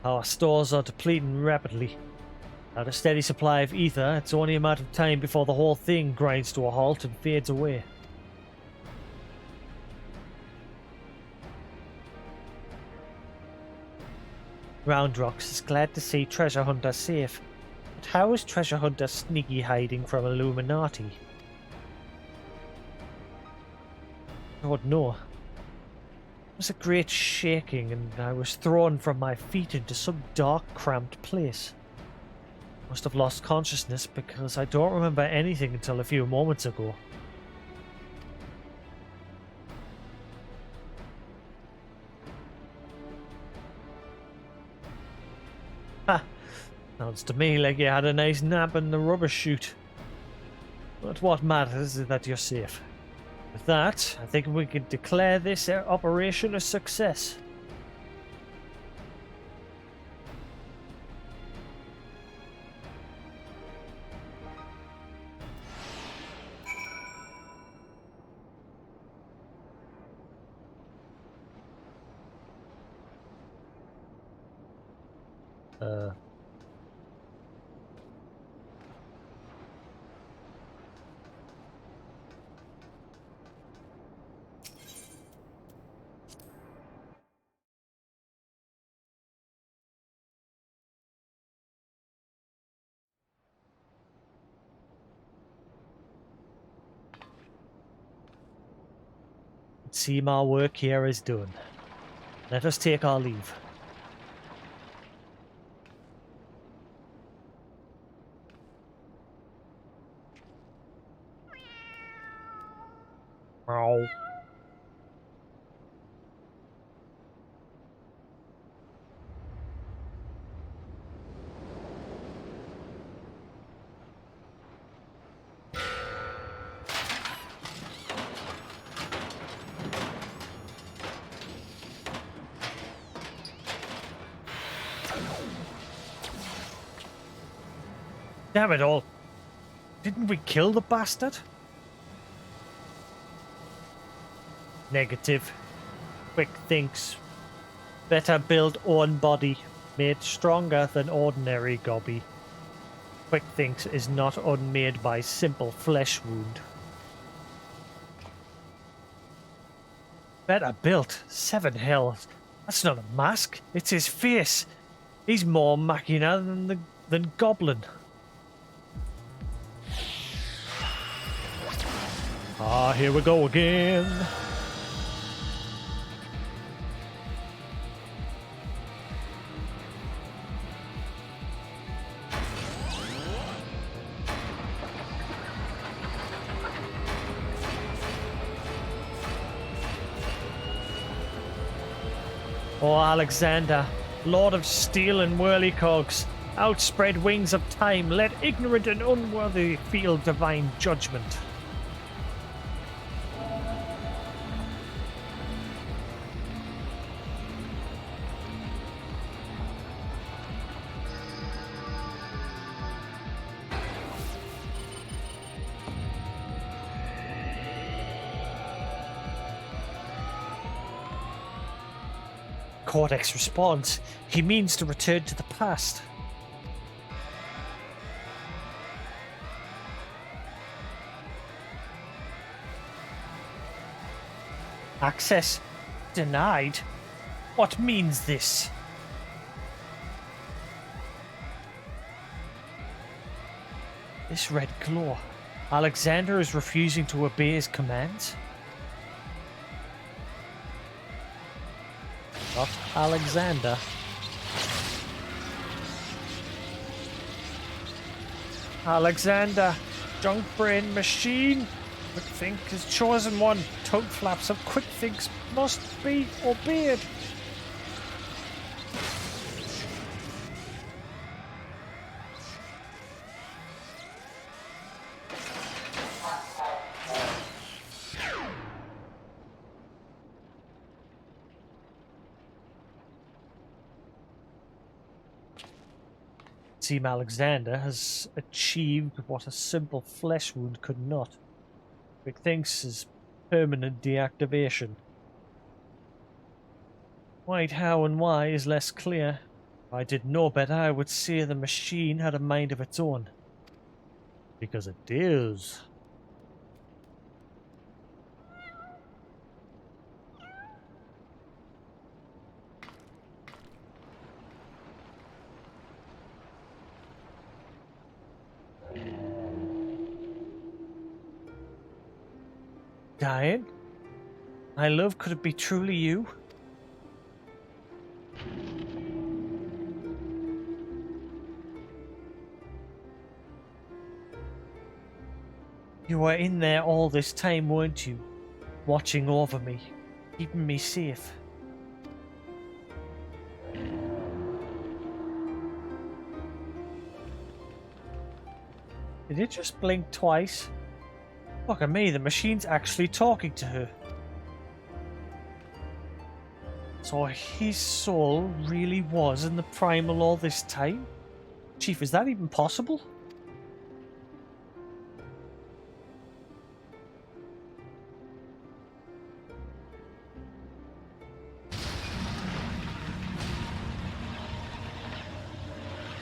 Our stores are depleting rapidly. Without a steady supply of ether, it's only a matter of time before the whole thing grinds to a halt and fades away. Roundrocks is glad to see Treasure Hunter safe. But how is Treasure Hunter sneaky hiding from Illuminati? I don't know. There was a great shaking and I was thrown from my feet into some dark, cramped place. Must have lost consciousness because I don't remember anything until a few moments ago. Ha! Sounds to me like you had a nice nap in the rubbish chute. But what matters is that you're safe. With that, I think we can declare this operation a success. It seems our work here is done. Let us take our leave. Meow. Damn it all. Didn't we kill the bastard? Negative. Quick thinks. Better build own body. Made stronger than ordinary gobby. Quick thinks is not unmade by simple flesh wound. Better built. 7 hells. That's not a mask. It's his face. He's more machina than goblin. Ah, here we go again. Oh, Alexander, Lord of Steel and Whirlycogs, outspread wings of time, let ignorant and unworthy feel divine judgment. Codex responds. He means to return to the past. Access denied? What means this? This red glow. Alexander is refusing to obey his commands? Not Alexander. Alexander, junk brain machine. Quick Think is chosen one. Tongue flaps of Quick Thinks must be obeyed. Team Alexander has achieved what a simple flesh wound could not. It thinks is permanent deactivation. Quite how and why is less clear. If I did know better, I would say the machine had a mind of its own. Because it does. Dying? My love, could it be truly you? You were in there all this time, weren't you? Watching over me, keeping me safe. Did it just blink twice? Look at me, the machine's actually talking to her. So his soul really was in the primal all this time? Chief, is that even possible?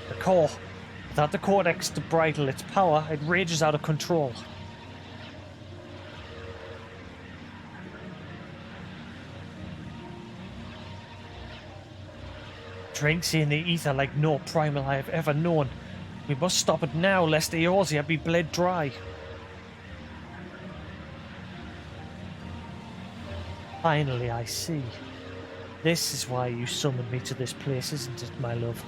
The core. Without the Codex to bridle its power, it rages out of control. Drinks in the ether like no primal I have ever known. We must stop it now, lest Eorzea be bled dry. Finally, I see. This is why you summoned me to this place, isn't it, my love?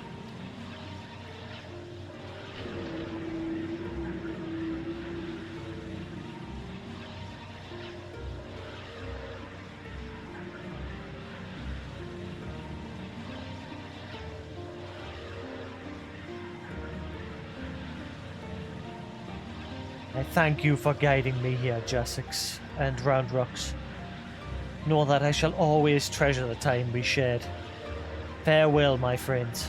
I thank you for guiding me here, Jasix and Roundrocks. Know that I shall always treasure the time we shared. Farewell, my friends.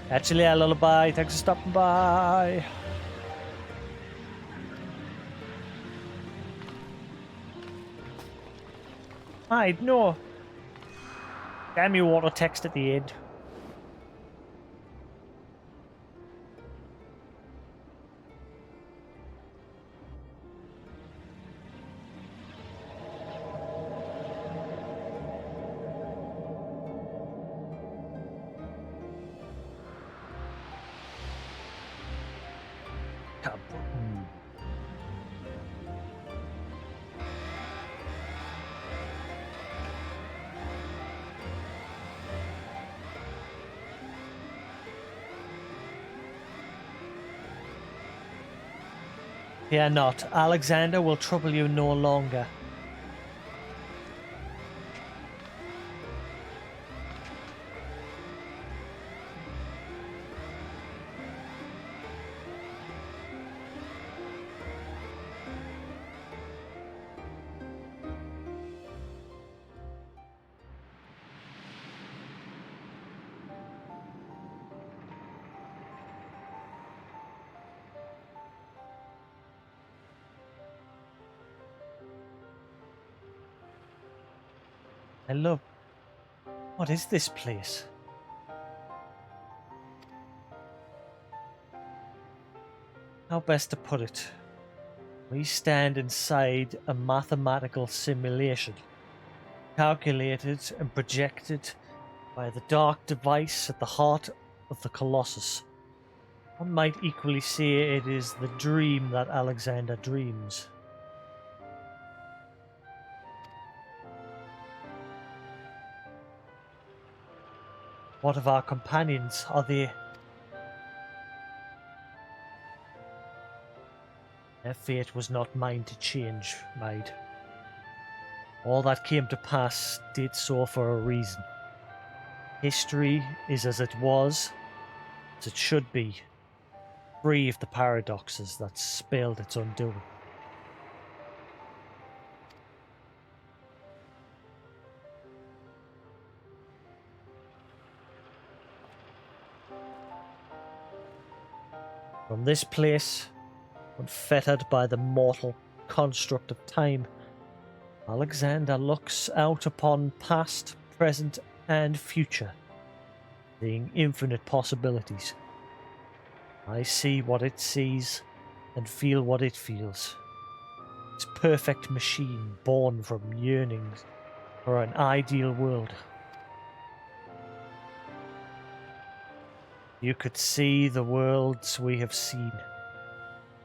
Actually, a lullaby. Thanks for stopping by. Hide, no. Damn you, auto text at the end. Fear not, Alexander will trouble you no longer. I love. What is this place? How best to put it? We stand inside a mathematical simulation, calculated and projected by the dark device at the heart of the Colossus. One might equally say it is the dream that Alexander dreams. What of our companions? Are they... Their fate was not mine to change, maid. All that came to pass did so for a reason. History is as it was, as it should be, free of the paradoxes that spelled its undoing. From this place, unfettered by the mortal construct of time, Alexander looks out upon past, present, and future, seeing infinite possibilities. I see what it sees and feel what it feels. This perfect machine born from yearnings for an ideal world. You could see the worlds we have seen.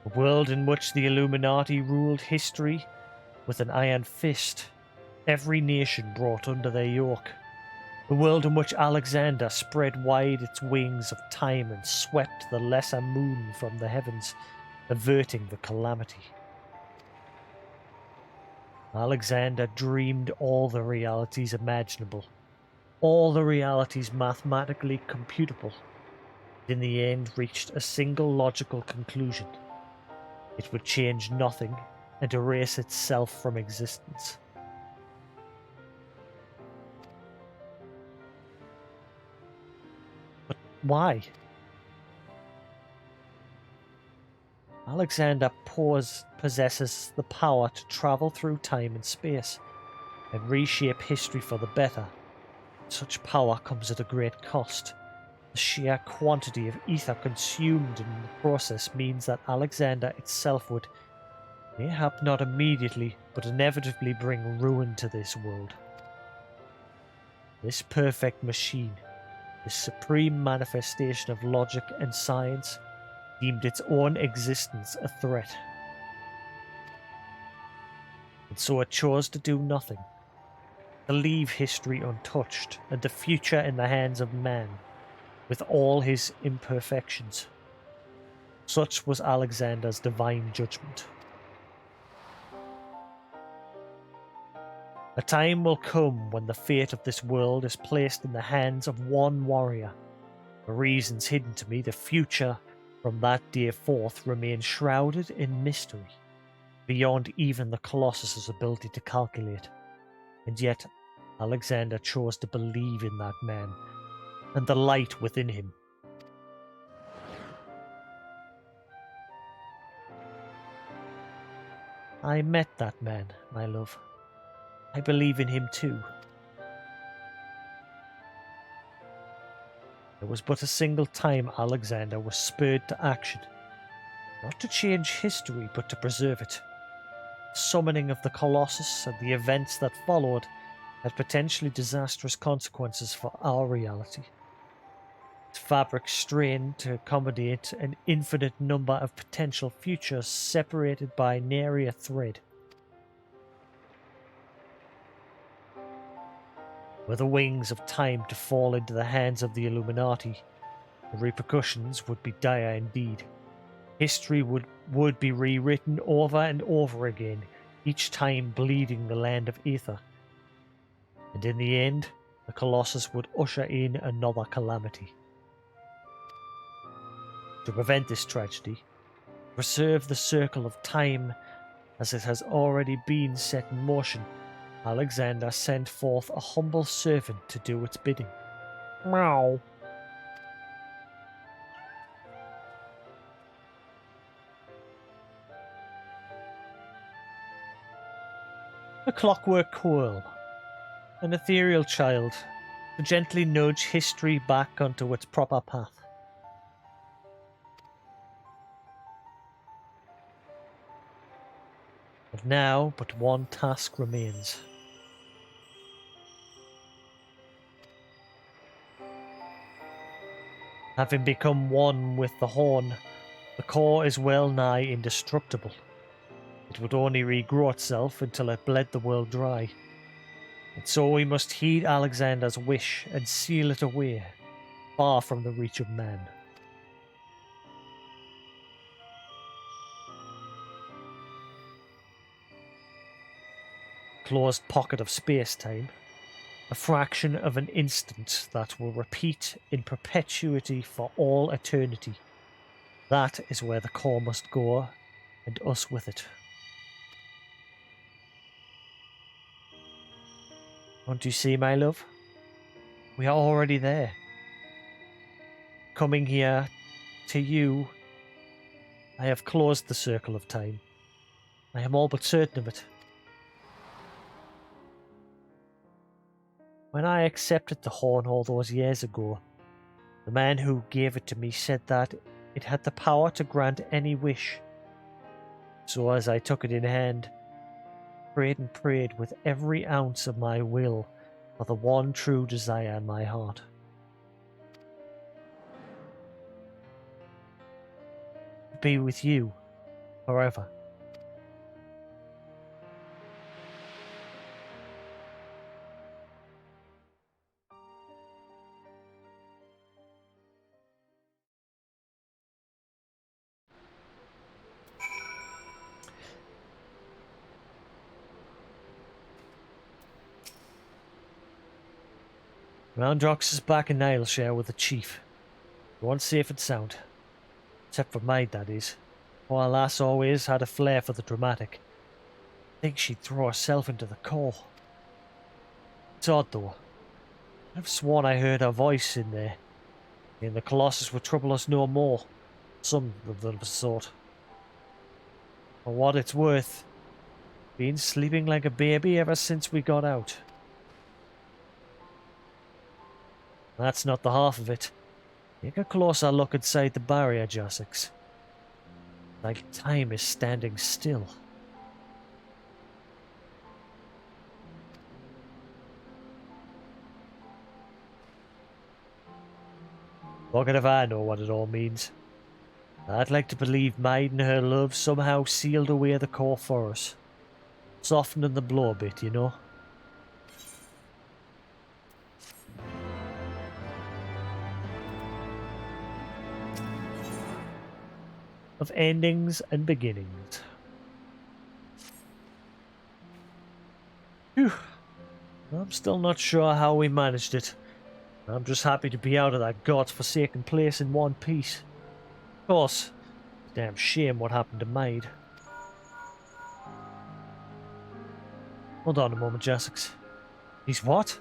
A world in which the Illuminati ruled history with an iron fist, every nation brought under their yoke. The world in which Alexander spread wide its wings of time and swept the lesser moon from the heavens, averting the calamity. Alexander dreamed all the realities imaginable, all the realities mathematically computable, and in the end reached a single logical conclusion. It would change nothing and erase itself from existence. But why? Alexander possesses the power to travel through time and space and reshape history for the better. Such power comes at a great cost. The sheer quantity of ether consumed in the process means that Alexander itself would, mayhap not immediately, but inevitably bring ruin to this world. This perfect machine, this supreme manifestation of logic and science, deemed its own existence a threat. And so it chose to do nothing, to leave history untouched and the future in the hands of man, with all his imperfections. Such was Alexander's divine judgment. A time will come when the fate of this world is placed in the hands of one warrior. For reasons hidden to me, the future from that day forth remains shrouded in mystery, beyond even the Colossus's ability to calculate. And yet, Alexander chose to believe in that man, and the light within him. I met that man, my love. I believe in him too. There was but a single time Alexander was spurred to action, not to change history, but to preserve it. The summoning of the Colossus and the events that followed had potentially disastrous consequences for our reality. Its fabric strained to accommodate an infinite number of potential futures separated by nary a thread. Were the wings of time to fall into the hands of the Illuminati, the repercussions would be dire indeed. History would be rewritten over and over again, each time bleeding the land of Aether. And in the end, the Colossus would usher in another calamity. To prevent this tragedy, preserve the circle of time as it has already been set in motion, Alexander sent forth a humble servant to do its bidding. Meow. A clockwork coil, an ethereal child, to gently nudge history back onto its proper path. And now but one task remains. Having become one with the horn, the core is well nigh indestructible. It would only regrow itself until it bled the world dry. And so we must heed Alexander's wish and seal it away, far from the reach of man. Closed pocket of space-time, a fraction of an instant that will repeat in perpetuity for all eternity. That is where the core must go, and us with it. Don't you see, my love? We are already there. Coming here to you I have closed the circle of time. I am all but certain of it. When I accepted the horn all those years ago, the man who gave it to me said that it had the power to grant any wish. So as I took it in hand, prayed and prayed with every ounce of my will for the one true desire in my heart. To be with you forever. Roundrox is back in Nileshire with the chief. Everyone's safe and sound. Except for Maid, that is. Poor lass always had a flair for the dramatic. I think she'd throw herself into the coal. It's odd though. I've sworn I heard her voice in there. And the Colossus would trouble us no more. Some of the sort. For what it's worth, been sleeping like a baby ever since we got out. That's not the half of it. Take a closer look inside the barrier, Jasix. Like time is standing still. Fuck it if I know what it all means. I'd like to believe Maid and her love somehow sealed away the core for us. Softening the blow a bit, you know? Of endings and beginnings. Phew. I'm still not sure how we managed it. I'm just happy to be out of that godforsaken place in one piece. Of course, it's a damn shame what happened to Maid. Hold on a moment, Jasix. He's what?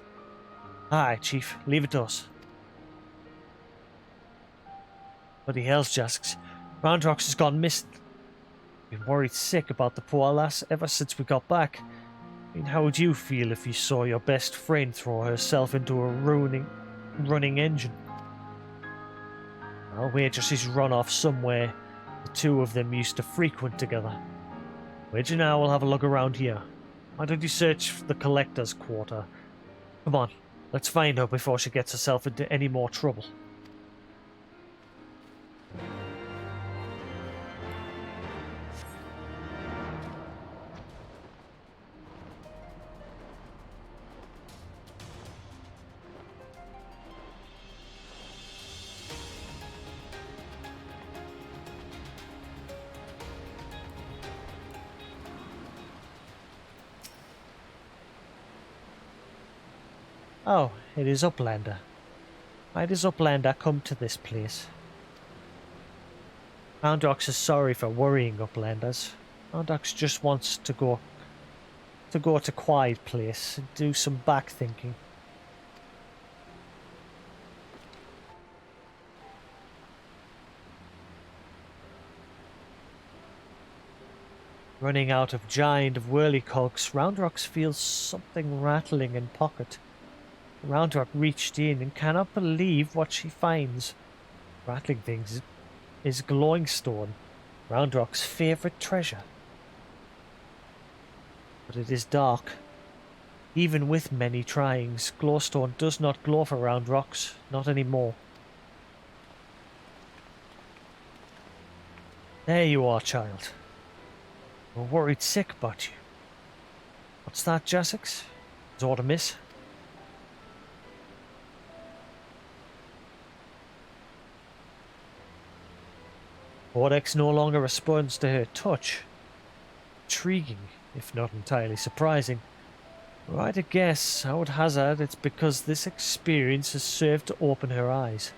Aye, Chief, leave it to us. Bloody hell's Jasix. Roundrox has gone missing. Been worried sick about the poor lass ever since we got back. I mean, how would you feel if you saw your best friend throw herself into a running engine? I'll wager she's run off somewhere the two of them used to frequent together. Wager now we'll have a look around here. Why don't you search the collector's quarter? Come on, let's find her before she gets herself into any more trouble. Oh, it is Uplander. Why does Uplander come to this place? Roundrox is sorry for worrying Uplanders. Roundrox just wants to go to quiet place and do some back thinking. Running out of giant of whirlycogs, Roundrox feels something rattling in pocket. Roundrox reached in and cannot believe what she finds. Rattling things is glowing stone, Roundrox's favourite treasure. But it is dark. Even with many tryings, glowstone does not glow for Roundrox, not anymore. There you are, child. We're worried sick about you. What's that, Jasix? Is aught amiss? Codex no longer responds to her touch. Intriguing, if not entirely surprising. Were I to guess, I would hazard it's because this experience has served to open her eyes.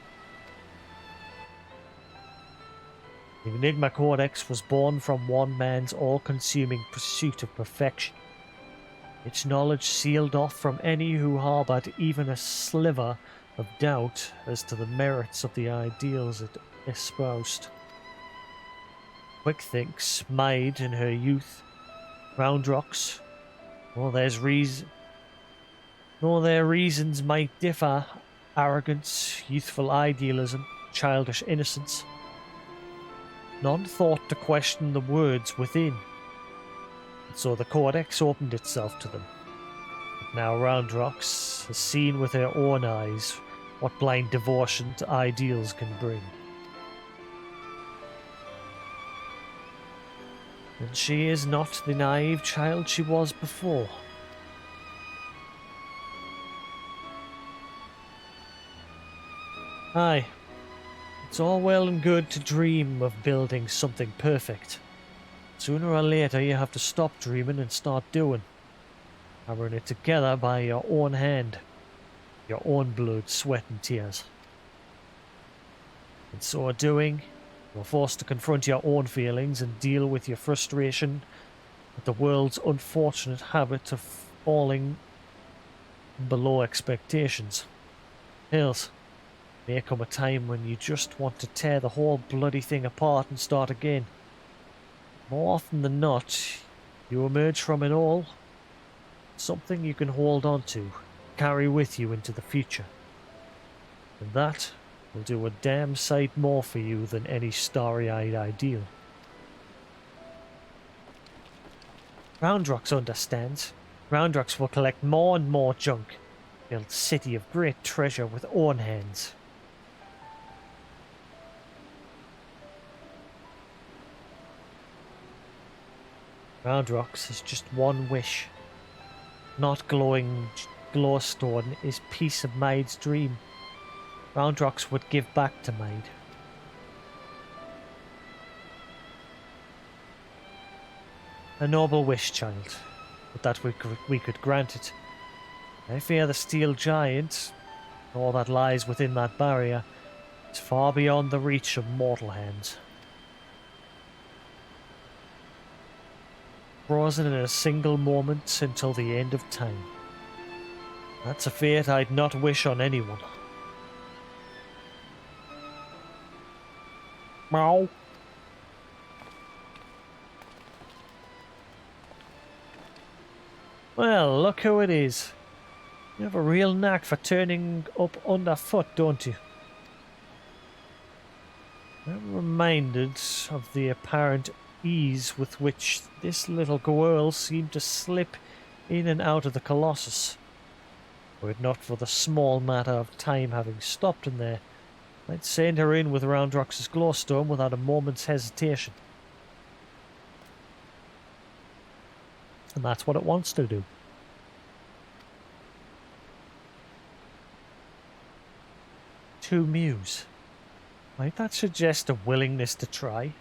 The Enigma Codex was born from one man's all-consuming pursuit of perfection. Its knowledge sealed off from any who harboured even a sliver of doubt as to the merits of the ideals it espoused. Quick thinks, Maid in her youth, round rocks. Well, their reasons might differ. Arrogance, youthful idealism, childish innocence. None thought to question the words within. And so the Codex opened itself to them. But now Round Rocks has seen with her own eyes what blind devotion to ideals can bring. And she is not the naive child she was before. Aye, it's all well and good to dream of building something perfect. Sooner or later you have to stop dreaming and start doing. Hammering it together by your own hand. Your own blood, sweat and tears. In so doing, you're forced to confront your own feelings and deal with your frustration at the world's unfortunate habit of falling below expectations. Hills. May come a time when you just want to tear the whole bloody thing apart and start again. More often than not, you emerge from it all something you can hold on to, carry with you into the future. And that will do a damn sight more for you than any starry-eyed ideal. Roundrocks understands. Roundrocks will collect more and more junk, build a city of great treasure with own hands. Roundrocks has just one wish. Not glowing glowstone is piece of Maid's dream. Roundrocks would give back to Maid. A noble wish, child, but that we could grant it. I fear the steel giant, all that lies within that barrier, is far beyond the reach of mortal hands. Frozen in a single moment until the end of time. That's a fate I'd not wish on anyone. Meow. Well, look who it is. You have a real knack for turning up underfoot, don't you? I'm reminded of the apparent ease with which this little girl seemed to slip in and out of the Colossus. Were it not for the small matter of time having stopped in there, I'd send her in with Roundrox's glowstone without a moment's hesitation. And that's what it wants to do. To muse. Might that suggest a willingness to try?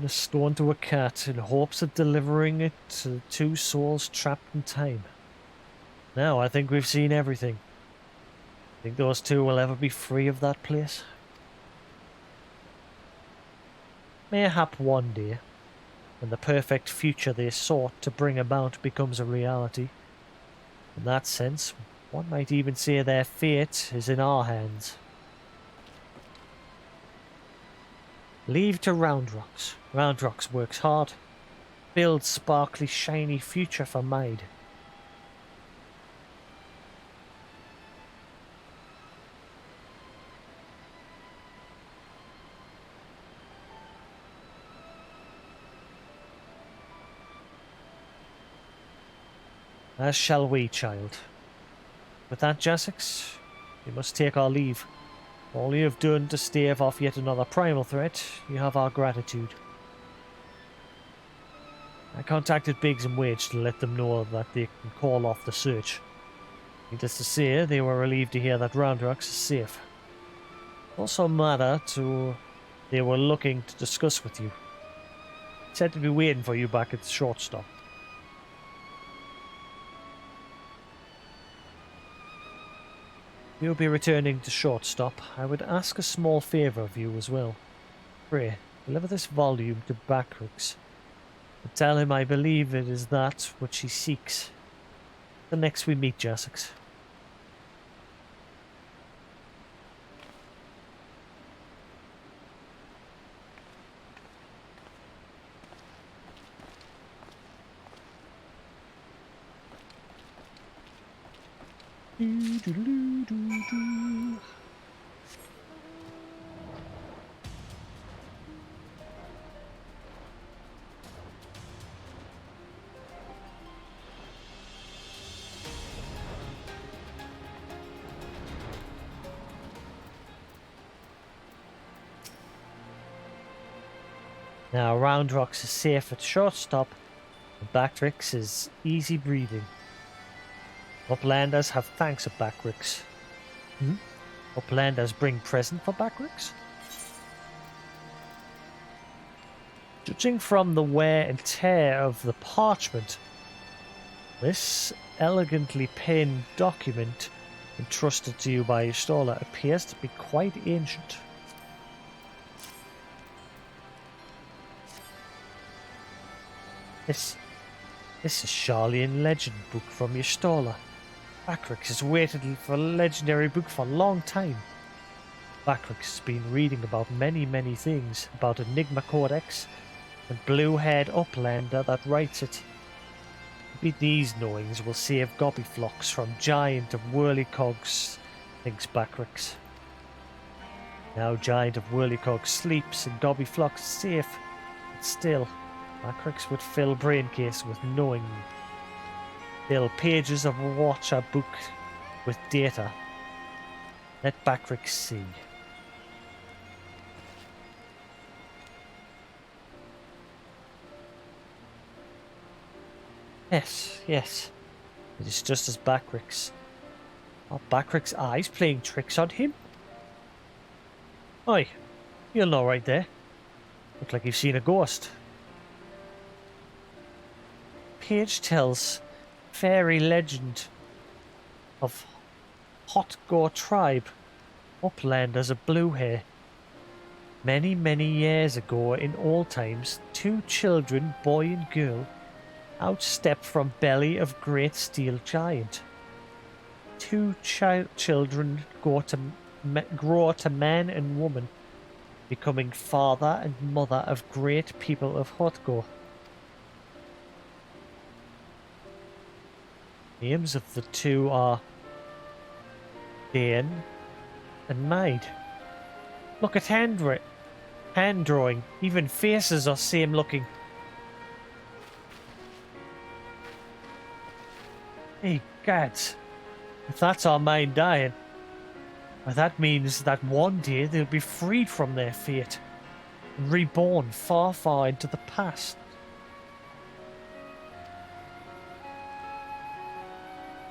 A stone to a cat in hopes of delivering it to the two souls trapped in time. Now I think we've seen everything. Think those two will ever be free of that place? Mayhap one day, when the perfect future they sought to bring about becomes a reality. In that sense, one might even say their fate is in our hands. Leave to Roundrocks. Roundrocks works hard. Builds sparkly, shiny future for Maid. As shall we, child. With that, Jasix, we must take our leave. All you have done to stave off yet another primal threat, you have our gratitude. I contacted Biggs and Wage to let them know that they can call off the search. Needless to say, they were relieved to hear that Roundrocks is safe. Also matter to they were looking to discuss with you. Said to be waiting for you back at the short stop. You'll be returning to Shortstop. I would ask a small favour of you as well. Pray, deliver this volume to Bactrix. And tell him I believe it is that which he seeks. The next we meet, Jasix. Now, Round Rocks is safe at short stop, and Bactrix is easy breathing. Uplanders have thanks of Bactrix. Uplanders bring present for Bactrix? Judging from the wear and tear of the parchment, this elegantly penned document entrusted to you by your staller appears to be quite ancient. This is Charlian legend book from your staller. Bactrix has waited for a legendary book for a long time. Bactrix has been reading about many things, about Enigma Codex and blue-haired Uplander that writes it. Maybe these knowings will save Gobbyflocks from Giant of Whirlycogs, thinks Bactrix. Now Giant of Whirlycogs sleeps and Gobbyflocks is safe, but still, Bactrix would fill Braincase with knowing. Fill pages of a Watcher book with data. Let Bactrix see. Yes. It is just as Bactrix. Are Bactrix's eyes playing tricks on him? Oi, you'll know right there. Look like you've seen a ghost. Page tells fairy legend of Hotgore tribe, Uplanders of blue hair. Many years ago in old times, 2 children, boy and girl, outstepped from belly of great steel giant. 2 children grow to man and woman, becoming father and mother of great people of Hotgore. Names of the 2 are Dan and Maid. Look at hand drawing. Even faces are same looking. Hey, gads. If that's our mind dying, well, that means that one day they'll be freed from their fate and reborn far into the past.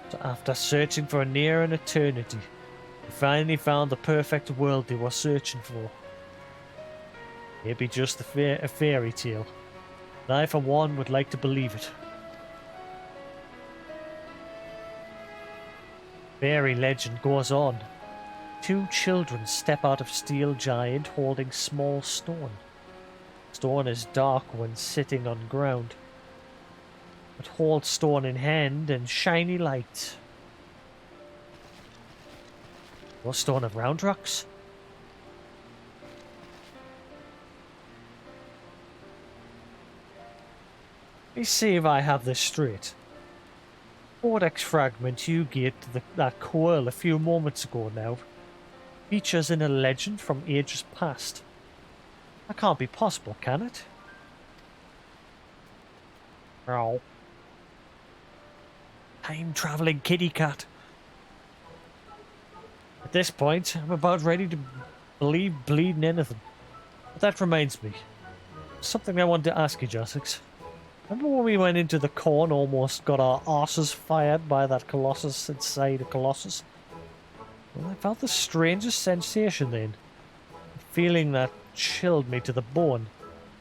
So after searching for near an eternity, they finally found the perfect world they were searching for. Maybe just a fairy tale, but I for one would like to believe it. Fairy legend goes on. 2 children step out of steel giant holding small stone. Stone is dark when sitting on ground, but hold stone in hand and shiny light. Your stone of Round Rocks? Let me see if I have this straight. Codex fragment you gave to that coil a few moments ago now features in a legend from ages past. That can't be possible, can it? No. Time-travelling kitty cat. At this point, I'm about ready to believe bleeding anything. But that reminds me. Something I wanted to ask you, Jasix. Remember when we went into the corn, almost got our arses fired by that colossus inside a colossus? Well, I felt the strangest sensation then. A feeling that chilled me to the bone,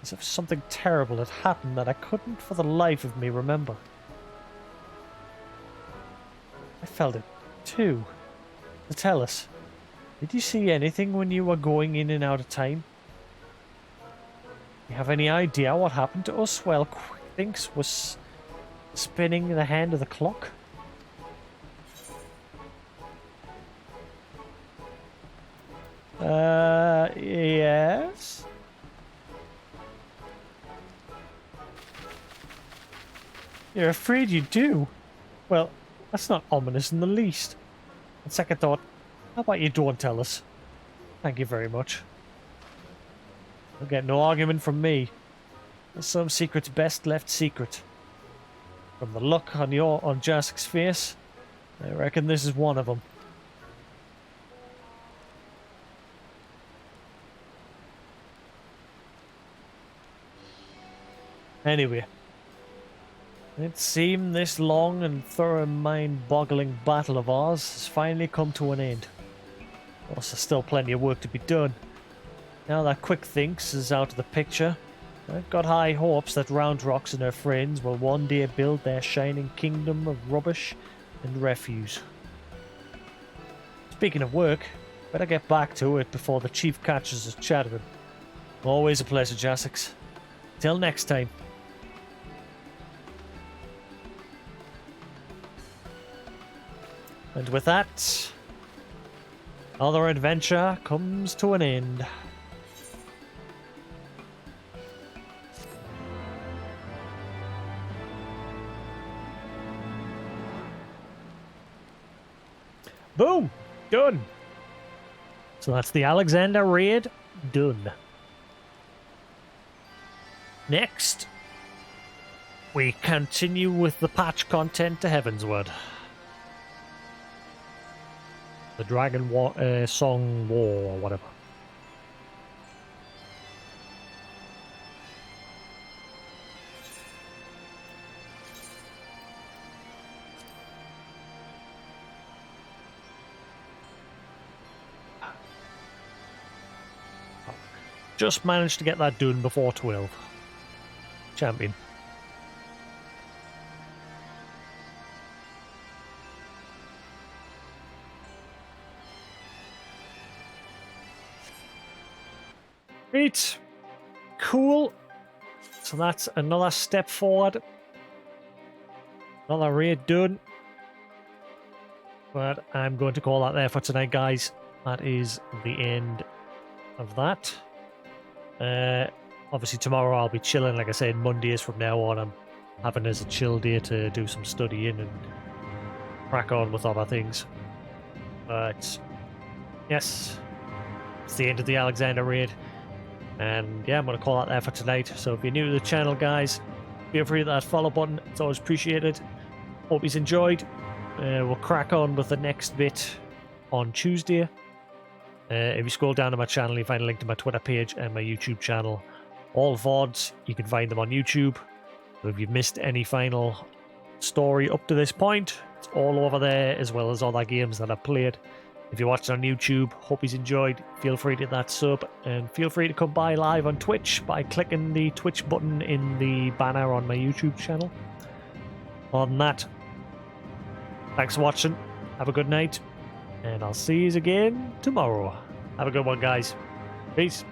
as if something terrible had happened that I couldn't for the life of me remember. I felt it too. So tell us, did you see anything when you were going in and out of time? You have any idea what happened to us while Quick Thinks was spinning the hand of the clock? Yes? You're afraid you do? Well, that's not ominous in the least. On second thought, how about you don't tell us? Thank you very much. You'll get no argument from me. There's some secrets best left secret. From the look on Jasix's face, I reckon this is one of them. Anyway, it seemed this long and thorough mind-boggling battle of ours has finally come to an end. Of course, there's still plenty of work to be done. Now that Quick Thinks is out of the picture, I've got high hopes that Round Rocks and her friends will one day build their shining kingdom of rubbish and refuse. Speaking of work, better get back to it before the chief catches us chattering. Always a pleasure, Jasix. Till next time. And with that, another adventure comes to an end. Boom! Done! So that's the Alexander raid done. Next, we continue with the patch content to Heavensward. The Dragon Song War or whatever. Just managed to get that done before 12. Champion. Right. Cool. So that's another step forward. Another raid done. But I'm going to call that there for tonight, guys. That is the end of that. Obviously tomorrow I'll be chilling, like I said, Mondays from now on. I'm having as a chill day to do some studying and crack on with other things. But yes, it's the end of the Alexander raid. And yeah, I'm going to call that there for tonight. So if you're new to the channel, guys, feel free to hit that follow button. It's always appreciated. Hope you've enjoyed. We'll crack on with the next bit on Tuesday. If you scroll down to my channel, you find a link to my Twitter page and my YouTube channel. All VODs, you can find them on YouTube. So if you've missed any final story up to this point, it's all over there, as well as other games that I've played. If you're watching on YouTube, hope you've enjoyed. Feel free to hit that sub, and feel free to come by live on Twitch by clicking the Twitch button in the banner on my YouTube channel. Other than that, thanks for watching. Have a good night, and I'll see you again tomorrow. Have a good one, guys. Peace.